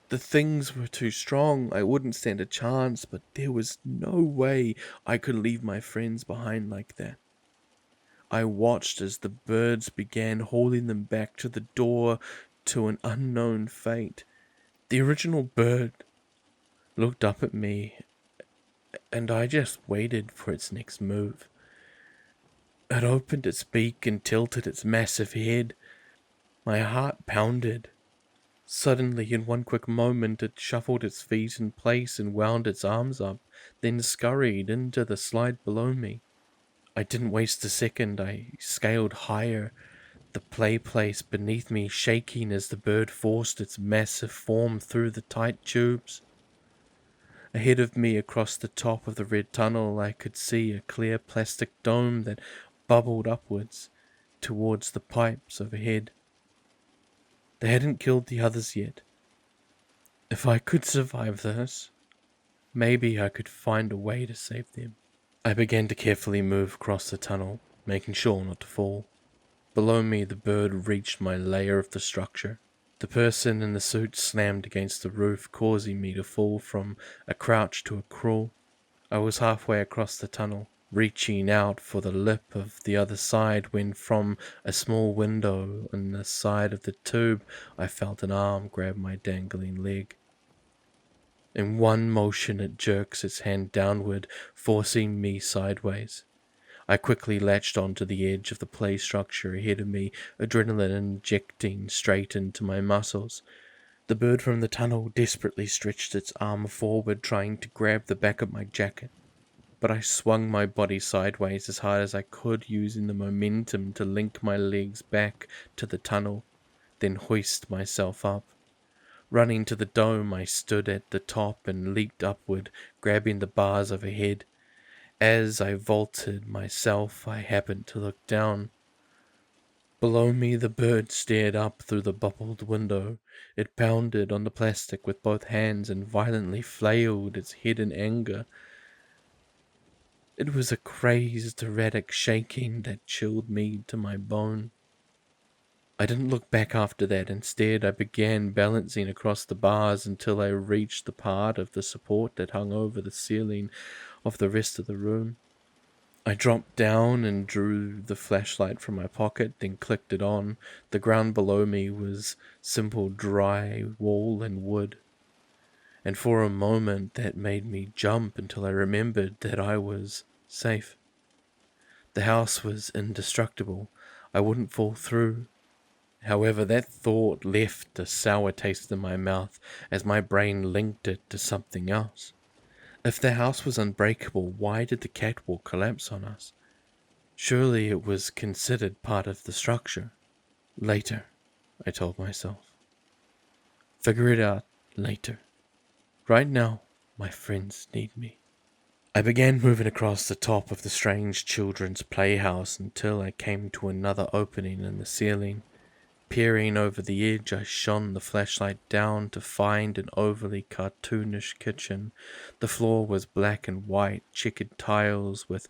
The things were too strong. I wouldn't stand a chance, but there was no way I could leave my friends behind like that. I watched as the birds began hauling them back to the door to an unknown fate. The original bird looked up at me, and I just waited for its next move. It opened its beak and tilted its massive head. My heart pounded. Suddenly, in one quick moment, it shuffled its feet in place and wound its arms up, then scurried into the slide below me. I didn't waste a second. I scaled higher, the play place beneath me shaking as the bird forced its massive form through the tight tubes. Ahead of me, across the top of the red tunnel, I could see a clear plastic dome that bubbled upwards towards the pipes overhead. They hadn't killed the others yet. If I could survive this, maybe I could find a way to save them. I began to carefully move across the tunnel, making sure not to fall. Below me, the bird reached my layer of the structure. The person in the suit slammed against the roof, causing me to fall from a crouch to a crawl. I was halfway across the tunnel, reaching out for the lip of the other side, when from a small window in the side of the tube, I felt an arm grab my dangling leg. In one motion, it jerks its hand downward, forcing me sideways. I quickly latched onto the edge of the play structure ahead of me, adrenaline injecting straight into my muscles. The bird from the tunnel desperately stretched its arm forward, trying to grab the back of my jacket. But I swung my body sideways as hard as I could, using the momentum to link my legs back to the tunnel, then hoist myself up. Running to the dome, I stood at the top and leaped upward, grabbing the bars overhead. As I vaulted myself, I happened to look down. Below me, the bird stared up through the bubbled window. It pounded on the plastic with both hands and violently flailed its head in anger. It was a crazed, erratic shaking that chilled me to my bone. I didn't look back after that. Instead, I began balancing across the bars until I reached the part of the support that hung over the ceiling of the rest of the room. I dropped down and drew the flashlight from my pocket, then clicked it on. The ground below me was simple dry wall and wood. And for a moment that made me jump until I remembered that I was safe. The house was indestructible. I wouldn't fall through. However, that thought left a sour taste in my mouth as my brain linked it to something else. If the house was unbreakable, why did the catwalk collapse on us? Surely it was considered part of the structure. Later, I told myself. Figure it out later. Right now, my friends need me. I began moving across the top of the strange children's playhouse until I came to another opening in the ceiling. Peering over the edge, I shone the flashlight down to find an overly cartoonish kitchen. The floor was black and white, checkered tiles with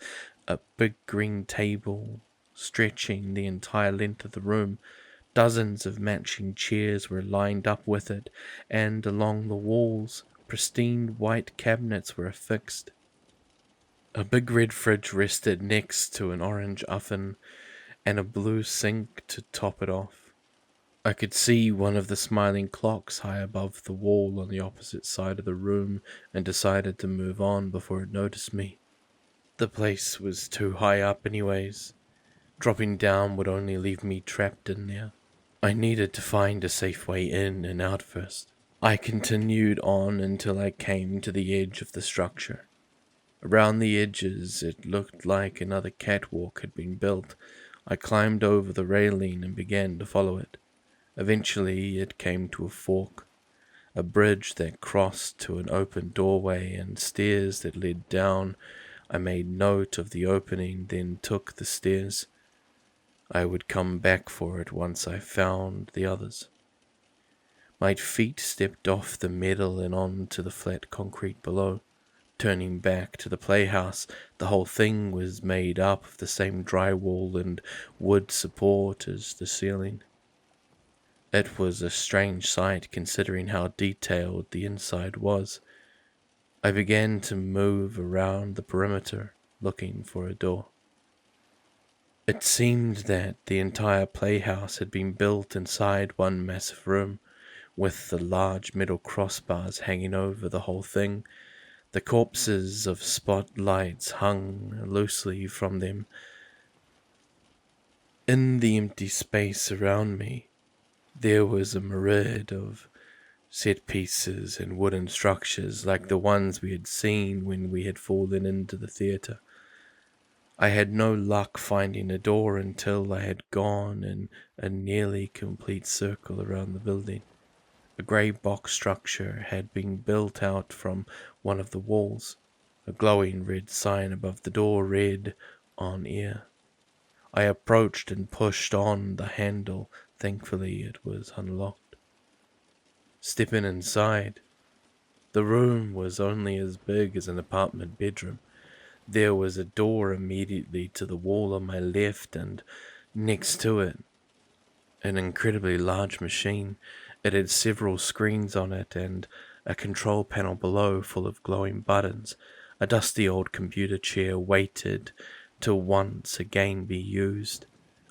a big green table stretching the entire length of the room. Dozens of matching chairs were lined up with it, and along the walls, pristine white cabinets were affixed. A big red fridge rested next to an orange oven and a blue sink to top it off. I could see one of the smiling clocks high above the wall on the opposite side of the room and decided to move on before it noticed me. The place was too high up anyways. Dropping down would only leave me trapped in there. I needed to find a safe way in and out first. I continued on until I came to the edge of the structure. Around the edges, it looked like another catwalk had been built. I climbed over the railing and began to follow it. Eventually, it came to a fork, a bridge that crossed to an open doorway and stairs that led down. I made note of the opening, then took the stairs. I would come back for it once I found the others. My feet stepped off the metal and onto the flat concrete below. Turning back to the playhouse, the whole thing was made up of the same drywall and wood support as the ceiling. It was a strange sight considering how detailed the inside was. I began to move around the perimeter, looking for a door. It seemed that the entire playhouse had been built inside one massive room, with the large metal crossbars hanging over the whole thing. The corpses of spotlights hung loosely from them. In the empty space around me, there was a myriad of set pieces and wooden structures like the ones we had seen when we had fallen into the theatre. I had no luck finding a door until I had gone in a nearly complete circle around the building. A grey box structure had been built out from one of the walls. A glowing red sign above the door read, "On Air." I approached and pushed on the handle. Thankfully, it was unlocked. Stepping inside, the room was only as big as an apartment bedroom. There was a door immediately to the wall on my left, and next to it, an incredibly large machine. It had several screens on it and a control panel below full of glowing buttons. A dusty old computer chair waited to once again be used.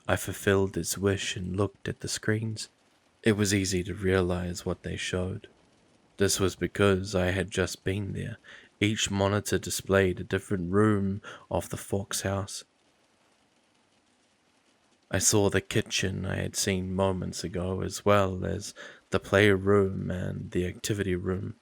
I fulfilled its wish and looked at the screens. It was easy to realize what they showed. This was because I had just been there. Each monitor displayed a different room of the Fox house. I saw the kitchen I had seen moments ago, as well as the playroom and the activity room.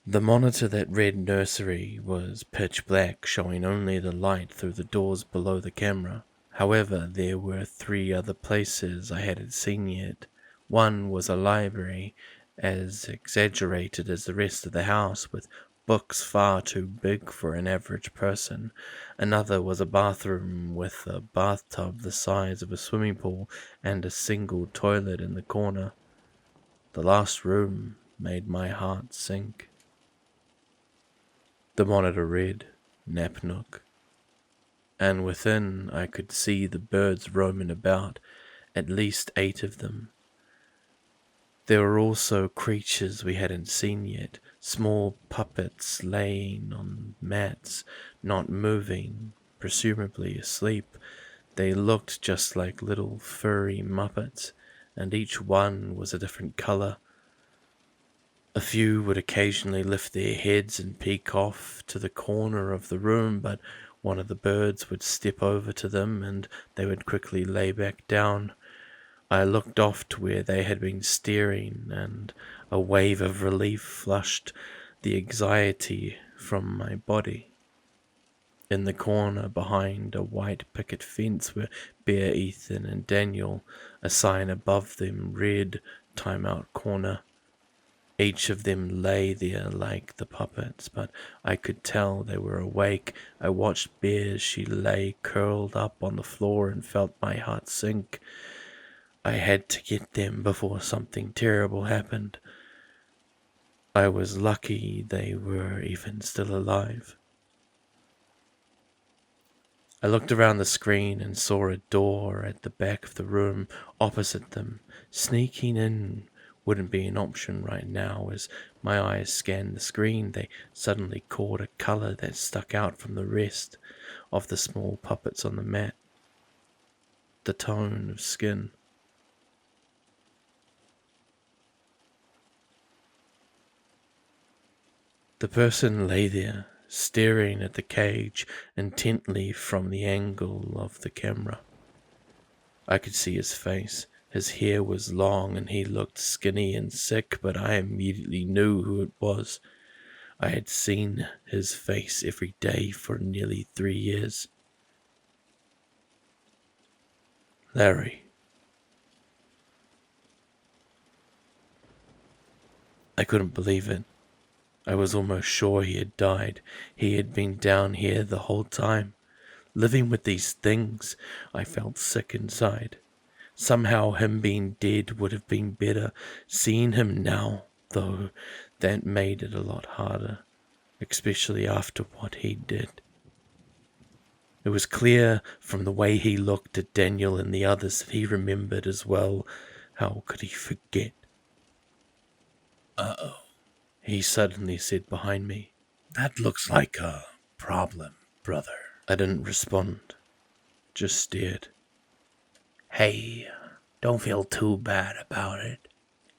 The monitor that read nursery was pitch black, showing only the light through the doors below the camera. However, there were 3 other places I hadn't seen yet. One was a library, as exaggerated as the rest of the house, with books far too big for an average person. Another was a bathroom with a bathtub the size of a swimming pool and a single toilet in the corner. The last room made my heart sink. The monitor read, "Nap Nook," and within I could see the birds roaming about, at least 8 of them. There were also creatures we hadn't seen yet, small puppets laying on mats, not moving, presumably asleep. They looked just like little furry muppets, and each one was a different color. A few would occasionally lift their heads and peek off to the corner of the room, but one of the birds would step over to them and they would quickly lay back down. I looked off to where they had been staring, and a wave of relief flushed the anxiety from my body. In the corner behind a white picket fence were Bear, Ethan, and Daniel. A sign above them read, "Timeout Corner." Each of them lay there like the puppets, but I could tell they were awake. I watched Bear as she lay curled up on the floor and felt my heart sink. I had to get them before something terrible happened. I was lucky they were even still alive. I looked around the screen and saw a door at the back of the room opposite them. Sneaking in wouldn't be an option right now. As my eyes scanned the screen, they suddenly caught a color that stuck out from the rest of the small puppets on the mat. The tone of skin. The person lay there, staring at the cage intently from the angle of the camera. I could see his face. His hair was long and he looked skinny and sick, but I immediately knew who it was. I had seen his face every day for nearly 3 years. Larry. I couldn't believe it. I was almost sure he had died. He had been down here the whole time, living with these things. I felt sick inside. Somehow him being dead would have been better. Seeing him now, though, that made it a lot harder. especially after what he did. It was clear from the way he looked at Daniel and the others that he remembered as well. How could he forget? Uh-oh. He suddenly said behind me. That looks like a problem, brother. I didn't respond, just stared. Hey, don't feel too bad about it.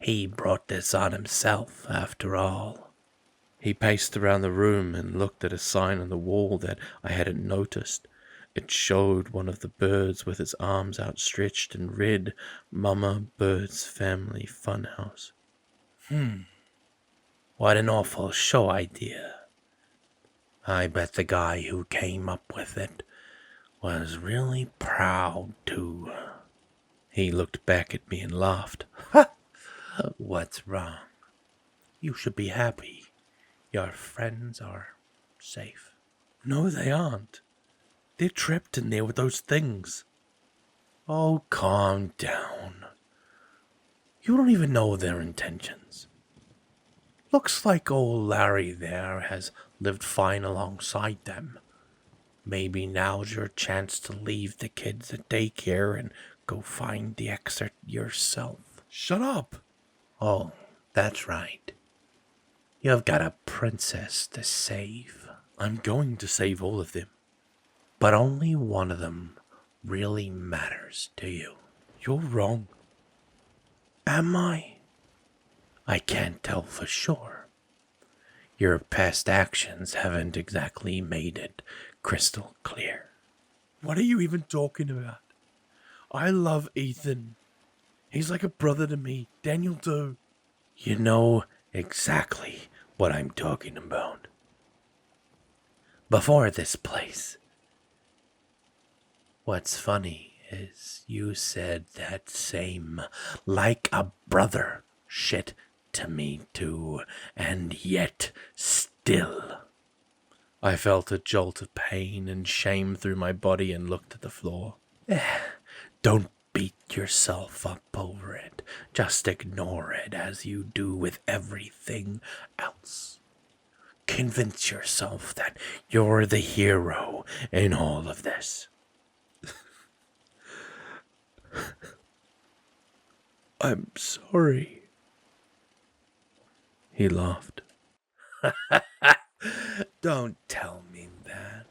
He brought this on himself, after all. He paced around the room and looked at a sign on the wall that I hadn't noticed. It showed one of the birds with its arms outstretched and read, Mama Bird's Family Funhouse. What an awful show idea. I bet the guy who came up with it was really proud, too. He looked back at me and laughed. What's wrong? You should be happy. Your friends are safe. No, they aren't. They're trapped in there with those things. Oh, calm down. You don't even know their intentions. Looks like old Larry there has lived fine alongside them. Maybe now's your chance to leave the kids at daycare and go find the excerpt yourself. Shut up! Oh, that's right. You've got a princess to save. I'm going to save all of them. But only one of them really matters to you. You're wrong. Am I? I can't tell for sure. Your past actions haven't exactly made it crystal clear. What are you even talking about? I love Ethan. He's like a brother to me. Daniel too. You know exactly what I'm talking about. Before this place. What's funny is you said that same like a brother shit to me too, and yet still. I felt a jolt of pain and shame through my body and looked at the floor. Don't beat yourself up over it. Just ignore it as you do with everything else. Convince yourself that you're the hero in all of this. I'm sorry. He laughed. Don't tell me that.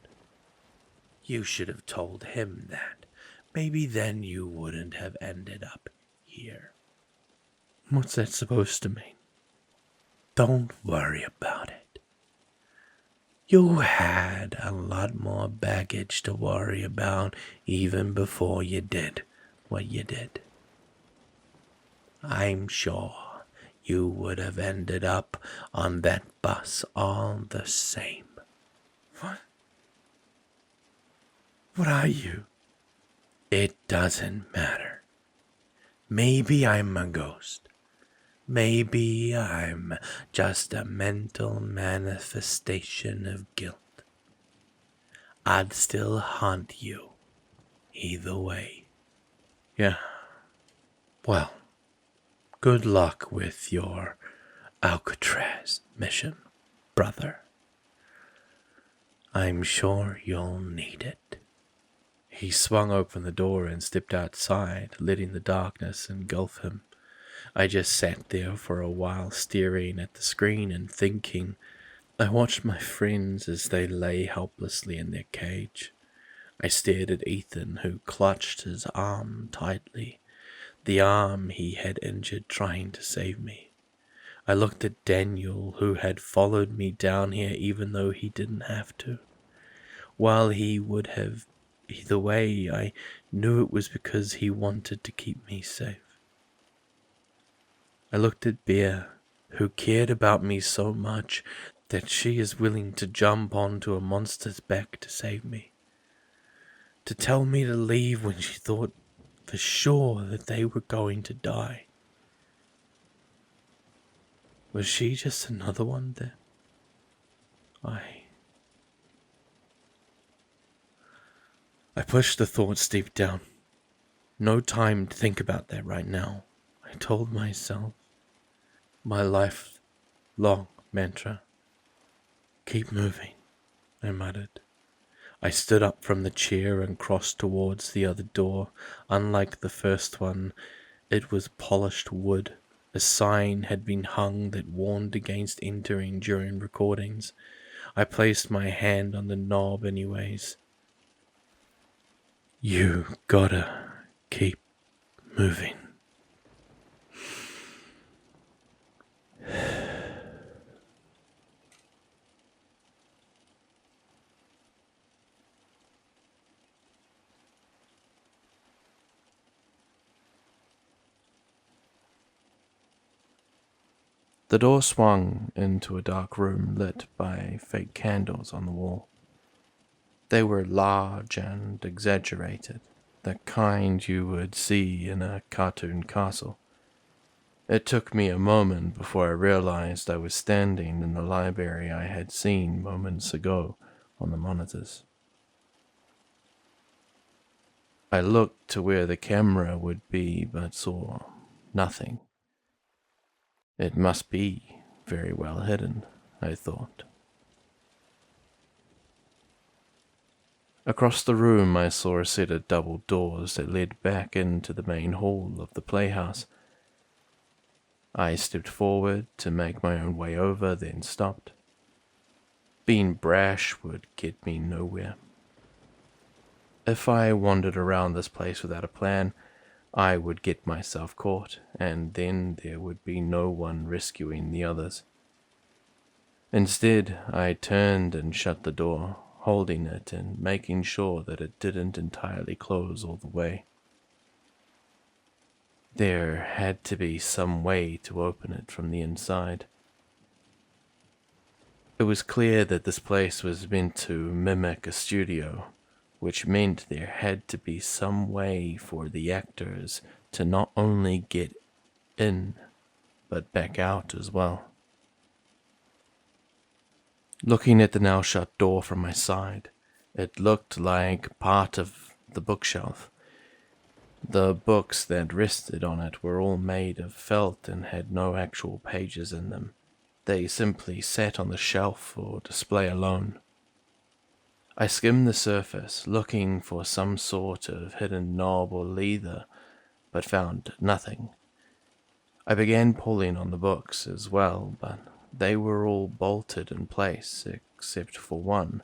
You should have told him that. Maybe then you wouldn't have ended up here. What's that supposed to mean? Don't worry about it. You had a lot more baggage to worry about even before you did what you did. I'm sure you would have ended up on that bus all the same. What? What are you? It doesn't matter. Maybe I'm a ghost. Maybe I'm just a mental manifestation of guilt. I'd still haunt you either way. Yeah. Well, good luck with your Alcatraz mission, brother. I'm sure you'll need it. He swung open the door and stepped outside, letting the darkness engulf him. I just sat there for a while, staring at the screen and thinking. I watched my friends as they lay helplessly in their cage. I stared at Ethan, who clutched his arm tightly, the arm he had injured trying to save me. I looked at Daniel, who had followed me down here even though he didn't have to. While he would have either way, I knew it was because he wanted to keep me safe. I looked at Bea, who cared about me so much that she is willing to jump onto a monster's back to save me. To tell me to leave when she thought for sure that they were going to die. Was she just another one that I pushed the thoughts deep down. No time to think about that right now. I told myself. My lifelong mantra. Keep moving, I muttered. I stood up from the chair and crossed towards the other door. Unlike the first one, it was polished wood. A sign had been hung that warned against entering during recordings. I placed my hand on the knob anyways. You gotta keep moving. The door swung into a dark room lit by fake candles on the wall. They were large and exaggerated, the kind you would see in a cartoon castle. It took me a moment before I realized I was standing in the library I had seen moments ago on the monitors. I looked to where the camera would be, but saw nothing. It must be very well hidden, I thought. Across the room I saw a set of double doors that led back into the main hall of the playhouse. I stepped forward to make my own way over, then stopped. Being brash would get me nowhere. If I wandered around this place without a plan, I would get myself caught, and then there would be no one rescuing the others. Instead, I turned and shut the door, holding it and making sure that it didn't entirely close all the way. There had to be some way to open it from the inside. It was clear that this place was meant to mimic a studio, which meant there had to be some way for the actors to not only get in, but back out as well. Looking at the now shut door from my side, it looked like part of the bookshelf. The books that rested on it were all made of felt and had no actual pages in them. They simply sat on the shelf for display alone. I skimmed the surface, looking for some sort of hidden knob or lever, but found nothing. I began pulling on the books as well, but they were all bolted in place except for one,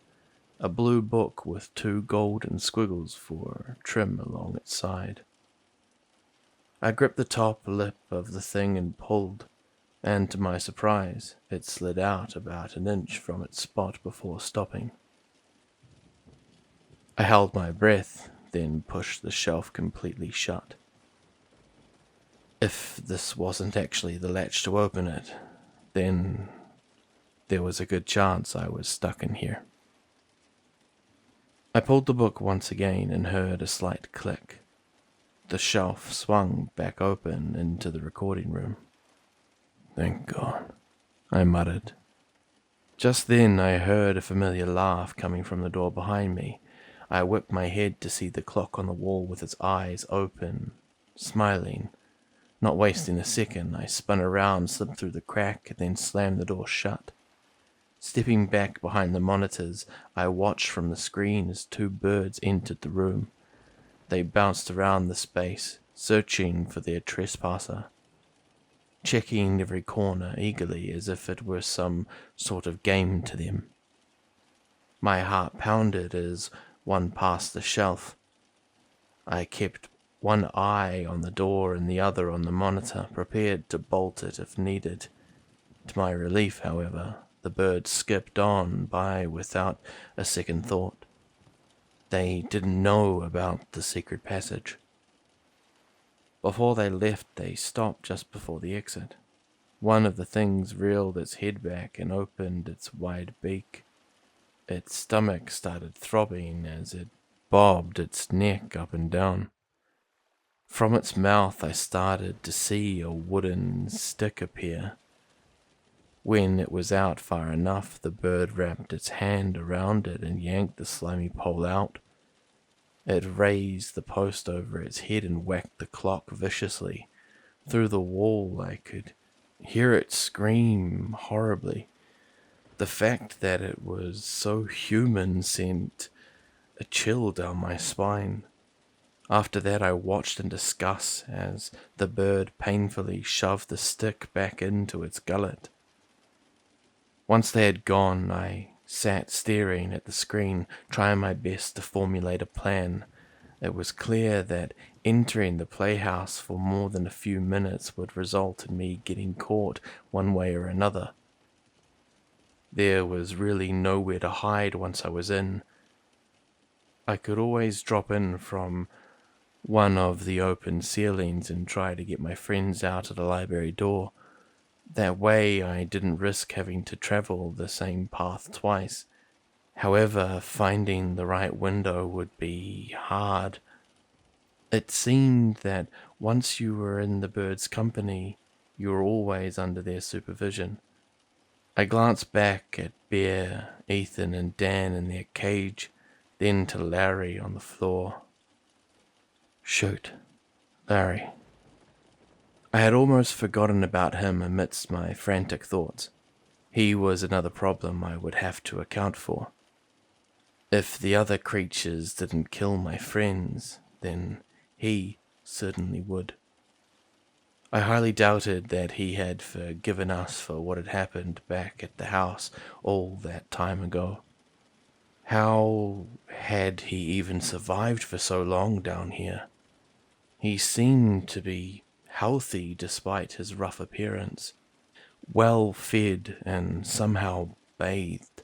a blue book with 2 golden squiggles for trim along its side. I gripped the top lip of the thing and pulled, and to my surprise, it slid out about an inch from its spot before stopping. I held my breath, then pushed the shelf completely shut. If this wasn't actually the latch to open it, then there was a good chance I was stuck in here. I pulled the book once again and heard a slight click. The shelf swung back open into the recording room. Thank God, I muttered. Just then I heard a familiar laugh coming from the door behind me. I whipped my head to see the clock on the wall with its eyes open, smiling. Not wasting a second, I spun around, slipped through the crack, and then slammed the door shut. Stepping back behind the monitors, I watched from the screen as 2 birds entered the room. They bounced around the space, searching for their trespasser, checking every corner eagerly as if it were some sort of game to them. My heart pounded as one passed the shelf. I kept one eye on the door and the other on the monitor, prepared to bolt it if needed. To my relief, however, the birds skipped on by without a second thought. They didn't know about the secret passage. Before they left, they stopped just before the exit. One of the things reeled its head back and opened its wide beak. Its stomach started throbbing as it bobbed its neck up and down. From its mouth I started to see a wooden stick appear. When it was out far enough, the bird wrapped its hand around it and yanked the slimy pole out. It raised the post over its head and whacked the clock viciously. Through the wall I could hear it scream horribly. The fact that it was so human sent a chill down my spine. After that, I watched in disgust as the bird painfully shoved the stick back into its gullet. Once they had gone, I sat staring at the screen, trying my best to formulate a plan. It was clear that entering the playhouse for more than a few minutes would result in me getting caught one way or another. There was really nowhere to hide once I was in. I could always drop in from one of the open ceilings and try to get my friends out of the library door. That way I didn't risk having to travel the same path twice. However, finding the right window would be hard. It seemed that once you were in the birds' company, you were always under their supervision. I glanced back at Bear, Ethan, and Dan in their cage, then to Larry on the floor. Shoot, Larry. I had almost forgotten about him amidst my frantic thoughts. He was another problem I would have to account for. If the other creatures didn't kill my friends, then he certainly would. I highly doubted that he had forgiven us for what had happened back at the house all that time ago. How had he even survived for so long down here? He seemed to be healthy despite his rough appearance, well fed and somehow bathed.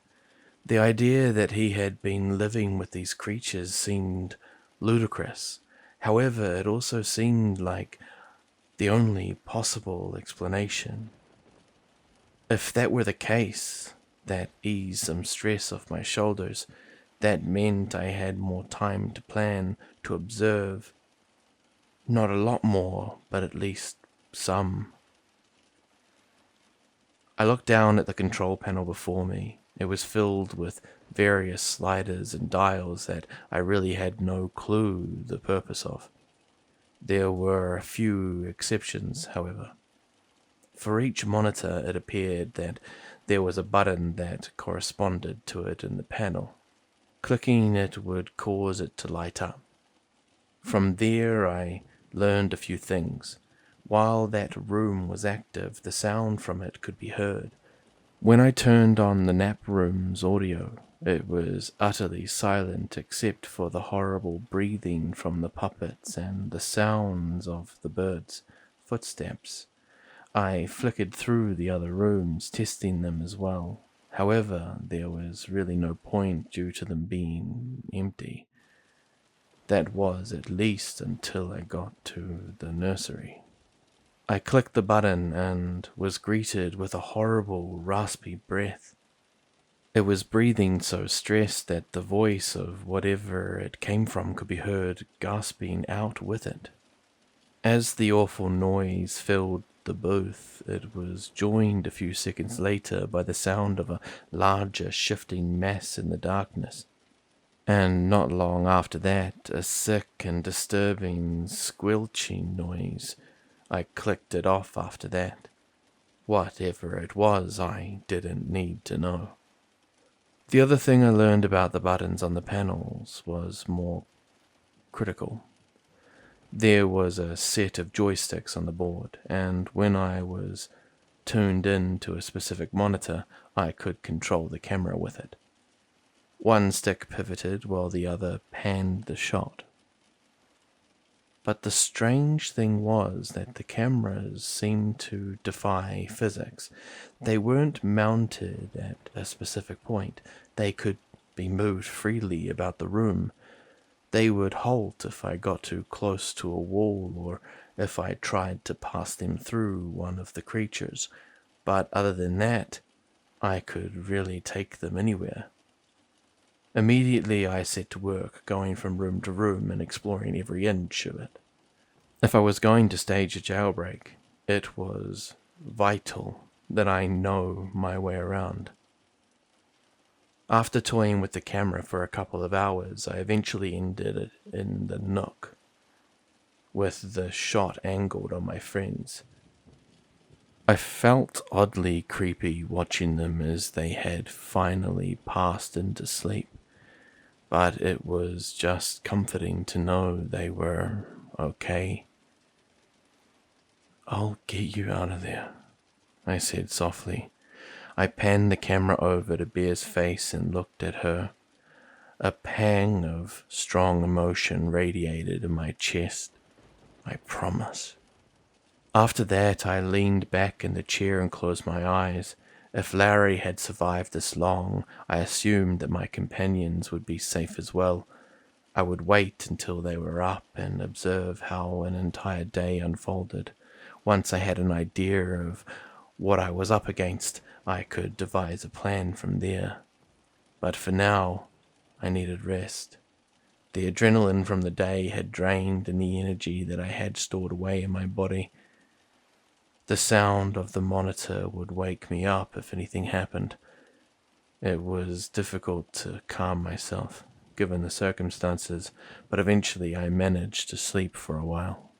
The idea that he had been living with these creatures seemed ludicrous. However, it also seemed like the only possible explanation. If that were the case, that eased some stress off my shoulders. That meant I had more time to plan, to observe. Not a lot more, but at least some. I looked down at the control panel before me. It was filled with various sliders and dials that I really had no clue the purpose of. There were a few exceptions, however. For each monitor, it appeared that there was a button that corresponded to it in the panel. Clicking it would cause it to light up. From there, I learned a few things. While that room was active, the sound from it could be heard. When I turned on the nap room's audio, it was utterly silent except for the horrible breathing from the puppets and the sounds of the birds' footsteps. I flickered through the other rooms, testing them as well. However, there was really no point due to them being empty. That was at least until I got to the nursery. I clicked the button and was greeted with a horrible, raspy breath. It was breathing so stressed that the voice of whatever it came from could be heard gasping out with it. As the awful noise filled the booth, it was joined a few seconds later by the sound of a larger shifting mass in the darkness. And not long after that, a sick and disturbing squelching noise. I clicked it off after that. Whatever it was, I didn't need to know. The other thing I learned about the buttons on the panels was more critical. There was a set of joysticks on the board, and when I was tuned in to a specific monitor, I could control the camera with it. One stick pivoted while the other panned the shot. But the strange thing was that the cameras seemed to defy physics. They weren't mounted at a specific point. They could be moved freely about the room. They would halt if I got too close to a wall or if I tried to pass them through one of the creatures. But other than that, I could really take them anywhere. Immediately I set to work, going from room to room and exploring every inch of it. If I was going to stage a jailbreak, it was vital that I know my way around. After toying with the camera for a couple of hours, I eventually ended it in the nook, with the shot angled on my friends. I felt oddly creepy watching them as they had finally passed into sleep, but it was just comforting to know they were okay. "I'll get you out of there," I said softly. I panned the camera over to Bear's face and looked at her. A pang of strong emotion radiated in my chest. "I promise." After that, I leaned back in the chair and closed my eyes. If Larry had survived this long, I assumed that my companions would be safe as well. I would wait until they were up and observe how an entire day unfolded. Once I had an idea of what I was up against, I could devise a plan from there. But for now, I needed rest. The adrenaline from the day had drained the energy that I had stored away in my body. The sound of the monitor would wake me up if anything happened. It was difficult to calm myself, given the circumstances, but eventually I managed to sleep for a while.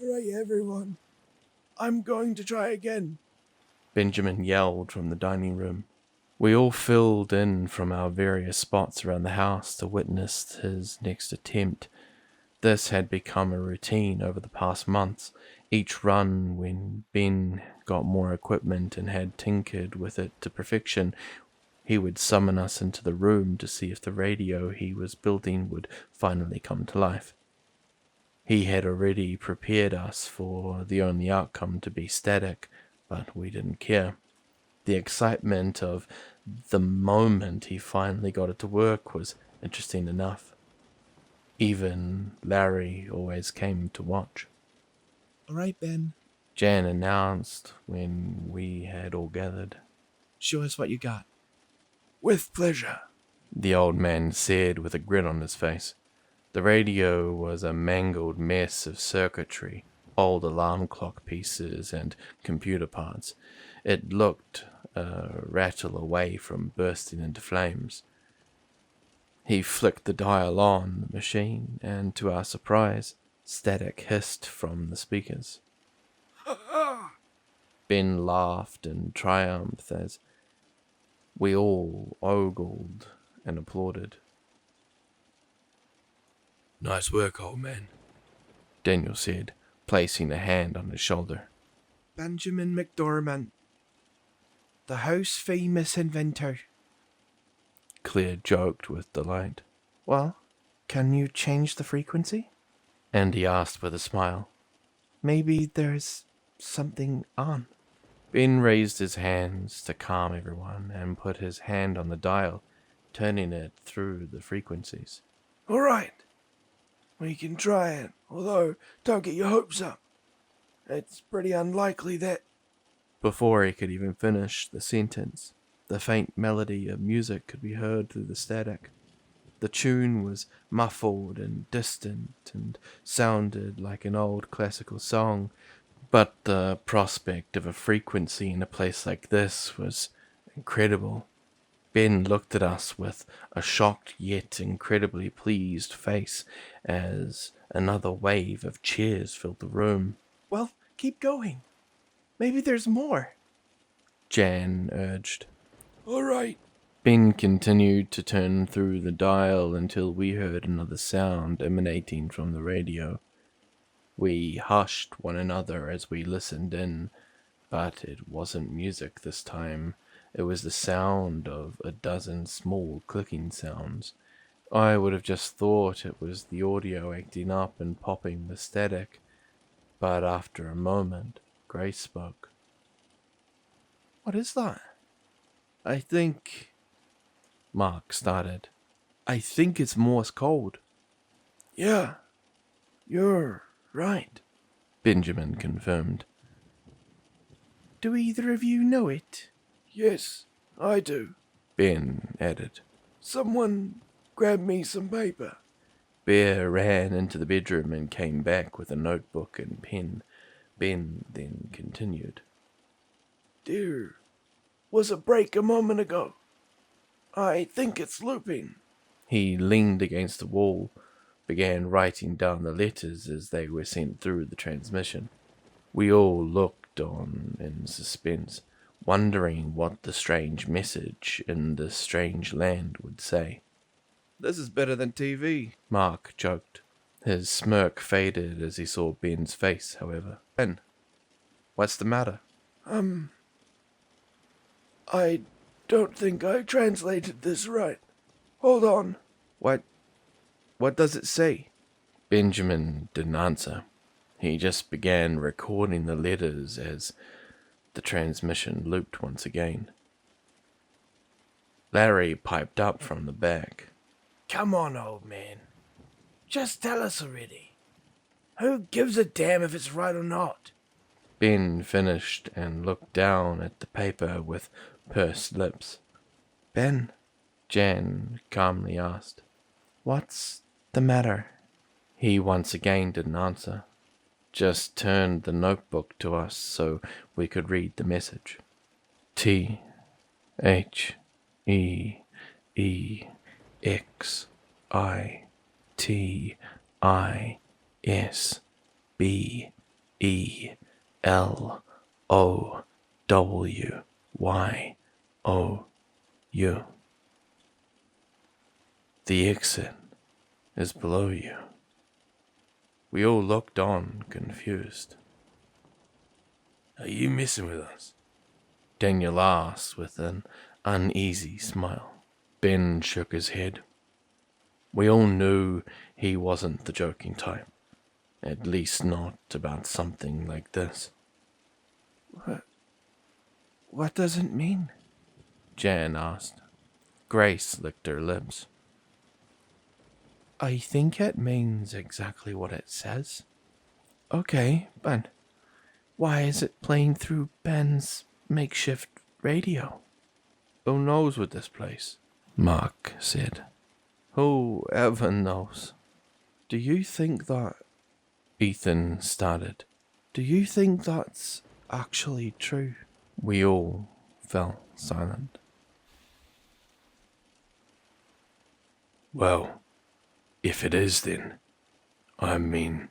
All right, everyone. I'm going to try again. Benjamin yelled from the dining room. We all filled in from our various spots around the house to witness his next attempt. This had become a routine over the past months. Each run, when Ben got more equipment and had tinkered with it to perfection, he would summon us into the room to see if the radio he was building would finally come to life. He had already prepared us for the only outcome to be static, but we didn't care. The excitement of the moment he finally got it to work was interesting enough. Even Larry always came to watch. All right, Ben. Jan announced when we had all gathered. Show us what you got. With pleasure, The old man said with a grin on his face. The radio was a mangled mess of circuitry, old alarm clock pieces, and computer parts. It looked a rattle away from bursting into flames. He flicked the dial on the machine, and to our surprise, static hissed from the speakers. Ben laughed in triumph as we all ogled and applauded. "Nice work, old man," Daniel said, placing a hand on his shoulder. Benjamin McDormand, the house famous inventor. Claire joked with delight. Well, can you change the frequency? Andy asked with a smile. Maybe there's something on. Ben raised his hands to calm everyone and put his hand on the dial, turning it through the frequencies. All right. We can try it, although don't get your hopes up. It's pretty unlikely that... Before he could even finish the sentence, the faint melody of music could be heard through the static. The tune was muffled and distant and sounded like an old classical song, but the prospect of a frequency in a place like this was incredible. Ben looked at us with a shocked yet incredibly pleased face as another wave of cheers filled the room. Well, keep going. Maybe there's more. Jan urged. All right. Ben continued to turn through the dial until we heard another sound emanating from the radio. We hushed one another as we listened in, but it wasn't music this time. It was the sound of a dozen small clicking sounds. I would have just thought it was the audio acting up and popping the static, but after a moment, Grace spoke. What is that? "I think," Mark started. "I think it's Morse code." Yeah, you're right, Benjamin confirmed. Do either of you know it? Yes, I do, Ben added. Someone grab me some paper. Bear ran into the bedroom and came back with a notebook and pen. Ben then continued. There was a break a moment ago. I think it's looping. He leaned against the wall, began writing down the letters as they were sent through the transmission. We all looked on in suspense, wondering what the strange message in this strange land would say. This is better than TV, Mark joked. His smirk faded as he saw Ben's face, however. Ben, what's the matter? I don't think I translated this right. Hold on. What does it say? Benjamin didn't answer. He just began recording the letters as the transmission looped once again. Larry piped up from the back. Come on, old man. Just tell us already. Who gives a damn if it's right or not? Ben finished and looked down at the paper with pursed lips. Ben, Jan calmly asked. what's the matter? He once again didn't answer, just turned the notebook to us so we could read the message. T H E E X I T I S B E L O W Y O U. The exit is below you. We all looked on, confused. Are you messing with us? Daniel asked with an uneasy smile. Ben shook his head. We all knew he wasn't the joking type, at least not about something like this. What does it mean? Jan asked. Grace licked her lips. I think it means exactly what it says. Okay, but why is it playing through Ben's makeshift radio? Who knows with this place? Mark said. Whoever knows. Do you think that... Ethan started. Do you think that's actually true? We all fell silent. Well, if it is then, I mean,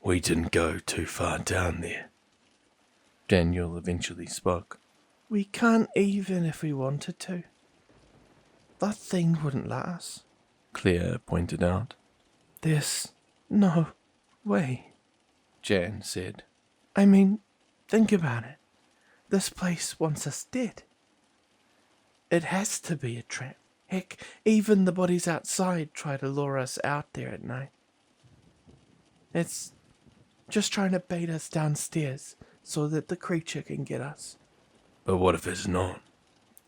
we didn't go too far down there. Daniel eventually spoke. We can't even if we wanted to. That thing wouldn't let us. Claire pointed out. There's no way, Jan said. I mean, think about it. This place wants us dead. It has to be a trap. Heck, even the bodies outside try to lure us out there at night. It's just trying to bait us downstairs so that the creature can get us. But what if it's not?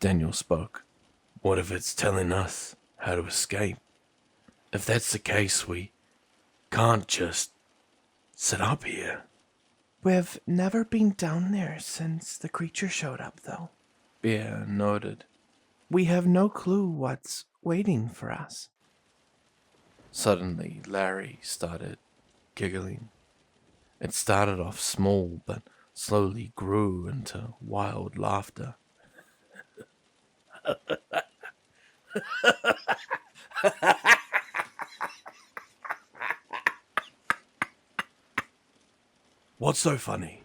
Daniel spoke. What if it's telling us how to escape? If that's the case, we can't just sit up here. We've never been down there since the creature showed up, though. Bear nodded. We have no clue what's waiting for us. Suddenly, Larry started giggling. It started off small, but slowly grew into wild laughter. What's so funny?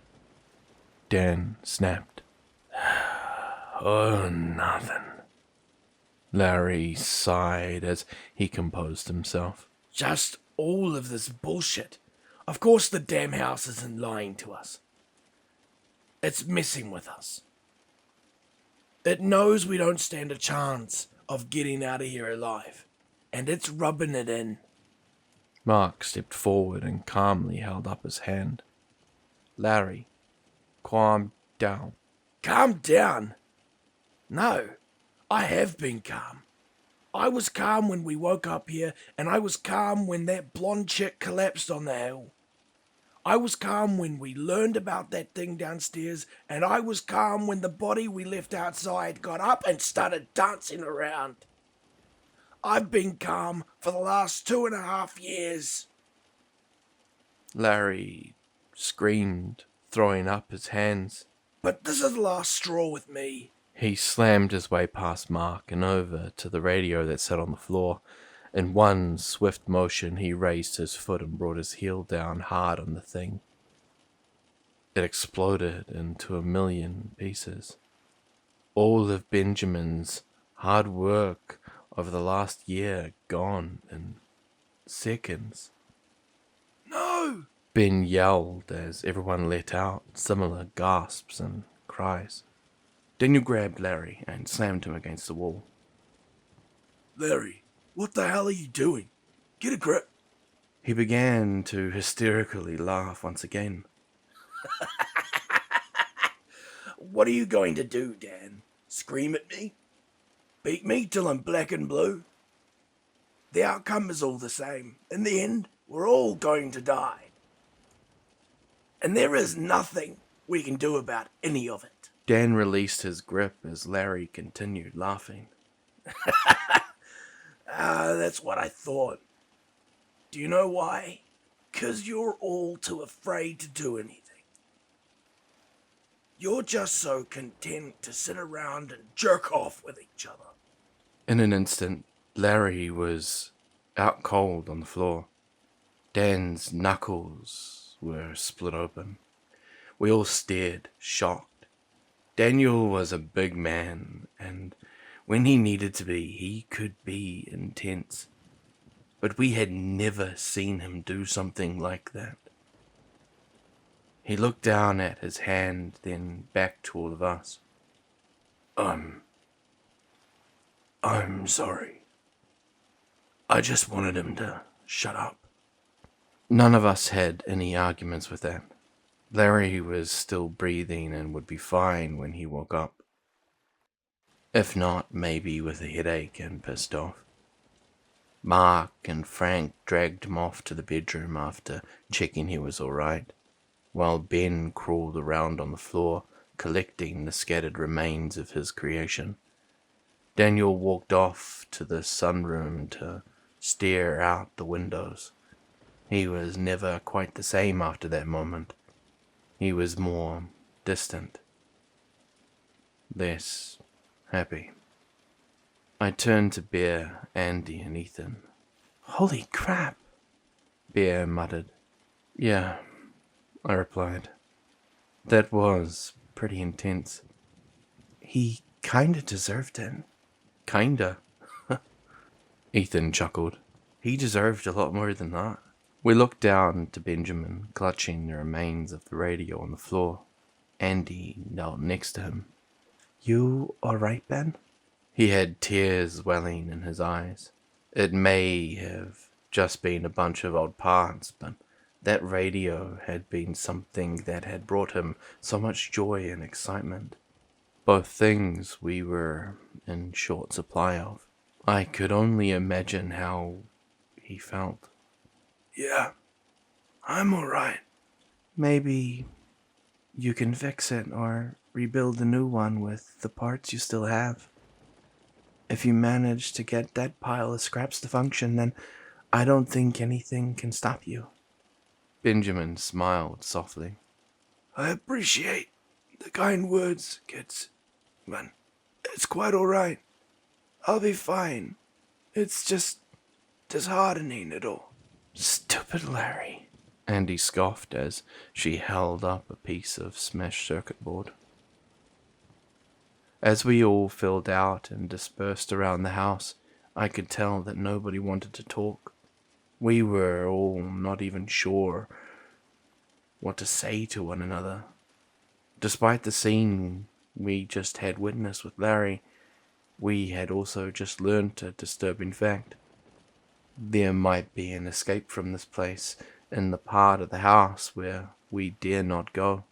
Dan snapped. Oh, nothing. Larry sighed as he composed himself. Just all of this bullshit. Of course the damn house isn't lying to us. It's messing with us. It knows we don't stand a chance of getting out of here alive, and it's rubbing it in. Mark stepped forward and calmly held up his hand. Larry, calm down. Calm down? No, I have been calm. I was calm when we woke up here, and I was calm when that blonde chick collapsed on the hill. I was calm when we learned about that thing downstairs, and I was calm when the body we left outside got up and started dancing around. I've been calm for the last 2.5 years. Larry screamed, throwing up his hands. But this is the last straw with me. He slammed his way past Mark and over to the radio that sat on the floor. In one swift motion, he raised his foot and brought his heel down hard on the thing. It exploded into a million pieces. All of Benjamin's hard work over the last year gone in seconds. No! Ben yelled as everyone let out similar gasps and cries. Daniel grabbed Larry and slammed him against the wall. Larry, what the hell are you doing? Get a grip. He began to hysterically laugh once again. What are you going to do, Dan? Scream at me? Beat me till I'm black and blue? The outcome is all the same. In the end, we're all going to die. And there is nothing we can do about any of it. Dan released his grip as Larry continued laughing. That's what I thought. Do you know why? 'Cause you're all too afraid to do anything. You're just so content to sit around and jerk off with each other. In an instant, Larry was out cold on the floor. Dan's knuckles were split open. We all stared, shocked. Daniel was a big man, and when he needed to be, he could be intense. But we had never seen him do something like that. He looked down at his hand, then back to all of us. I'm sorry. I just wanted him to shut up. None of us had any arguments with that. Larry was still breathing and would be fine when he woke up. If not, maybe with a headache and pissed off. Mark and Frank dragged him off to the bedroom after checking he was all right, while Ben crawled around on the floor, collecting the scattered remains of his creation. Daniel walked off to the sunroom to stare out the windows. He was never quite the same after that moment. He was more distant, less happy. I turned to Bear, Andy, and Ethan. Holy crap, Bear muttered. Yeah, I replied. That was pretty intense. He kinda deserved it. Kinda. Ethan chuckled. He deserved a lot more than that. We looked down to Benjamin, clutching the remains of the radio on the floor. Andy knelt next to him. You alright, Ben? He had tears welling in his eyes. It may have just been a bunch of old parts, but that radio had been something that had brought him so much joy and excitement. Both things we were in short supply of. I could only imagine how he felt. Yeah, I'm alright. Maybe you can fix it or rebuild a new one with the parts you still have. If you manage to get that pile of scraps to function, then I don't think anything can stop you. Benjamin smiled softly. I appreciate the kind words, kids, but it's quite alright. I'll be fine. It's just disheartening at all. Stupid Larry, Andy scoffed as she held up a piece of smashed circuit board. As we all filled out and dispersed around the house, I could tell that nobody wanted to talk. We were all not even sure what to say to one another. Despite the scene we just had witnessed with Larry, we had also just learned a disturbing fact. There might be an escape from this place in the part of the house where we dare not go.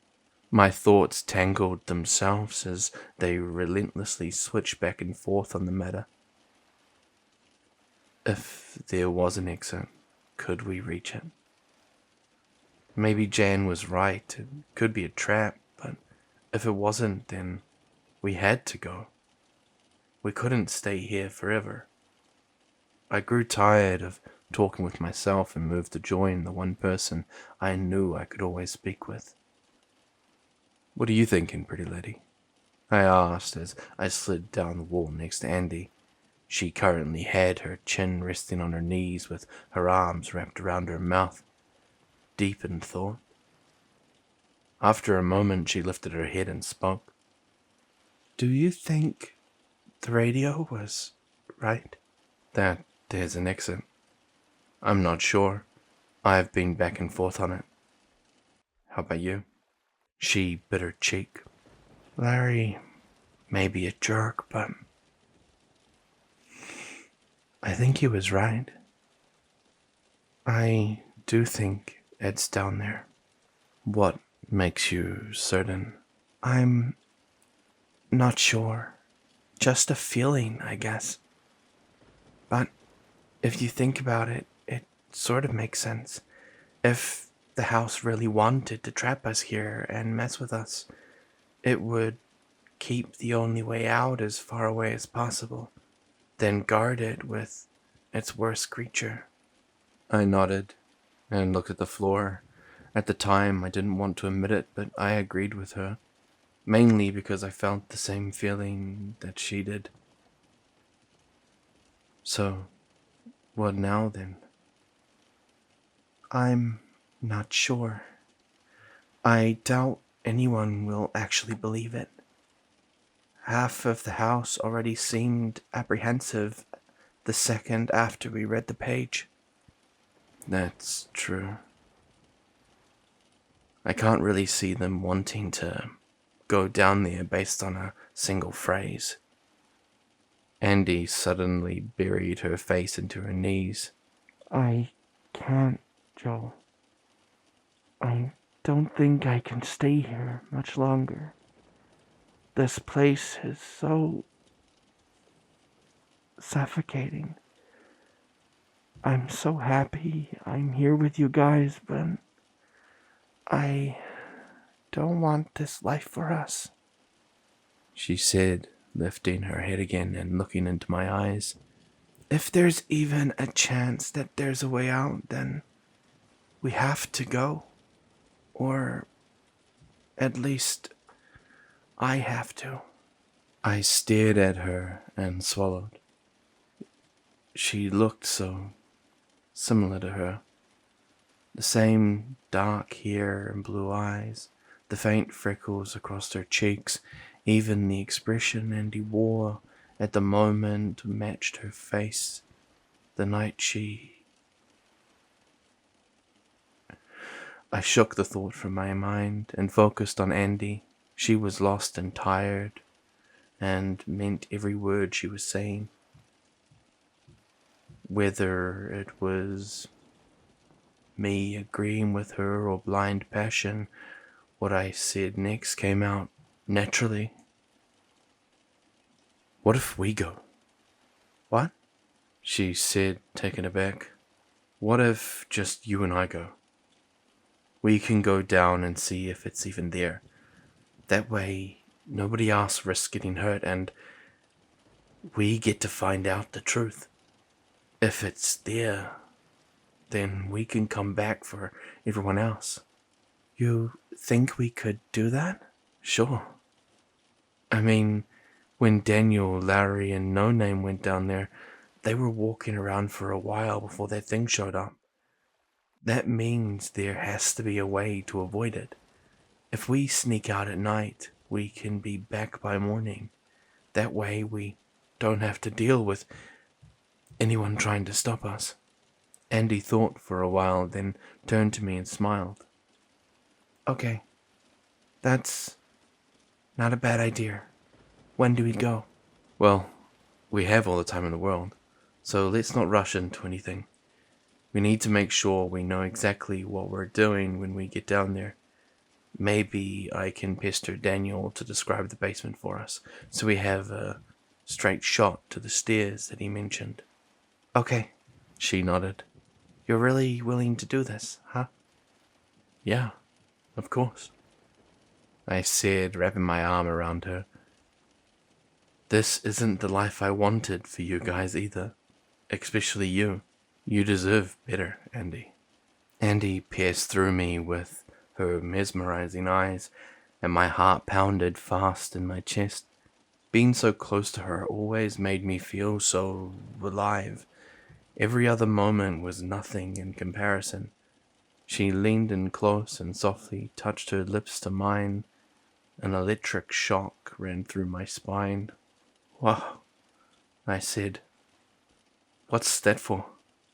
My thoughts tangled themselves as they relentlessly switched back and forth on the matter. If there was an exit, could we reach it? Maybe Jan was right, it could be a trap, but if it wasn't, then we had to go. We couldn't stay here forever. I grew tired of talking with myself and moved to join the one person I knew I could always speak with. What are you thinking, pretty lady? I asked as I slid down the wall next to Andy. She currently had her chin resting on her knees with her arms wrapped around her mouth, deep in thought. After a moment, she lifted her head and spoke. Do you think the radio was right? That there's an exit. I'm not sure. I've been back and forth on it. How about you? She bit her cheek. Larry may be a jerk, but I think he was right. I do think Ed's down there. What makes you certain? I'm not sure. Just a feeling, I guess. But if you think about it, it sort of makes sense. If the house really wanted to trap us here and mess with us, it would keep the only way out as far away as possible, then guard it with its worst creature. I nodded and looked at the floor. At the time, I didn't want to admit it, but I agreed with her, mainly because I felt the same feeling that she did. So, what now then? I'm not sure. I doubt anyone will actually believe it. Half of the house already seemed apprehensive the second after we read the page. That's true. I can't really see them wanting to go down there based on a single phrase. Andy suddenly buried her face into her knees. I can't, Joel. I don't think I can stay here much longer. This place is so suffocating. I'm so happy I'm here with you guys, but I don't want this life for us, she said, lifting her head again and looking into my eyes. If there's even a chance that there's a way out, then we have to go. Or at least I have to. I stared at her and swallowed. She looked so similar to her. The same dark hair and blue eyes, the faint freckles across her cheeks, even the expression Andy wore at the moment matched her face the night I shook the thought from my mind and focused on Andy. She was lost and tired, and meant every word she was saying. Whether it was me agreeing with her or blind passion, what I said next came out naturally. What if we go? What? She said, taken aback. What if just you and I go? We can go down and see if it's even there. That way, nobody else risks getting hurt, and we get to find out the truth. If it's there, then we can come back for everyone else. You think we could do that? Sure. I mean, when Daniel, Larry, and No Name went down there, they were walking around for a while before that thing showed up. That means there has to be a way to avoid it. If we sneak out at night, we can be back by morning. That way we don't have to deal with anyone trying to stop us. Andy thought for a while, then turned to me and smiled. Okay. That's not a bad idea. When do we go? Well, we have all the time in the world, so let's not rush into anything. We need to make sure we know exactly what we're doing when we get down there. Maybe I can pester Daniel to describe the basement for us, so we have a straight shot to the stairs that he mentioned. Okay. She nodded. You're really willing to do this, huh? Yeah, of course, I said, wrapping my arm around her. This isn't the life I wanted for you guys either, especially you. You deserve better, Andy. Andy pierced through me with her mesmerizing eyes, and my heart pounded fast in my chest. Being so close to her always made me feel so alive. Every other moment was nothing in comparison. She leaned in close and softly touched her lips to mine. An electric shock ran through my spine. "Wow," I said. "What's that for?"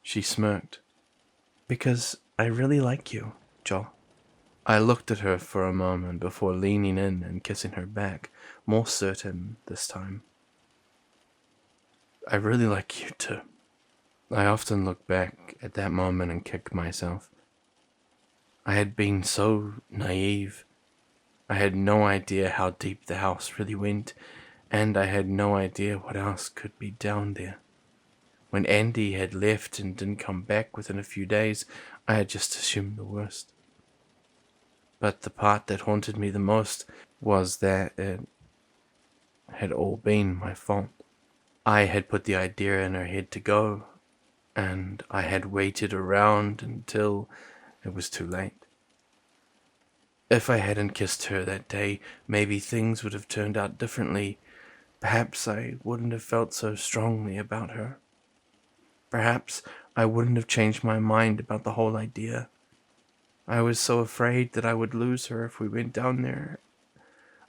She smirked. "Because I really like you, Joel." I looked at her for a moment before leaning in and kissing her back, more certain this time. "I really like you too." I often look back at that moment and kick myself. I had been so naive. I had no idea how deep the house really went, and I had no idea what else could be down there. When Andy had left and didn't come back within a few days, I had just assumed the worst. But the part that haunted me the most was that it had all been my fault. I had put the idea in her head to go, and I had waited around until it was too late. If I hadn't kissed her that day, maybe things would have turned out differently. Perhaps I wouldn't have felt so strongly about her. Perhaps I wouldn't have changed my mind about the whole idea. I was so afraid that I would lose her if we went down there.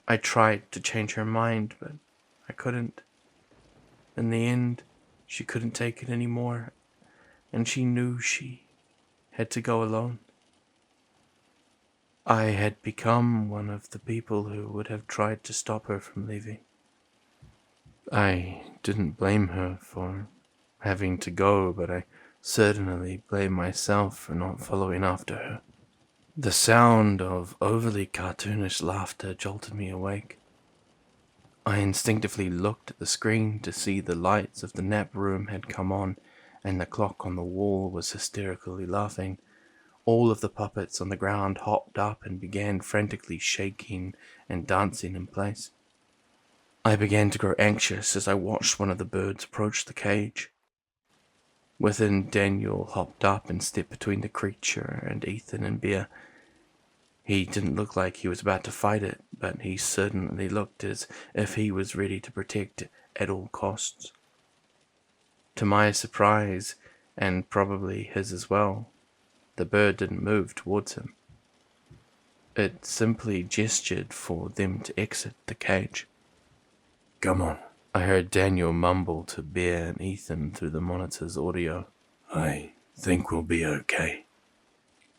I tried to change her mind, but I couldn't. In the end, she couldn't take it anymore, and she knew she had to go alone. I had become one of the people who would have tried to stop her from leaving. I didn't blame her for having to go, but I certainly blame myself for not following after her. The sound of overly cartoonish laughter jolted me awake. I instinctively looked at the screen to see the lights of the nap room had come on, and the clock on the wall was hysterically laughing. All of the puppets on the ground hopped up and began frantically shaking and dancing in place. I began to grow anxious as I watched one of the birds approach the cage. Within, Daniel hopped up and stepped between the creature and Ethan and Bear. He didn't look like he was about to fight it, but he certainly looked as if he was ready to protect it at all costs. To my surprise, and probably his as well, the bird didn't move towards him. It simply gestured for them to exit the cage. "Come on," I heard Daniel mumble to Bear and Ethan through the monitor's audio. "I think we'll be okay."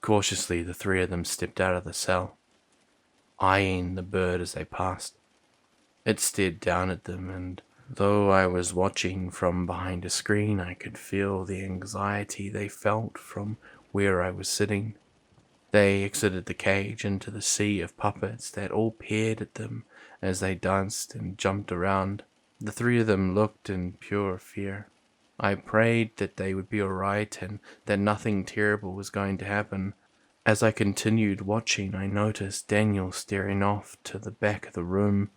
Cautiously, the three of them stepped out of the cell, eyeing the bird as they passed. It stared down at them, and though I was watching from behind a screen, I could feel the anxiety they felt from where I was sitting. They exited the cage into the sea of puppets that all peered at them as they danced and jumped around. The three of them looked in pure fear. I prayed that they would be alright and that nothing terrible was going to happen. As I continued watching, I noticed Daniel staring off to the back of the room.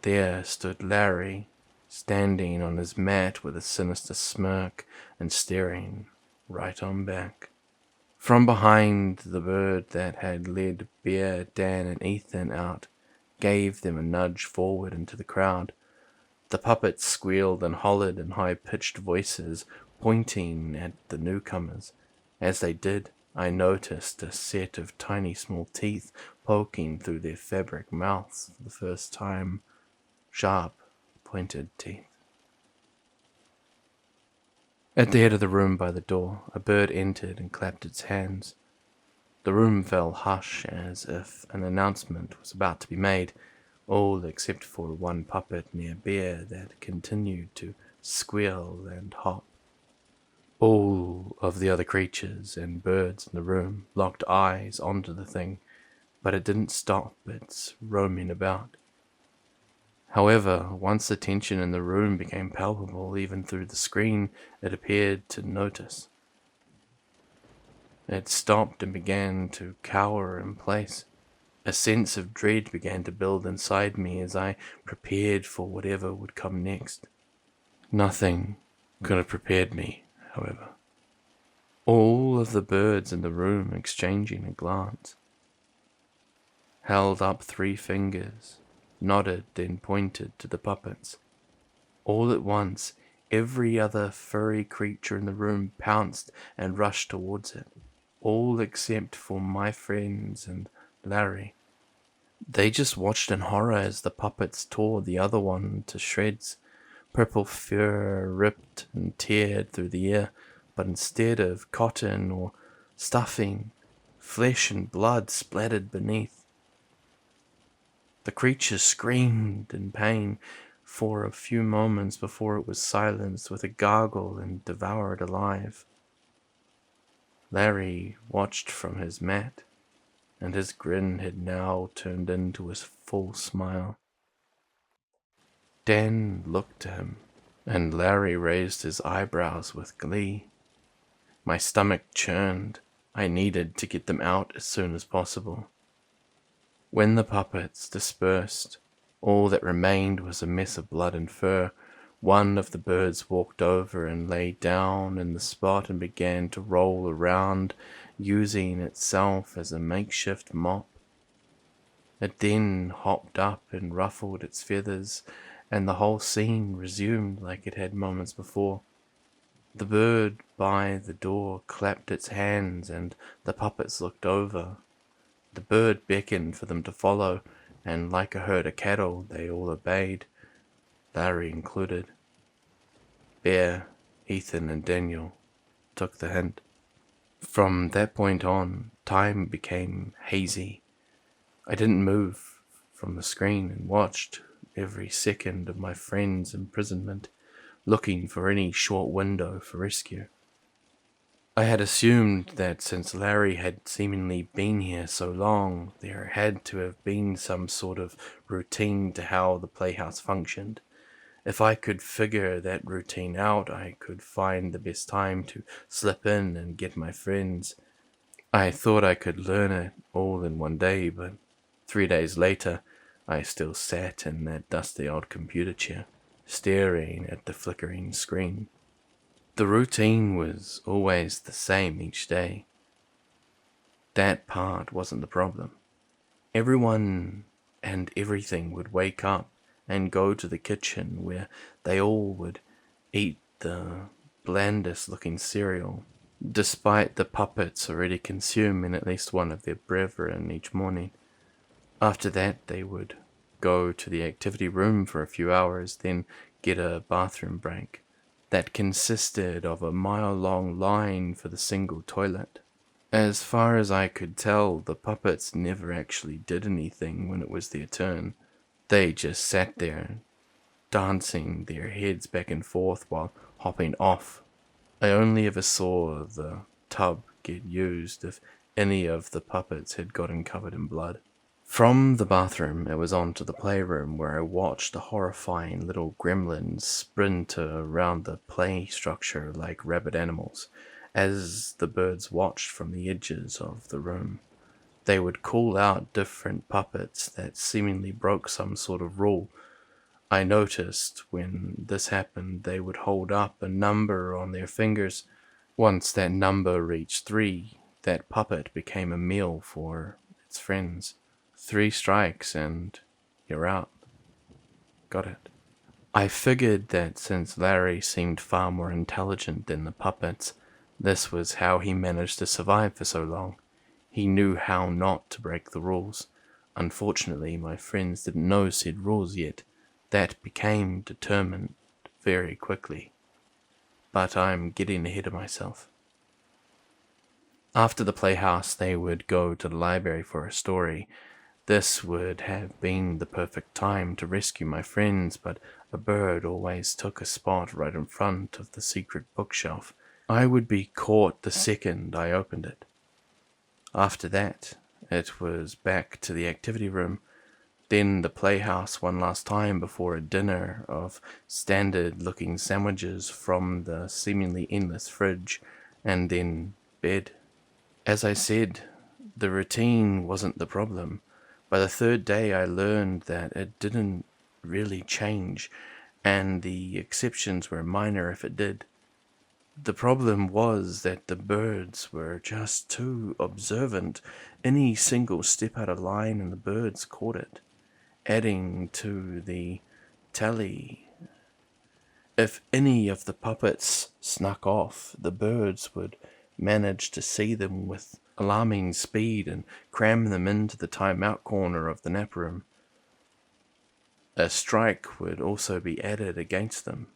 There stood Larry, standing on his mat with a sinister smirk and staring right on back. From behind, the bird that had led Bear, Dan, and Ethan out gave them a nudge forward into the crowd. The puppets squealed and hollered in high-pitched voices, pointing at the newcomers. As they did, I noticed a set of tiny small teeth poking through their fabric mouths for the first time. Sharp, pointed teeth. At the head of the room by the door, a bird entered and clapped its hands. The room fell hush as if an announcement was about to be made, all except for one puppet near Bear that continued to squeal and hop. All of the other creatures and birds in the room locked eyes onto the thing, but it didn't stop its roaming about. However, once the tension in the room became palpable even through the screen, it appeared to notice. It stopped and began to cower in place. A sense of dread began to build inside me as I prepared for whatever would come next. Nothing could have prepared me, however. All of the birds in the room, exchanging a glance, held up 3 fingers nodded, then pointed to the puppets. All at once, every other furry creature in the room pounced and rushed towards it, all except for my friends and Larry. They just watched in horror as the puppets tore the other one to shreds. Purple fur ripped and teared through the air, but instead of cotton or stuffing, flesh and blood splattered beneath. The creature screamed in pain for a few moments before it was silenced with a gargle and devoured alive. Larry watched from his mat, and his grin had now turned into a full smile. Dan looked to him, and Larry raised his eyebrows with glee. My stomach churned. I needed to get them out as soon as possible. When the puppets dispersed, all that remained was a mess of blood and fur. One of the birds walked over and lay down in the spot and began to roll around, using itself as a makeshift mop. It then hopped up and ruffled its feathers, and the whole scene resumed like it had moments before. The bird by the door clapped its hands, and the puppets looked over. The bird beckoned for them to follow, and like a herd of cattle, they all obeyed, Larry included. Bear, Ethan, and Daniel took the hint. From that point on, time became hazy. I didn't move from the screen and watched every second of my friend's imprisonment, looking for any short window for rescue. I had assumed that since Larry had seemingly been here so long, there had to have been some sort of routine to how the playhouse functioned. If I could figure that routine out, I could find the best time to slip in and get my friends. I thought I could learn it all in one day, but 3 days later, I still sat in that dusty old computer chair, staring at the flickering screen. The routine was always the same each day. That part wasn't the problem. Everyone and everything would wake up and go to the kitchen where they all would eat the blandest looking cereal, despite the puppets already consuming at least one of their brethren each morning. After that, they would go to the activity room for a few hours, then get a bathroom break that consisted of a mile-long line for the single toilet. As far as I could tell, the puppets never actually did anything when it was their turn. They just sat there, dancing their heads back and forth while hopping off. I only ever saw the tub get used if any of the puppets had gotten covered in blood. From the bathroom, it was on to the playroom where I watched the horrifying little gremlins sprint around the play structure like rabid animals, as the birds watched from the edges of the room. They would call out different puppets that seemingly broke some sort of rule. I noticed when this happened, they would hold up a number on their fingers. Once that number reached 3, that puppet became a meal for its friends. 3 strikes and you're out. Got it. I figured that since Larry seemed far more intelligent than the puppets, this was how he managed to survive for so long. He knew how not to break the rules. Unfortunately, my friends didn't know said rules yet. That became determined very quickly. But I'm getting ahead of myself. After the playhouse, they would go to the library for a story. This would have been the perfect time to rescue my friends, but a bird always took a spot right in front of the secret bookshelf. I would be caught the second I opened it. After that, it was back to the activity room, then the playhouse one last time before a dinner of standard-looking sandwiches from the seemingly endless fridge, and then bed. As I said, the routine wasn't the problem. By the 3rd day, I learned that it didn't really change, and the exceptions were minor if it did. The problem was that the birds were just too observant. Any single step out of line and the birds caught it. adding to the tally. If any of the puppets snuck off, the birds would manage to see them with alarming speed and cram them into the timeout corner of the nap room. A strike would also be added against them.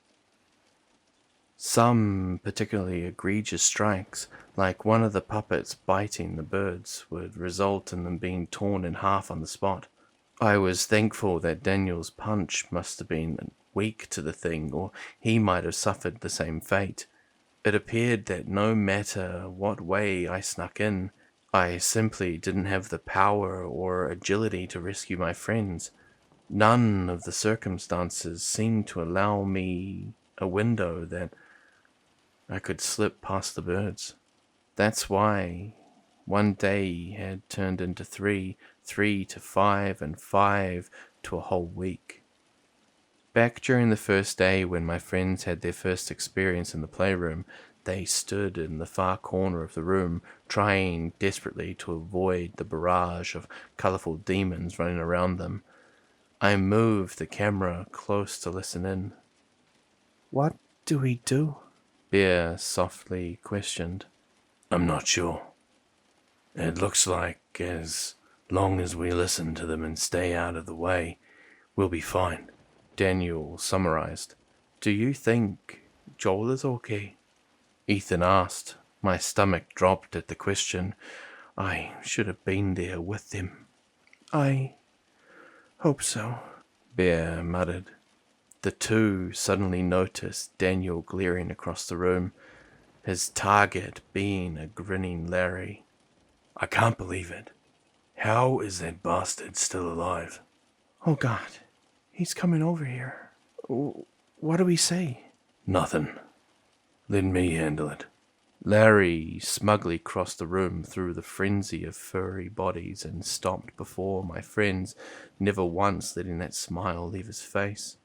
Some particularly egregious strikes, like one of the puppets biting the birds, would result in them being torn in half on the spot. I was thankful that Daniel's punch must have been weak to the thing, or he might have suffered the same fate. It appeared that no matter what way I snuck in, I simply didn't have the power or agility to rescue my friends. None of the circumstances seemed to allow me a window that I could slip past the birds. That's why one day had turned into 3, 3 to 5, and 5 to a whole week. Back during the first day when my friends had their first experience in the playroom, they stood in the far corner of the room, trying desperately to avoid the barrage of colorful demons running around them. I moved the camera close to listen in. What do we do? Bear softly questioned. I'm not sure. It looks like as long as we listen to them and stay out of the way, we'll be fine. Daniel summarized. Do you think Joel is okay? Ethan asked. My stomach dropped at the question. I should have been there with them. I hope so, Bear muttered. The two suddenly noticed Daniel glaring across the room, his target being a grinning Larry. I can't believe it. How is that bastard still alive? Oh God, he's coming over here. What do we say? Nothing. Let me handle it. Larry smugly crossed the room through the frenzy of furry bodies and stopped before my friends, never once letting that smile leave his face.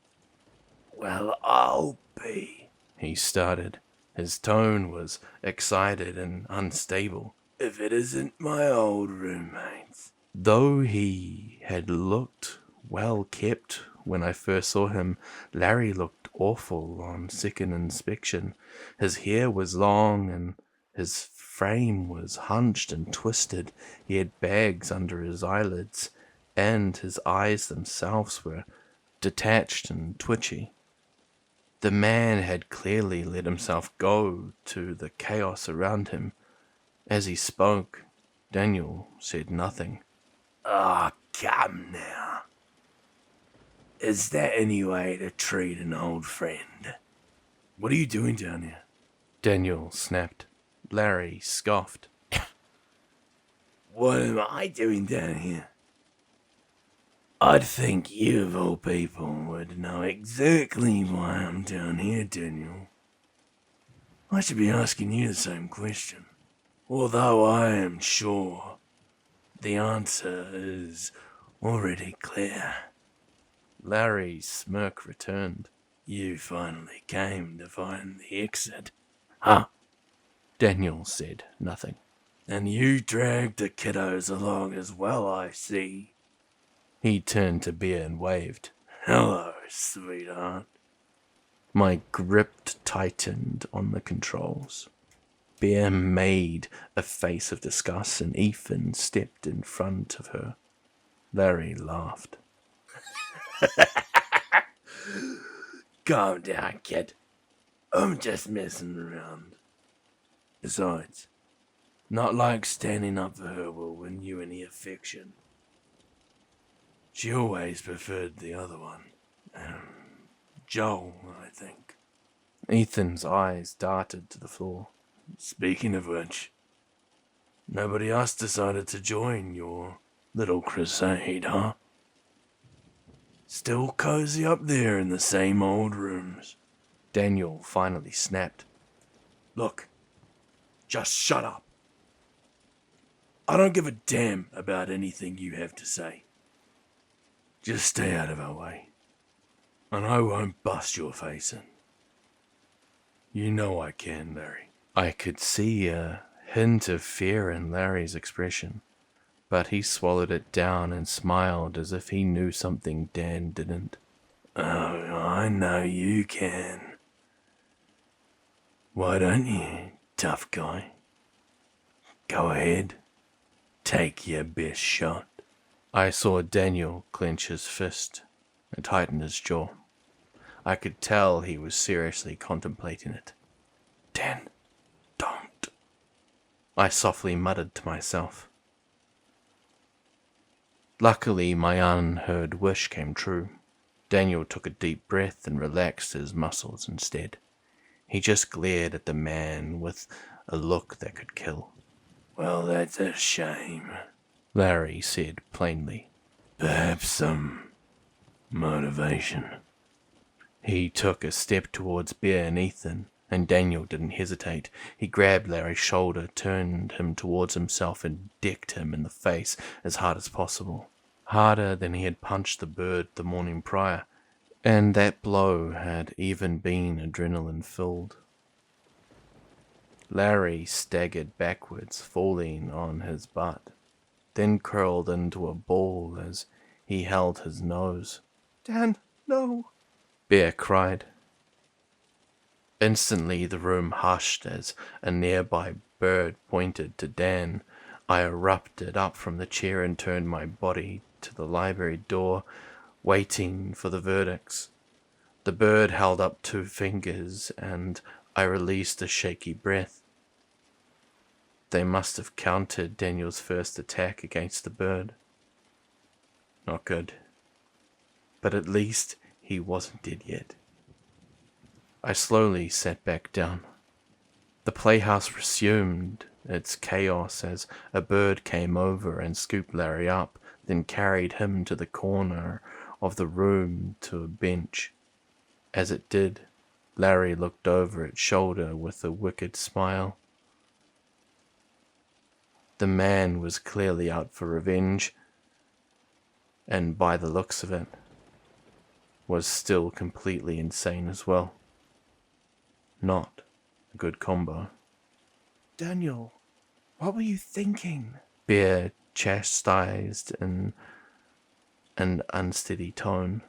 Well, I'll be, he started. His tone was excited and unstable. If it isn't my old roommates. Though he had looked well kept when I first saw him, Larry looked awful on second inspection. His hair was long and his frame was hunched and twisted. He had bags under his eyelids, and his eyes themselves were detached and twitchy. The man had clearly let himself go to the chaos around him. As he spoke, Daniel said nothing. Ah, come now. Is that any way to treat an old friend? What are you doing down here? Daniel snapped. Larry scoffed. What am I doing down here? I'd think you of all people would know exactly why I'm down here, Daniel. I should be asking you the same question. Although I am sure the answer is already clear. Larry's smirk returned. You finally came to find the exit. Huh? Daniel said nothing. And you dragged the kiddos along as well, I see. He turned to Bear and waved. Hello, sweetheart. My grip tightened on the controls. Bear made a face of disgust and Ethan stepped in front of her. Larry laughed. Calm down, kid. I'm just messing around. Besides, not like standing up for her will win you any affection. She always preferred the other one. Joel, I think. Ethan's eyes darted to the floor. Speaking of which, nobody else decided to join your little crusade, huh? Still cozy up there in the same old rooms. Daniel finally snapped. Look, just shut up. I don't give a damn about anything you have to say. Just stay out of our way, and I won't bust your face in. You know I can, Larry. I could see a hint of fear in Larry's expression. but he swallowed it down and smiled as if he knew something Dan didn't. Oh, I know you can. Why don't you, tough guy? Go ahead. Take your best shot. I saw Daniel clench his fist and tighten his jaw. I could tell he was seriously contemplating it. Dan, don't. I softly muttered to myself. Luckily, my unheard wish came true. Daniel took a deep breath and relaxed his muscles instead. He just glared at the man with a look that could kill. Well, that's a shame. Larry said plainly. Perhaps some motivation. He took a step towards Bear and Ethan, and Daniel didn't hesitate. He grabbed Larry's shoulder, turned him towards himself, and decked him in the face as hard as possible. Harder than he had punched the bird the morning prior, and that blow had even been adrenaline-filled. Larry staggered backwards, falling on his butt, then curled into a ball as he held his nose. Dan, no! Bear cried. Instantly the room hushed as a nearby bird pointed to Dan. I erupted up from the chair and turned my body to the library door, waiting for the verdicts. The bird held up 2 fingers, and I released a shaky breath. They must have counted Daniel's first attack against the bird. Not good. But at least he wasn't dead yet. I slowly sat back down. The playhouse resumed its chaos as a bird came over and scooped Larry up, then carried him to the corner of the room to a bench. As it did, Larry looked over its shoulder with a wicked smile. The man was clearly out for revenge, and by the looks of it, was still completely insane as well. Not a good combo. Daniel, what were you thinking? Bear chastised in an unsteady tone.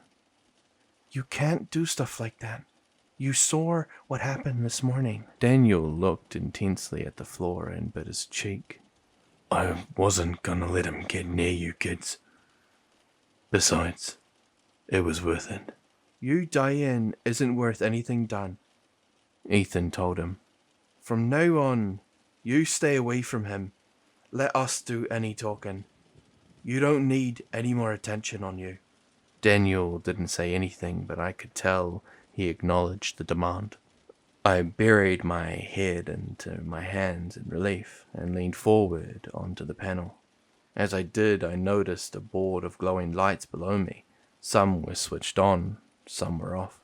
You can't do stuff like that. You saw what happened this morning. Daniel looked intensely at the floor and bit his cheek. I wasn't gonna let him get near you kids. Besides, it was worth it. You dying isn't worth anything done, Ethan told him. From now on, you stay away from him. Let us do any talking. You don't need any more attention on you. Daniel didn't say anything, but I could tell he acknowledged the demand. I buried my head into my hands in relief and leaned forward onto the panel. As I did, I noticed a board of glowing lights below me. Some were switched on, some were off.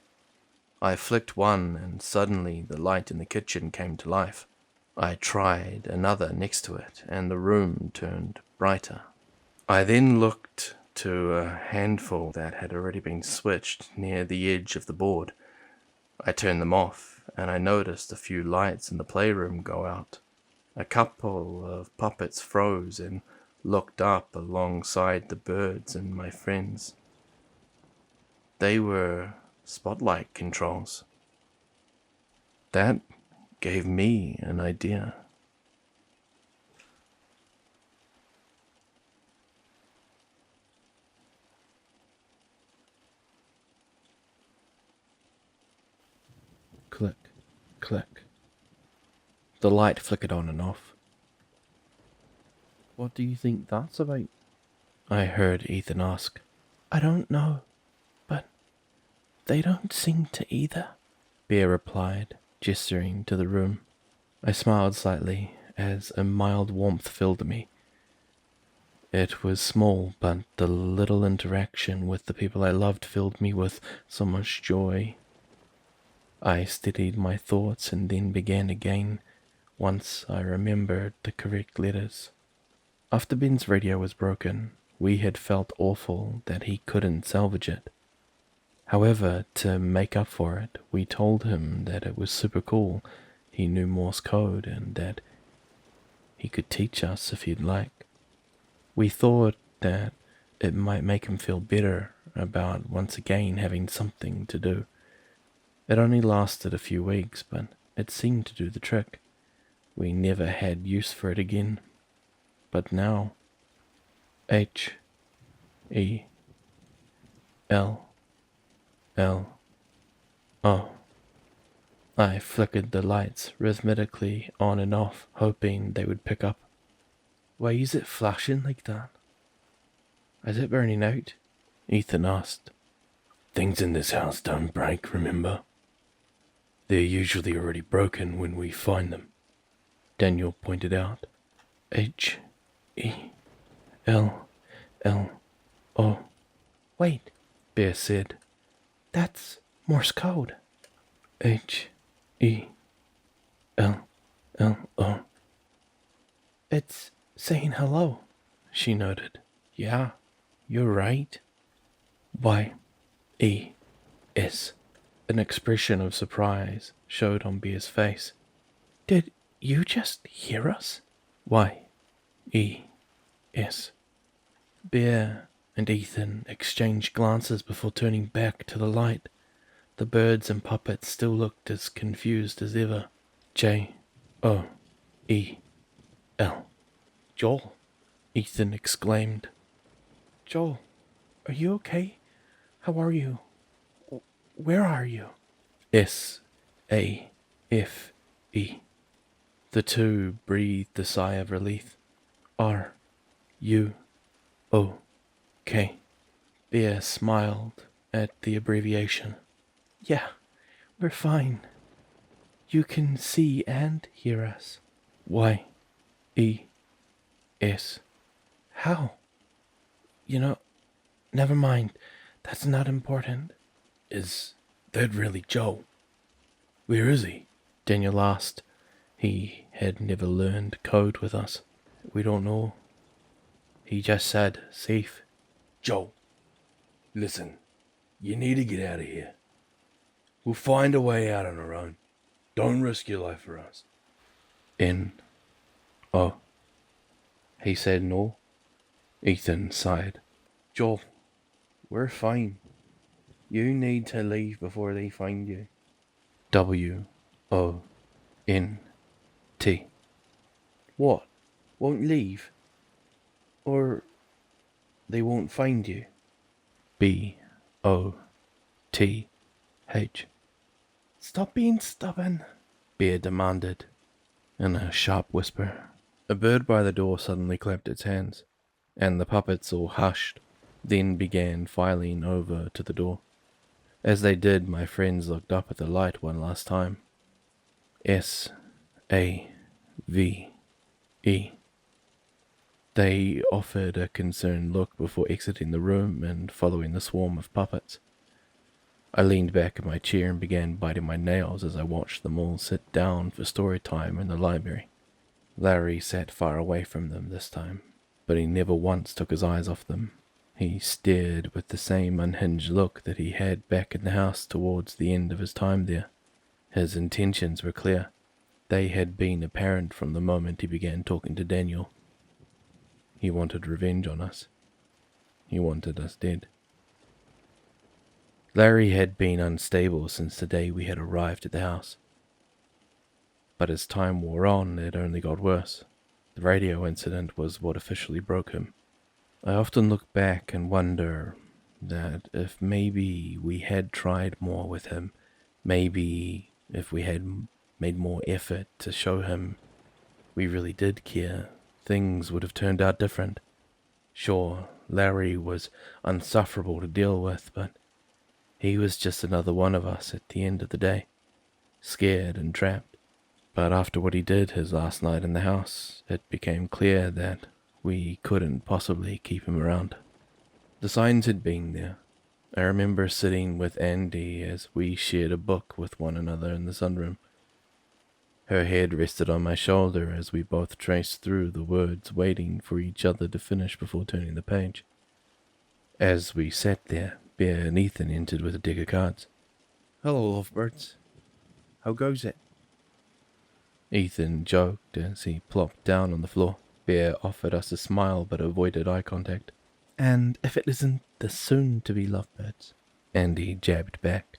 I flicked one, and suddenly the light in the kitchen came to life. I tried another next to it, and the room turned brighter. I then looked to a handful that had already been switched near the edge of the board. I turned them off, and I noticed a few lights in the playroom go out. A couple of puppets froze and looked up alongside the birds and my friends. They were spotlight controls. That gave me an idea. Click, click. The light flickered on and off. What do you think that's about? I heard Ethan ask. I don't know, but they don't seem to either, Bear replied, gesturing to the room. I smiled slightly as a mild warmth filled me. It was small, but the little interaction with the people I loved filled me with so much joy. I steadied my thoughts and then began again once I remembered the correct letters. After Ben's radio was broken, we had felt awful that he couldn't salvage it. However, to make up for it, we told him that it was super cool. He knew Morse code and that he could teach us if he'd like. We thought that it might make him feel better about once again having something to do. It only lasted a few weeks, but it seemed to do the trick. We never had use for it again. But now, H-E-L-L-O. I flickered the lights rhythmically on and off, hoping they would pick up. Why is it flashing like that? Is it burning out? Ethan asked. Things in this house don't break, remember? They're usually already broken when we find them, Daniel pointed out. H-E-L-L-O. Wait, Bear said. that's Morse code. H-E-L-L-O. It's saying hello. She noted. Yeah, you're right. Y-E-S. An expression of surprise showed on Bear's face. Did you just hear us? Y-E-S. Bear and Ethan exchanged glances before turning back to the light. The birds and puppets still looked as confused as ever. J-O-E-L. Joel. Ethan exclaimed. Joel, are you okay? How are you? Where are you? S-A-F-E. The two breathed a sigh of relief. R-U-O-K. Bear smiled at the abbreviation. Yeah, we're fine. You can see and hear us. Y-E-S. How? You know, never mind. That's not important. Is that really Joe? Where is he? Daniel asked. He had never learned code with us. We don't know. He just said safe. Joe, listen, you need to get out of here. We'll find a way out on our own. Don't risk your life for us. N-O. He said no. Ethan sighed. Joel, we're fine. You need to leave before they find you. W-O-N-T. What? Won't leave? Or they won't find you? B-O-T-H. Stop being stubborn, Bear demanded, in a sharp whisper. A bird by the door suddenly clapped its hands, and the puppets all hushed, then began filing over to the door. As they did, my friends looked up at the light one last time. S-A-V-E. They offered a concerned look before exiting the room and following the swarm of puppets. I leaned back in my chair and began biting my nails as I watched them all sit down for story time in the library. Larry sat far away from them this time, but he never once took his eyes off them. He stared with the same unhinged look that he had back in the house towards the end of his time there. His intentions were clear. They had been apparent from the moment he began talking to Daniel. He wanted revenge on us. He wanted us dead. Larry had been unstable since the day we had arrived at the house. But as time wore on, it only got worse. The radio incident was what officially broke him. I often look back and wonder that if maybe we had tried more with him, maybe if we had made more effort to show him we really did care, things would have turned out different. Sure, Larry was unsufferable to deal with, but he was just another one of us at the end of the day, scared and trapped. But after what he did his last night in the house, it became clear that we couldn't possibly keep him around. The signs had been there. I remember sitting with Andy as we shared a book with one another in the sunroom. Her head rested on my shoulder as we both traced through the words, waiting for each other to finish before turning the page. As we sat there, Bear and Ethan entered with a deck of cards. Hello, lovebirds. How goes it? Ethan joked as he plopped down on the floor. Bear offered us a smile but avoided eye contact. And if it isn't the soon-to-be lovebirds? Andy jabbed back.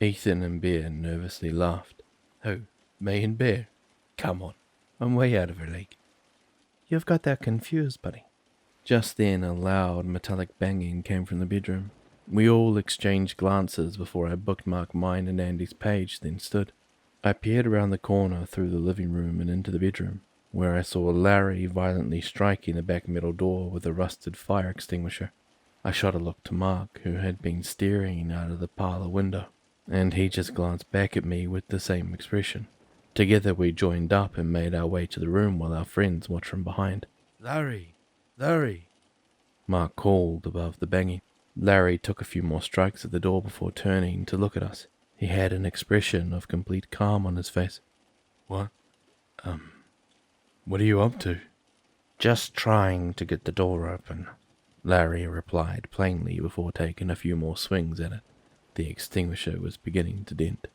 Ethan and Bear nervously laughed. Who? Me and Bear? Come on, I'm way out of her league. You've got that confused, buddy. Just then a loud metallic banging came from the bedroom. We all exchanged glances before I bookmarked mine and Andy's page, then stood. I peered around the corner through the living room and into the bedroom, where I saw Larry violently striking the back metal door with a rusted fire extinguisher. I shot a look to Mark, who had been staring out of the parlour window, and he just glanced back at me with the same expression. Together we joined up and made our way to the room while our friends watched from behind. Larry! Larry! Mark called above the banging. Larry took a few more strikes at the door before turning to look at us. He had an expression of complete calm on his face. What? What are you up to? Just trying to get the door open. Larry replied plainly before taking a few more swings at it. The extinguisher was beginning to dent.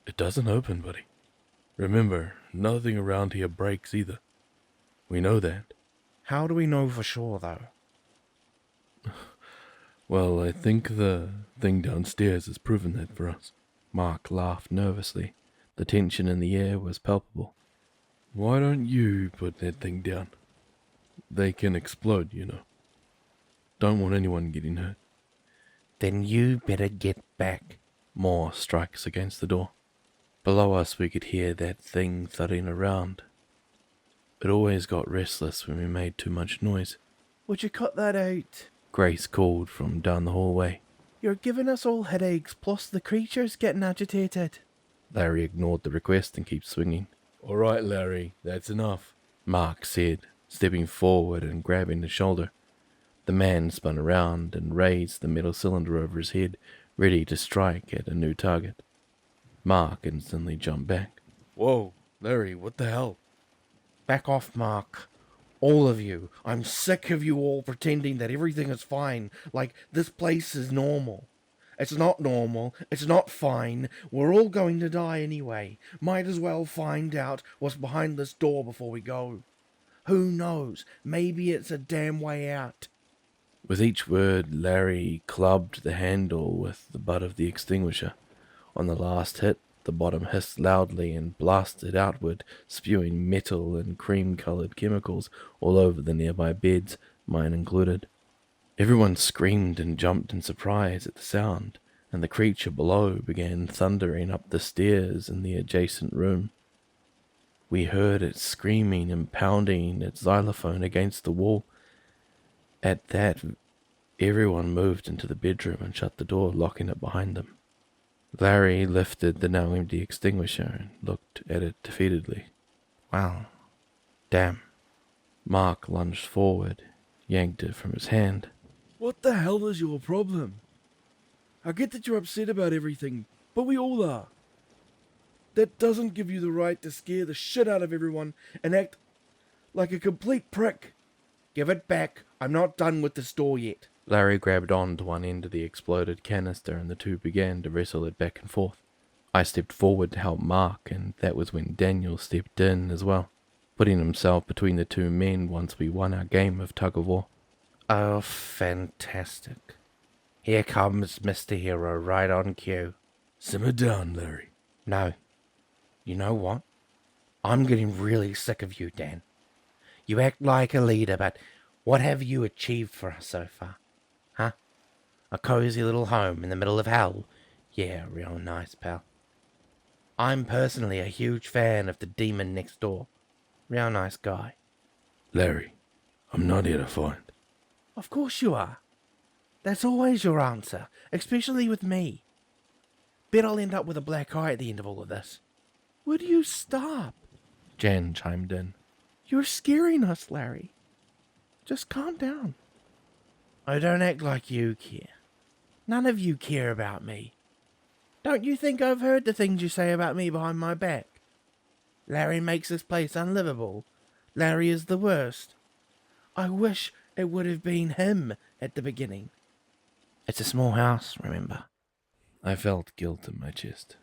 It doesn't open, buddy. Remember, nothing around here breaks either. We know that. How do we know for sure, though? Well, I think the thing downstairs has proven that for us. Mark laughed nervously. The tension in the air was palpable. Why don't you put that thing down? They can explode, you know. Don't want anyone getting hurt. Then you better get back. More strikes against the door. Below us we could hear that thing thudding around. It always got restless when we made too much noise. Would you cut that out? Grace called from down the hallway. You're giving us all headaches, plus the creature's getting agitated. Larry ignored the request and kept swinging. All right, Larry, that's enough. Mark said, stepping forward and grabbing the shoulder. The man spun around and raised the metal cylinder over his head, ready to strike at a new target. Mark instantly jumped back. Whoa, Larry, what the hell? Back off, Mark. All of you. I'm sick of you all pretending that everything is fine, like this place is normal. It's not normal. It's not fine. We're all going to die anyway. Might as well find out what's behind this door before we go. Who knows? Maybe it's a damn way out. With each word, Larry clubbed the handle with the butt of the extinguisher. On the last hit, the bottom hissed loudly and blasted outward, spewing metal and cream-coloured chemicals all over the nearby beds, mine included. Everyone screamed and jumped in surprise at the sound, and the creature below began thundering up the stairs in the adjacent room. We heard it screaming and pounding its xylophone against the wall. At that, everyone moved into the bedroom and shut the door, locking it behind them. Larry lifted the now empty extinguisher and looked at it defeatedly. Wow. Damn. Mark lunged forward, yanked it from his hand. What the hell is your problem? I get that you're upset about everything, but we all are. That doesn't give you the right to scare the shit out of everyone and act like a complete prick. Give it back. I'm not done with this door yet. Larry grabbed on to one end of the exploded canister and the two began to wrestle it back and forth. I stepped forward to help Mark, and that was when Daniel stepped in as well, putting himself between the two men once we won our game of tug-of-war. Oh, fantastic. Here comes Mr. Hero right on cue. Simmer down, Larry. No. You know what? I'm getting really sick of you, Dan. You act like a leader, but what have you achieved for us so far? Huh? A cozy little home in the middle of hell? Yeah, real nice, pal. I'm personally a huge fan of the demon next door. Real nice guy. Larry, I'm not here to fight. Of course you are. That's always your answer, especially with me. Bet I'll end up with a black eye at the end of all of this. Would you stop? Jan chimed in. You're scaring us, Larry. Just calm down. Oh, don't act like you care. None of you care about me. Don't you think I've heard the things you say about me behind my back? Larry makes this place unlivable. Larry is the worst. I wish it would have been him at the beginning. It's a small house, remember? I felt guilt in my chest.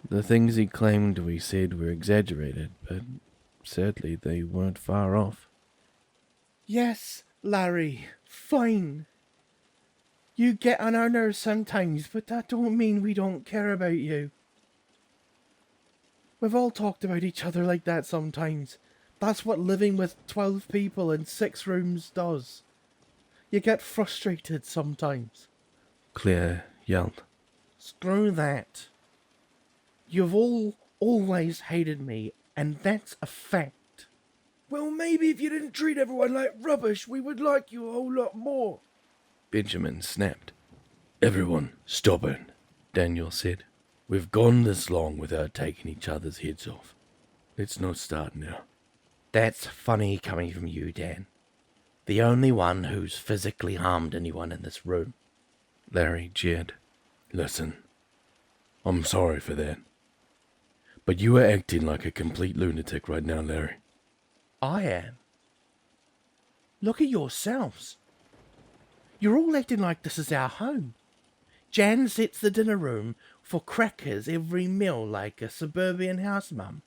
The things he claimed we said were exaggerated, but sadly they weren't far off. Yes, Larry, fine. You get on our nerves sometimes, but that don't mean we don't care about you. We've all talked about each other like that sometimes. That's what living with 12 people in 6 rooms does. You get frustrated sometimes. Claire yelled. Screw that. You've all always hated me, and that's a fact. Well, maybe if you didn't treat everyone like rubbish, we would like you a whole lot more. Benjamin snapped. Everyone, stop it, Daniel said. We've gone this long without taking each other's heads off. Let's not start now. That's funny coming from you, Dan. The only one who's physically harmed anyone in this room. Larry jeered. Listen, I'm sorry for that. But you are acting like a complete lunatic right now, Larry. I am. Look at yourselves. You're all acting like this is our home. Jan sets the dinner room for crackers every meal like a suburban house mum.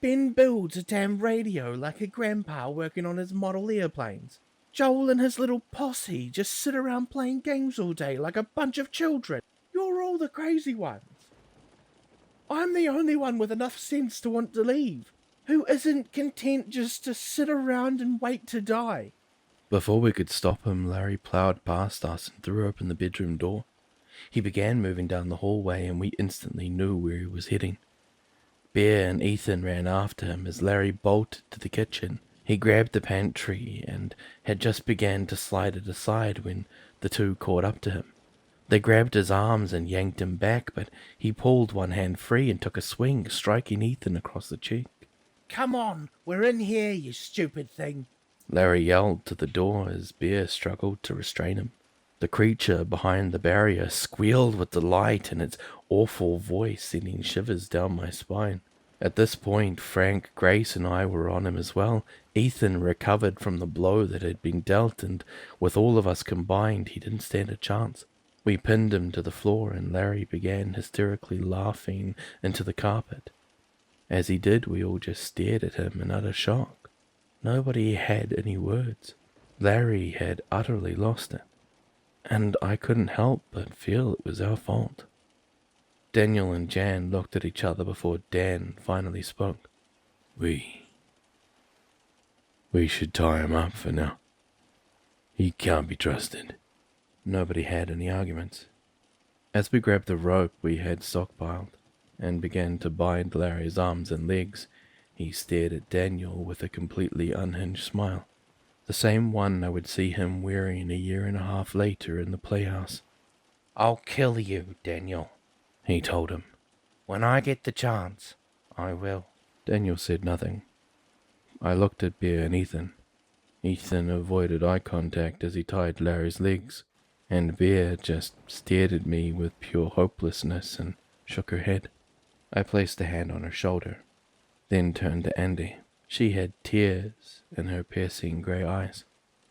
Ben builds a damn radio like a grandpa working on his model airplanes. Joel and his little posse just sit around playing games all day like a bunch of children. You're all the crazy ones. I'm the only one with enough sense to want to leave, who isn't content just to sit around and wait to die. Before we could stop him, Larry plowed past us and threw open the bedroom door. He began moving down the hallway, and we instantly knew where he was heading. Bear and Ethan ran after him as Larry bolted to the kitchen. He grabbed the pantry and had just began to slide it aside when the two caught up to him. They grabbed his arms and yanked him back, but he pulled one hand free and took a swing, striking Ethan across the cheek. Come on, we're in here, you stupid thing. Larry yelled to the door as Bear struggled to restrain him. The creature behind the barrier squealed with delight, and its awful voice sending shivers down my spine. At this point, Frank, Grace, and I were on him as well. Ethan recovered from the blow that had been dealt, and with all of us combined, he didn't stand a chance. We pinned him to the floor, and Larry began hysterically laughing into the carpet. As he did, we all just stared at him in utter shock. Nobody had any words. Larry had utterly lost it, and I couldn't help but feel it was our fault. Daniel and Jan looked at each other before Dan finally spoke. We should tie him up for now. He can't be trusted. Nobody had any arguments. As we grabbed the rope we had stockpiled and began to bind Larry's arms and legs, he stared at Daniel with a completely unhinged smile. The same one I would see him wearing a year and a half later in the playhouse. I'll kill you, Daniel, he told him. When I get the chance, I will. Daniel said nothing. I looked at Bear and Ethan. Ethan avoided eye contact as he tied Larry's legs, and Bear just stared at me with pure hopelessness and shook her head. I placed a hand on her shoulder, then turned to Andy. She had tears in her piercing grey eyes.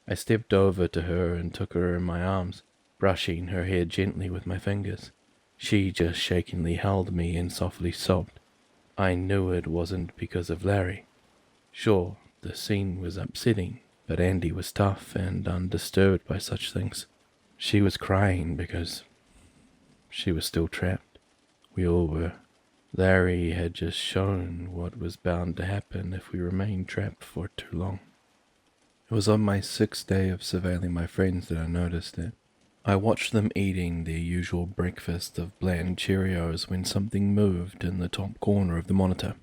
I stepped over to her and took her in my arms, brushing her hair gently with my fingers. She just shakingly held me and softly sobbed. I knew it wasn't because of Larry. Sure, the scene was upsetting, but Andy was tough and undisturbed by such things. She was crying because she was still trapped. We all were. Larry had just shown what was bound to happen if we remained trapped for too long. It was on my 6th day of surveilling my friends that I noticed it. I watched them eating their usual breakfast of bland Cheerios when something moved in the top corner of the monitor.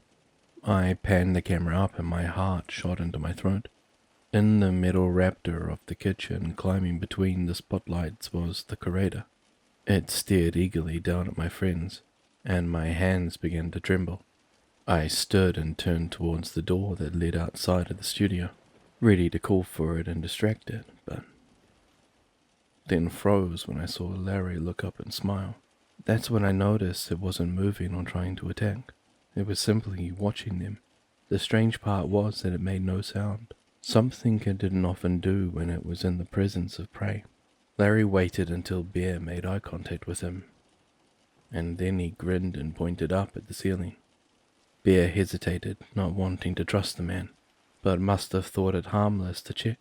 I panned the camera up and my heart shot into my throat. In the metal raptor of the kitchen, climbing between the spotlights, was the curator. It stared eagerly down at my friends, and my hands began to tremble. I stood and turned towards the door that led outside of the studio, ready to call for it and distract it, but then froze when I saw Larry look up and smile. That's when I noticed it wasn't moving or trying to attack. It was simply watching them. The strange part was that it made no sound, something it didn't often do when it was in the presence of prey. Larry waited until Bear made eye contact with him, and then he grinned and pointed up at the ceiling. Bear hesitated, not wanting to trust the man, but must have thought it harmless to check.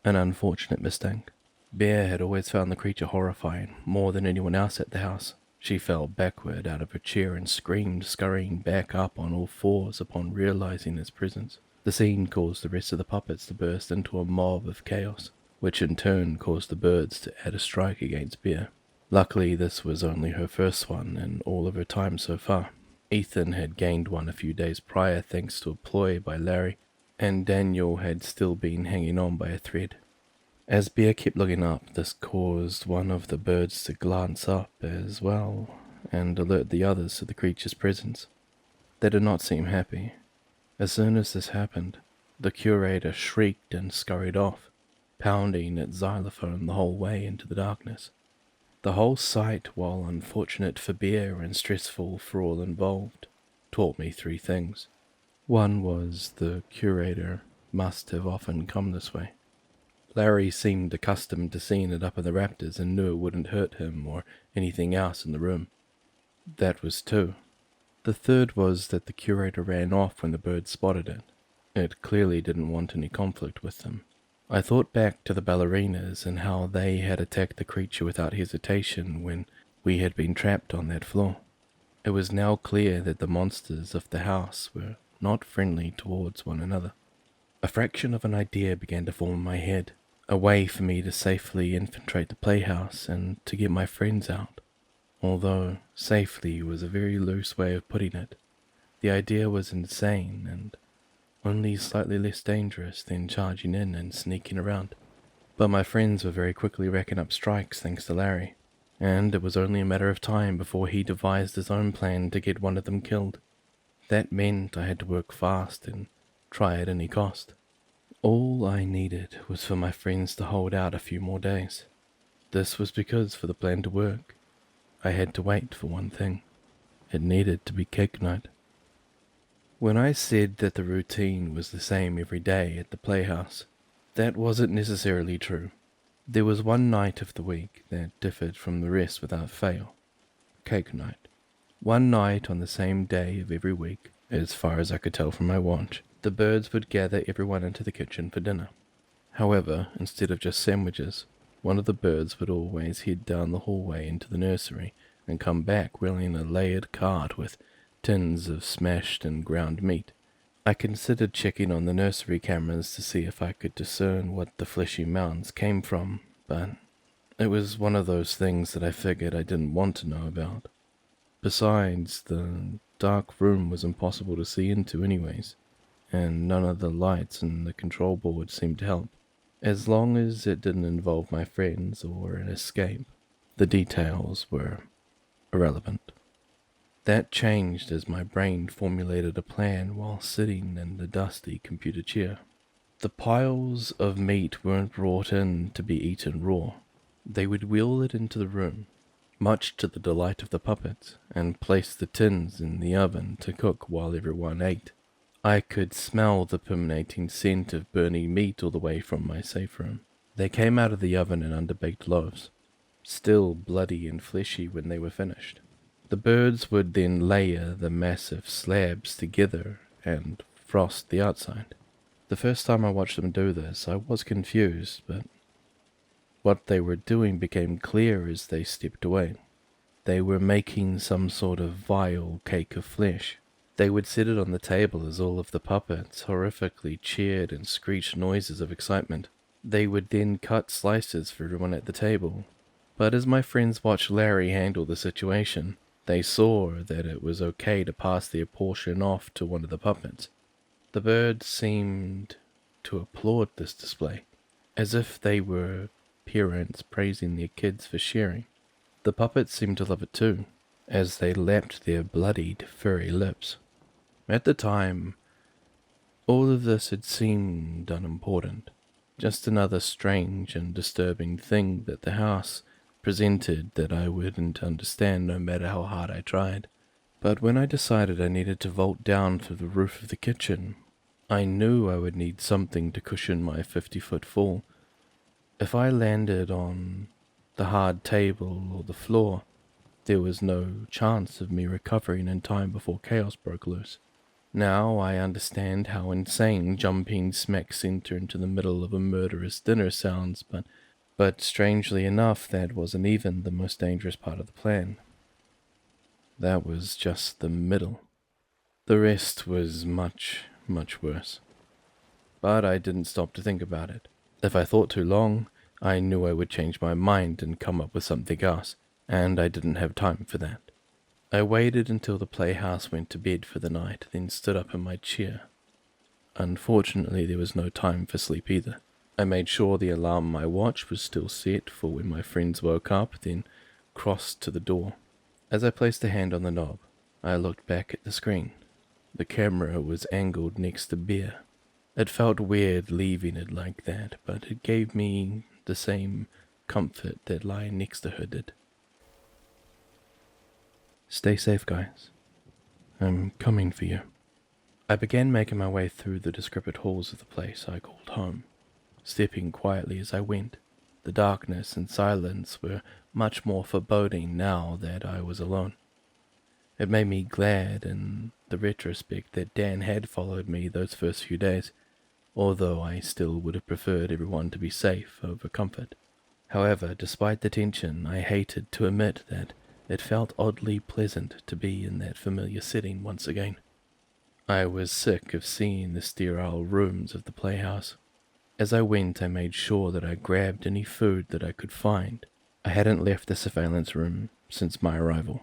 An unfortunate mistake. Bear had always found the creature horrifying, more than anyone else at the house. She fell backward out of her chair and screamed, scurrying back up on all fours upon realizing its presence. The scene caused the rest of the puppets to burst into a mob of chaos, which in turn caused the birds to add a strike against Bear. Luckily, this was only her first one in all of her time so far. Ethan had gained one a few days prior thanks to a ploy by Larry, and Daniel had still been hanging on by a thread. As Bear kept looking up, this caused one of the birds to glance up as well and alert the others to the creature's presence. They did not seem happy. As soon as this happened, the curator shrieked and scurried off, pounding its xylophone the whole way into the darkness. The whole sight, while unfortunate for Bear and stressful for all involved, taught me 3 things. One was the curator must have often come this way. Larry seemed accustomed to seeing it up in the rafters and knew it wouldn't hurt him or anything else in the room. That was 2. The third was that the curator ran off when the birds spotted it. It clearly didn't want any conflict with them. I thought back to the ballerinas and how they had attacked the creature without hesitation when we had been trapped on that floor. It was now clear that the monsters of the house were not friendly towards one another. A fraction of an idea began to form in my head, a way for me to safely infiltrate the playhouse and to get my friends out. Although safely was a very loose way of putting it, the idea was insane and only slightly less dangerous than charging in and sneaking around. But my friends were very quickly racking up strikes thanks to Larry, and it was only a matter of time before he devised his own plan to get one of them killed. That meant I had to work fast and try at any cost. All I needed was for my friends to hold out a few more days. This was because for the plan to work, I had to wait for one thing. It needed to be cake night. When I said that the routine was the same every day at the playhouse, that wasn't necessarily true. There was one night of the week that differed from the rest without fail. Cake night. One night on the same day of every week, as far as I could tell from my watch, the birds would gather everyone into the kitchen for dinner. However, instead of just sandwiches, one of the birds would always head down the hallway into the nursery and come back wheeling a layered cart with tins of smashed and ground meat. I considered checking on the nursery cameras to see if I could discern what the fleshy mounds came from, but it was one of those things that I figured I didn't want to know about. Besides, the dark room was impossible to see into anyways, and none of the lights in the control board seemed to help. As long as it didn't involve my friends or an escape, the details were irrelevant. That changed as my brain formulated a plan while sitting in the dusty computer chair. The piles of meat weren't brought in to be eaten raw. They would wheel it into the room, much to the delight of the puppets, and place the tins in the oven to cook while everyone ate. I could smell the permeating scent of burning meat all the way from my safe room. They came out of the oven in underbaked loaves, still bloody and fleshy when they were finished. The birds would then layer the massive slabs together and frost the outside. The first time I watched them do this, I was confused, but what they were doing became clear as they stepped away. They were making some sort of vile cake of flesh. They would set it on the table as all of the puppets horrifically cheered and screeched noises of excitement. They would then cut slices for everyone at the table. But as my friends watched Larry handle the situation, they saw that it was okay to pass their portion off to one of the puppets. The birds seemed to applaud this display, as if they were parents praising their kids for sharing. The puppets seemed to love it too, as they lapped their bloodied, furry lips. At the time, all of this had seemed unimportant, just another strange and disturbing thing that the house presented that I wouldn't understand no matter how hard I tried. But when I decided I needed to vault down through the roof of the kitchen, I knew I would need something to cushion my 50-foot fall. If I landed on the hard table or the floor, there was no chance of me recovering in time before chaos broke loose. Now I understand how insane jumping smack center into the middle of a murderous dinner sounds, but strangely enough, that wasn't even the most dangerous part of the plan. That was just the middle. The rest was much, much worse. But I didn't stop to think about it. If I thought too long, I knew I would change my mind and come up with something else, and I didn't have time for that. I waited until the playhouse went to bed for the night, then stood up in my chair. Unfortunately, there was no time for sleep either. I made sure the alarm on my watch was still set for when my friends woke up, then crossed to the door. As I placed a hand on the knob, I looked back at the screen. The camera was angled next to Bear. It felt weird leaving it like that, but it gave me the same comfort that lying next to her did. Stay safe, guys. I'm coming for you. I began making my way through the decrepit halls of the place I called home, stepping quietly as I went. The darkness and silence were much more foreboding now that I was alone. It made me glad in the retrospect that Dan had followed me those first few days, although I still would have preferred everyone to be safe over comfort. However, despite the tension, I hated to admit that it felt oddly pleasant to be in that familiar setting once again. I was sick of seeing the sterile rooms of the playhouse. As I went, I made sure that I grabbed any food that I could find. I hadn't left the surveillance room since my arrival,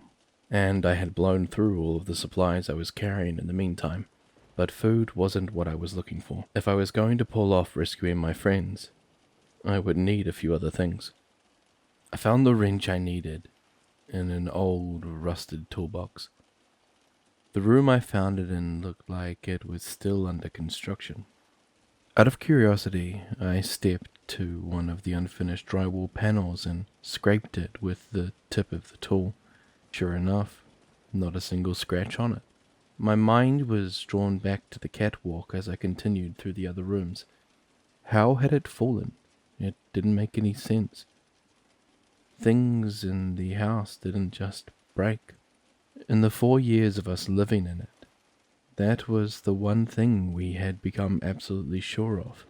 and I had blown through all of the supplies I was carrying in the meantime. But food wasn't what I was looking for. If I was going to pull off rescuing my friends, I would need a few other things. I found the wrench I needed in an old, rusted toolbox. The room I found it in looked like it was still under construction. Out of curiosity, I stepped to one of the unfinished drywall panels and scraped it with the tip of the tool. Sure enough, not a single scratch on it. My mind was drawn back to the catwalk as I continued through the other rooms. How had it fallen? It didn't make any sense. Things in the house didn't just break. In the 4 years of us living in it, that was the one thing we had become absolutely sure of.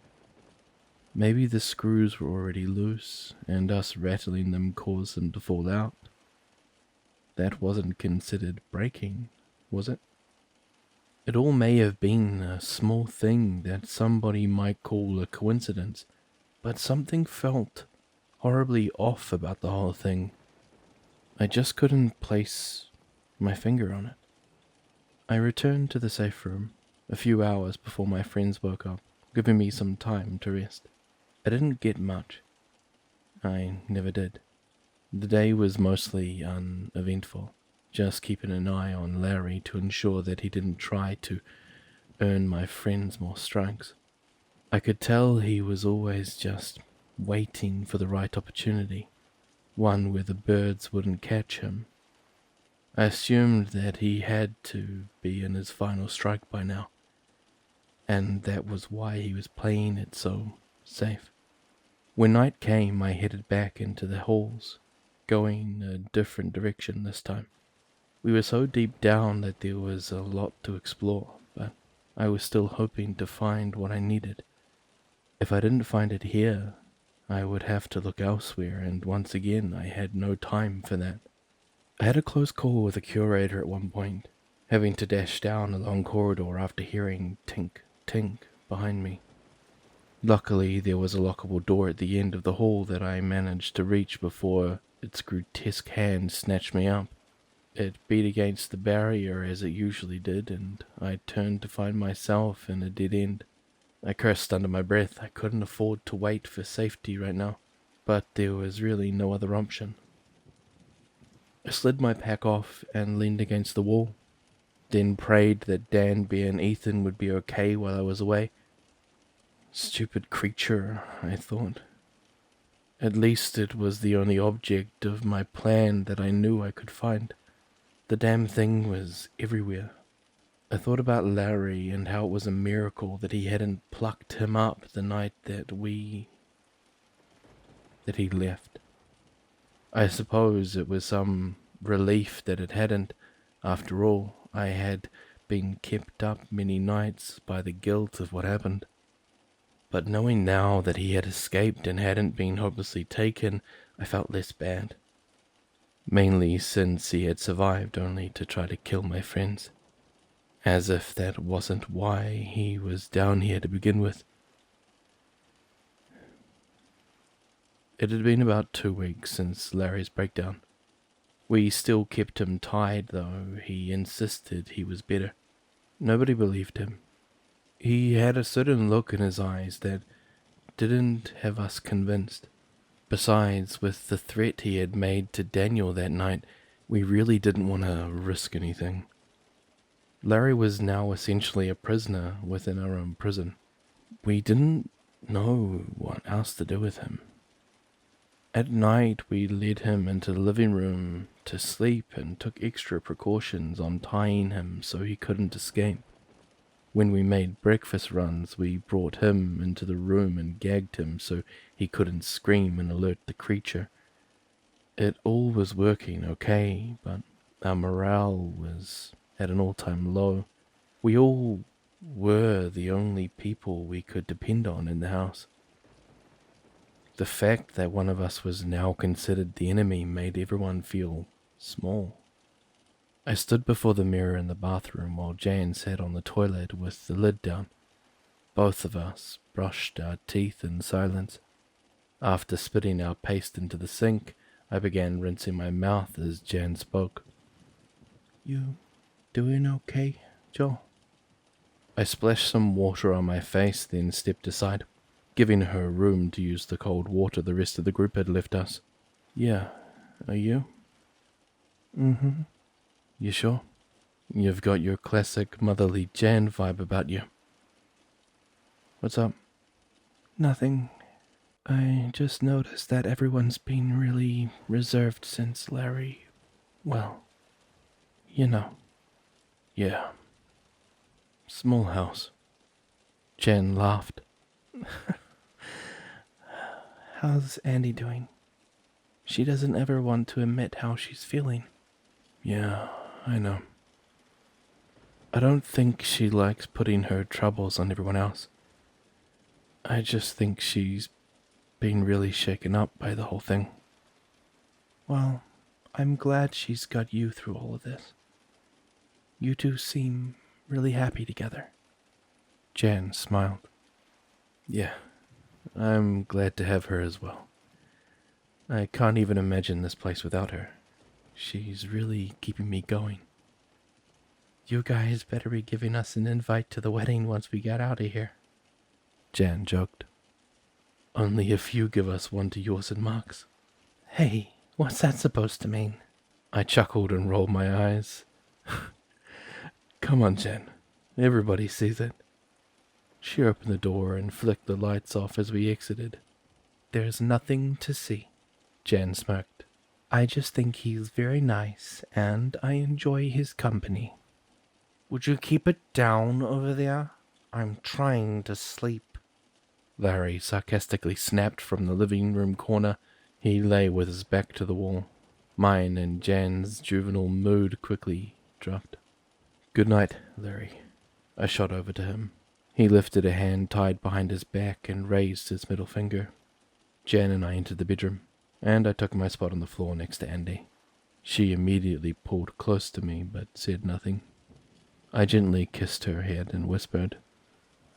Maybe the screws were already loose, and us rattling them caused them to fall out. That wasn't considered breaking, was it? It all may have been a small thing that somebody might call a coincidence, but something felt horribly off about the whole thing. I just couldn't place my finger on it. I returned to the safe room a few hours before my friends woke up, giving me some time to rest. I didn't get much. I never did. The day was mostly uneventful, just keeping an eye on Larry to ensure that he didn't try to earn my friends more strikes. I could tell he was always just waiting for the right opportunity, one where the birds wouldn't catch him. I assumed that he had to be in his final strike by now, and that was why he was playing it so safe. When night came, I headed back into the halls, going a different direction this time. We were so deep down that there was a lot to explore, but I was still hoping to find what I needed. If I didn't find it here, I would have to look elsewhere, and once again I had no time for that. I had a close call with a curator at one point, having to dash down a long corridor after hearing tink, tink behind me. Luckily, there was a lockable door at the end of the hall that I managed to reach before its grotesque hand snatched me up. It beat against the barrier as it usually did, and I turned to find myself in a dead end. I cursed under my breath. I couldn't afford to wait for safety right now, but there was really no other option. I slid my pack off and leaned against the wall, then prayed that Dan, Bear, and Ethan would be okay while I was away. Stupid creature, I thought. At least it was the only object of my plan that I knew I could find. The damn thing was everywhere. I thought about Larry and how it was a miracle that he hadn't plucked him up the night that he left. I suppose it was some relief that it hadn't. After all, I had been kept up many nights by the guilt of what happened. But knowing now that he had escaped and hadn't been hopelessly taken, I felt less bad. Mainly since he had survived only to try to kill my friends. As if that wasn't why he was down here to begin with. It had been about 2 weeks since Larry's breakdown. We still kept him tied, though he insisted he was better. Nobody believed him. He had a certain look in his eyes that didn't have us convinced. Besides, with the threat he had made to Daniel that night, we really didn't want to risk anything. Larry was now essentially a prisoner within our own prison. We didn't know what else to do with him. At night, we led him into the living room to sleep and took extra precautions on tying him so he couldn't escape. When we made breakfast runs, we brought him into the room and gagged him so he couldn't scream and alert the creature. It all was working okay, but our morale was at an all-time low. We all were the only people we could depend on in the house. The fact that one of us was now considered the enemy made everyone feel small. I stood before the mirror in the bathroom while Jan sat on the toilet with the lid down. Both of us brushed our teeth in silence. After spitting our paste into the sink, I began rinsing my mouth as Jan spoke. "You doing okay, Joe?" I splashed some water on my face, then stepped aside, giving her room to use the cold water the rest of the group had left us. "Yeah, are you?" "Mm-hmm." "You sure? You've got your classic motherly Jan vibe about you." "What's up?" "Nothing. I just noticed that everyone's been really reserved since Larry, well, you know." "Yeah. Small house." Jan laughed. "How's Andy doing? She doesn't ever want to admit how she's feeling." "Yeah, I know. I don't think she likes putting her troubles on everyone else. I just think she's been really shaken up by the whole thing." "Well, I'm glad she's got you through all of this. You two seem really happy together." Jan smiled. "Yeah, I'm glad to have her as well. I can't even imagine this place without her. She's really keeping me going." "You guys better be giving us an invite to the wedding once we get out of here," Jan joked. "Only if you give us one to yours and Mark's." "Hey, what's that supposed to mean?" I chuckled and rolled my eyes. "Come on, Jan. Everybody sees it." She opened the door and flicked the lights off as we exited. "There's nothing to see," Jan smirked. "I just think he's very nice, and I enjoy his company." "Would you keep it down over there? I'm trying to sleep," Larry sarcastically snapped from the living room corner. He lay with his back to the wall. Mine and Jan's juvenile mood quickly dropped. "Good night, Larry." I shot over to him. He lifted a hand tied behind his back and raised his middle finger. Jan and I entered the bedroom, and I took my spot on the floor next to Andy. She immediately pulled close to me, but said nothing. I gently kissed her head and whispered,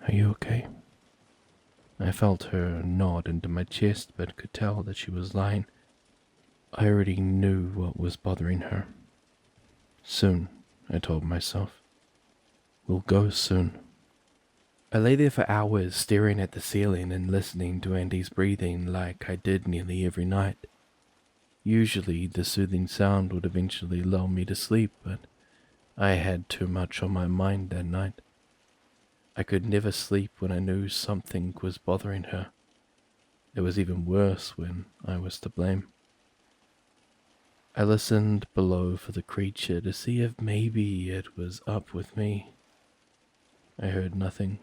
"Are you okay?" I felt her nod into my chest, but could tell that she was lying. I already knew what was bothering her. Soon, I told myself. We'll go soon. I lay there for hours staring at the ceiling and listening to Andy's breathing like I did nearly every night. Usually the soothing sound would eventually lull me to sleep, but I had too much on my mind that night. I could never sleep when I knew something was bothering her. It was even worse when I was to blame. I listened below for the creature to see if maybe it was up with me. I heard nothing.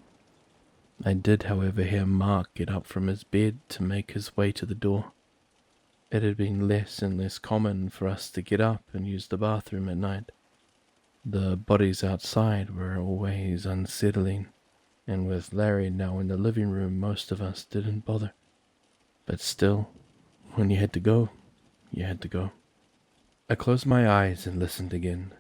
I did, however, hear Mark get up from his bed to make his way to the door. It had been less and less common for us to get up and use the bathroom at night. The bodies outside were always unsettling, and with Larry now in the living room, most of us didn't bother. But still, when you had to go, you had to go. I closed my eyes and listened again.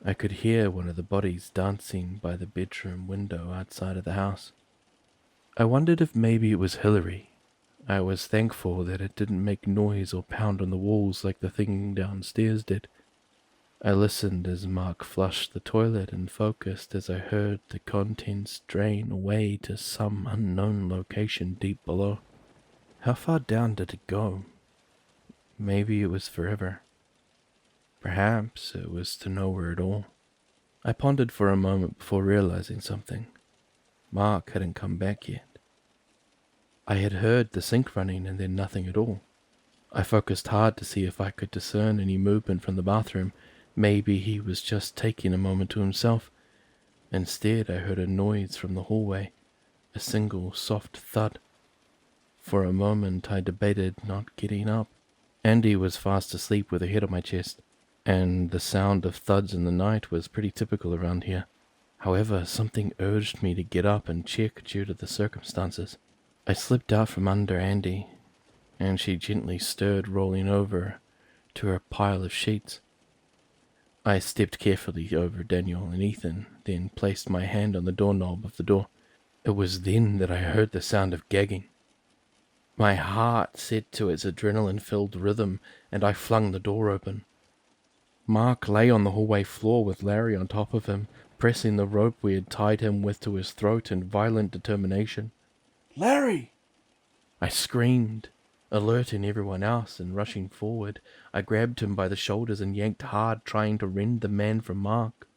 I could hear one of the bodies dancing by the bedroom window outside of the house. I wondered if maybe it was Hillary. I was thankful that it didn't make noise or pound on the walls like the thing downstairs did. I listened as Mark flushed the toilet and focused as I heard the contents drain away to some unknown location deep below. How far down did it go? Maybe it was forever. Perhaps it was to nowhere at all. I pondered for a moment before realizing something. Mark hadn't come back yet. I had heard the sink running and then nothing at all. I focused hard to see if I could discern any movement from the bathroom. Maybe he was just taking a moment to himself. Instead, I heard a noise from the hallway, a single soft thud. For a moment, I debated not getting up. Andy was fast asleep with a head on my chest, and the sound of thuds in the night was pretty typical around here. However, something urged me to get up and check due to the circumstances. I slipped out from under Andy, and she gently stirred, rolling over to her pile of sheets. I stepped carefully over Daniel and Ethan, then placed my hand on the doorknob of the door. It was then that I heard the sound of gagging. My heart set to its adrenaline-filled rhythm, and I flung the door open. Mark lay on the hallway floor with Larry on top of him, pressing the rope we had tied him with to his throat in violent determination. Larry! I screamed, alerting everyone else, and rushing forward, I grabbed him by the shoulders and yanked hard, trying to rend the man from Mark.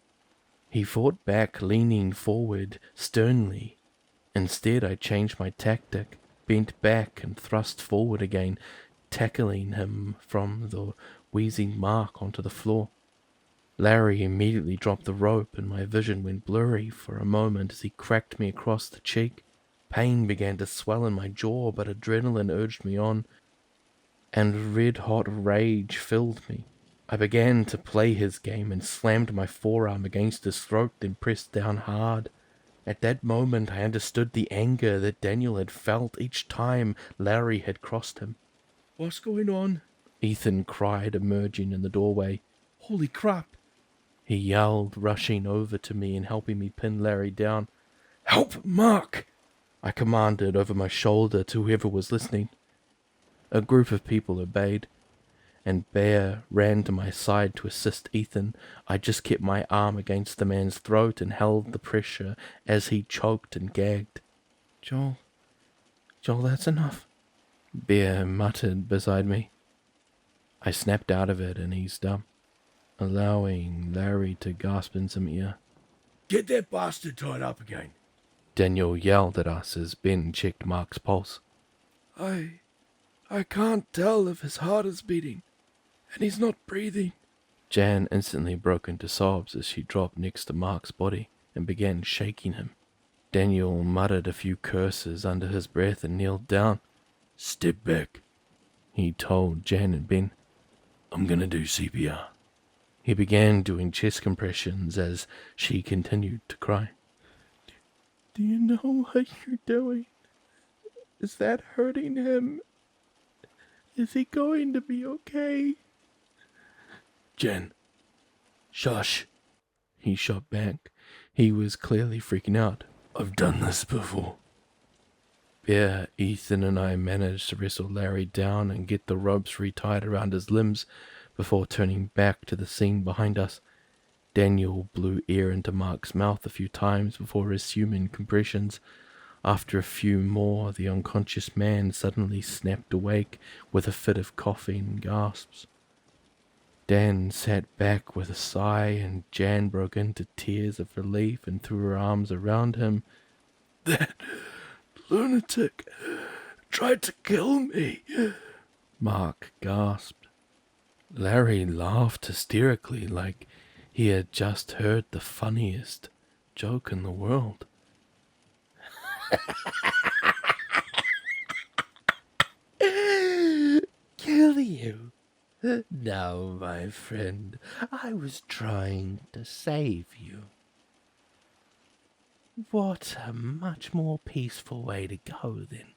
He fought back, leaning forward sternly. Instead, I changed my tactic, bent back and thrust forward again, tackling him from the wheezing Mark onto the floor. Larry immediately dropped the rope, and my vision went blurry for a moment as he cracked me across the cheek. Pain began to swell in my jaw, but adrenaline urged me on, and red-hot rage filled me. I began to play his game and slammed my forearm against his throat, then pressed down hard. At that moment, I understood the anger that Daniel had felt each time Larry had crossed him. What's going on? Ethan cried, emerging in the doorway. Holy crap! He yelled, rushing over to me and helping me pin Larry down. Help Mark! I commanded over my shoulder to whoever was listening. A group of people obeyed, and Bear ran to my side to assist Ethan. I just kept my arm against the man's throat and held the pressure as he choked and gagged. Joel, that's enough, Bear muttered beside me. I snapped out of it and eased up, allowing Larry to gasp in some ear. Get that bastard tied up again. Daniel yelled at us as Ben checked Mark's pulse. I can't tell if his heart is beating, and he's not breathing. Jan instantly broke into sobs as she dropped next to Mark's body and began shaking him. Daniel muttered a few curses under his breath and kneeled down. Step back, he told Jan and Ben. I'm gonna do CPR. He began doing chest compressions as she continued to cry. Do you know what you're doing? Is that hurting him? Is he going to be okay? Jen, shush, he shot back. He was clearly freaking out. I've done this before. Bear, Ethan and I managed to wrestle Larry down and get the ropes retied around his limbs before turning back to the scene behind us. Daniel blew air into Mark's mouth a few times before resuming compressions. After a few more, the unconscious man suddenly snapped awake with a fit of coughing and gasps. Dan sat back with a sigh, and Jan broke into tears of relief and threw her arms around him. That lunatic tried to kill me, Mark gasped. Larry laughed hysterically like he had just heard the funniest joke in the world. Kill you? No, my friend, I was trying to save you. What a much more peaceful way to go than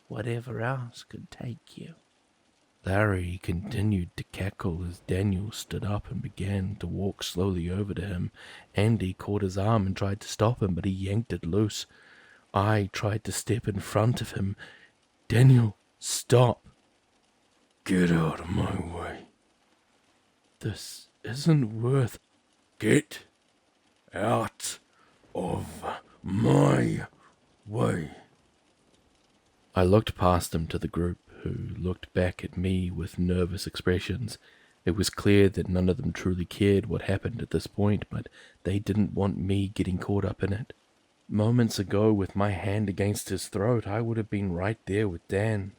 whatever else could take you. Larry continued to cackle as Daniel stood up and began to walk slowly over to him. Andy caught his arm and tried to stop him, but he yanked it loose. I tried to step in front of him. Daniel, stop. Get out of my way. This isn't worth... Get out of my way. I looked past him to the group, who looked back at me with nervous expressions. It was clear that none of them truly cared what happened at this point, but they didn't want me getting caught up in it. Moments ago, with my hand against his throat, I would have been right there with Dan.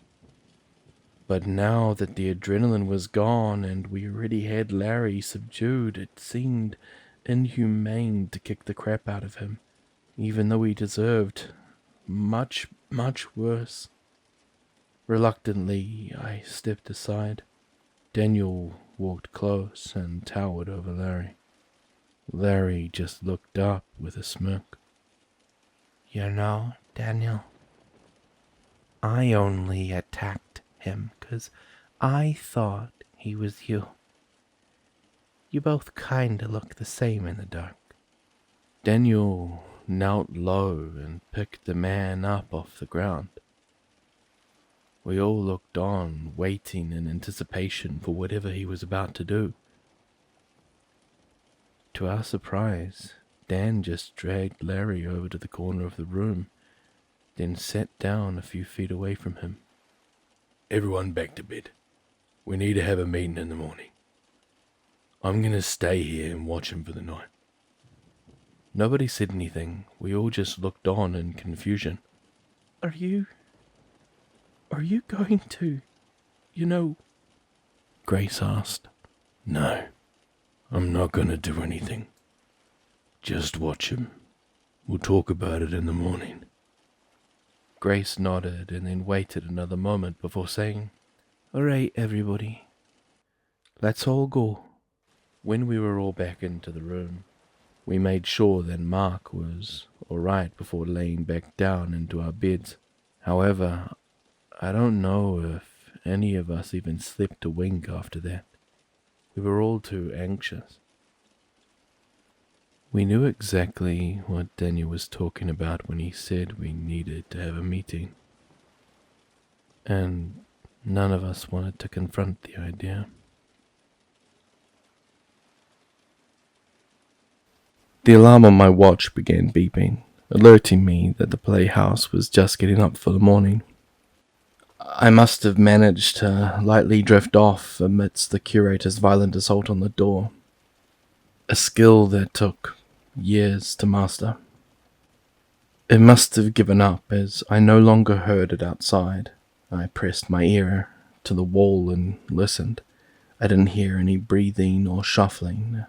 But now that the adrenaline was gone and we already had Larry subdued, it seemed inhumane to kick the crap out of him, even though he deserved much, much worse. Reluctantly, I stepped aside. Daniel walked close and towered over Larry. Larry just looked up with a smirk. You know, Daniel, I only attacked him 'cause I thought he was you. You both kinda look the same in the dark. Daniel knelt low and picked the man up off the ground. We all looked on, waiting in anticipation for whatever he was about to do. To our surprise, Dan just dragged Larry over to the corner of the room, then sat down a few feet away from him. Everyone back to bed. We need to have a meeting in the morning. I'm going to stay here and watch him for the night. Nobody said anything. We all just looked on in confusion. Are you going to, Grace asked. No, I'm not going to do anything. Just watch him. We'll talk about it in the morning. Grace nodded and then waited another moment before saying, All right, everybody. Let's all go. When we were all back into the room, we made sure that Mark was all right before laying back down into our beds. However, I don't know if any of us even slept a wink after that. We were all too anxious. We knew exactly what Daniel was talking about when he said we needed to have a meeting. And none of us wanted to confront the idea. The alarm on my watch began beeping, alerting me that the playhouse was just getting up for the morning. I must have managed to lightly drift off amidst the curator's violent assault on the door, a skill that took years to master. It must have given up as I no longer heard it outside. I pressed my ear to the wall and listened. I didn't hear any breathing or shuffling.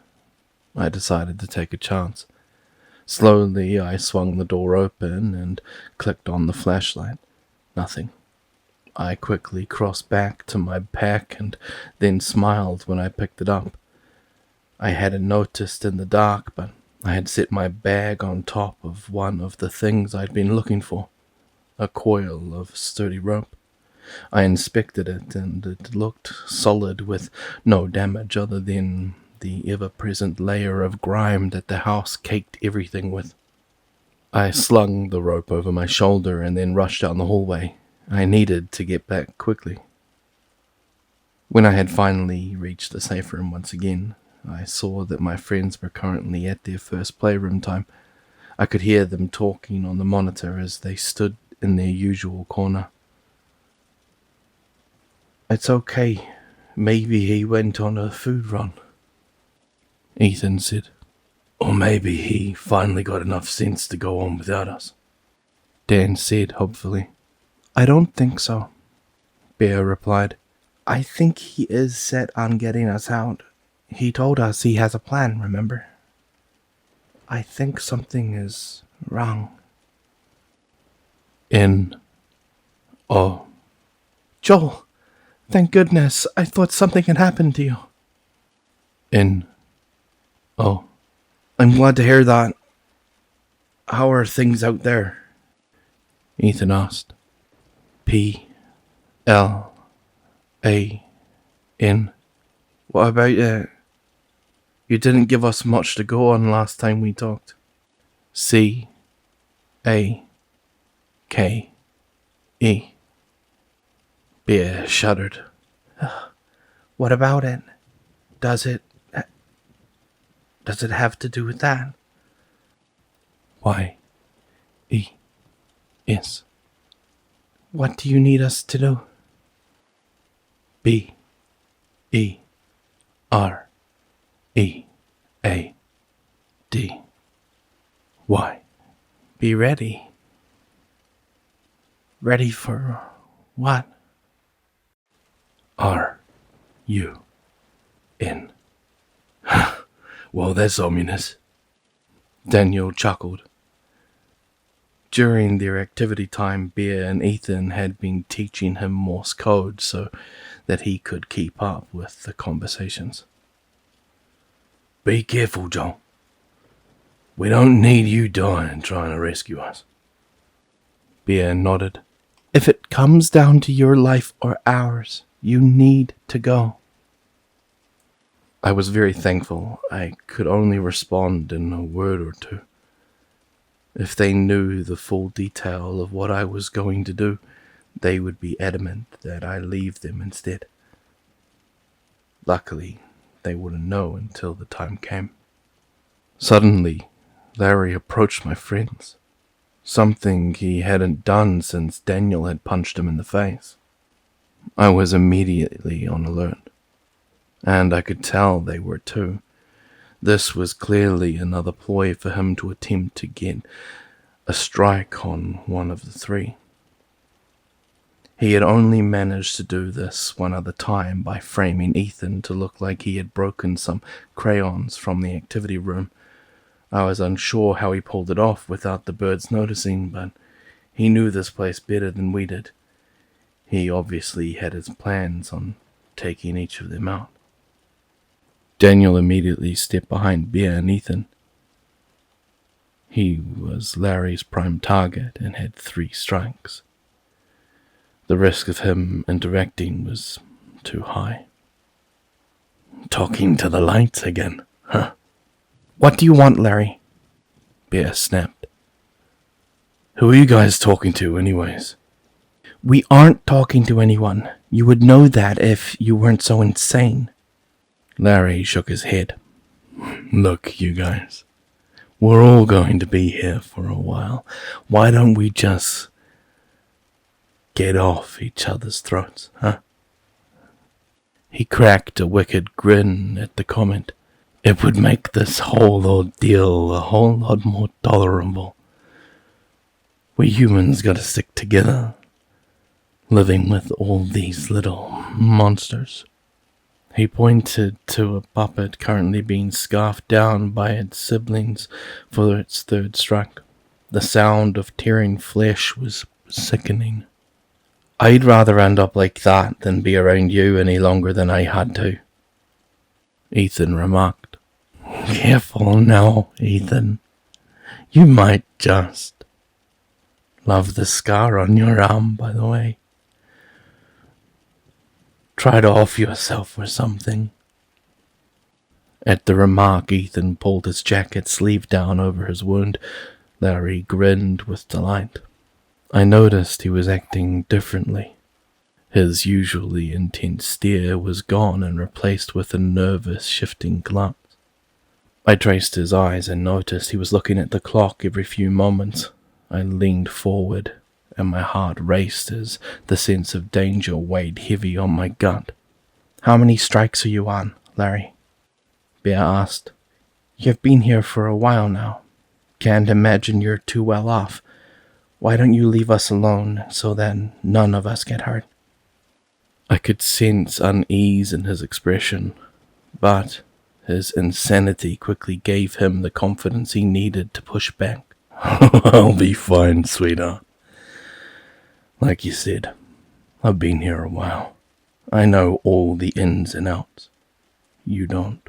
I decided to take a chance. Slowly, I swung the door open and clicked on the flashlight. Nothing. I quickly crossed back to my pack and then smiled when I picked it up. I hadn't noticed in the dark, but I had set my bag on top of one of the things I'd been looking for, a coil of sturdy rope. I inspected it, and it looked solid with no damage other than the ever-present layer of grime that the house caked everything with. I slung the rope over my shoulder and then rushed down the hallway. I needed to get back quickly. When I had finally reached the safe room once again, I saw that my friends were currently at their first playroom time. I could hear them talking on the monitor as they stood in their usual corner. It's okay. Maybe he went on a food run, Ethan said. Or maybe he finally got enough sense to go on without us, Dan said hopefully. I don't think so, Bear replied. I think he is set on getting us out. He told us he has a plan, remember? I think something is wrong. Oh. Joel, Thank goodness. I thought something had happened to you. Oh, I'm glad to hear that. How are things out there? Ethan asked. P-L-A-N. What about it? You didn't give us much to go on last time we talked. C-A-K-E. Bear shuddered. What about it? Does it have to do with that? Y-E-S. What do you need us to do? B-E-R-E-A-D-Y. Be ready. Ready for what? R-U-N. Well, that's ominous. Daniel chuckled. During their activity time, Bear and Ethan had been teaching him Morse code so that he could keep up with the conversations. Be careful, John. We don't need you dying trying to rescue us. Bear nodded. If it comes down to your life or ours, you need to go. I was very thankful I could only respond in a word or two. If they knew the full detail of what I was going to do, they would be adamant that I leave them instead. Luckily, they wouldn't know until the time came. Suddenly, Larry approached my friends, something he hadn't done since Daniel had punched him in the face. I was immediately on alert, and I could tell they were too. This was clearly another ploy for him to attempt to get a strike on one of the three. He had only managed to do this one other time by framing Ethan to look like he had broken some crayons from the activity room. I was unsure how he pulled it off without the birds noticing, but he knew this place better than we did. He obviously had his plans on taking each of them out. Daniel immediately stepped behind Bear and Ethan. He was Larry's prime target and had 3 strikes. The risk of him interacting was too high. Talking to the lights again, huh? What do you want, Larry? Bear snapped. Who are you guys talking to anyways? We aren't talking to anyone. You would know that if you weren't so insane. Larry shook his head. Look, you guys. We're all going to be here for a while. Why don't we just get off each other's throats, huh? He cracked a wicked grin at the comment. It would make this whole ordeal a whole lot more tolerable. We humans gotta stick together, living with all these little monsters. He pointed to a puppet currently being scarfed down by its siblings for its 3rd strike. The sound of tearing flesh was sickening. I'd rather end up like that than be around you any longer than I had to, Ethan remarked. Careful now, Ethan. You might just love the scar on your arm, by the way. Try to off yourself or something. At the remark, Ethan pulled his jacket sleeve down over his wound. Larry grinned with delight. I noticed he was acting differently. His usually intense stare was gone and replaced with a nervous, shifting glance. I traced his eyes and noticed he was looking at the clock every few moments. I leaned forward, and my heart raced as the sense of danger weighed heavy on my gut. How many strikes are you on, Larry? Bear asked. You've been here for a while now. Can't imagine you're too well off. Why don't you leave us alone so that none of us get hurt? I could sense unease in his expression, but his insanity quickly gave him the confidence he needed to push back. I'll be fine, sweetheart. Like you said, I've been here a while. I know all the ins and outs. You don't.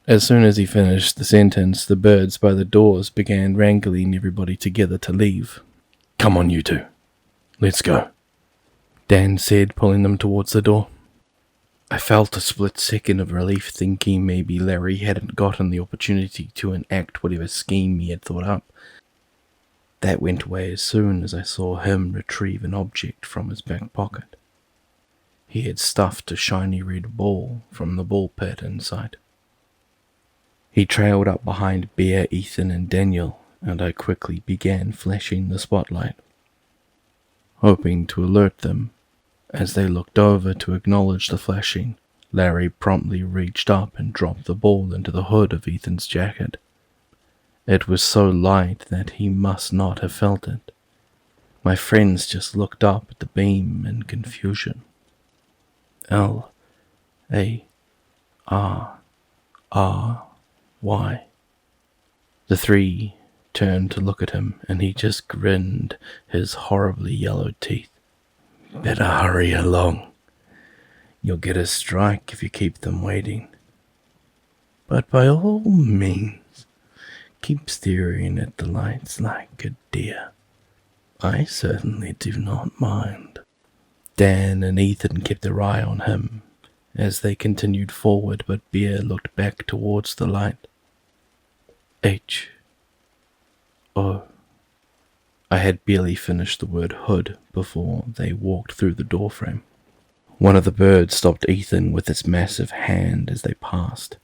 As soon as he finished the sentence, the birds by the doors began wrangling everybody together to leave. Come on, you two. Let's go, Dan said, pulling them towards the door. I felt a split second of relief, thinking maybe Larry hadn't gotten the opportunity to enact whatever scheme he had thought up. That went away as soon as I saw him retrieve an object from his back pocket. He had stuffed a shiny red ball from the ball pit inside. He trailed up behind Bear, Ethan, and Daniel, and I quickly began flashing the spotlight, hoping to alert them. As they looked over to acknowledge the flashing, Larry promptly reached up and dropped the ball into the hood of Ethan's jacket. It was so light that he must not have felt it. My friends just looked up at the beam in confusion. L-A-R-R-Y. The three turned to look at him, and he just grinned his horribly yellowed teeth. Better hurry along. You'll get a strike if you keep them waiting. But by all means, keep staring at the lights like a deer. I certainly do not mind. Dan and Ethan kept their eye on him as they continued forward, but Bear looked back towards the light. H-O. I had barely finished the word hood before they walked through the doorframe. One of the birds stopped Ethan with its massive hand as they passed.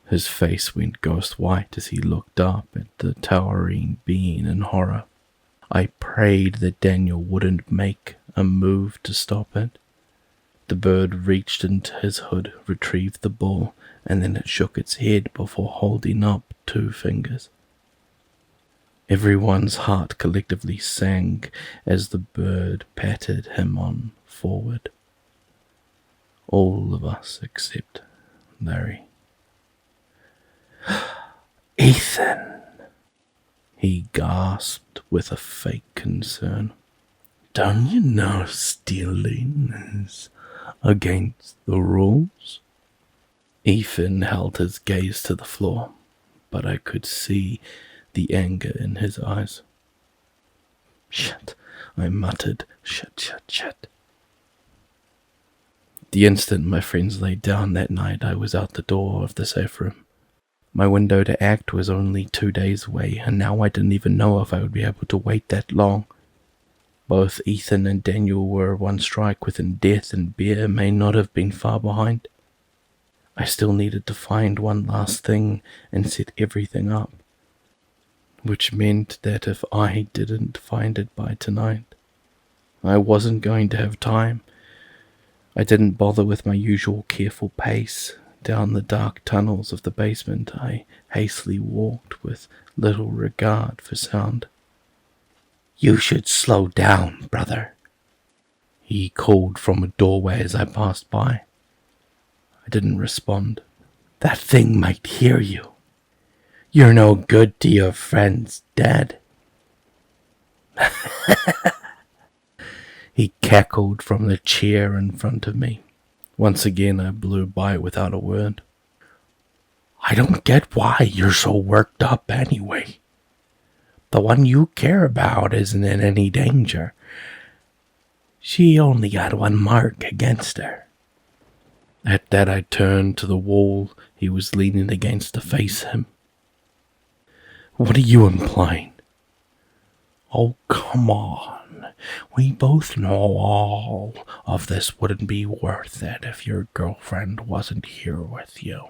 His face went ghost white as he looked up at the towering being in horror. I prayed that Daniel wouldn't make a move to stop it. The bird reached into his hood, retrieved the ball, and then it shook its head before holding up 2 fingers. Everyone's heart collectively sank as the bird patted him on forward. All of us except Larry. Ethan, he gasped with a fake concern. Don't you know stealing is against the rules? Ethan held his gaze to the floor, but I could see the anger in his eyes. Shit, I muttered. Shit. The instant my friends lay down that night, I was out the door of the safe room. My window to act was only 2 days away, and now I didn't even know if I would be able to wait that long. Both Ethan and Daniel were 1 strike within death, and Bear may not have been far behind. I still needed to find one last thing and set everything up, which meant that if I didn't find it by tonight, I wasn't going to have time. I didn't bother with my usual careful pace. Down the dark tunnels of the basement, I hastily walked with little regard for sound. You should slow down, brother, he called from a doorway as I passed by. I didn't respond. That thing might hear you. You're no good to your friends, Dad. He cackled from the chair in front of me. Once again, I blew by without a word. I don't get why you're so worked up anyway. The one you care about isn't in any danger. She only got 1 mark against her. At that, I turned to the wall he was leaning against to face him. What are you implying? Oh, come on. We both know all of this wouldn't be worth it if your girlfriend wasn't here with you.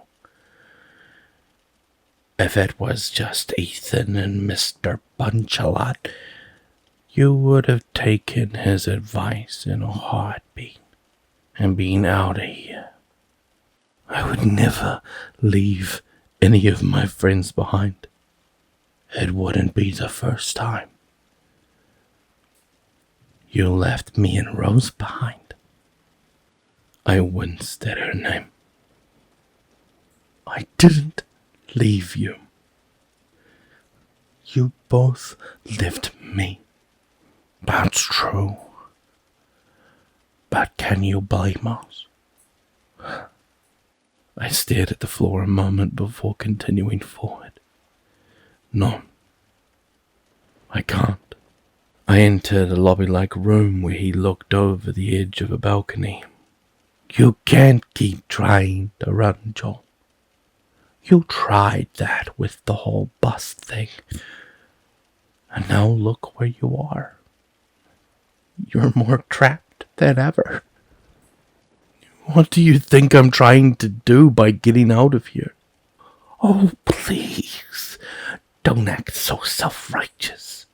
If it was just Ethan and Mr. Bunch-a-Lot, you would have taken his advice in a heartbeat and been out of here. I would never leave any of my friends behind. It wouldn't be the first time. You left me and Rose behind. I winced at her name. I didn't leave you. You both left me. That's true. But can you blame us? I stared at the floor a moment before continuing forward. No, I can't. I entered a lobby-like room where he looked over the edge of a balcony. You can't keep trying to run, Joel. You tried that with the whole bus thing. And now look where you are. You're more trapped than ever. What do you think I'm trying to do by getting out of here? Oh, please, don't act so self-righteous.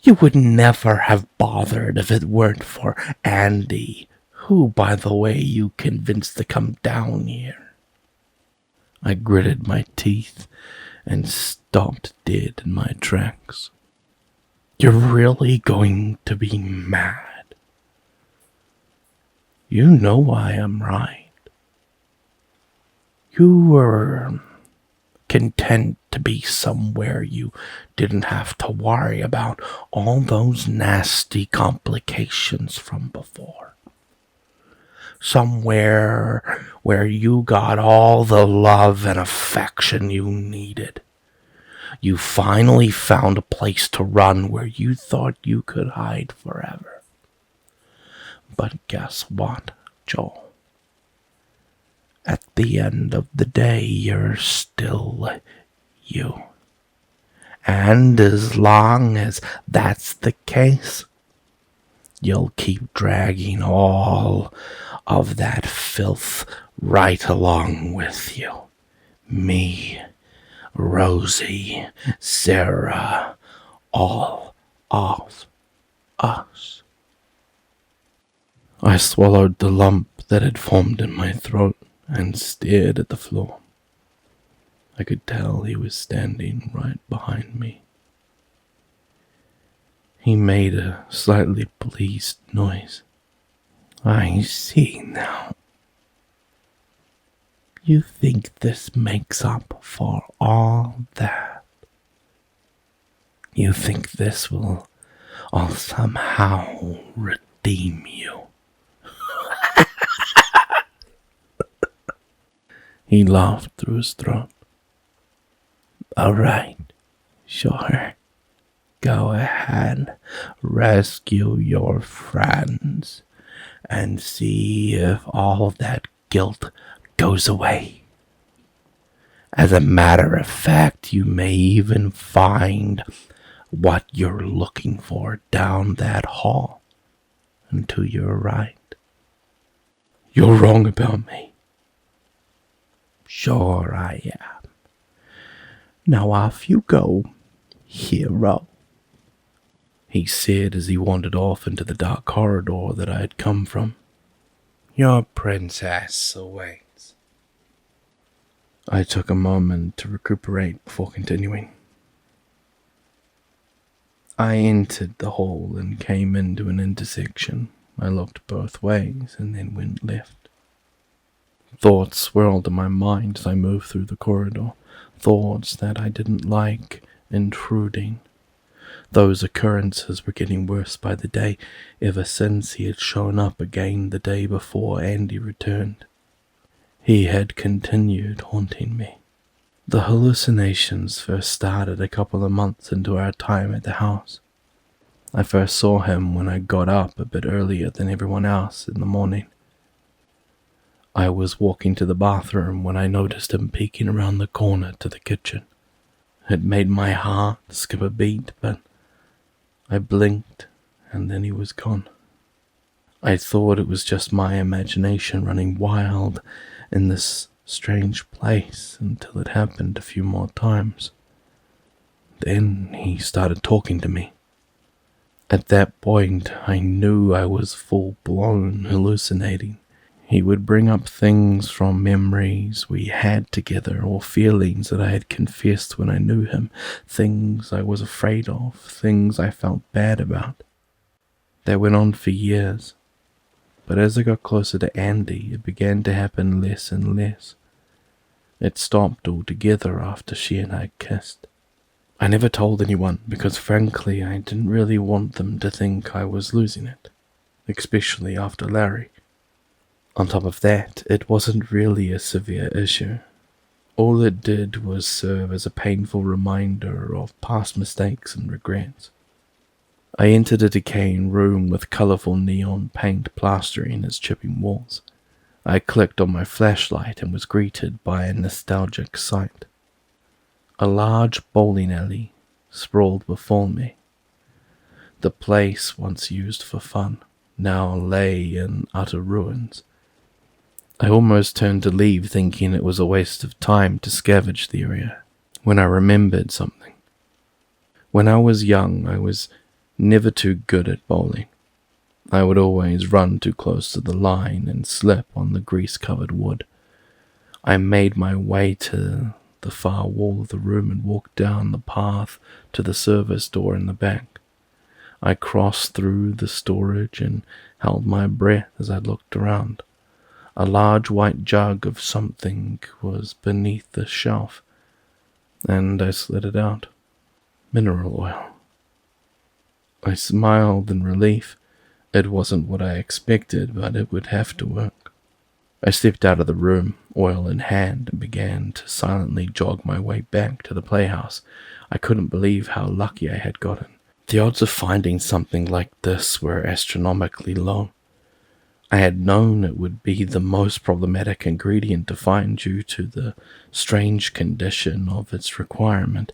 You would never have bothered if it weren't for Andy, who, by the way, you convinced to come down here. I gritted my teeth and stopped dead in my tracks. You're really going to be mad? You know why I'm right. You were content to be somewhere you didn't have to worry about all those nasty complications from before. Somewhere where you got all the love and affection you needed. You finally found a place to run where you thought you could hide forever. But guess what, Joel? At the end of the day, you're still you. And as long as that's the case, you'll keep dragging all of that filth right along with you. Me, Rosie, Sarah, all of us. I swallowed the lump that had formed in my throat and stared at the floor. I could tell he was standing right behind me. He made a slightly pleased noise. I see now. You think this makes up for all that? You think this will all somehow redeem you? He laughed through his throat. All right, sure. Go ahead, rescue your friends, and see if all that guilt goes away. As a matter of fact, you may even find what you're looking for down that hall and to your right. You're wrong about me. Sure I am. Now off you go, hero, he said as he wandered off into the dark corridor that I had come from. Your princess awaits. I took a moment to recuperate before continuing. I entered the hall and came into an intersection. I looked both ways and then went left. Thoughts swirled in my mind as I moved through the corridor, thoughts that I didn't like intruding. Those occurrences were getting worse by the day, ever since he had shown up again the day before Andy returned. He had continued haunting me. The hallucinations first started a couple of months into our time at the house. I first saw him when I got up a bit earlier than everyone else in the morning. I was walking to the bathroom when I noticed him peeking around the corner to the kitchen. It made my heart skip a beat, but I blinked and then he was gone. I thought it was just my imagination running wild in this strange place until it happened a few more times. Then he started talking to me. At that point, I knew I was full-blown hallucinating. He would bring up things from memories we had together or feelings that I had confessed when I knew him, things I was afraid of, things I felt bad about. That went on for years, but as I got closer to Andy, it began to happen less and less. It stopped altogether after she and I kissed. I never told anyone because frankly I didn't really want them to think I was losing it. especially after Larry. On top of that, it wasn't really a severe issue. All it did was serve as a painful reminder of past mistakes and regrets. I entered a decaying room with colourful neon paint plastering its chipping walls. I clicked on my flashlight and was greeted by a nostalgic sight. A large bowling alley sprawled before me. The place, once used for fun, now lay in utter ruins. I almost turned to leave, thinking it was a waste of time to scavenge the area, when I remembered something. When I was young, I was never too good at bowling. I would always run too close to the line and slip on the grease-covered wood. I made my way to the far wall of the room and walked down the path to the service door in the back. I crossed through the storage and held my breath as I looked around. A large white jug of something was beneath the shelf, and I slid it out. Mineral oil. I smiled in relief. It wasn't what I expected, but it would have to work. I stepped out of the room, oil in hand, and began to silently jog my way back to the playhouse. I couldn't believe how lucky I had gotten. The odds of finding something like this were astronomically low. I had known it would be the most problematic ingredient to find due to the strange condition of its requirement.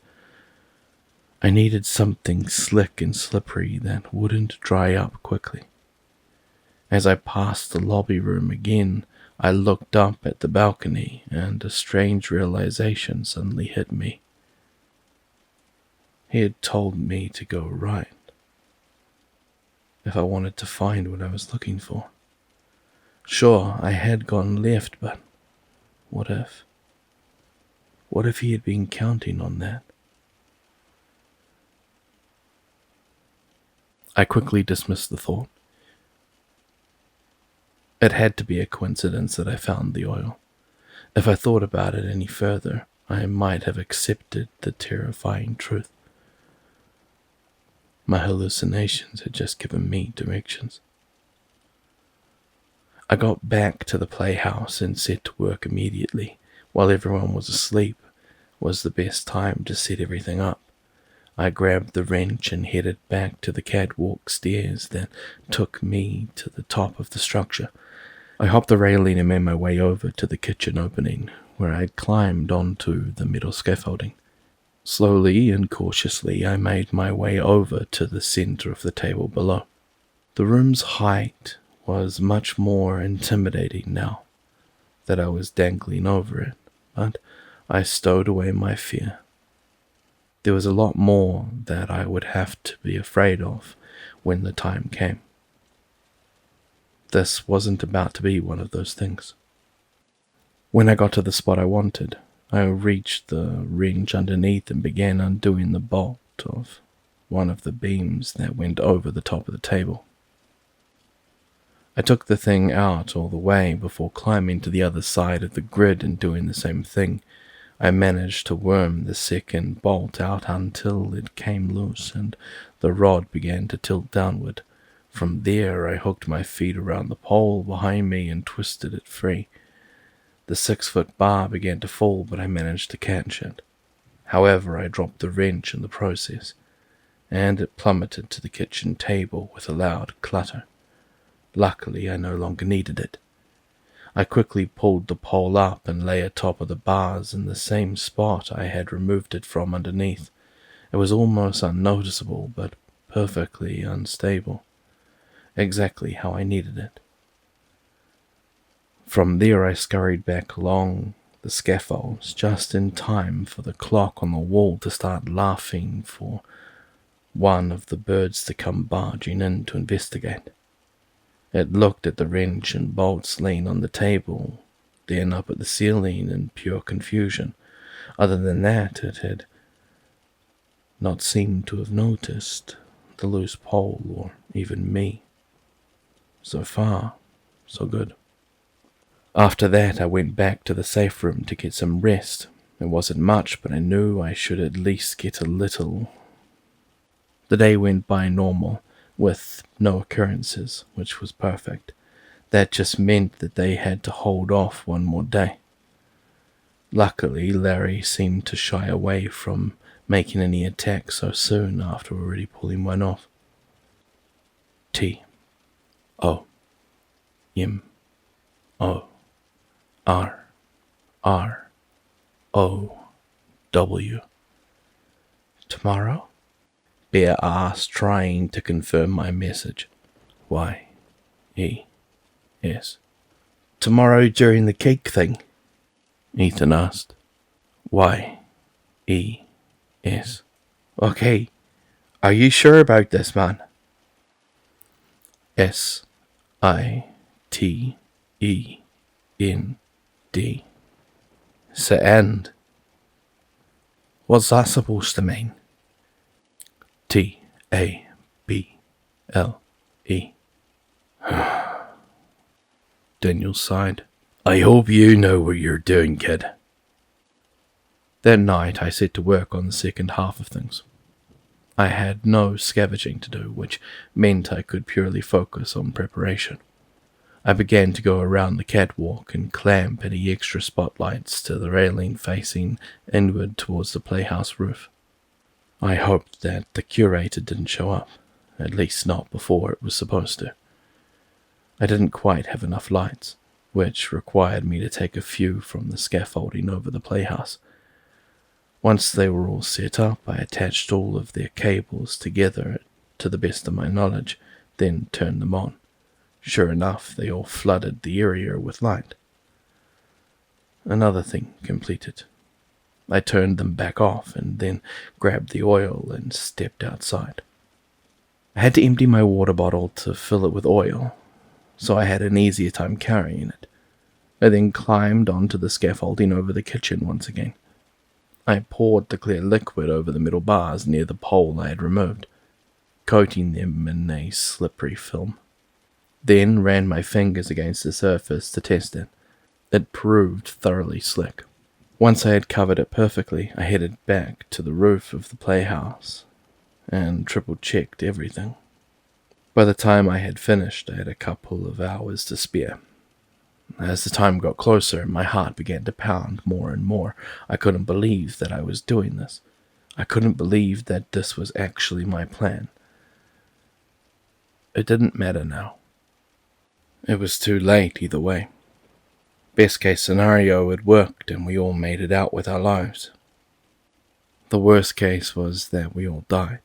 I needed something slick and slippery that wouldn't dry up quickly. As I passed the lobby room again, I looked up at the balcony, and a strange realization suddenly hit me. He had told me to go right if I wanted to find what I was looking for. Sure, I had gone left, but what if? What if he had been counting on that? I quickly dismissed the thought. It had to be a coincidence that I found the oil. If I thought about it any further, I might have accepted the terrifying truth. My hallucinations had just given me directions. I got back to the playhouse and set to work immediately. While everyone was asleep, was the best time to set everything up. I grabbed the wrench and headed back to the catwalk stairs that took me to the top of the structure. I hopped the railing and made my way over to the kitchen opening, where I had climbed onto the metal scaffolding. Slowly and cautiously, I made my way over to the center of the table below. The room's height was much more intimidating now that I was dangling over it, but I stowed away my fear. There was a lot more that I would have to be afraid of when the time came. This wasn't about to be one of those things. When I got to the spot I wanted, I reached the wrench underneath and began undoing the bolt of one of the beams that went over the top of the table. I took the thing out all the way before climbing to the other side of the grid and doing the same thing. I managed to worm the second bolt out until it came loose and the rod began to tilt downward. From there, I hooked my feet around the pole behind me and twisted it free. The 6-foot bar began to fall, but I managed to catch it. However, I dropped the wrench in the process, and it plummeted to the kitchen table with a loud clatter. Luckily, I no longer needed it. I quickly pulled the pole up and lay atop of the bars in the same spot I had removed it from underneath. It was almost unnoticeable, but perfectly unstable. Exactly how I needed it. From there I scurried back along the scaffolds just in time for the clock on the wall to start laughing for one of the birds to come barging in to investigate. It looked at the wrench and bolts laying on the table, then up at the ceiling in pure confusion. Other than that, it had not seemed to have noticed the loose pole or even me. So far, so good. After that, I went back to the safe room to get some rest. It wasn't much, but I knew I should at least get a little. The day went by normal. with no occurrences, which was perfect. That just meant that they had to hold off one more day. Luckily, Larry seemed to shy away from making any attacks so soon after already pulling one off. T-O-M-O-R-R-O-W. Tomorrow? Bear asked, trying to confirm my message. Y-E-S. Tomorrow during the cake thing? Ethan asked. Y-E-S. Okay, are you sure about this, man? S-I-T-E-N-D. Send. What's that supposed to mean? T-A-B-L-E. Daniel sighed. I hope you know what you're doing, kid. That night I set to work on the second half of things. I had no scavenging to do, which meant I could purely focus on preparation. I began to go around the catwalk and clamp any extra spotlights to the railing facing inward towards the playhouse roof. I hoped that the curator didn't show up, at least not before it was supposed to. I didn't quite have enough lights, which required me to take a few from the scaffolding over the playhouse. Once they were all set up, I attached all of their cables together to the best of my knowledge, then turned them on. Sure enough, they all flooded the area with light. Another thing completed. I turned them back off and then grabbed the oil and stepped outside. I had to empty my water bottle to fill it with oil, so I had an easier time carrying it. I then climbed onto the scaffolding over the kitchen once again. I poured the clear liquid over the middle bars near the pole I had removed, coating them in a slippery film. Then ran my fingers against the surface to test it. It proved thoroughly slick. Once I had covered it perfectly, I headed back to the roof of the playhouse and triple-checked everything. By the time I had finished, I had a couple of hours to spare. As the time got closer, my heart began to pound more and more. I couldn't believe that I was doing this. I couldn't believe that this was actually my plan. It didn't matter now. It was too late either way. Best case scenario, it worked and we all made it out with our lives. The worst case was that we all died.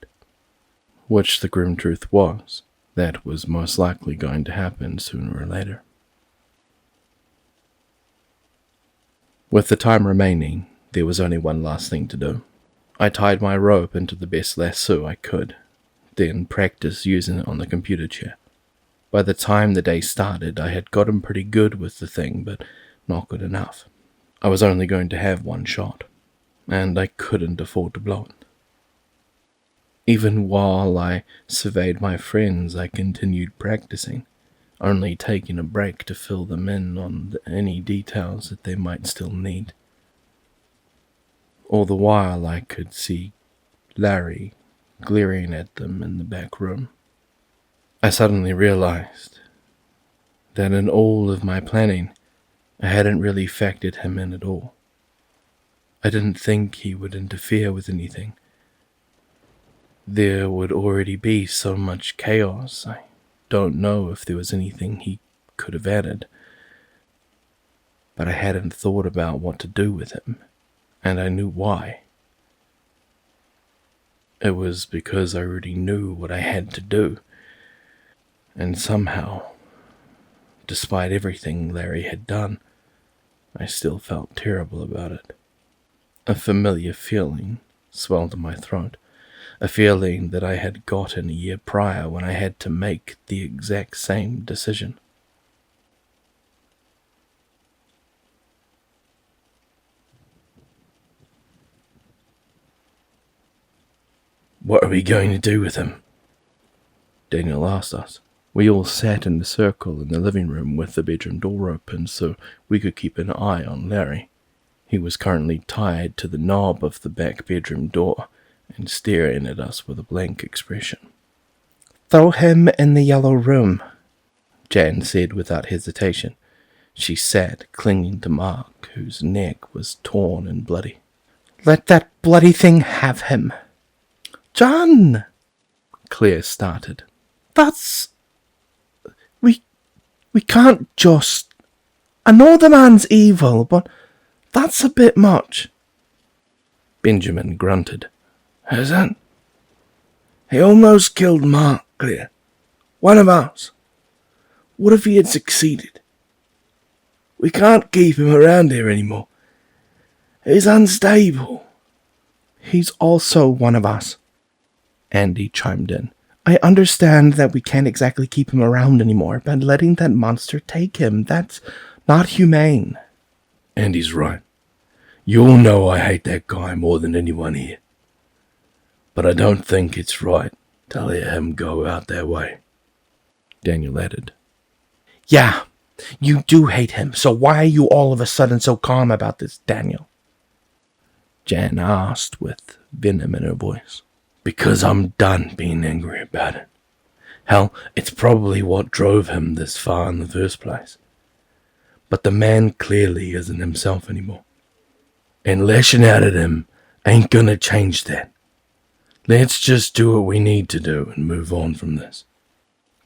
Which the grim truth was, that was most likely going to happen sooner or later. With the time remaining, there was only one last thing to do. I tied my rope into the best lasso I could, then practiced using it on the computer chair. By the time the day started, I had gotten pretty good with the thing, but not good enough. I was only going to have one shot, and I couldn't afford to blow it. Even while I surveyed my friends, I continued practicing, only taking a break to fill them in on any details that they might still need. All the while I could see Larry glaring at them in the back room. I suddenly realized that in all of my planning, I hadn't really factored him in at all. I didn't think he would interfere with anything. There would already be so much chaos. I don't know if there was anything he could have added. But I hadn't thought about what to do with him, and I knew why. It was because I already knew what I had to do. And somehow, despite everything Larry had done, I still felt terrible about it. A familiar feeling swelled in my throat, a feeling that I had gotten a year prior when I had to make the exact same decision. "What are we going to do with him?" Daniel asked us. We all sat in a circle in the living room with the bedroom door open so we could keep an eye on Larry. He was currently tied to the knob of the back bedroom door and staring at us with a blank expression. Throw him in the yellow room, Jen said without hesitation. She sat, clinging to Mark, whose neck was torn and bloody. Let that bloody thing have him. John, Claire started. We can't just... I know the man's evil, but that's a bit much. Benjamin grunted. Is it? He almost killed Mark, Claire. One of us. What if he had succeeded? We can't keep him around here anymore. He's unstable. He's also one of us, Andy chimed in. I understand that we can't exactly keep him around anymore, but letting that monster take him, that's not humane. Andy's right. You all know I hate that guy more than anyone here. But I don't think it's right to let him go out that way, Daniel added. Yeah, you do hate him, so why are you all of a sudden so calm about this, Daniel? Jan asked with venom in her voice. Because I'm done being angry about it. Hell, it's probably what drove him this far in the first place. But the man clearly isn't himself anymore. And lashing out at him ain't gonna change that. Let's just do what we need to do and move on from this.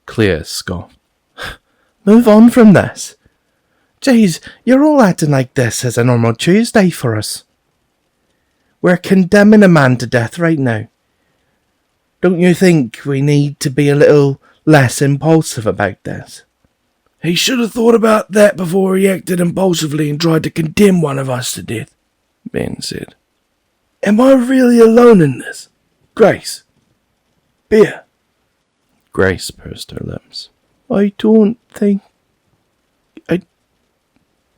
Claire scoffed. Move on from this? Jeez, you're all acting like this is a normal Tuesday for us. We're condemning a man to death right now. Don't you think we need to be a little less impulsive about this? He should have thought about that before he acted impulsively and tried to condemn one of us to death, Ben said. Am I really alone in this? Grace? Beer? Grace pursed her lips. I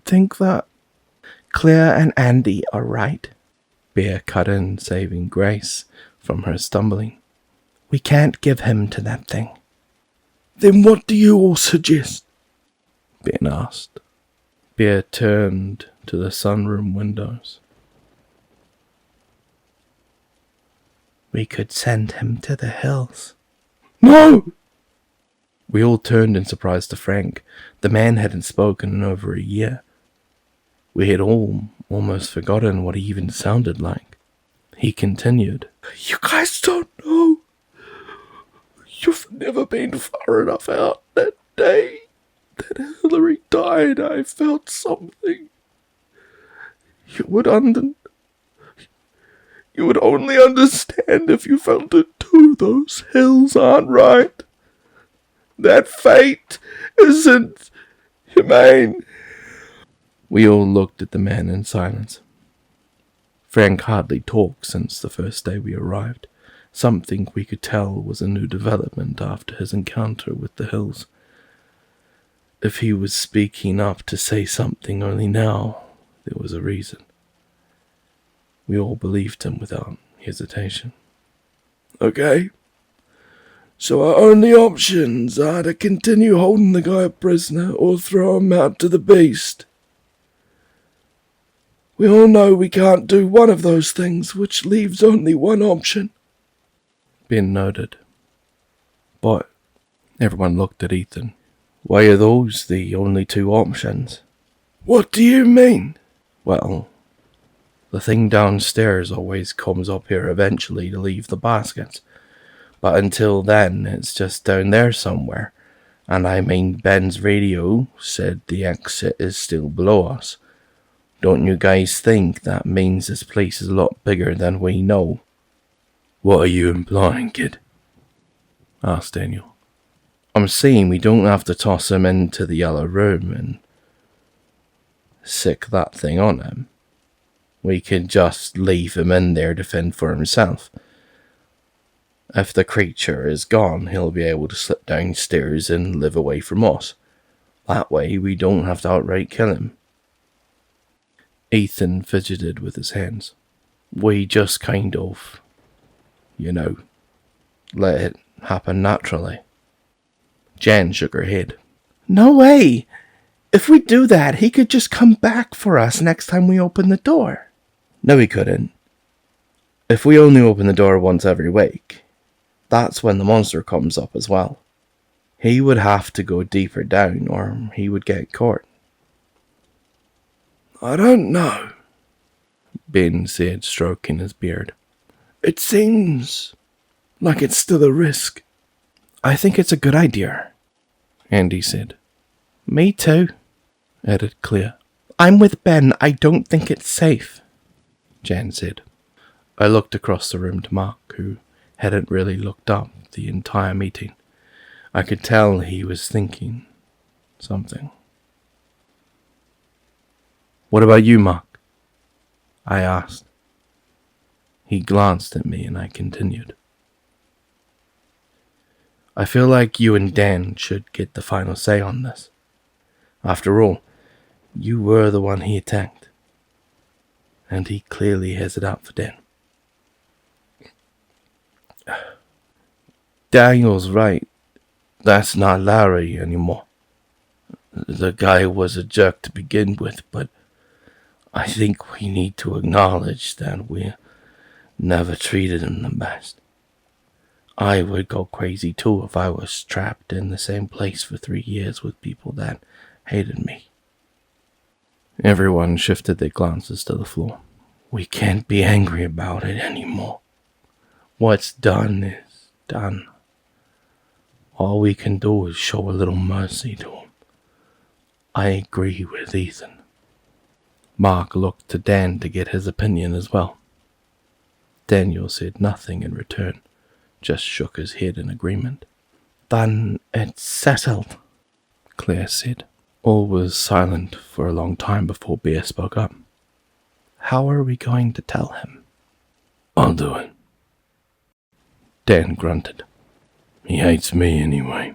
think that Claire and Andy are right. Bear cut in, saving Grace from her stumbling. We can't give him to that thing. Then what do you all suggest? Ben asked. Bear turned to the sunroom windows. We could send him to the hills. No! We all turned in surprise to Frank. The man hadn't spoken in over a year. We had all almost forgotten what he even sounded like. He continued. You guys don't know. You've never been far enough out. That day that Hillary died, I felt something. You would only understand if you felt it too. Those hills aren't right. That fate isn't humane. We all looked at the man in silence. Frank hardly talked since the first day we arrived. Something we could tell was a new development after his encounter with the hills. If he was speaking up to say something only now, there was a reason. We all believed him without hesitation. Okay. So our only options are to continue holding the guy a prisoner or throw him out to the beast. We all know we can't do one of those things, which leaves only one option. Ben nodded. But everyone looked at Ethan. Why are those the only two options? What do you mean? Well, the thing downstairs always comes up here eventually to leave the baskets. But until then, it's just down there somewhere. And I mean, Ben's radio said the exit is still below us. Don't you guys think that means this place is a lot bigger than we know? What are you implying, kid? Asked Daniel. I'm saying we don't have to toss him into the yellow room and sick that thing on him. We could just leave him in there to fend for himself. If the creature is gone, he'll be able to slip downstairs and live away from us. That way we don't have to outright kill him. Ethan fidgeted with his hands. We just kind of, let it happen naturally. Jan shook her head. No way! If we do that, he could just come back for us next time we open the door. No, he couldn't. If we only open the door once every week, That's when the monster comes up as well. He would have to go deeper down or he would get caught. I don't know, Ben said, stroking his beard. it seems like it's still a risk. I think it's a good idea, Andy said. Me too, added Claire. I'm with Ben. I don't think it's safe, Jan said. I looked across the room to Mark, who hadn't really looked up the entire meeting. I could tell he was thinking something. What about you, Mark? I asked. He glanced at me and I continued. I feel like you and Dan should get the final say on this. After all, you were the one he attacked. And he clearly has it out for Dan. Daniel's right. That's not Larry anymore. The guy was a jerk to begin with, but I think we need to acknowledge that we never treated him the best. I would go crazy too if I was trapped in the same place for 3 years with people that hated me. Everyone shifted their glances to the floor. We can't be angry about it anymore. What's done is done. All we can do is show a little mercy to him. I agree with Ethan. Mark looked to Dan to get his opinion as well. Daniel said nothing in return, just shook his head in agreement. Then it's settled, Claire said. All was silent for a long time before Bear spoke up. How are we going to tell him? I'll do it. Dan grunted. He hates me anyway.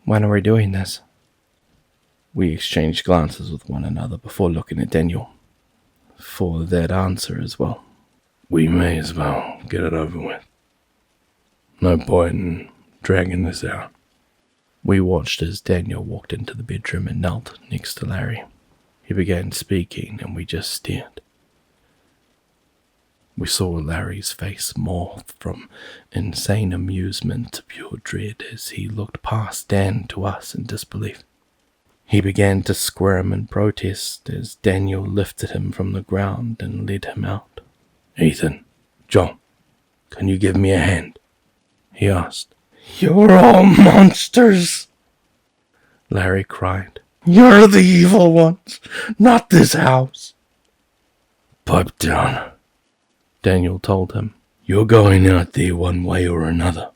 When are we doing this? We exchanged glances with one another before looking at Daniel for that answer as well. We may as well get it over with. No point in dragging this out. We watched as Daniel walked into the bedroom and knelt next to Larry. He began speaking and we just stared. We saw Larry's face morph from insane amusement to pure dread as he looked past Dan to us in disbelief. He began to squirm and protest as Daniel lifted him from the ground and led him out. Ethan, John, can you give me a hand? He asked. You're all monsters, Larry cried. You're the evil ones, not this house. Pipe down, Daniel told him. You're going out there one way or another.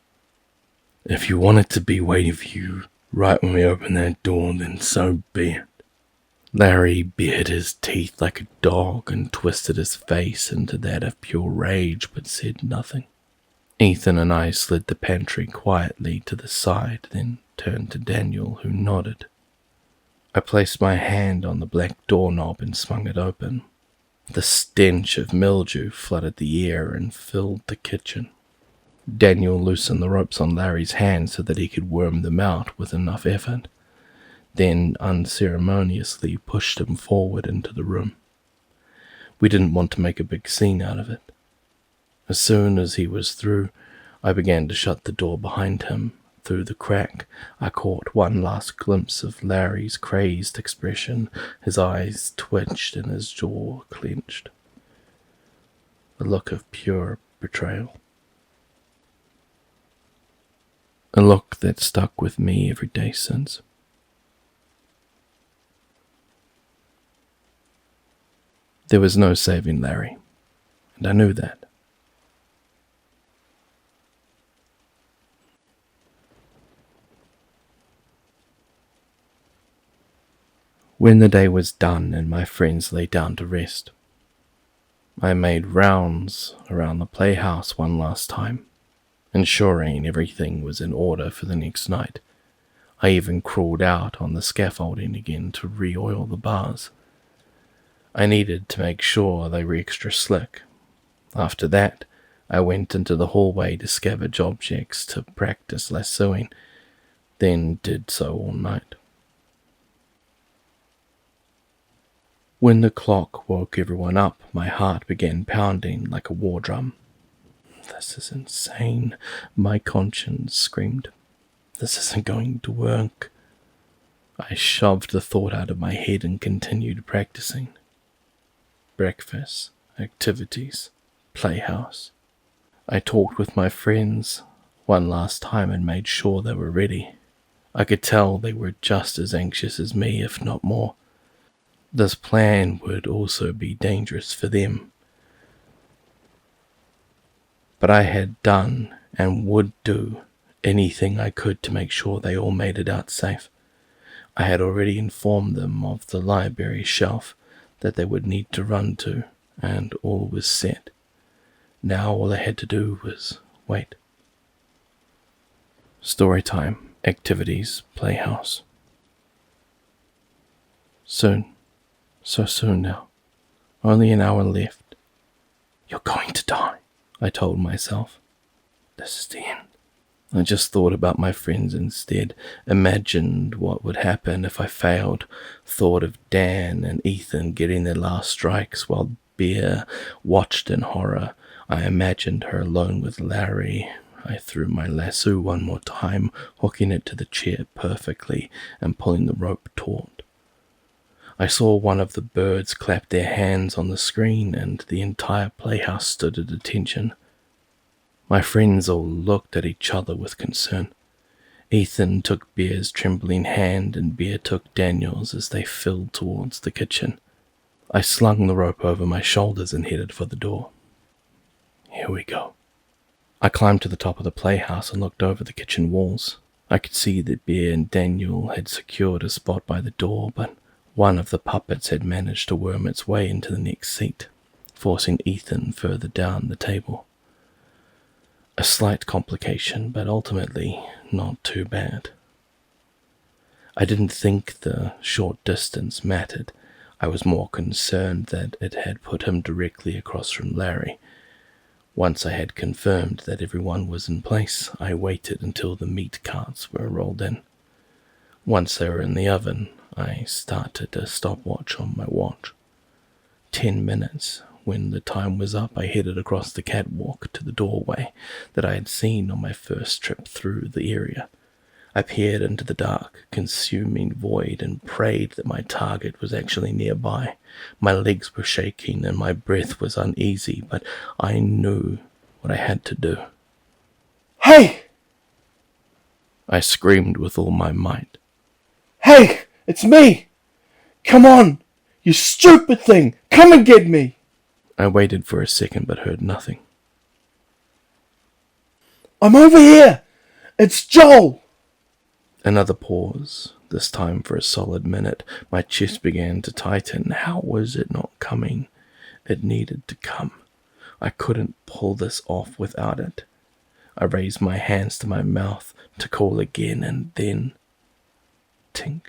If you want it to be waiting for you right when we open that door, then so be it. Larry bared his teeth like a dog and twisted his face into that of pure rage, but said nothing. Ethan and I slid the pantry quietly to the side, then turned to Daniel, who nodded. I placed my hand on the black doorknob and swung it open. The stench of mildew flooded the air and filled the kitchen. Daniel loosened the ropes on Larry's hands so that he could worm them out with enough effort, then unceremoniously pushed him forward into the room. We didn't want to make a big scene out of it. As soon as he was through, I began to shut the door behind him. Through the crack, I caught one last glimpse of Larry's crazed expression. His eyes twitched and his jaw clenched. A look of pure betrayal. A look that stuck with me every day since. There was no saving Larry, and I knew that. When the day was done and my friends lay down to rest, I made rounds around the playhouse one last time, ensuring everything was in order for the next night. I even crawled out on the scaffolding again to re-oil the bars. I needed to make sure they were extra slick. After that, I went into the hallway to scavenge objects to practice lassoing, then did so all night. When the clock woke everyone up, my heart began pounding like a war drum. This is insane, my conscience screamed. This isn't going to work. I shoved the thought out of my head and continued practicing. Breakfast, activities, playhouse. I talked with my friends one last time and made sure they were ready. I could tell they were just as anxious as me, if not more. This plan would also be dangerous for them. But I had done and would do anything I could to make sure they all made it out safe. I had already informed them of the library shelf that they would need to run to, and all was set. Now all I had to do was wait. Story time, activities, playhouse. Soon. So soon now. Only an hour left. You're going to die, I told myself. This is the end. I just thought about my friends instead, imagined what would happen if I failed, thought of Dan and Ethan getting their last strikes while Bear watched in horror. I imagined her alone with Larry. I threw my lasso one more time, hooking it to the chair perfectly and pulling the rope taut. I saw one of the birds clap their hands on the screen, and the entire playhouse stood at attention. My friends all looked at each other with concern. Ethan took Bear's trembling hand, and Bear took Daniel's as they filed towards the kitchen. I slung the rope over my shoulders and headed for the door. Here we go. I climbed to the top of the playhouse and looked over the kitchen walls. I could see that Bear and Daniel had secured a spot by the door, but one of the puppets had managed to worm its way into the next seat, forcing Ethan further down the table. A slight complication, but ultimately not too bad. I didn't think the short distance mattered. I was more concerned that it had put him directly across from Larry. Once I had confirmed that everyone was in place, I waited until the meat carts were rolled in. Once they were in the oven, I started a stopwatch on my watch. 10 minutes. When the time was up, I headed across the catwalk to the doorway that I had seen on my first trip through the area. I peered into the dark, consuming void and prayed that my target was actually nearby. My legs were shaking and my breath was uneasy, but I knew what I had to do. Hey! I screamed with all my might. Hey! It's me! Come on! You stupid thing! Come and get me! I waited for a second but heard nothing. I'm over here! It's Joel! Another pause, this time for a solid minute. My chest began to tighten. How was it not coming? It needed to come. I couldn't pull this off without it. I raised my hands to my mouth to call again, and then tink,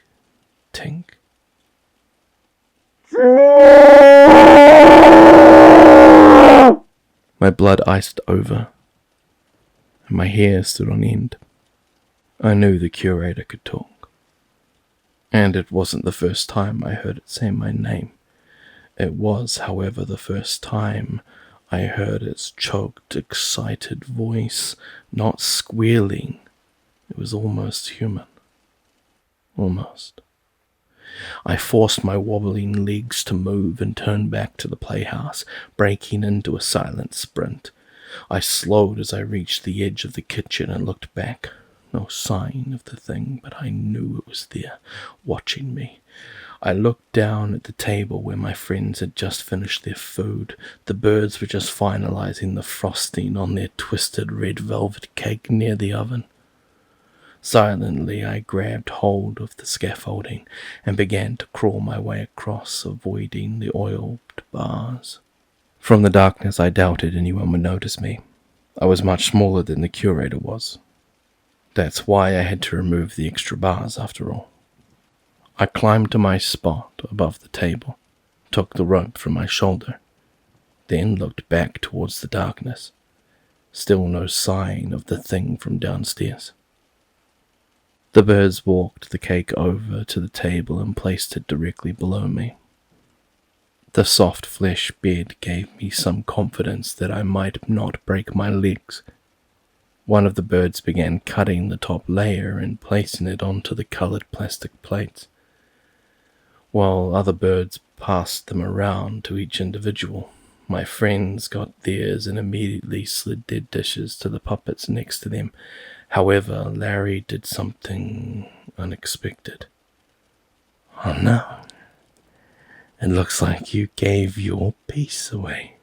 tink. My blood iced over, and my hair stood on end. I knew the curator could talk, and it wasn't the first time I heard it say my name. It was, however, the first time I heard its choked, excited voice, not squealing. It was almost human. Almost. I forced my wobbling legs to move and turn back to the playhouse, breaking into a silent sprint. I slowed as I reached the edge of the kitchen and looked back. No sign of the thing, but I knew it was there, watching me. I looked down at the table where my friends had just finished their food. The birds were just finalizing the frosting on their twisted red velvet cake near the oven. Silently, I grabbed hold of the scaffolding and began to crawl my way across, avoiding the oiled bars. From the darkness, I doubted anyone would notice me. I was much smaller than the curator was. That's why I had to remove the extra bars, after all. I climbed to my spot above the table, took the rope from my shoulder, then looked back towards the darkness. Still no sign of the thing from downstairs. The birds walked the cake over to the table and placed it directly below me. The soft flesh bed gave me some confidence that I might not break my legs. One of the birds began cutting the top layer and placing it onto the coloured plastic plates, while other birds passed them around to each individual. My friends got theirs and immediately slid their dishes to the puppets next to them. However, Larry did something unexpected. "Oh no, it looks like you gave your piece away."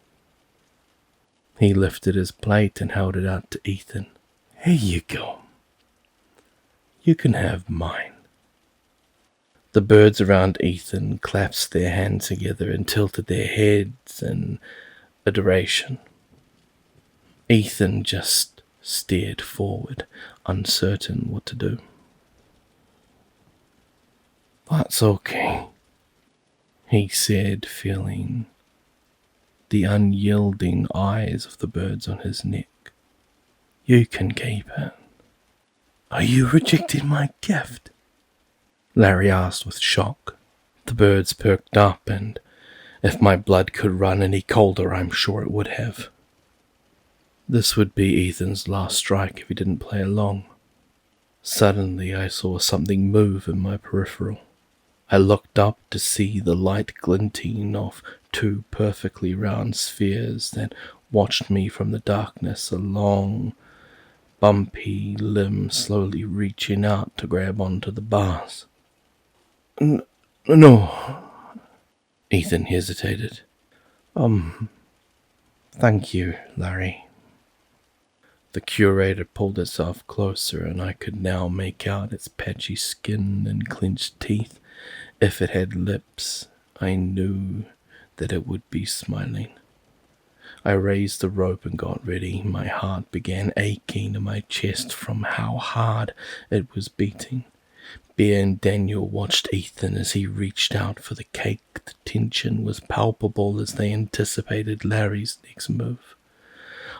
He lifted his plate and held it out to Ethan. "Here you go. You can have mine." The birds around Ethan clasped their hands together and tilted their heads in adoration. Ethan just stared forward, uncertain what to do. "That's okay," he said, feeling the unyielding eyes of the birds on his neck. "You can keep it." "Are you rejecting my gift?" Larry asked with shock. The birds perked up, and if my blood could run any colder, I'm sure it would have. This would be Ethan's last strike if he didn't play along. Suddenly I saw something move in my peripheral. I looked up to see the light glinting off two perfectly round spheres that watched me from the darkness, a long, bumpy limb slowly reaching out to grab onto the bars. No. Ethan hesitated. Thank you, Larry." The curator pulled itself closer, and I could now make out its patchy skin and clenched teeth. If it had lips, I knew that it would be smiling. I raised the rope and got ready. My heart began aching in my chest from how hard it was beating. Bear and Daniel watched Ethan as he reached out for the cake. The tension was palpable as they anticipated Larry's next move.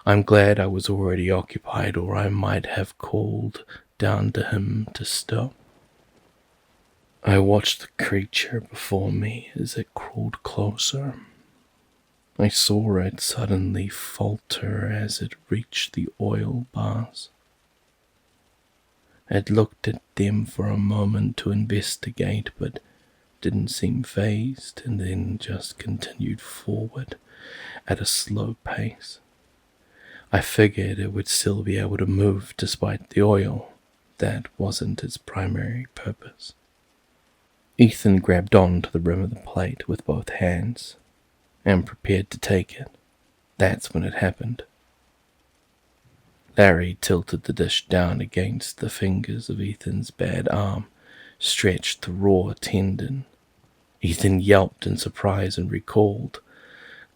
I'm glad I was already occupied, or I might have called down to him to stop. I watched the creature before me as it crawled closer. I saw it suddenly falter as it reached the oil bars. It looked at them for a moment to investigate, but didn't seem fazed, and then just continued forward at a slow pace. I figured it would still be able to move despite the oil. That wasn't its primary purpose. Ethan grabbed on to the rim of the plate with both hands and prepared to take it. That's when it happened. Larry tilted the dish down against the fingers of Ethan's bad arm, stretched the raw tendon. Ethan yelped in surprise and recoiled,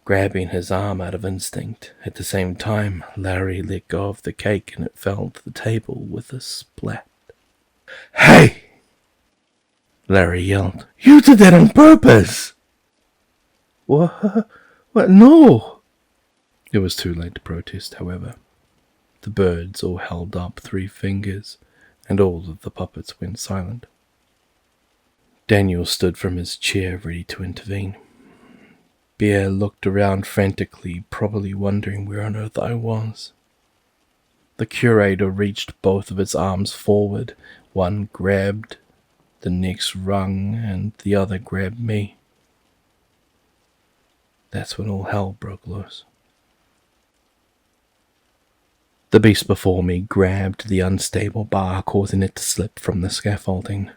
grabbing his arm out of instinct. At the same time, Larry let go of the cake and it fell to the table with a splat. "Hey!" Larry yelled. "You did that on purpose!" What? No! It was too late to protest, however. The birds all held up 3 fingers, and all of the puppets went silent. Daniel stood from his chair, ready to intervene. Bear looked around frantically, probably wondering where on earth I was. The curator reached both of its arms forward. One grabbed, the next wrung, and the other grabbed me. That's when all hell broke loose. The beast before me grabbed the unstable bar, causing it to slip from the scaffolding.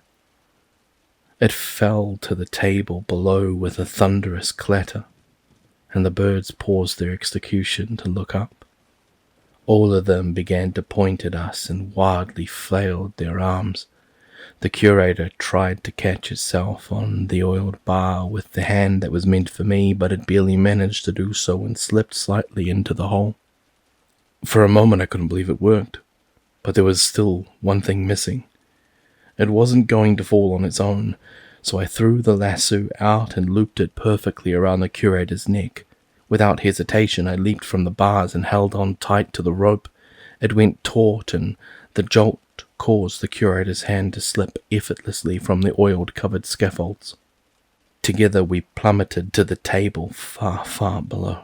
It fell to the table below with a thunderous clatter, and the birds paused their execution to look up. All of them began to point at us and wildly flailed their arms. The curator tried to catch itself on the oiled bar with the hand that was meant for me, but it barely managed to do so and slipped slightly into the hole. For a moment I couldn't believe it worked, but there was still one thing missing. It wasn't going to fall on its own, so I threw the lasso out and looped it perfectly around the curator's neck. Without hesitation, I leaped from the bars and held on tight to the rope. It went taut, and the jolt caused the curator's hand to slip effortlessly from the oiled-covered scaffolds. Together we plummeted to the table far, far below.